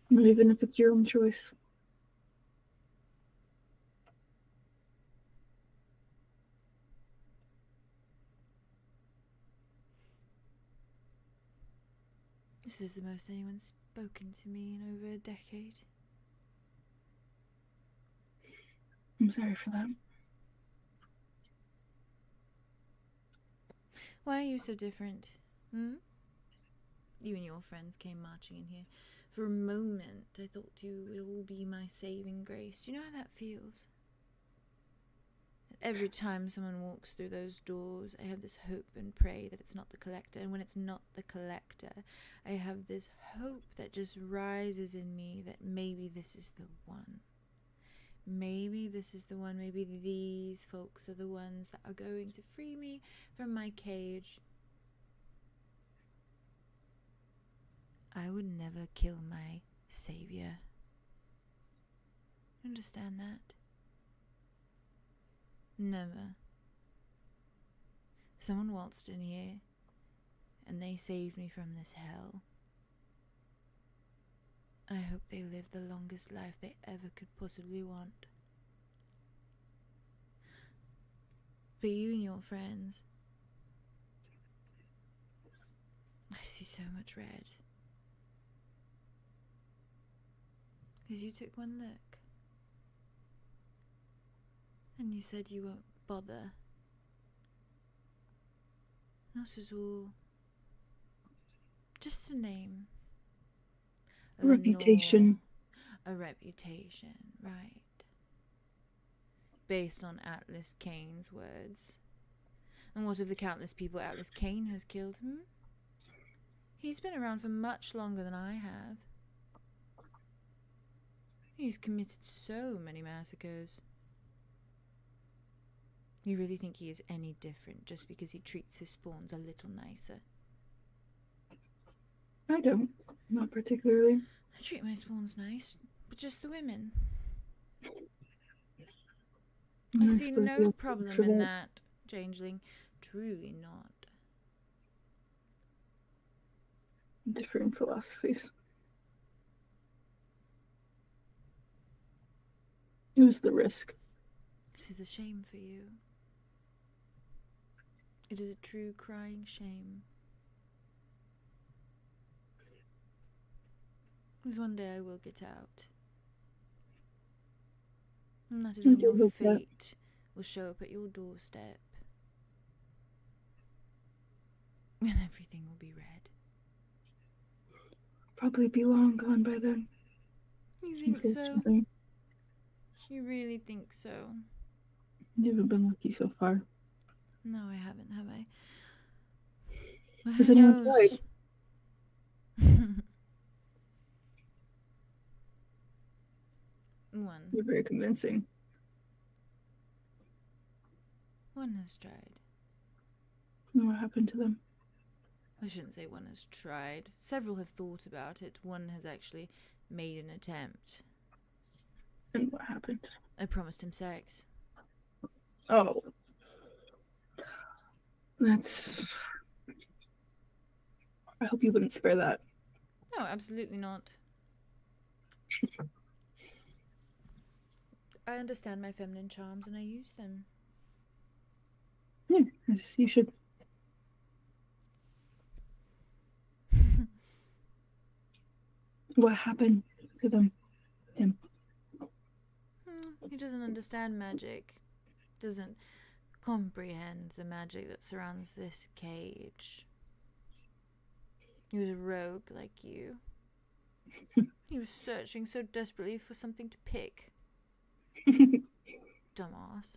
Not even if it's your own choice. This is the most anyone's spoken to me in over a decade. I'm sorry for that. Why are you so different? You and your friends came marching in here For a moment, I thought you would all be my saving grace. Do you know how that feels? Every time someone walks through those doors, I have this hope and pray that it's not the collector. And when it's not the collector, I have this hope that just rises in me that maybe this is the one. Maybe this is the one. Maybe these folks are the ones that are going to free me from my cage. I would never kill my savior. Understand that? Never. Someone waltzed in here, and they saved me from this hell. I hope they live the longest life they ever could possibly want. For you and your friends, I see so much red. Because you took one look. And you said you won't bother. Not at all. Just a name. A reputation. A reputation, right. Based on Atlas Cain's words. And what of the countless people Atlas Cain has killed, He's been around for much longer than I have. He's committed so many massacres. You really think he is any different just because he treats his spawns a little nicer? I don't. Not particularly. I treat my spawns nice, but just the women. I see no problem in that, changeling. Truly not. Different philosophies. It was the risk. It is a shame for you. It is a true crying shame. Because one day I will get out. And that is when your fate will show up at your doorstep. And everything will be red. Probably be long gone by then. You think so? You really think so? You haven't been lucky so far. No, I haven't, have I? Well, has anyone tried? One. You're very convincing. One has tried. And what happened to them? I shouldn't say one has tried. Several have thought about it. One has actually made an attempt. And what happened? I promised him sex. Oh. That's... I hope you wouldn't spare that. No, absolutely not. I understand my feminine charms and I use them. Yeah, yes, you should. What happened to them? Him? He doesn't understand magic. Doesn't comprehend the magic that surrounds this cage. He was a rogue like you. He was searching so desperately for something to pick. Dumbass.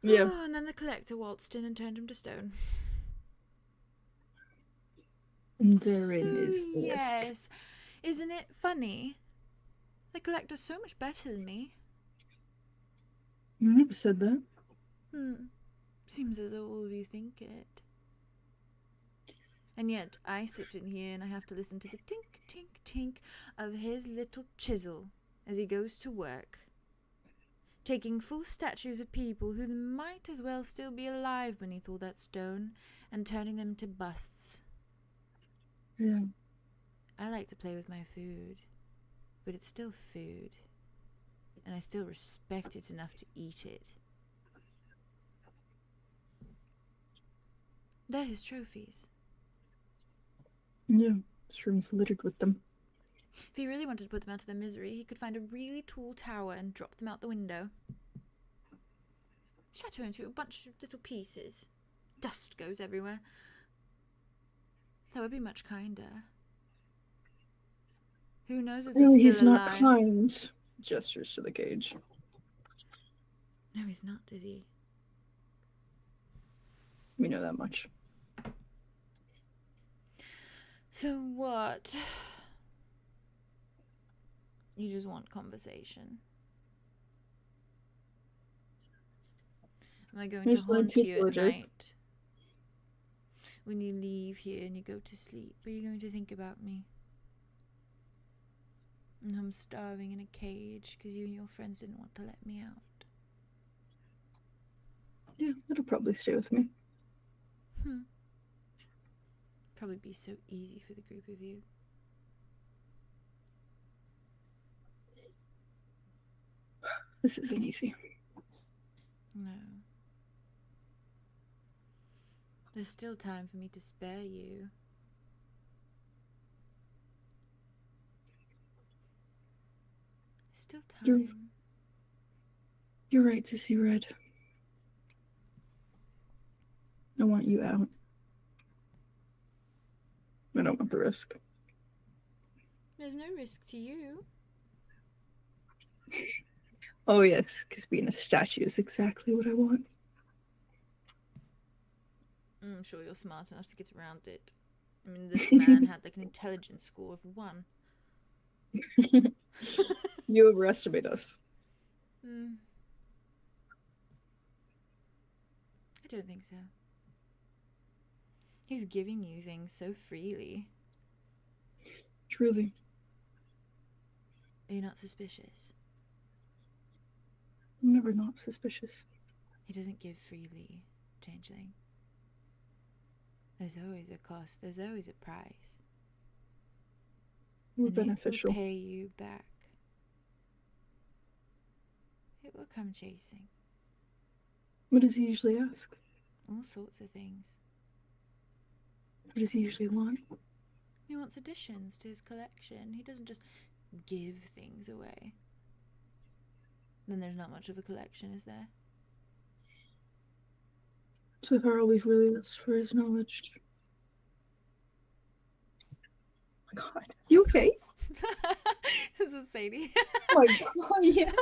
Yeah. Oh, and then the collector waltzed in and turned him to stone. And therein is the risk. Yes. Isn't it funny? The collector's so much better than me. I never said that. Seems as though all of you think it. And yet, I sit in here and I have to listen to the tink, tink, tink of his little chisel as he goes to work. Taking full statues of people who might as well still be alive beneath all that stone and turning them to busts. Yeah. I like to play with my food, but it's still food. And I still respect it enough to eat it. They're his trophies. Yeah, this room's littered with them. If he really wanted to put them out of their misery, he could find a really tall tower and drop them out the window. Shatter into a bunch of little pieces. Dust goes everywhere. That would be much kinder. Who knows if Really, he's he's still not alive? kind. Gestures to the cage. No, he's not, is he? We know that much. So what? You just want conversation. Am I going to There's no haunt two you at gorgeous. night? When you leave here and you go to sleep, are you going to think about me? And I'm starving in a cage because you and your friends didn't want to let me out. Yeah, it'll probably stay with me. Probably be so easy for the group of you. This isn't easy. No. There's still time for me to spare you. Still time. You're right to see red. I want you out. I don't want the risk. There's no risk to you. Oh yes, because being a statue is exactly what I want. I'm sure you're smart enough to get around it. I mean, this man had like an intelligence score of 1. You overestimate us. I don't think so. He's giving you things so freely. Truly. Are you not suspicious? I'm never not suspicious. He doesn't give freely, Changeling. There's always a cost. There's always a price. We're And beneficial. it will pay you back. It will come chasing. What does he usually ask? All sorts of things. What does he usually want? He wants additions to his collection. He doesn't just give things away. Then there's not much of a collection, is there? So far, all we've really asked for is knowledge. Oh my god. You okay? This is Sadie. Oh my god, yeah.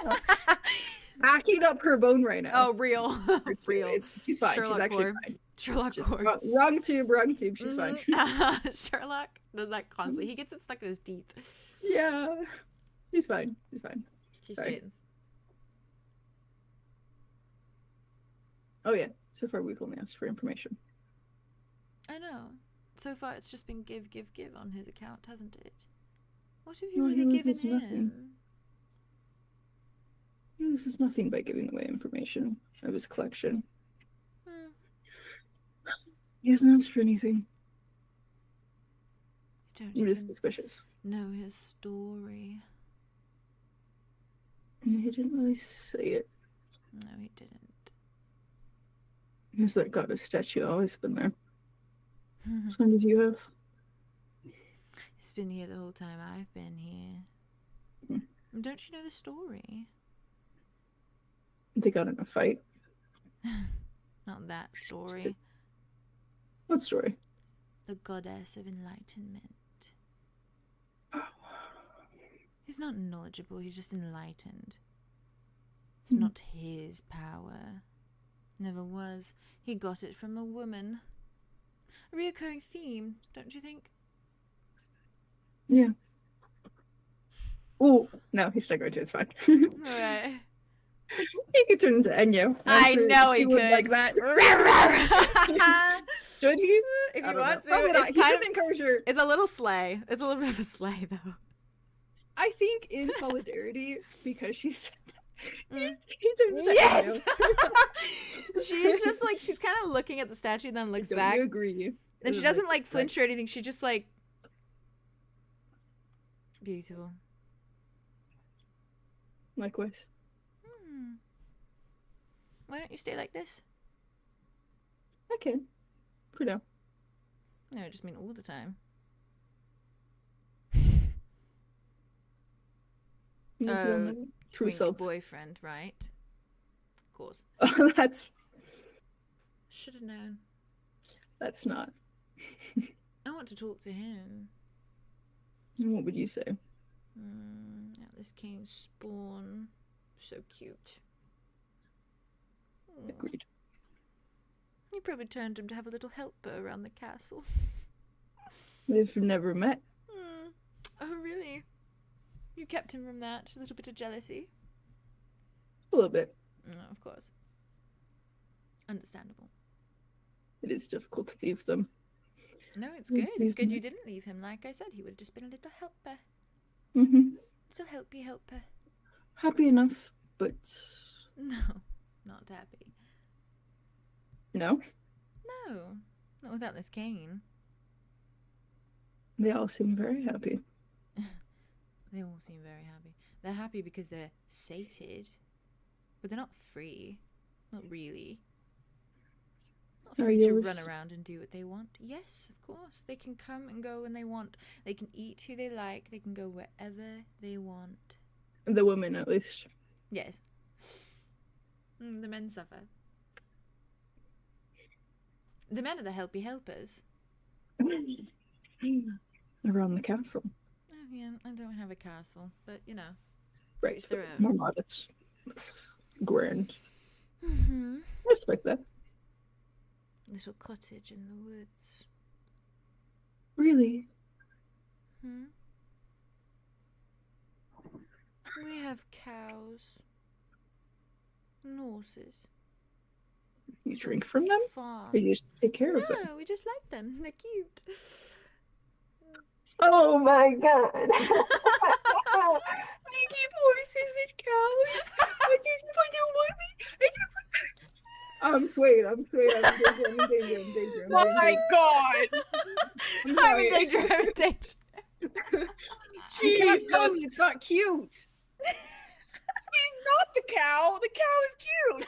Hacking up her bone right now. Oh, real. Real. She's fine. Sherlock She's actually Core. fine. Sherlock Just Core. wrong tube. She's fine. Sherlock does that constantly. He gets it stuck in his teeth. Yeah. He's fine. He's fine. She Sorry. straightens. Oh yeah. So far, we've only asked for information. I know. So far, it's just been give on his account, hasn't it? What have you No, he really given loses him? nothing. He loses nothing by giving away information of his collection. He hasn't asked for anything. Don't We're just even suspicious. know his story. And he didn't really say it. No, he didn't. Has that goddess statue always been there? As long as you have. He's been here the whole time I've been here. And don't you know the story? They got in a fight. Not that story. What story? The goddess of enlightenment. Oh. He's not knowledgeable, he's just enlightened. It's not his power. Never was. He got it from a woman. A reoccurring theme, don't you think? Yeah. Oh, no, he's still going to. It's fine. Alright. He could turn into Enya. I know he would could. like that. Should he? If I you don't want know. Probably to. not. He should encourage her. It's a little slay. It's a little bit of a slay, though. I think in solidarity, because she's he turns into Yes! Enya. She's just like, she's kind of looking at the statue, then looks Don't back. you agree? And she doesn't like flinch or anything. She just like, beautiful. Likewise. Why don't you stay like this? I can. For now. No, I just mean all the time. True Twink selves. boyfriend, right? Of course. Oh, Should have known. that's not. I want to talk to him. What would you say? Atlas Cain's spawn. So cute. Aw. Agreed. You probably turned him to have a little helper around the castle. They've never met. Oh, really? You kept him from that? A little bit of jealousy? A little bit. Of course. Understandable. It is difficult to leave them. No, it's good. It's good you didn't leave him. Like I said, he would have just been a little helper. Little helper. Happy enough, but... No, not happy. No? No, not without this cane. They all seem very happy. They all seem very happy. They're happy because they're sated, but they're not free. Not really. Not free to run around and do what they want. Yes, of course. They can come and go when they want. They can eat who they like. They can go wherever they want. The women, at least. Yes. The men suffer. The men are the helpy helpers. Around the castle. Oh, yeah, I don't have a castle, but, you know. Right, their own. more modest. Less grand. Mm-hmm. I respect that. Little cottage in the woods. Really? We have cows and horses. You drink from them? Farm. Or you just take care of them? No, we just like them. They're cute. Oh my god. I keep horses and cows. I just I'm swayed. I'm in danger. Oh my god! I'm in danger. Jeez, tell me it's not cute. She's not the cow. The cow is cute.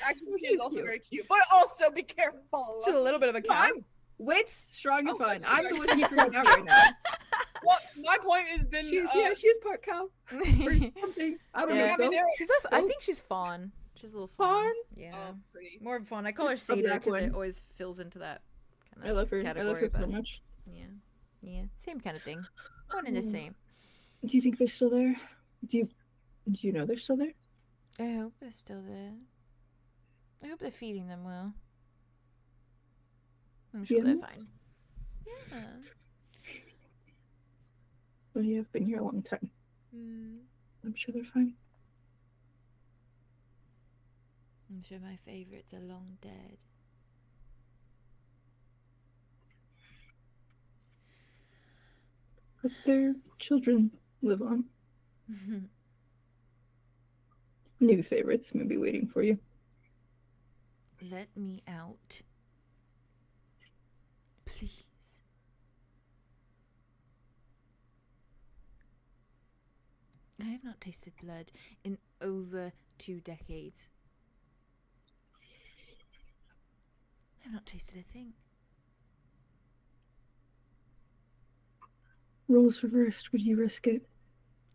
Actually, she is also very cute. But also, be careful. She's a little bit of a cow. Wit's strong and fine. that's I'm right. the one who's freaking out right now. Well, my point has been. She's part cow. Or something. I don't Yeah. know. I think she's fawn. She's a little fawn. Yeah. Pretty. More of a fawn. I call her Just a satyr black because it one. always fills into that kind I of love her. category. I love her so but much. yeah. Same kind of thing. One and the same. Do you think they're still there? Do you know they're still there? I hope they're still there. I hope they're feeding them well. I'm sure they're fine. Yeah. Well, you have been here a long time. I'm sure they're fine. I'm sure my favorites are long dead. But their children live on. New favorites may be waiting for you. Let me out. Please. I have not tasted blood in over 2 decades. I have not tasted a thing. Roles reversed, would you risk it?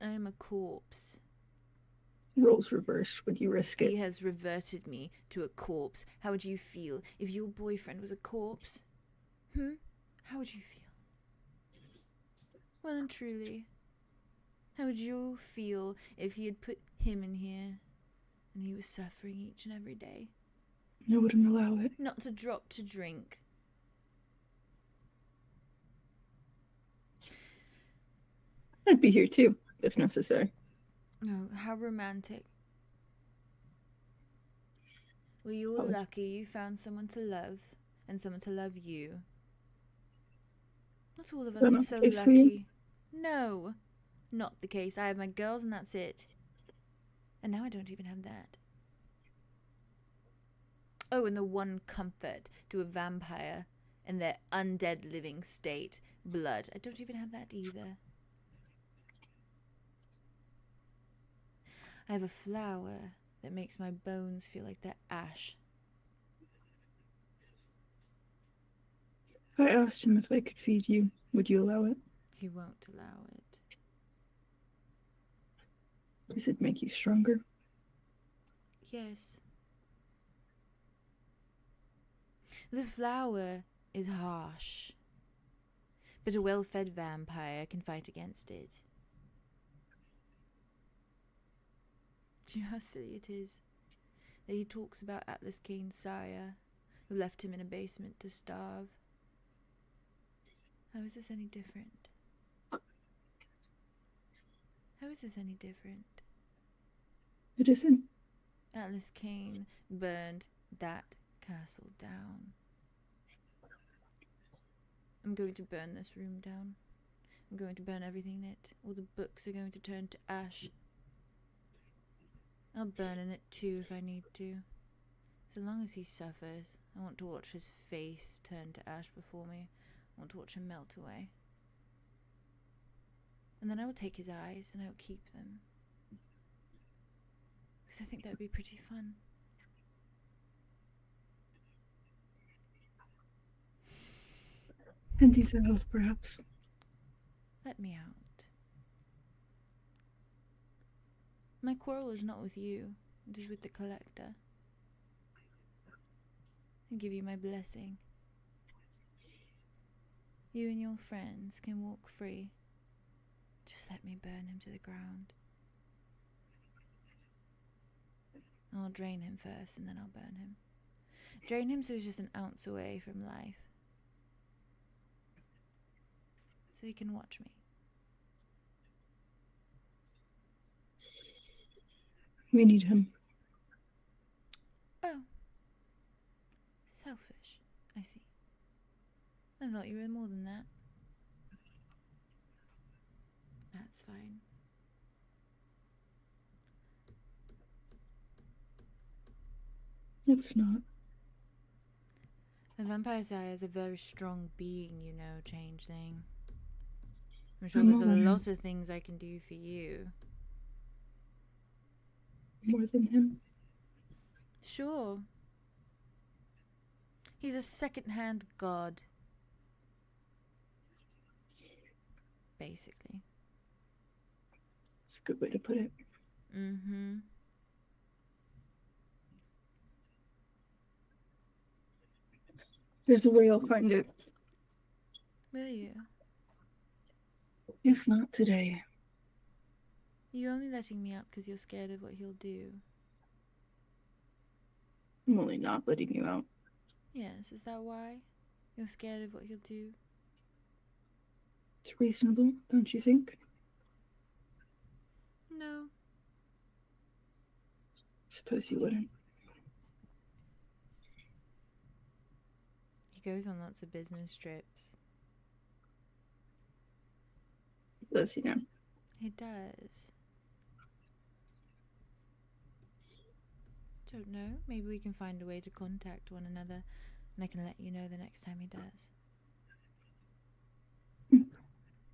I am a corpse. Roles reversed, would you risk He it? has reverted me to a corpse. How would you feel if your boyfriend was a corpse? How would you feel? Well and truly, how would you feel if he had put him in here and he was suffering each and every day? I wouldn't allow it. Not to drop to drink. I'd be here too, if necessary. Oh, how romantic. Well, you're Oh. lucky you found someone to love and someone to love you. Not all of us that are not so the case for you? lucky. No, not the case. I have my girls and that's it. And now I don't even have that. Oh, and the one comfort to a vampire in their undead living state, blood. I don't even have that either. I have a flower that makes my bones feel like they're ash. If I asked him if I could feed you, would you allow it? He won't allow it. Does it make you stronger? Yes. The flower is harsh, but a well-fed vampire can fight against it. Do you know how silly it is that he talks about Atlas Kane's sire, who left him in a basement to starve? How is this any different? How is this any different? It isn't. Atlas Kane burned that castle down. I'm going to burn this room down. I'm going to burn everything in it. All the books are going to turn to ash. I'll burn in it too if I need to. So long as he suffers, I want to watch his face turn to ash before me. I want to watch him melt away. And then I will take his eyes and I will keep them. Because I think that would be pretty fun. And himself, perhaps. Let me out. My quarrel is not with you, it is with the collector. I give you my blessing. You and your friends can walk free. Just let me burn him to the ground. I'll drain him first and then I'll burn him. Drain him so he's just an ounce away from life. So he can watch me. We need him. Oh. Selfish. I see. I thought you were more than that. That's fine. It's not. The Vampire Sire is a very strong being, you know, changeling. I'm sure I'm there's a aware. lot of things I can do for you. More than him. Sure. He's a second-hand god. Basically. It's a good way to put it. Mm-hmm. There's a way I'll find it. Will you? If not today. You're only letting me out because you're scared of what he'll do. I'm only not letting you out. Yes, is that why? You're scared of what he'll do? It's reasonable, don't you think? No. Suppose you wouldn't. He goes on lots of business trips. Does he now? He does. Don't know. Maybe we can find a way to contact one another, and I can let you know the next time he does.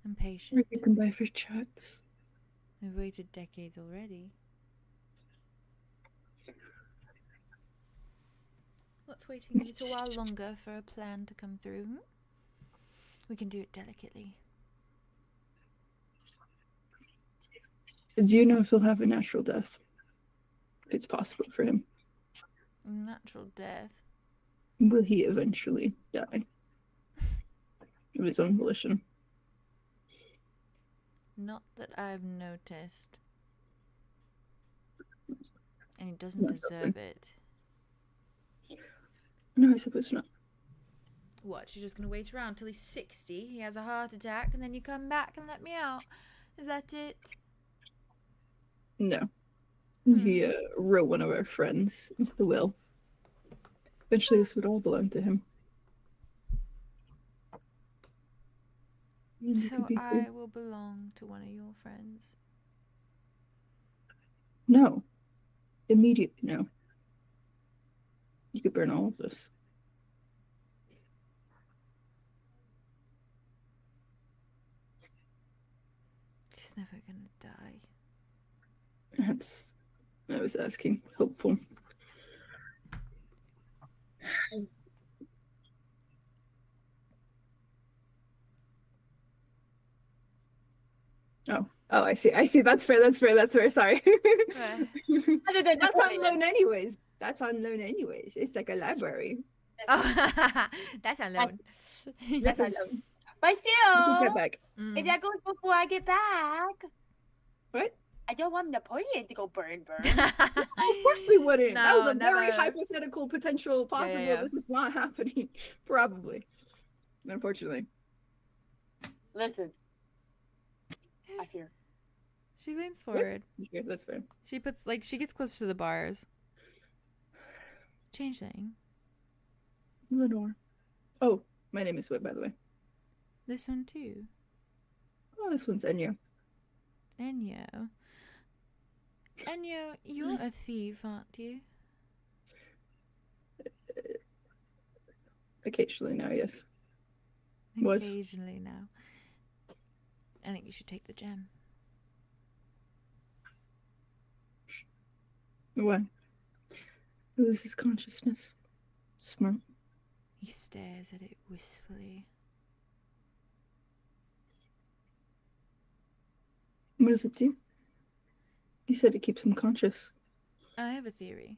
I'm patient. Or you can buy for chats. We've waited decades already. What's waiting a little while longer for a plan to come through? Hmm? We can do it delicately. Do you know if he'll have a natural death? If it's possible for him. Natural death. Will he eventually die? Of his own volition. Not that I've noticed. And he doesn't That's deserve it. No, I suppose not. What, you're just going to wait around till he's 60, he has a heart attack, and then you come back and let me out? Is that it? No. He wrote one of our friends into the will. Eventually this would all belong to him. And it So could be free. I will belong to one of your friends. No. Immediately no. You could burn all of this. He's never going to die. That's... I was asking. Hopeful. Oh, I see. That's fair. Sorry. That's on loan anyways. It's like a library. Oh, that's on loan. That's on loan. But You can still, get back. if that goes before I get back, What? I don't want Napoleon to go burn. Of course we wouldn't. That was No, a very never. hypothetical potential possible. yeah. This is not happening. Probably. Unfortunately. Listen, I fear. She leans forward. Yeah, that's fair. She puts she gets close to the bars. Changeling. Lenore. Oh, my name is Wit, by the way. This one too. Oh, this one's Enya. Ennio. Ennio, you're a thief, aren't you? Occasionally now, yes. Was. Occasionally now. I think you should take the gem. What? He loses consciousness. Smart. He stares at it wistfully. What does it do? He said it keeps him conscious. I have a theory.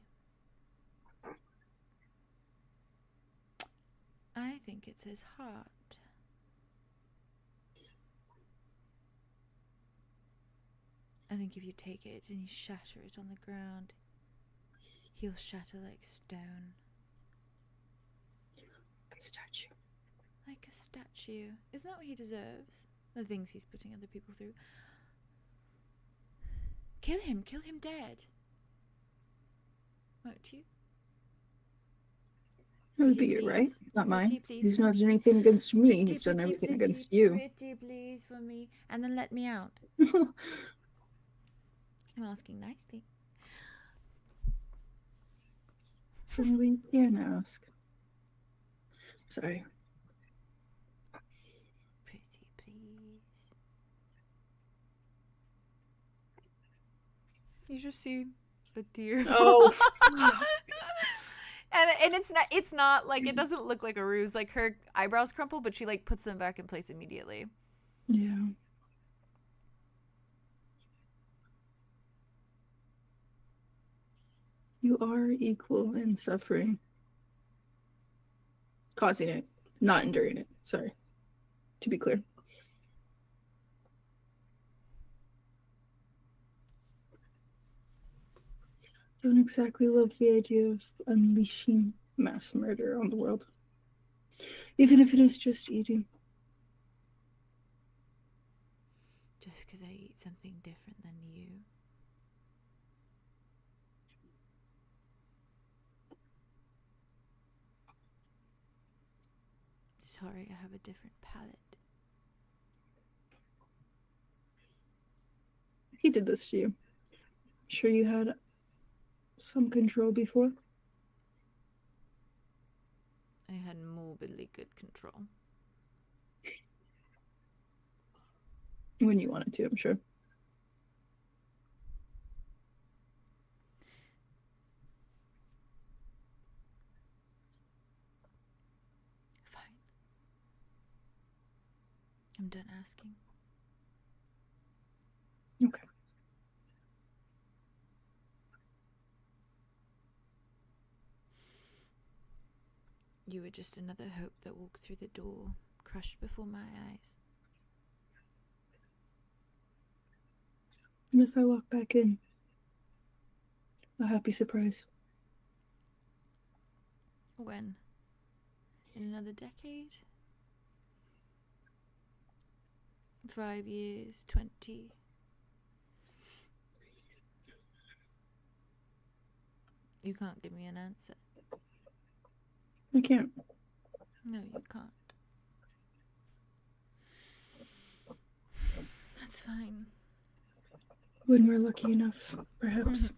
I think it's his heart. I think if you take it and you shatter it on the ground, he'll shatter like stone. Like a statue. Like a statue. Isn't that what he deserves? The things he's putting other people through. Kill him dead. Won't you? That would Pretty be your right, please. not mine. Pretty please He's for not me. done anything against me. Pretty, He's done pretty, everything pretty, against you. Pretty please for me. And then let me out. I'm asking nicely. So we can ask. Sorry. Pretty please. You just see a deer. Oh. And it's not like, it doesn't look like a ruse. Like, her eyebrows crumple, but she like puts them back in place immediately. Yeah. You are equal in suffering. Causing it, not enduring it. Sorry. To be clear. Don't exactly love the idea of unleashing mass murder on the world. Even if it is just eating. Just because I eat something different than you. Sorry, I have a different palate. He did this to you. Sure you had some control before? I had morbidly good control. When you wanted to, I'm sure. Fine. I'm done asking. Okay. You were just another hope that walked through the door, crushed before my eyes. And if I walk back in, a happy surprise. When? In another decade? 5 years, 20? You can't give me an answer. I can't. No, you can't. That's fine. When we're lucky enough, perhaps.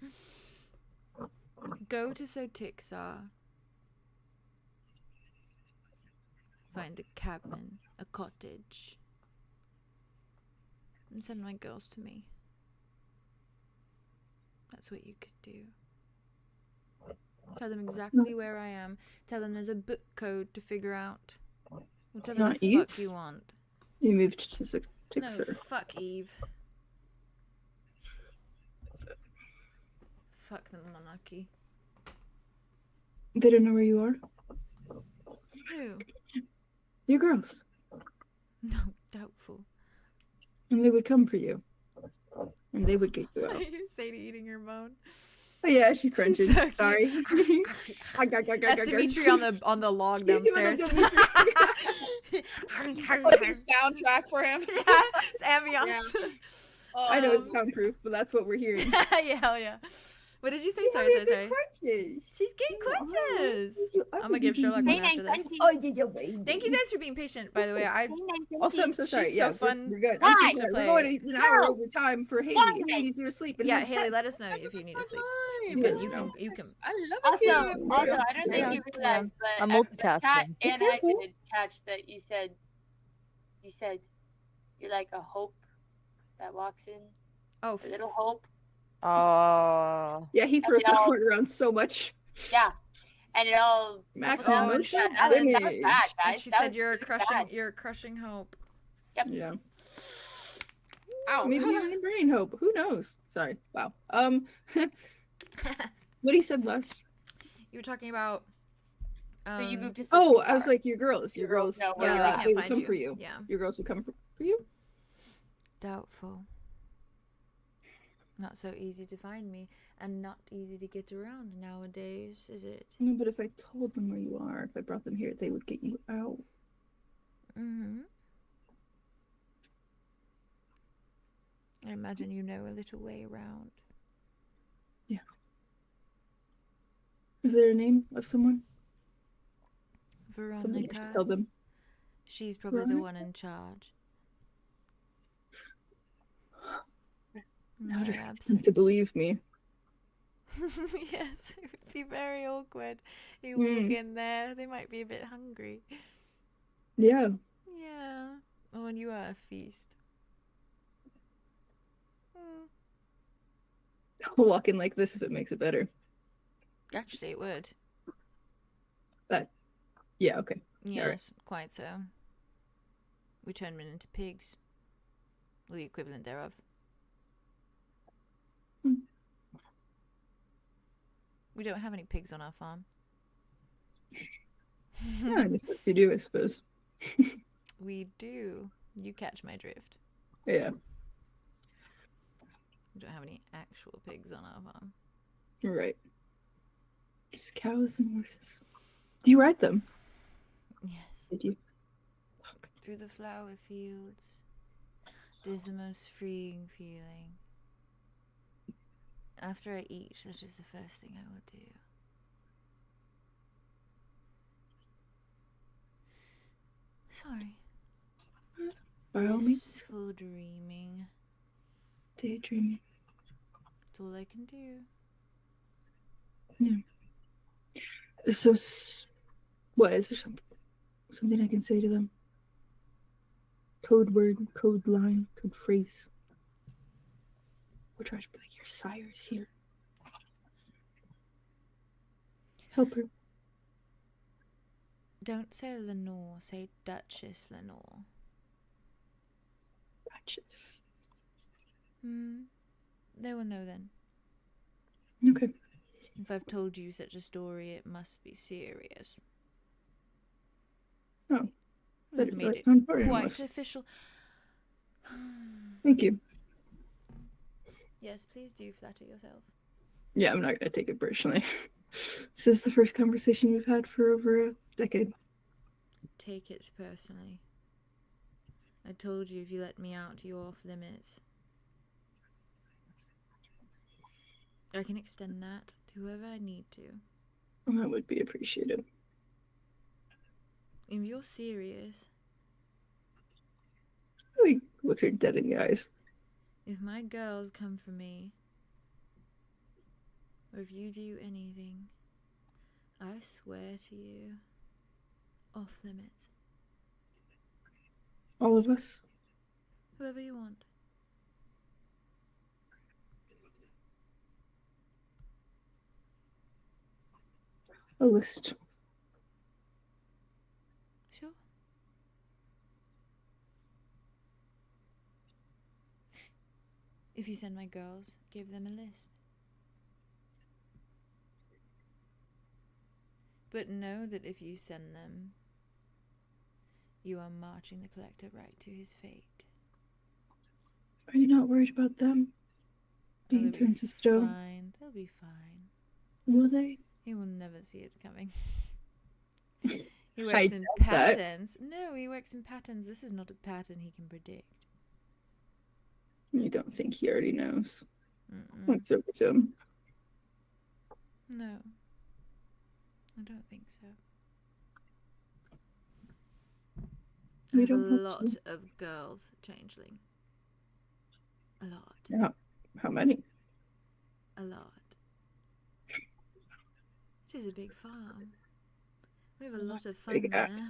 Go to 𝐂𝐸𝐻𝑢𝐸𝐻. Find a cabin, a cottage, and send my girls to me. That's what you could do. Tell them exactly where I am. Tell them there's a book code to figure out. Whatever Not the Eve? fuck you want. You moved to No, Tixer. fuck Eve. Fuck the monarchy. They don't know where you are? Who? Your girls. No, doubtful. And they would come for you. and they would get you out. You Sadie eating her bone. Oh, yeah, she's crunching. so cute. Sorry. That's Dimitri on the log He's doing downstairs. the Like a soundtrack for him. Yeah, it's ambiance. I know it's soundproof, but that's what we're hearing. Yeah, hell yeah. What did you say? Sorry. She's getting crunches. I'm gonna give Sherlock one after this. Oh, yeah, wait. Thank you guys for being patient, by the way. Also, I'm so sorry. She's Yeah, so fun. We're good. Hi. I'm so sorry. We're going an hour over time for Haley. If Haley's to sleep. And Yeah, he's Haley, let us know if you need to sleep. You can. I love Also, it. I don't think you realized, but I'm Kat multitasking. and I did catch that you said you're like a hope that walks in. Oh, A little hope. Oh. Yeah, he throws that word around so much. Yeah. And it all Maximum that was motion bad, image. guys. and she That said was you're really crushing. bad. You're crushing hope. Yep. Yeah. Ow. Maybe I'm brain hope. Who knows? Sorry. Wow. What he said last. You were talking about. So you moved to Oh, I was like, your girls. Your girls. No, Yeah, they they can't would find come you. for you. Yeah. Your girls would come for you. Doubtful. Not so easy to find me, and not easy to get around nowadays, is it? No, but if I told them where you are, if I brought them here, they would get you out. Mm-hmm. I imagine you know a little way around. Yeah. Is there a name of someone? Something I should Veronica. tell them. She's probably the Veronica? one in charge. How My to get them absence. to believe me. Yes, it would be very awkward. You walk in there, they might be a bit hungry. Yeah. Yeah. Oh, and you are a feast. Hmm. I'll walk in like this if it makes it better. Actually, it would. Yeah, okay. Yes, quite so. We turn men into pigs. Or the equivalent thereof. We don't have any pigs on our farm. Yeah, I guess that's you do, I suppose. We do. You catch my drift. Yeah. We don't have any actual pigs on our farm. You're right. Just cows and horses. Do you ride them? Yes. Did you? Through the flower fields. It is the most freeing feeling. After I eat, that is the first thing I will do. Sorry. By all means. Blissful dreaming. Daydreaming. That's all I can do. Yeah. So, what is there something I can say to them? Code word, code line, code phrase. We'll try to be like, your sire is here. Help her. Don't say Lenore, say Duchess Lenore. Duchess. They will know then. Okay. If I've told you such a story, it must be serious. Oh. We've made it quite official. Thank you. Yes, please do flatter yourself. Yeah, I'm not going to take it personally. This is the first conversation we've had for over a decade. Take it personally. I told you if you let me out, you're off limits. I can extend that to whoever I need to. Well, that would be appreciated. If you're serious, He looks her dead in the eyes. if my girls come for me, or if you do anything, I swear to you, off limits. All of us? Whoever you want. A list. Sure. If you send my girls, give them a list. But know that if you send them, you are marching the collector right to his fate. Are you not worried about them Oh, being they'll be turned to stone? fine. They'll be fine. Will they? He will never see it coming. He I works in doubt that. patterns. No, he works in patterns. This is not a pattern he can predict. You don't think he already knows Mm-mm. what's over to him? No. I don't think so. I We have a don't hope lot so. of girls, changeling. A lot. Yeah. How many? A lot. It is a big farm. We have a lot of fun big there. ask.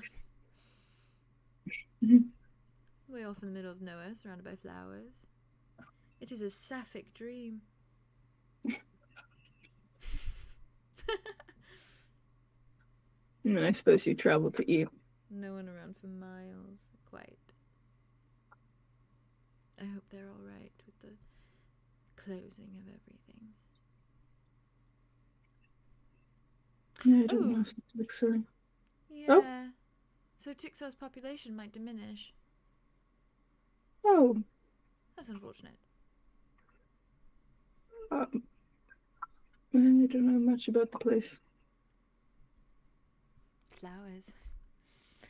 Way off in the middle of nowhere, surrounded by flowers. It is a sapphic dream. And I suppose you travel to eat. No one around for miles. Quite. I hope they're alright with the closing of everything. Yeah, I don't Ooh. know. Like, sorry. Yeah. Oh. So 𝐾𝐻𝐲𝐻's population might diminish. Oh, That's unfortunate. I don't know much about the place. Flowers.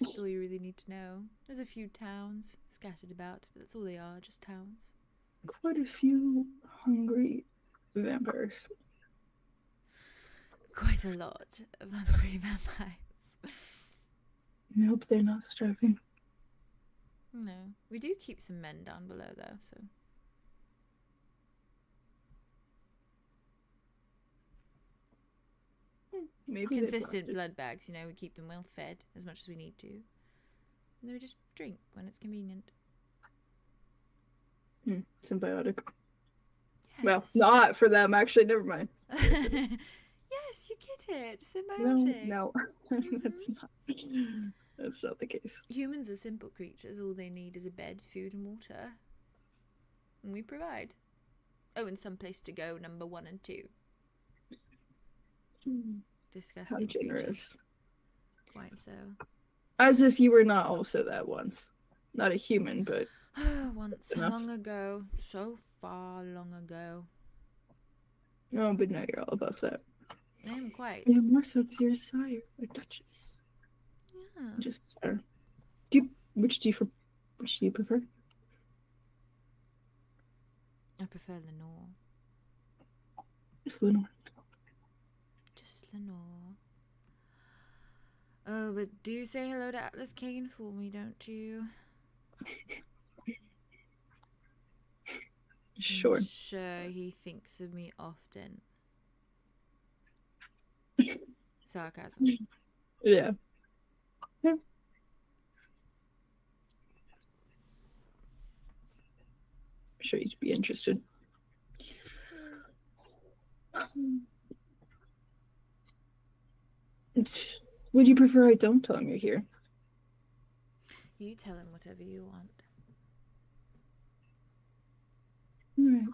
That's all you really need to know. There's a few towns scattered about, but that's all they are, just towns. Quite a few hungry vampires. Quite a lot of hungry vampires. I hope they're not starving. No. We do keep some men down below though, so. Maybe Consistent blood bags, you know, we keep them well fed as much as we need to. And then we just drink when it's convenient. Symbiotic. Yes. Well, not for them, actually. Never mind. Yes, you get it. Symbiotic. No, that's not the case. Humans are simple creatures. All they need is a bed, food, and water. And we provide. Oh, and some place to go, number 1 and 2. How Disgusting generous. creatures. Quite so. As if you were not also that once. Not a human, but Once, enough. long ago. So far long ago. oh, but now you're all above that. I am quite. Yeah, more so because you're a sire, a duchess. Yeah. Just sire. Which do you prefer? I prefer Lenore. Just Lenore. Just Lenore. Oh, but do say hello to Atlas Kane for me, don't you? Sure. I'm sure he thinks of me often. Sarcasm. Yeah. I'm sure you'd be interested. Would you prefer I don't tell him you're here? You tell him whatever you want. Alright.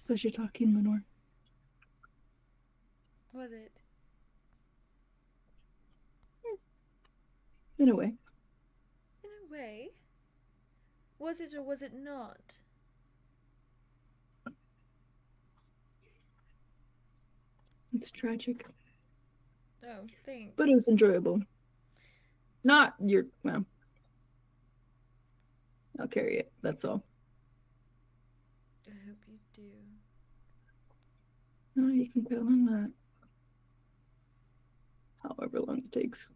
Pleasure talking, Lenore. Was it? In a way. In a way. Was it or was it not? It's tragic. Oh, thanks. But it was enjoyable. Not your, well. I'll carry it, that's all. I hope you do. No, you can count on that. However long it takes.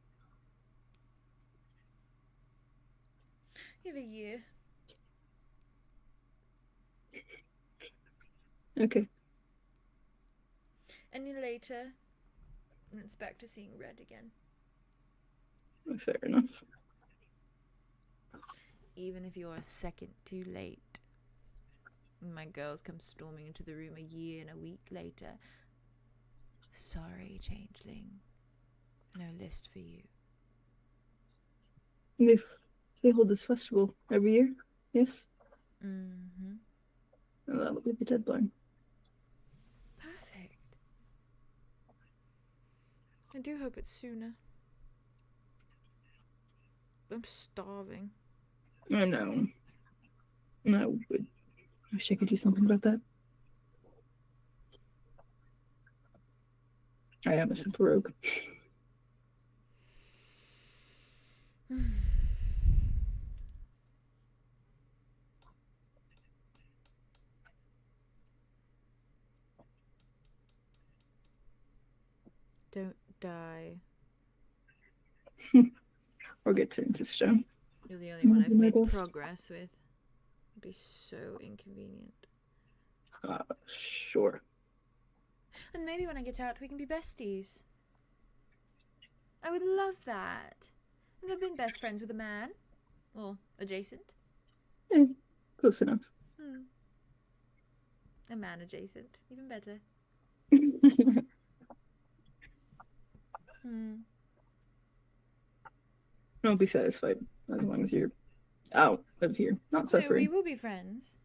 You have a year. Okay. Any later, and it's back to seeing red again. Fair enough. Even if you're a second too late. And my girls come storming into the room a year and a week later. Sorry, changeling. No list for you. They hold this festival every year, yes? Mm-hmm. And that'll be the deadline. Perfect. I do hope it's sooner. I'm starving. I know. I wish I could do something about that. I am a simple rogue. Don't die. Or get turned to stone. You're the only one I'll I've do my made best. progress with. It'd be so inconvenient. Sure. And maybe when I get out, we can be besties. I would love that. I've never been best friends with a man. Or adjacent. Close enough. A man adjacent. Even better. I'll be satisfied as long as you're out of here, not No, suffering. we will be friends.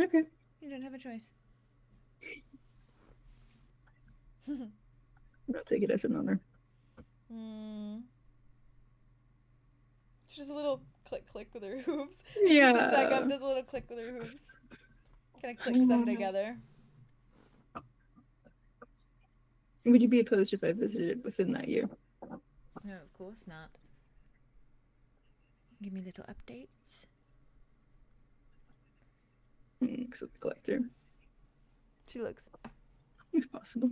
Okay. You don't have a choice. I'll take it as an honor. She does a little click with her hooves. Yeah. She sits back up, does a little click with her hooves. Kind of clicks them together. Would you be opposed if I visited within that year? No, of course not. Give me little updates. Except the collector, She looks. if possible.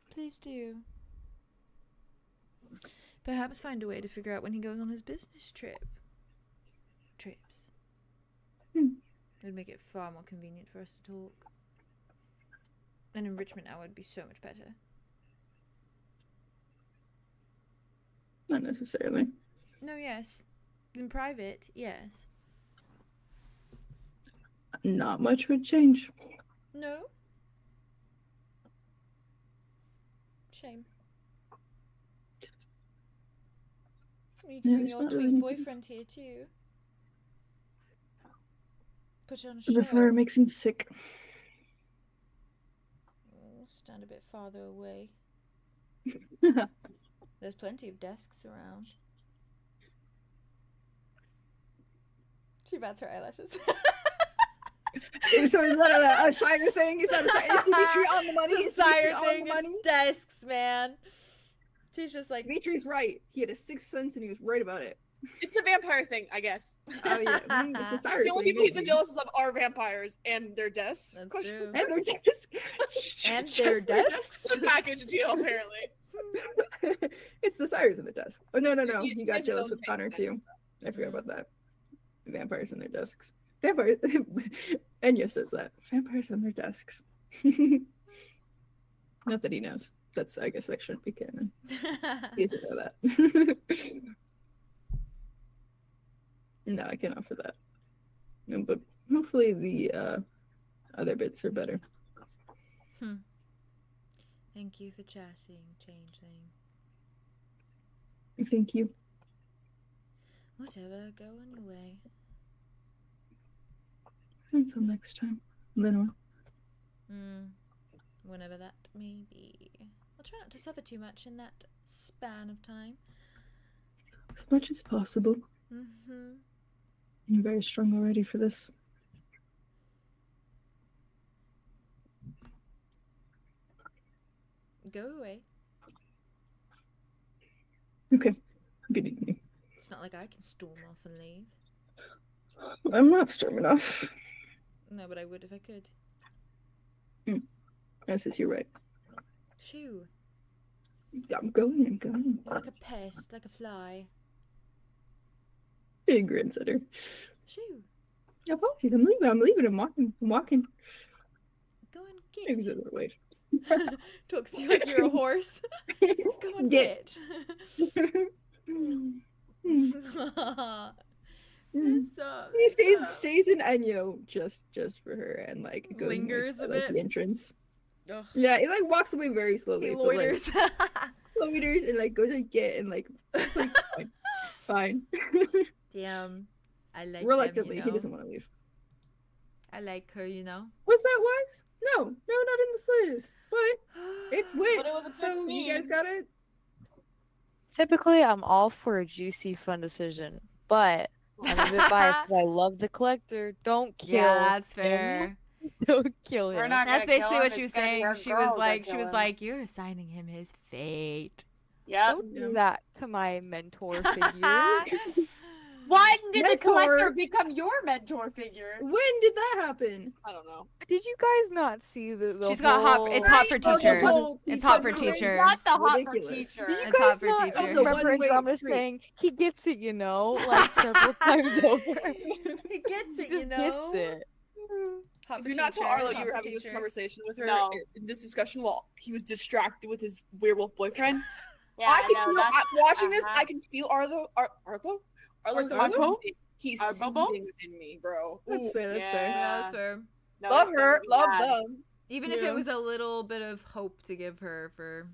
Please do. Perhaps find a way to figure out when he goes on his business trip. Trips. It'd make it far more convenient for us to talk. An enrichment hour would be so much better. Not necessarily. No, yes. In private, yes. Not much would change. No? Shame. You can Yeah, bring there's your not really twink anything. boyfriend here too. Put on a The show. fire makes him sick. Stand a bit farther away. There's plenty of desks around. She bats her eyelashes. So is that a sire thing? Is that a sire? Is Dimitri on the money? It's Is a Dimitri sire on thing. the money? It's desks, man. She's just like, Dimitri's right. He had a sixth sense and he was right about it. It's a vampire thing, I guess. Oh yeah, it's a sire The only thing. people he's been maybe. jealous of are vampires and their desks. That's Question true. And their desks. And Just their desks? The package deal, apparently. It's the sires in the desk. Oh no. He He got has his jealous own with Connor things, too. I forgot about that. Vampires in their desks. Vampires. Enya says that. Vampires on their desks. Not that he knows. I guess that shouldn't be canon. He doesn't know that. No, I can't offer that. No, but hopefully the other bits are better. thank you for chatting, Changeling. Thank you. Whatever, go on your way. Until next time, Lenoa. Whenever that may be. I'll try not to suffer too much in that span of time. As much as possible. You're very strong already for this. Go away. Okay. Good evening. It's not like I can storm off and leave. I'm not storming off. No, but I would if I could. Yes, you're right. Shoo. I'm going. You're like a pest, like a fly. He grins at her. Shoo. Apologies, I'm leaving. I'm walking. Go and Maybe get. the other way. Talks to you like you're a horse. Go and get. He stays in Enyo just for her and like goes Lingers a a like, bit. the entrance. Ugh. Yeah, he like walks away very slowly. He but, like, loiters. loiters and like goes and get and like just like fine. Damn. I like Reluctantly, them, he doesn't want to leave. I like her, you know. Was that wise? No, not in the slightest. But it's Wit, But it was a good so you guys scene. got it. Typically, I'm all for a juicy, fun decision, but I'm a bit biased because I love the collector. Don't kill. Yeah, that's him. fair. Don't kill him. We're not That's gonna kill basically him, what she it's was gonna be saying. our She was girls that like, kill him. you're assigning him his fate. Yep. Don't do that to my mentor figure. When did the Mentor. collector become your mentor figure? When did that happen? I don't know. Did you guys not see the She's got hot. whole- It's hot for Oh, the teacher. whole It's hot for teacher. teacher. Not the hot for Ridiculous. teacher. Did you It's hot guys for not teacher. remember one-way Andromeda street. saying he gets it, you know, like several times over? He gets He it, just you know. gets it. Hot Do for not tell teacher, Arlo hot you were for having this teacher. conversation with her No. in this discussion while he was distracted with his werewolf boyfriend. Yeah, I can no, feel, that's watching this, uh-huh. I can feel Arlo Arlo? soothing. He's Arlo? soothing within me, bro. That's Ooh. fair. That's Yeah. fair. Yeah, that's fair. no, Love it's her, gonna be love bad. them. Even if Yeah. it was a little bit of hope to give her for,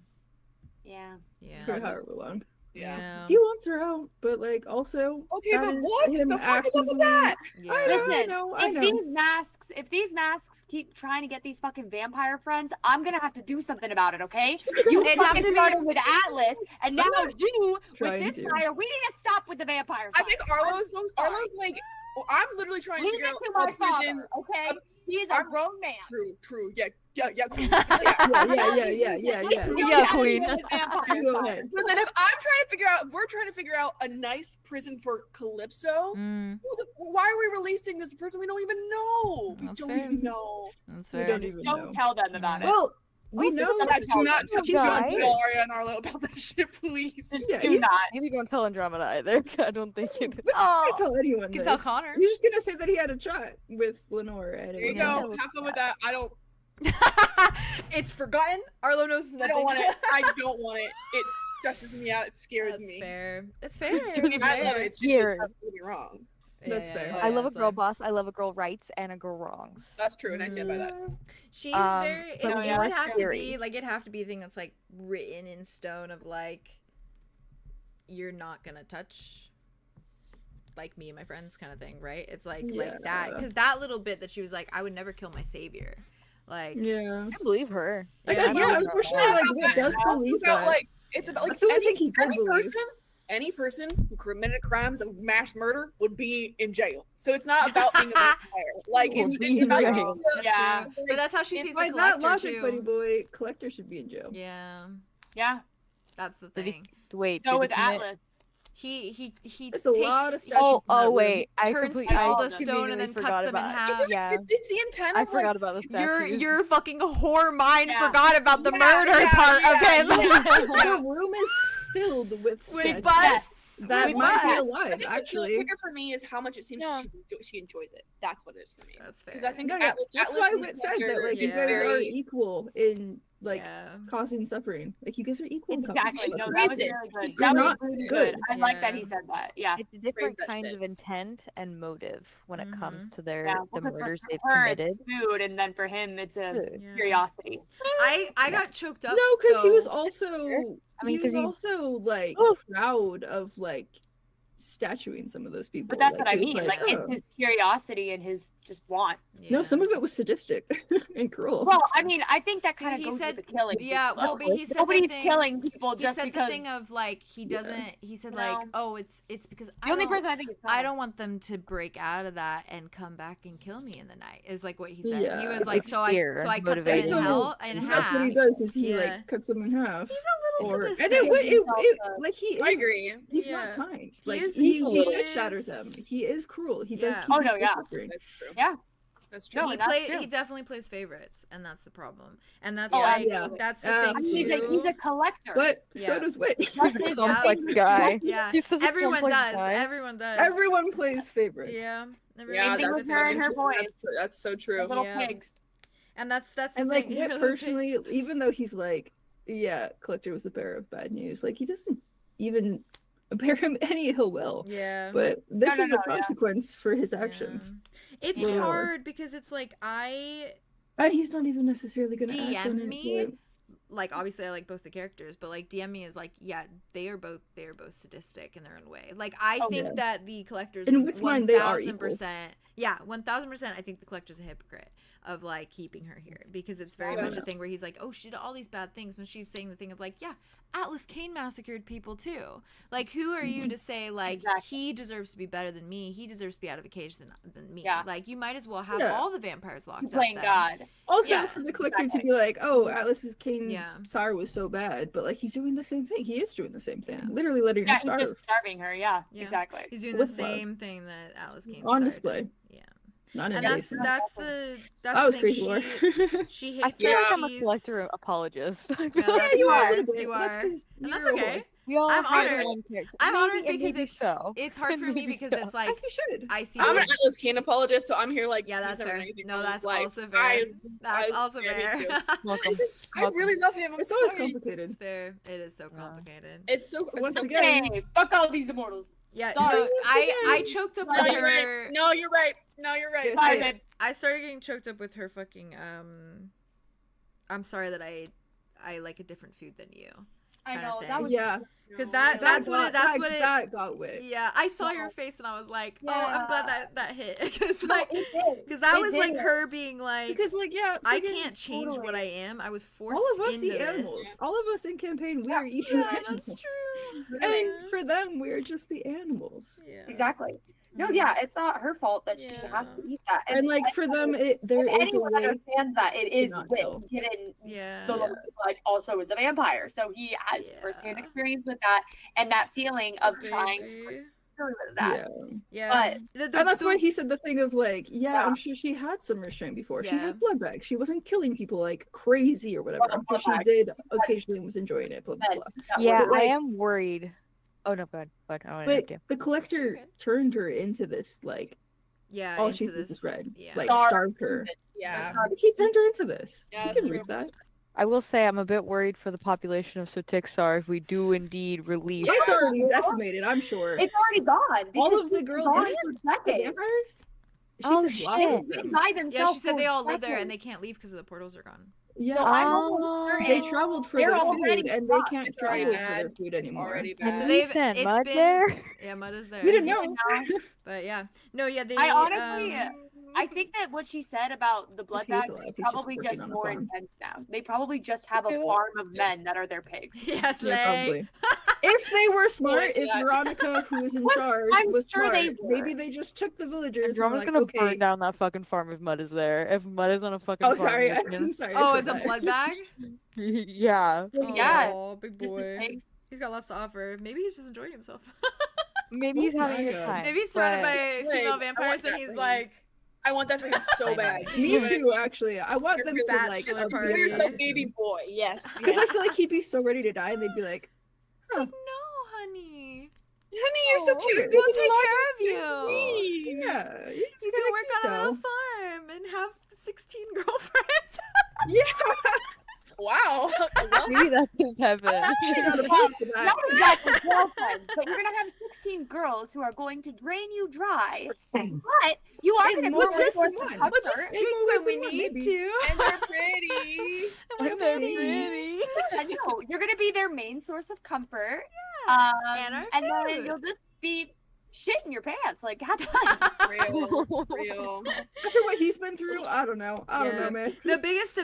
Yeah. yeah. For however long. Yeah. He wants her out, but like also. Okay, that but is what him the fuck is up with actively- that? Yeah. I Listen, know, I if know. these masks keep trying to get these fucking vampire friends, I'm gonna have to do something about it, okay? You It'd have fucking to be- started with Atlas, and now I'm not you with trying this to. fire. We need to stop with the vampires. I think Arlo's so sorry. like, well, I'm literally trying to Leave figure it out to how my prison. father, okay? He is a I'm- grown man. True. Yeah. Queen. Yeah. Yeah, queen. Go ahead. But then if I'm trying to figure out, we're trying to figure out a nice prison for Calypso. Mm, Why are we releasing this person we don't even know? We That's don't fair. even know. that's We fair. don't even Don't know. tell them about it. Well, we Also, know. that's Do not how- tell Aria and Arlo about that shit, please. Just Yeah, do he's- not. Maybe don't tell Andromeda either. I don't think it. But Oh, you can't tell anyone. you can tell this. Connor. You're just gonna say that he had a chat with Lenore, and There it you was Yeah. go. Have fun with that. I don't It's forgotten. Arlo knows nothing. I don't want it. I don't want it. It stresses me out. It scares That's me. fair. It's fair. It's I mean, I love it. It's just Here. it's absolutely wrong. That's fair. I love a so- girl boss. I love a girl rights and a girl wrongs. That's true, and I stand by that. She's Um, very. but It, the it would less have to theory. be like it'd have to be a thing that's like written in stone of like, you're not gonna touch, like me and my friends kind of thing, right? It's like that Yeah. because that little bit that she was like, I would never kill my savior, like Yeah. I believe her. Like, Yeah, yeah, I unfortunately, like, Wit does It's also believe about, that. like, it's about like That's the only any, thing he did any believe. person who committed crimes of mass murder would be in jail. So it's not about being a vampire. Like Would it's be in about jail. that's Yeah. true. But that's how she sees the By collector that logic, too. buddy boy, collector should be in jail. Yeah, Yeah. that's the Did he- thing. Wait. So did with he commit- Atlas, He There's a lot of takes statues Oh, in that wait. I turns completely. all I the stone and then completely cuts forgot them in about it. half. Yeah. It's the intent I of forgot about the statues. Your fucking whore mind Yeah. forgot about the Yeah, murder yeah, part of yeah, him. The room is filled with With statues busts. that with might be busts. alive, I think actually. the trigger for me is how much it seems Yeah. she enjoys it. That's what it is for me. That's fair. Because I think No, yeah, Atlas, that's Atlas why and the Wit said that, collector like, you Yeah. guys are very- equal in, like, yeah. causing suffering. Like, you guys are equal in exactly. causing No, suffering. that was Raise it. really good. You're That was not really good. good. I like that Yeah. he said that. Yeah. It's different that kinds shit. of intent and motive when it comes to their Yeah. the Because murders for they've her, committed. it's food, and then for him, it's a Food. Yeah. curiosity. I got choked up. No, because he was though. also, I mean, he was 'cause he's- also, like, Oh. proud of, like, statuing some of those people. But that's Like, what I he was mean. Like, oh. it's his curiosity and his just want. No, Yeah. some of it was sadistic and cruel. Well, I mean, I think that kind of He goes said- with the killing. Yeah, people, well, though. but he said the Nobody's thing- killing people He just said because the thing of like he doesn't. He said No. like, oh, it's because the only person I think is I don't want them to break out of that and come back and kill me in the night. Is like what he said. He Yeah, was like, it's so I fear cut them motivated. in hell in half. That's what he does. Is he Yeah. like cuts them in half? He's a little Or and sadistic. like he is. I agree. He's Yeah. not kind. He Like is he evil. He should shatter is- them. He is cruel. He does Yeah. keep Oh, no, people yeah. suffering. That's true. Yeah. That's true. No, he and that's true. he definitely plays favorites, and that's the problem. And that's Oh, like yeah. that's the I thing mean, he's too. a collector. But Yeah. so does Wit. That's He's a his complex thing. guy. Yeah, He's such a everyone complex does. guy. Everyone does. Everyone plays favorites. Yeah. Everyone Yeah, Same thing does with that's her and her that's- voice. That's so true. Little Yeah. pigs. And that's the And like thing. Wit Little personally, pigs. even though he's like, yeah, Collector was a bearer of bad news. Like he doesn't even bear him any ill will. Yeah. But this No, is no, a yeah. consequence for his actions. Yeah. It's Yeah. hard because it's like And he's not even necessarily gonna act on DM it. me. but- like obviously I like both the characters, but like DM me is like, yeah, they are both sadistic in their own way. Like I Oh, think yeah. that the collectors In Wit's mind, they are 1000%. Yeah, 1000%. I think the collector's a hypocrite. of like keeping her here, because it's very much a thing where he's like, oh, she did all these bad things, but she's saying the thing of like, yeah, Atlas Cain massacred people too. Like, who are you to say like he deserves to be better than me? He deserves to be out of a cage than me. Yeah. Like, you might as well have all the vampires locked up. Playing then. God. Also, for the collector to be like, oh, Atlas Cain's sorrow was so bad, but like he's doing the same thing. He is doing the same thing. Literally letting her starve. He's just starving her. Yeah, exactly. He's doing the same thing that Atlas Cain on started. display. Yeah. Not in And that's the that was thing. crazy lore. She I hates feel that like I'm a she's collector apologist. Yeah, Yeah, that's you are a fair. little bit. You That's are, 'cause and that's you're a okay. boy. We all I'm have honored. our own characters. I'm honored Maybe- because maybe so. it's hard for me Maybe because so. it's like As you should. I see. I'm the- an Atlas Cain apologist, so I'm here like. Yeah, that's he's never fair. done anything No, wrong. that's Like, also fair. That's also yeah, me fair. too. Welcome. I Welcome. really love him. I'm It's always sorry. complicated. It's fair. It is so complicated. It's so. Once It's so again, Hey, fuck all these immortals. Yeah, Sorry. no, I choked up No, with you're her. right. No, you're right. No, you're right. Sorry, babe. I started getting choked up with her fucking I'm sorry that I like a different food than you. I kinda know thing. that was yeah. Because that's what it that got wit. Yeah, I saw your face and I was like, oh, I'm glad that hit. Because No, like, it did. because that It was did. like her being like, Because like I friggin' can't change totally. what I am. I was forced all of us into eat this. animals. All of us in campaign, we are eating Yeah, animals. that's true. And for them, we're just the animals. Yeah. Exactly. No, yeah, it's not her fault that she has to eat that. And like for them, there if is a anyone way. understands that, it is not Wit. know. Given Yeah. the like also is a vampire, so he has firsthand experience with that and that feeling of trying to Agree. get rid of that. Yeah. But And that's why he said the thing of like, Yeah. I'm sure she had some restraint before. She Yeah. had blood bags. She wasn't killing people like crazy or whatever. Oh, I'm sure she blood bags. did occasionally and was enjoying it. Blah blah But blah. that Yeah, would- I like- am worried. Oh no, go ahead. I don't But want to. the collector turned her into this like, Yeah. all into she sees is red. Yeah. Like Starved starved her. Yeah. He turned her into this. Yeah, you that's can true. read that. I will say I'm a bit worried for the population of Sotixar if we do indeed release. It's already decimated, I'm sure. it's already gone. All because of the she's girls, gone the for decades. vampires. She Oh, said lots shit. of them. By Yeah, themselves. she said they for all live there and they decades. can't leave because the portals are gone. Yeah, So I'm almost Oh. certain they traveled for they're their already food, and they gone. can't It's already travel for bad. their food anymore. Already So bad. they've Decent it's mud been there. Yeah, Mud is there. We didn't Yeah, know. now- But yeah. No, yeah, they I honestly, um, I think that what she said about the blood If he is bags alive, is he's just probably working just on a more farm. intense now. They probably just have a farm of men that are their pigs. Yes, Yeah, like probably. If they were smart, Forward to if that. Veronica, who was in Well, charge, I'm was sure smart, they were. maybe they just took the villagers and were Andromeda's like, gonna okay. burn down that fucking farm if Mud is there. If Mud is on a fucking Oh, farm. sorry. with him- I'm sorry. I Oh, said it's a that. blood bag? yeah. Yeah, Oh, big just his boy. pigs. He's got lots to offer. Maybe he's just enjoying himself. Maybe he's Oh having my a good God. time. Maybe he's surrounded but- by Wait, female I vampires want and that he's for like, I want that for him so bad. Me too, actually. I want them to like Bachelor upgrade party. You're her. so baby boy. Yes. Because I yes. feel like he'd be so ready to die, and they'd be like, it's like, no, honey. Honey, you're so Oh, cute. We'll It's take logic care of to you. me. yeah, you're just You kinda can work cute, on a little though. farm and have 16 girlfriends. Yeah, Wow. Well, Maybe that's his heaven. actually not opposed to that. Not exactly girlfriends, but you're gonna have 16 girls who are going to drain you dry. But you are In gonna more be ways more than one. We'll just Maybe drink we'll when we see one, need maybe. to. and they're pretty. And we're They're pretty. No, you're gonna be their main source of comfort. And our and then food. you'll just be shitting your pants. Like, have fun. Real. Real. After what he's been through, I don't know. I don't Yeah. know, man. The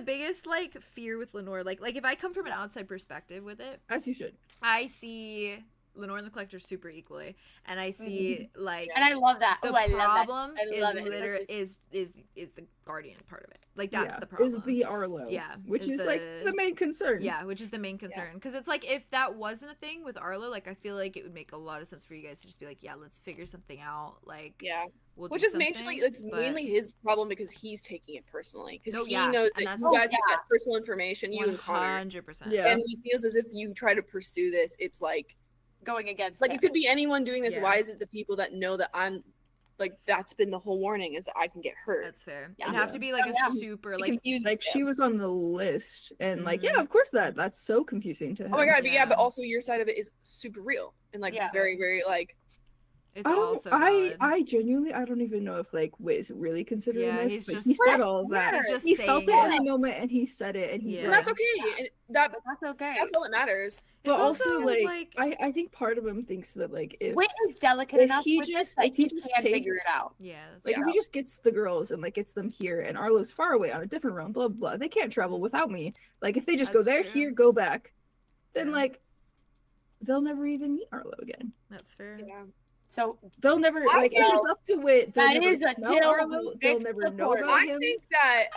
biggest like fear with Lenore, like if I come from an outside perspective with it, As you should. I see Lenore and the Collector super equally, and I see like And I love that. the Oh, I love that. problem I is love it. literally It's is the guardian part of it. Like that's Yeah, the problem. Is the Arlow. Yeah, Which is is like the- the main concern. Yeah, which is the main concern. Because it's like, if that wasn't a thing with Arlo, like, I feel like it would make a lot of sense for you guys to just be like, yeah, let's figure something out. Like, Yeah. we'll Which do is mainly something, it's but- mainly his problem because he's taking it personally. Because No, he yeah, knows and that that's- you guys Oh, yeah. get personal information, you and Connor. 100%. Yeah. And he feels as if you try to pursue this, it's like going against it him. could be anyone doing this. Yeah. Why is it the people that know that I'm like that's been the whole warning is that I can get hurt. That's fair. Yeah. It'd have to be like Oh, a yeah. super, It like, confuses Like them. she was on the list, and like, Mhm. yeah, of course that's so confusing to him. Oh my god, but yeah, but Yeah. also your side of it is super real and like Yeah. it's very, very like It's also valid. I genuinely, I don't even know if like Wit is really considering Yeah, this, he's but just- he said all of that. He's just He felt saying it in it. the moment, and he said it, and he Yeah. And that's okay. And that That's okay. that's all that matters. But It's also, also, like, like- I think part of him thinks that like if Wit is delicate if enough he with just- this that if he he just can figure takes- it out. Yeah, that's like true. if he just gets the girls and like gets them here, and Arlo's far away on a different realm, blah blah, they can't travel without me. Like if they just go That's there, true. here, go back, then Yeah. like they'll never even meet Arlo again. That's fair. Yeah. So They'll never like if it's up to Wit. They'll that never is a know till Arlo. we They'll fix never the know portal. about I him think that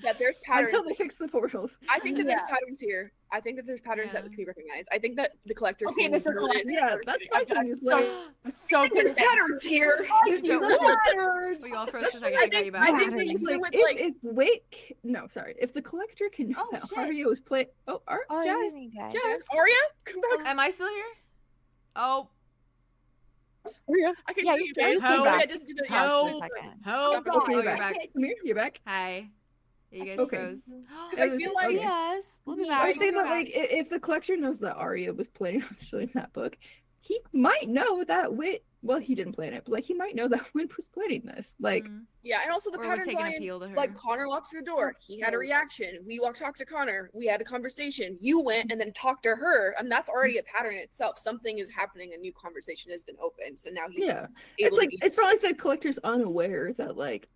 that there's patterns. until they fix the portals. I think that there's Yeah. patterns here. I think that there's patterns that Yeah. can be recognized. I think that the collector. Okay, can Mr. notice- Collector. Yeah, that's my thing. Is like so There's patterns here. We all froze for a second. I got you back. I think the thing is, Patterns. like With, like- if Wit, no, sorry, if the collector can know Oh, that shit. Aria was playing. Oh, Oh, Jazz, you guys. Jazz. Aria, come back. Am I still here? Oh, I can Yeah, hear you you guys guys. came Aria, back. just do the Help. Pause for a second. help! God. Oh, Okay, you're you're back. Come here, you're back. Hi. You guys Okay. froze. I feel like- okay. Yes, we'll be Yeah, back. I was saying we'll that be like back. if the collector knows that Aria was planning on stealing that book, he might know that Wit. Well, he didn't plan it, but like he might know that Wit was planning this. Like, Mhm. Yeah, and also the Or would patterns take an lie in, appeal to her. like Connor walked through the door. He had a reaction. We talked to Connor. We had a conversation. You went and then talked to her, and that's already a pattern in itself. Something is happening. A new conversation has been opened. So now he's yeah, able it's to like be- it's not like the collector's unaware that like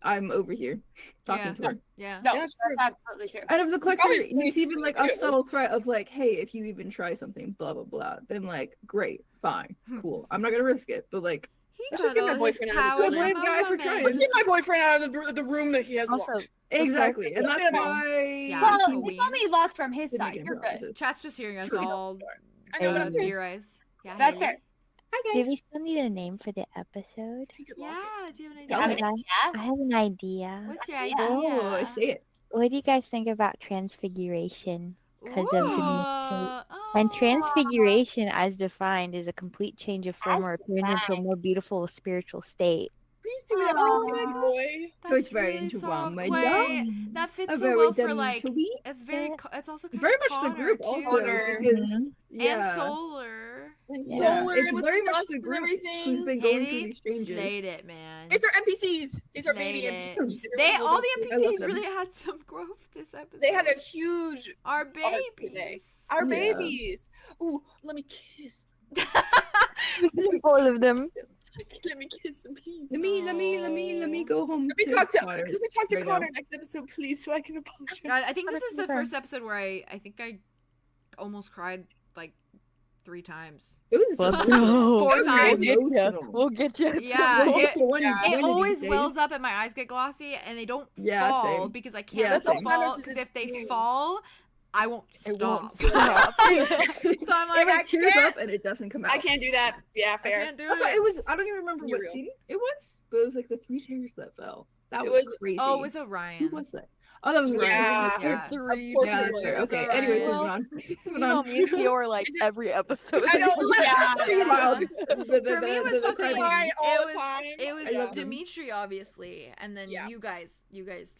I'm over here talking to her. Yeah. no, Yeah, that's sure. absolutely true. And if the collector Probably needs even like a too. subtle threat of like, hey, if you even try something, blah blah blah, then like, great, fine, cool. I'm not gonna risk it, but like, He Let's just get my cuddled his boyfriend out of the power building. Blame from guy a for woman. trying. Let's get my boyfriend out of the room that he has Also, locked. exactly, and that's Yeah. why. Yeah. Well, Queen. it's only locked from his Didn't side. make You're any good. promises. Chat's just hearing us True. all I know, but I'm just- theorize. Yeah, That's Haley. fair. Hi Do guys. we still need a name for the episode? He could lock it. Yeah, do you have an Yeah. idea? Because I have an idea. What's your Yeah. idea? Oh, I see it. What do you guys think about Transfiguration? 'Cause of Dimitri. Ooh, And oh. Transfiguration, as defined, is a complete change of form or appearance into a more beautiful spiritual state. Please do that for me, big boy. That's it's very really into soft. my Wait, dom. that fits A so very well for dummy like. tweet. It's very. It's also kind Very of much the Connor, group too. also Connor. because and yeah, Solar. And Yeah. solar it's with very the much dust the and group everything. who's been going through Haley these changes. slayed it, man. It's our NPCs. It's our baby Slayed it. NPCs. They all the I love NPCs them. really had some growth this episode. They had a huge our arc today. babies. Our Yeah. babies. Ooh, let me kiss. All of them. Let me kiss them, please. Let me go home. Let me talk to Connor right now. Connor next episode, please, so I can apologize. God, I think this is the Confirm. first episode where I think I almost cried like 3 times. It was Well, emotional. Four It was times. emotional. We'll get you. Yeah, We'll it, get to one yeah. of it these always days. wells up and my eyes get glossy and they don't Yeah, fall same. because I can't Yeah, let them same. fall Matters is because it's if they feeling. fall, I won't It stop. won't stop. So I'm like, It like tears can't, up and it doesn't come out. I can't do that. Yeah, I fair. can't do That's why it. it was. I don't even remember You're what real. scene it was, but it was like the 3 tears that fell. That It was was- crazy. Oh, it was Who Orion. was that? Oh, that was Ryan. Yeah. Yeah. Of course Yeah, it that's was. fair. It's Okay. alright. Anyways, Well, moving on. You know, me and Theo are like every episode. I know. Yeah. Pretty wild. For me, it was the fucking. cry all the It time. was I love them. Dimitri, obviously, and then Yeah. you guys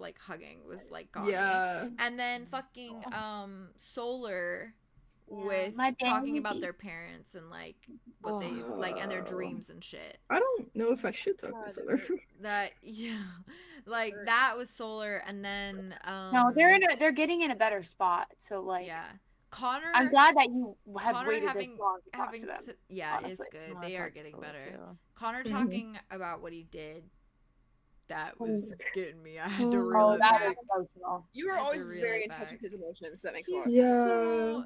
like hugging was like got me. Yeah. And then fucking Solar with my talking about baby. their parents and like what they like and their dreams and shit. I don't know if I should talk to Solar. That like that was Solar, and then No, they're getting in a better spot. So like, yeah, Connor. I'm glad that you have Connor waited having this long to talk having to them. yeah, honestly. it's good. Oh, They are that's getting cool, better. too. Connor Mhm. talking about what he did. That was getting me. I had to reel Oh, it that back. is emotional. You were I had to always reel very it in touch back. with his emotions, so that makes a He's lot of sense. Yeah. so.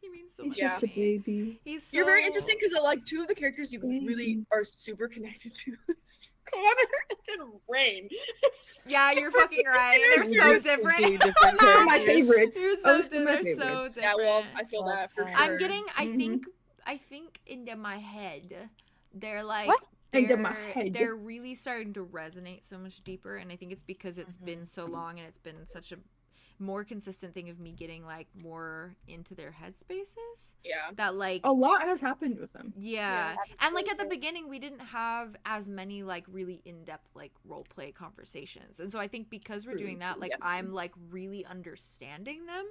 He means so He's much. Yeah. just to a me. baby. He's so. You're very interesting because like 2 of the characters you really are super connected to is Connor and then Rain. Yeah, you're fucking right. They're so You're different. different Those are my characters. favorites. They're Oh, so, those are my they're so favorites. different. Yeah, well, I feel that for sure. I'm getting. Mhm. I think into my head, they're like. What? Into my head. They're really starting to resonate so much deeper, and I think it's because it's Mm-hmm. been so long and it's been such a more consistent thing of me getting like more into their headspaces. Yeah. That like A lot has happened with them. yeah. And like at the beginning we didn't have as many like really in-depth like role play conversations. And so I think because we're True. doing that, like Yes. I'm like really understanding them.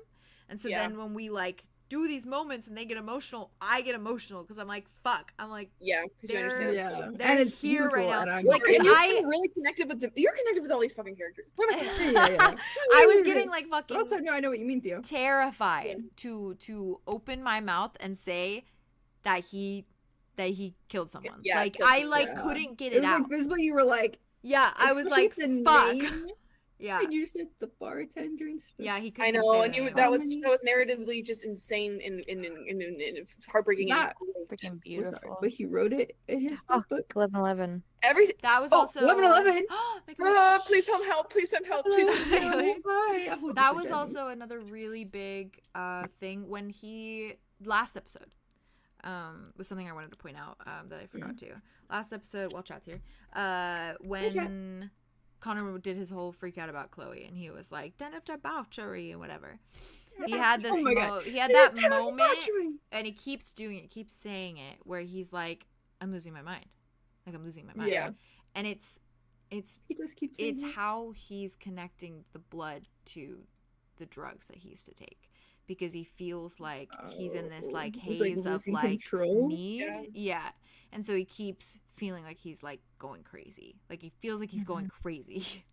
And so Yeah. then when we like do these moments and they get emotional, I get emotional because I'm like, fuck. I'm like, Yeah, because you understand. Yeah, they're and it's here right beautiful, now. and Like, cause And you're I really connected with you're connected with all these fucking characters. yeah. I was getting like But fucking also, no, I know what you mean, Theo. terrified to open my mouth and say that he killed someone. Yeah, like killed I someone. like Yeah. couldn't get It it was out. like visibly, you were like, Yeah, I was especially like, the fuck. name, Yeah. and you said the bartender and stuff. Yeah, he couldn't I know, say and the you name. that was narratively just insane and heartbreaking. Not- Freaking Oh, sorry, beautiful. but he wrote it in his Oh. notebook. 11-11. Every That was Oh, also 11-11. please help, please help, please help. That was also another really big thing when he last episode was something I wanted to point out that I forgot to. Last episode, well, chat's here. When Connor did his whole freak out about Chloe, and he was like, "Den of debauchery" and whatever. He had this. Oh my God. He had that You're moment, debauchery. and he keeps doing it, keeps saying it, where he's like, "I'm losing my mind. Like I'm losing my mind." Yeah. And it's He just keeps saying it's that. how he's connecting the blood to the drugs that he used to take, because he feels like he's in this like He's, haze of losing like control. need. Yeah. And so he keeps feeling like he's like going crazy. Like he feels like he's going crazy.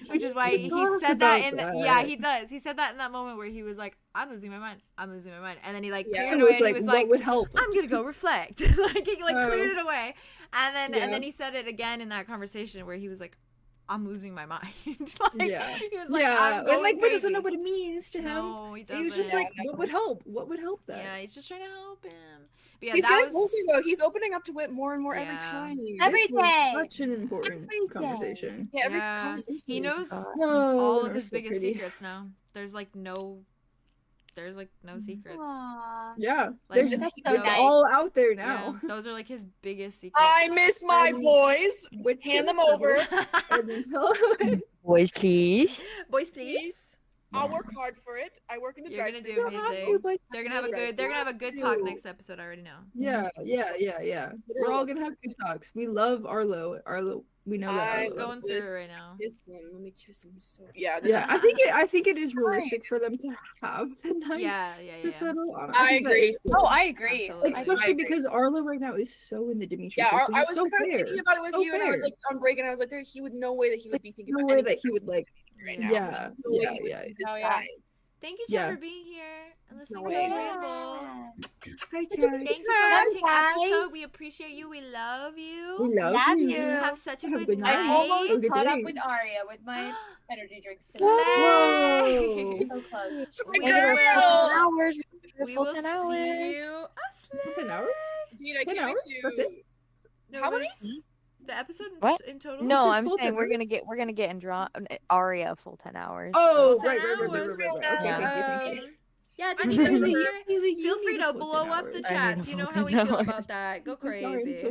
Which is why he talked said that about in that. yeah, he does. He said that in that moment where he was like, I'm losing my mind. I'm losing my mind. And then he like Yeah. cleared It it away was and he like, was what like, would help? I'm gonna go reflect. Like he like cleared it away. And Yeah. then he said it again in that conversation where he was like, I'm losing my mind. Like Yeah. he was like, Yeah, I'm going and like, but crazy. doesn't know what it means to him. No, he doesn't. He was just like, what would help? What would help that? yeah, he's just trying to help him. But yeah, He's that getting was closer though. He's opening up to it more and more every Yeah. time. Every This was day. such an important Every day. conversation. Yeah, every Yeah. conversation. He knows No, all they're of his so biggest pretty. secrets now. There's like no secrets. Aww. Yeah, Like, there's that's it's so nice. all out there Yeah, now. those are like his biggest secrets. I miss my boys. Which Hand them is over. and then Boys, please. Boys, please. I'll work hard for it. I work in the You're gonna drive-thru. do You don't have amazing. to, but They're gonna have a you good. They're gonna have a good have talk to. next episode. I already know. Yeah. We're all gonna have good talks. We love Arlow. Arlow, we know that. I He's Arlow love going loves it. through it right now. Kiss him. Let me kiss him. So yeah. Yeah, that's- I think it is realistic for them to have the night Yeah. to settle on. I think that agree. is good. Oh, I agree. Absolutely. Like, I especially agree. because Arlo right now is so in the Dimitri Yeah, phase, I which was, is so I was fair. thinking about it with So you, and I was fair. like on break, and I was like, "There's no way that he It's would like, be thinking no about way anything that he would like. right now." Yeah, There's just no way yeah, he would yeah. decide. Thank you, Chad, Yeah. for being here and listening No to way. us ramble. Hi, Thank Chad. you for Hi, watching guys. episode. We appreciate you. We love you. We love Love you. you. Have such a Have a good good night. night. I almost Have a good caught up day. with Aria with my energy drinks Slay. today. Whoa. So close. We Make it a full 10 will. hours. We Full will 10 see hours. you. Slay. 10 hours? Dude, I 10 can't wait hours? to. That's it? No, How it many? was the episode What? in total? No, said I'm full saying 10 we're hours? gonna get Aria full 10 hours. Oh, 10 right. hours. Okay, thank you. Yeah, I did you need guys to want to be- hear? you Feel need free a to full blow 10 up the hours. I need chats. a You know full how we 10 feel hours. about that. Go I'm so crazy.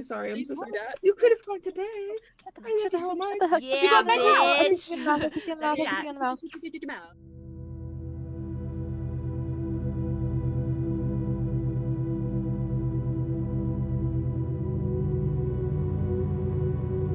sorry. I'm Please so do sorry. that. You could have gone to bed. I love you so much. Yeah, bitch. Kiss you in the mouth, kiss you in the mouth, Love kiss you in the mouth. Mouth.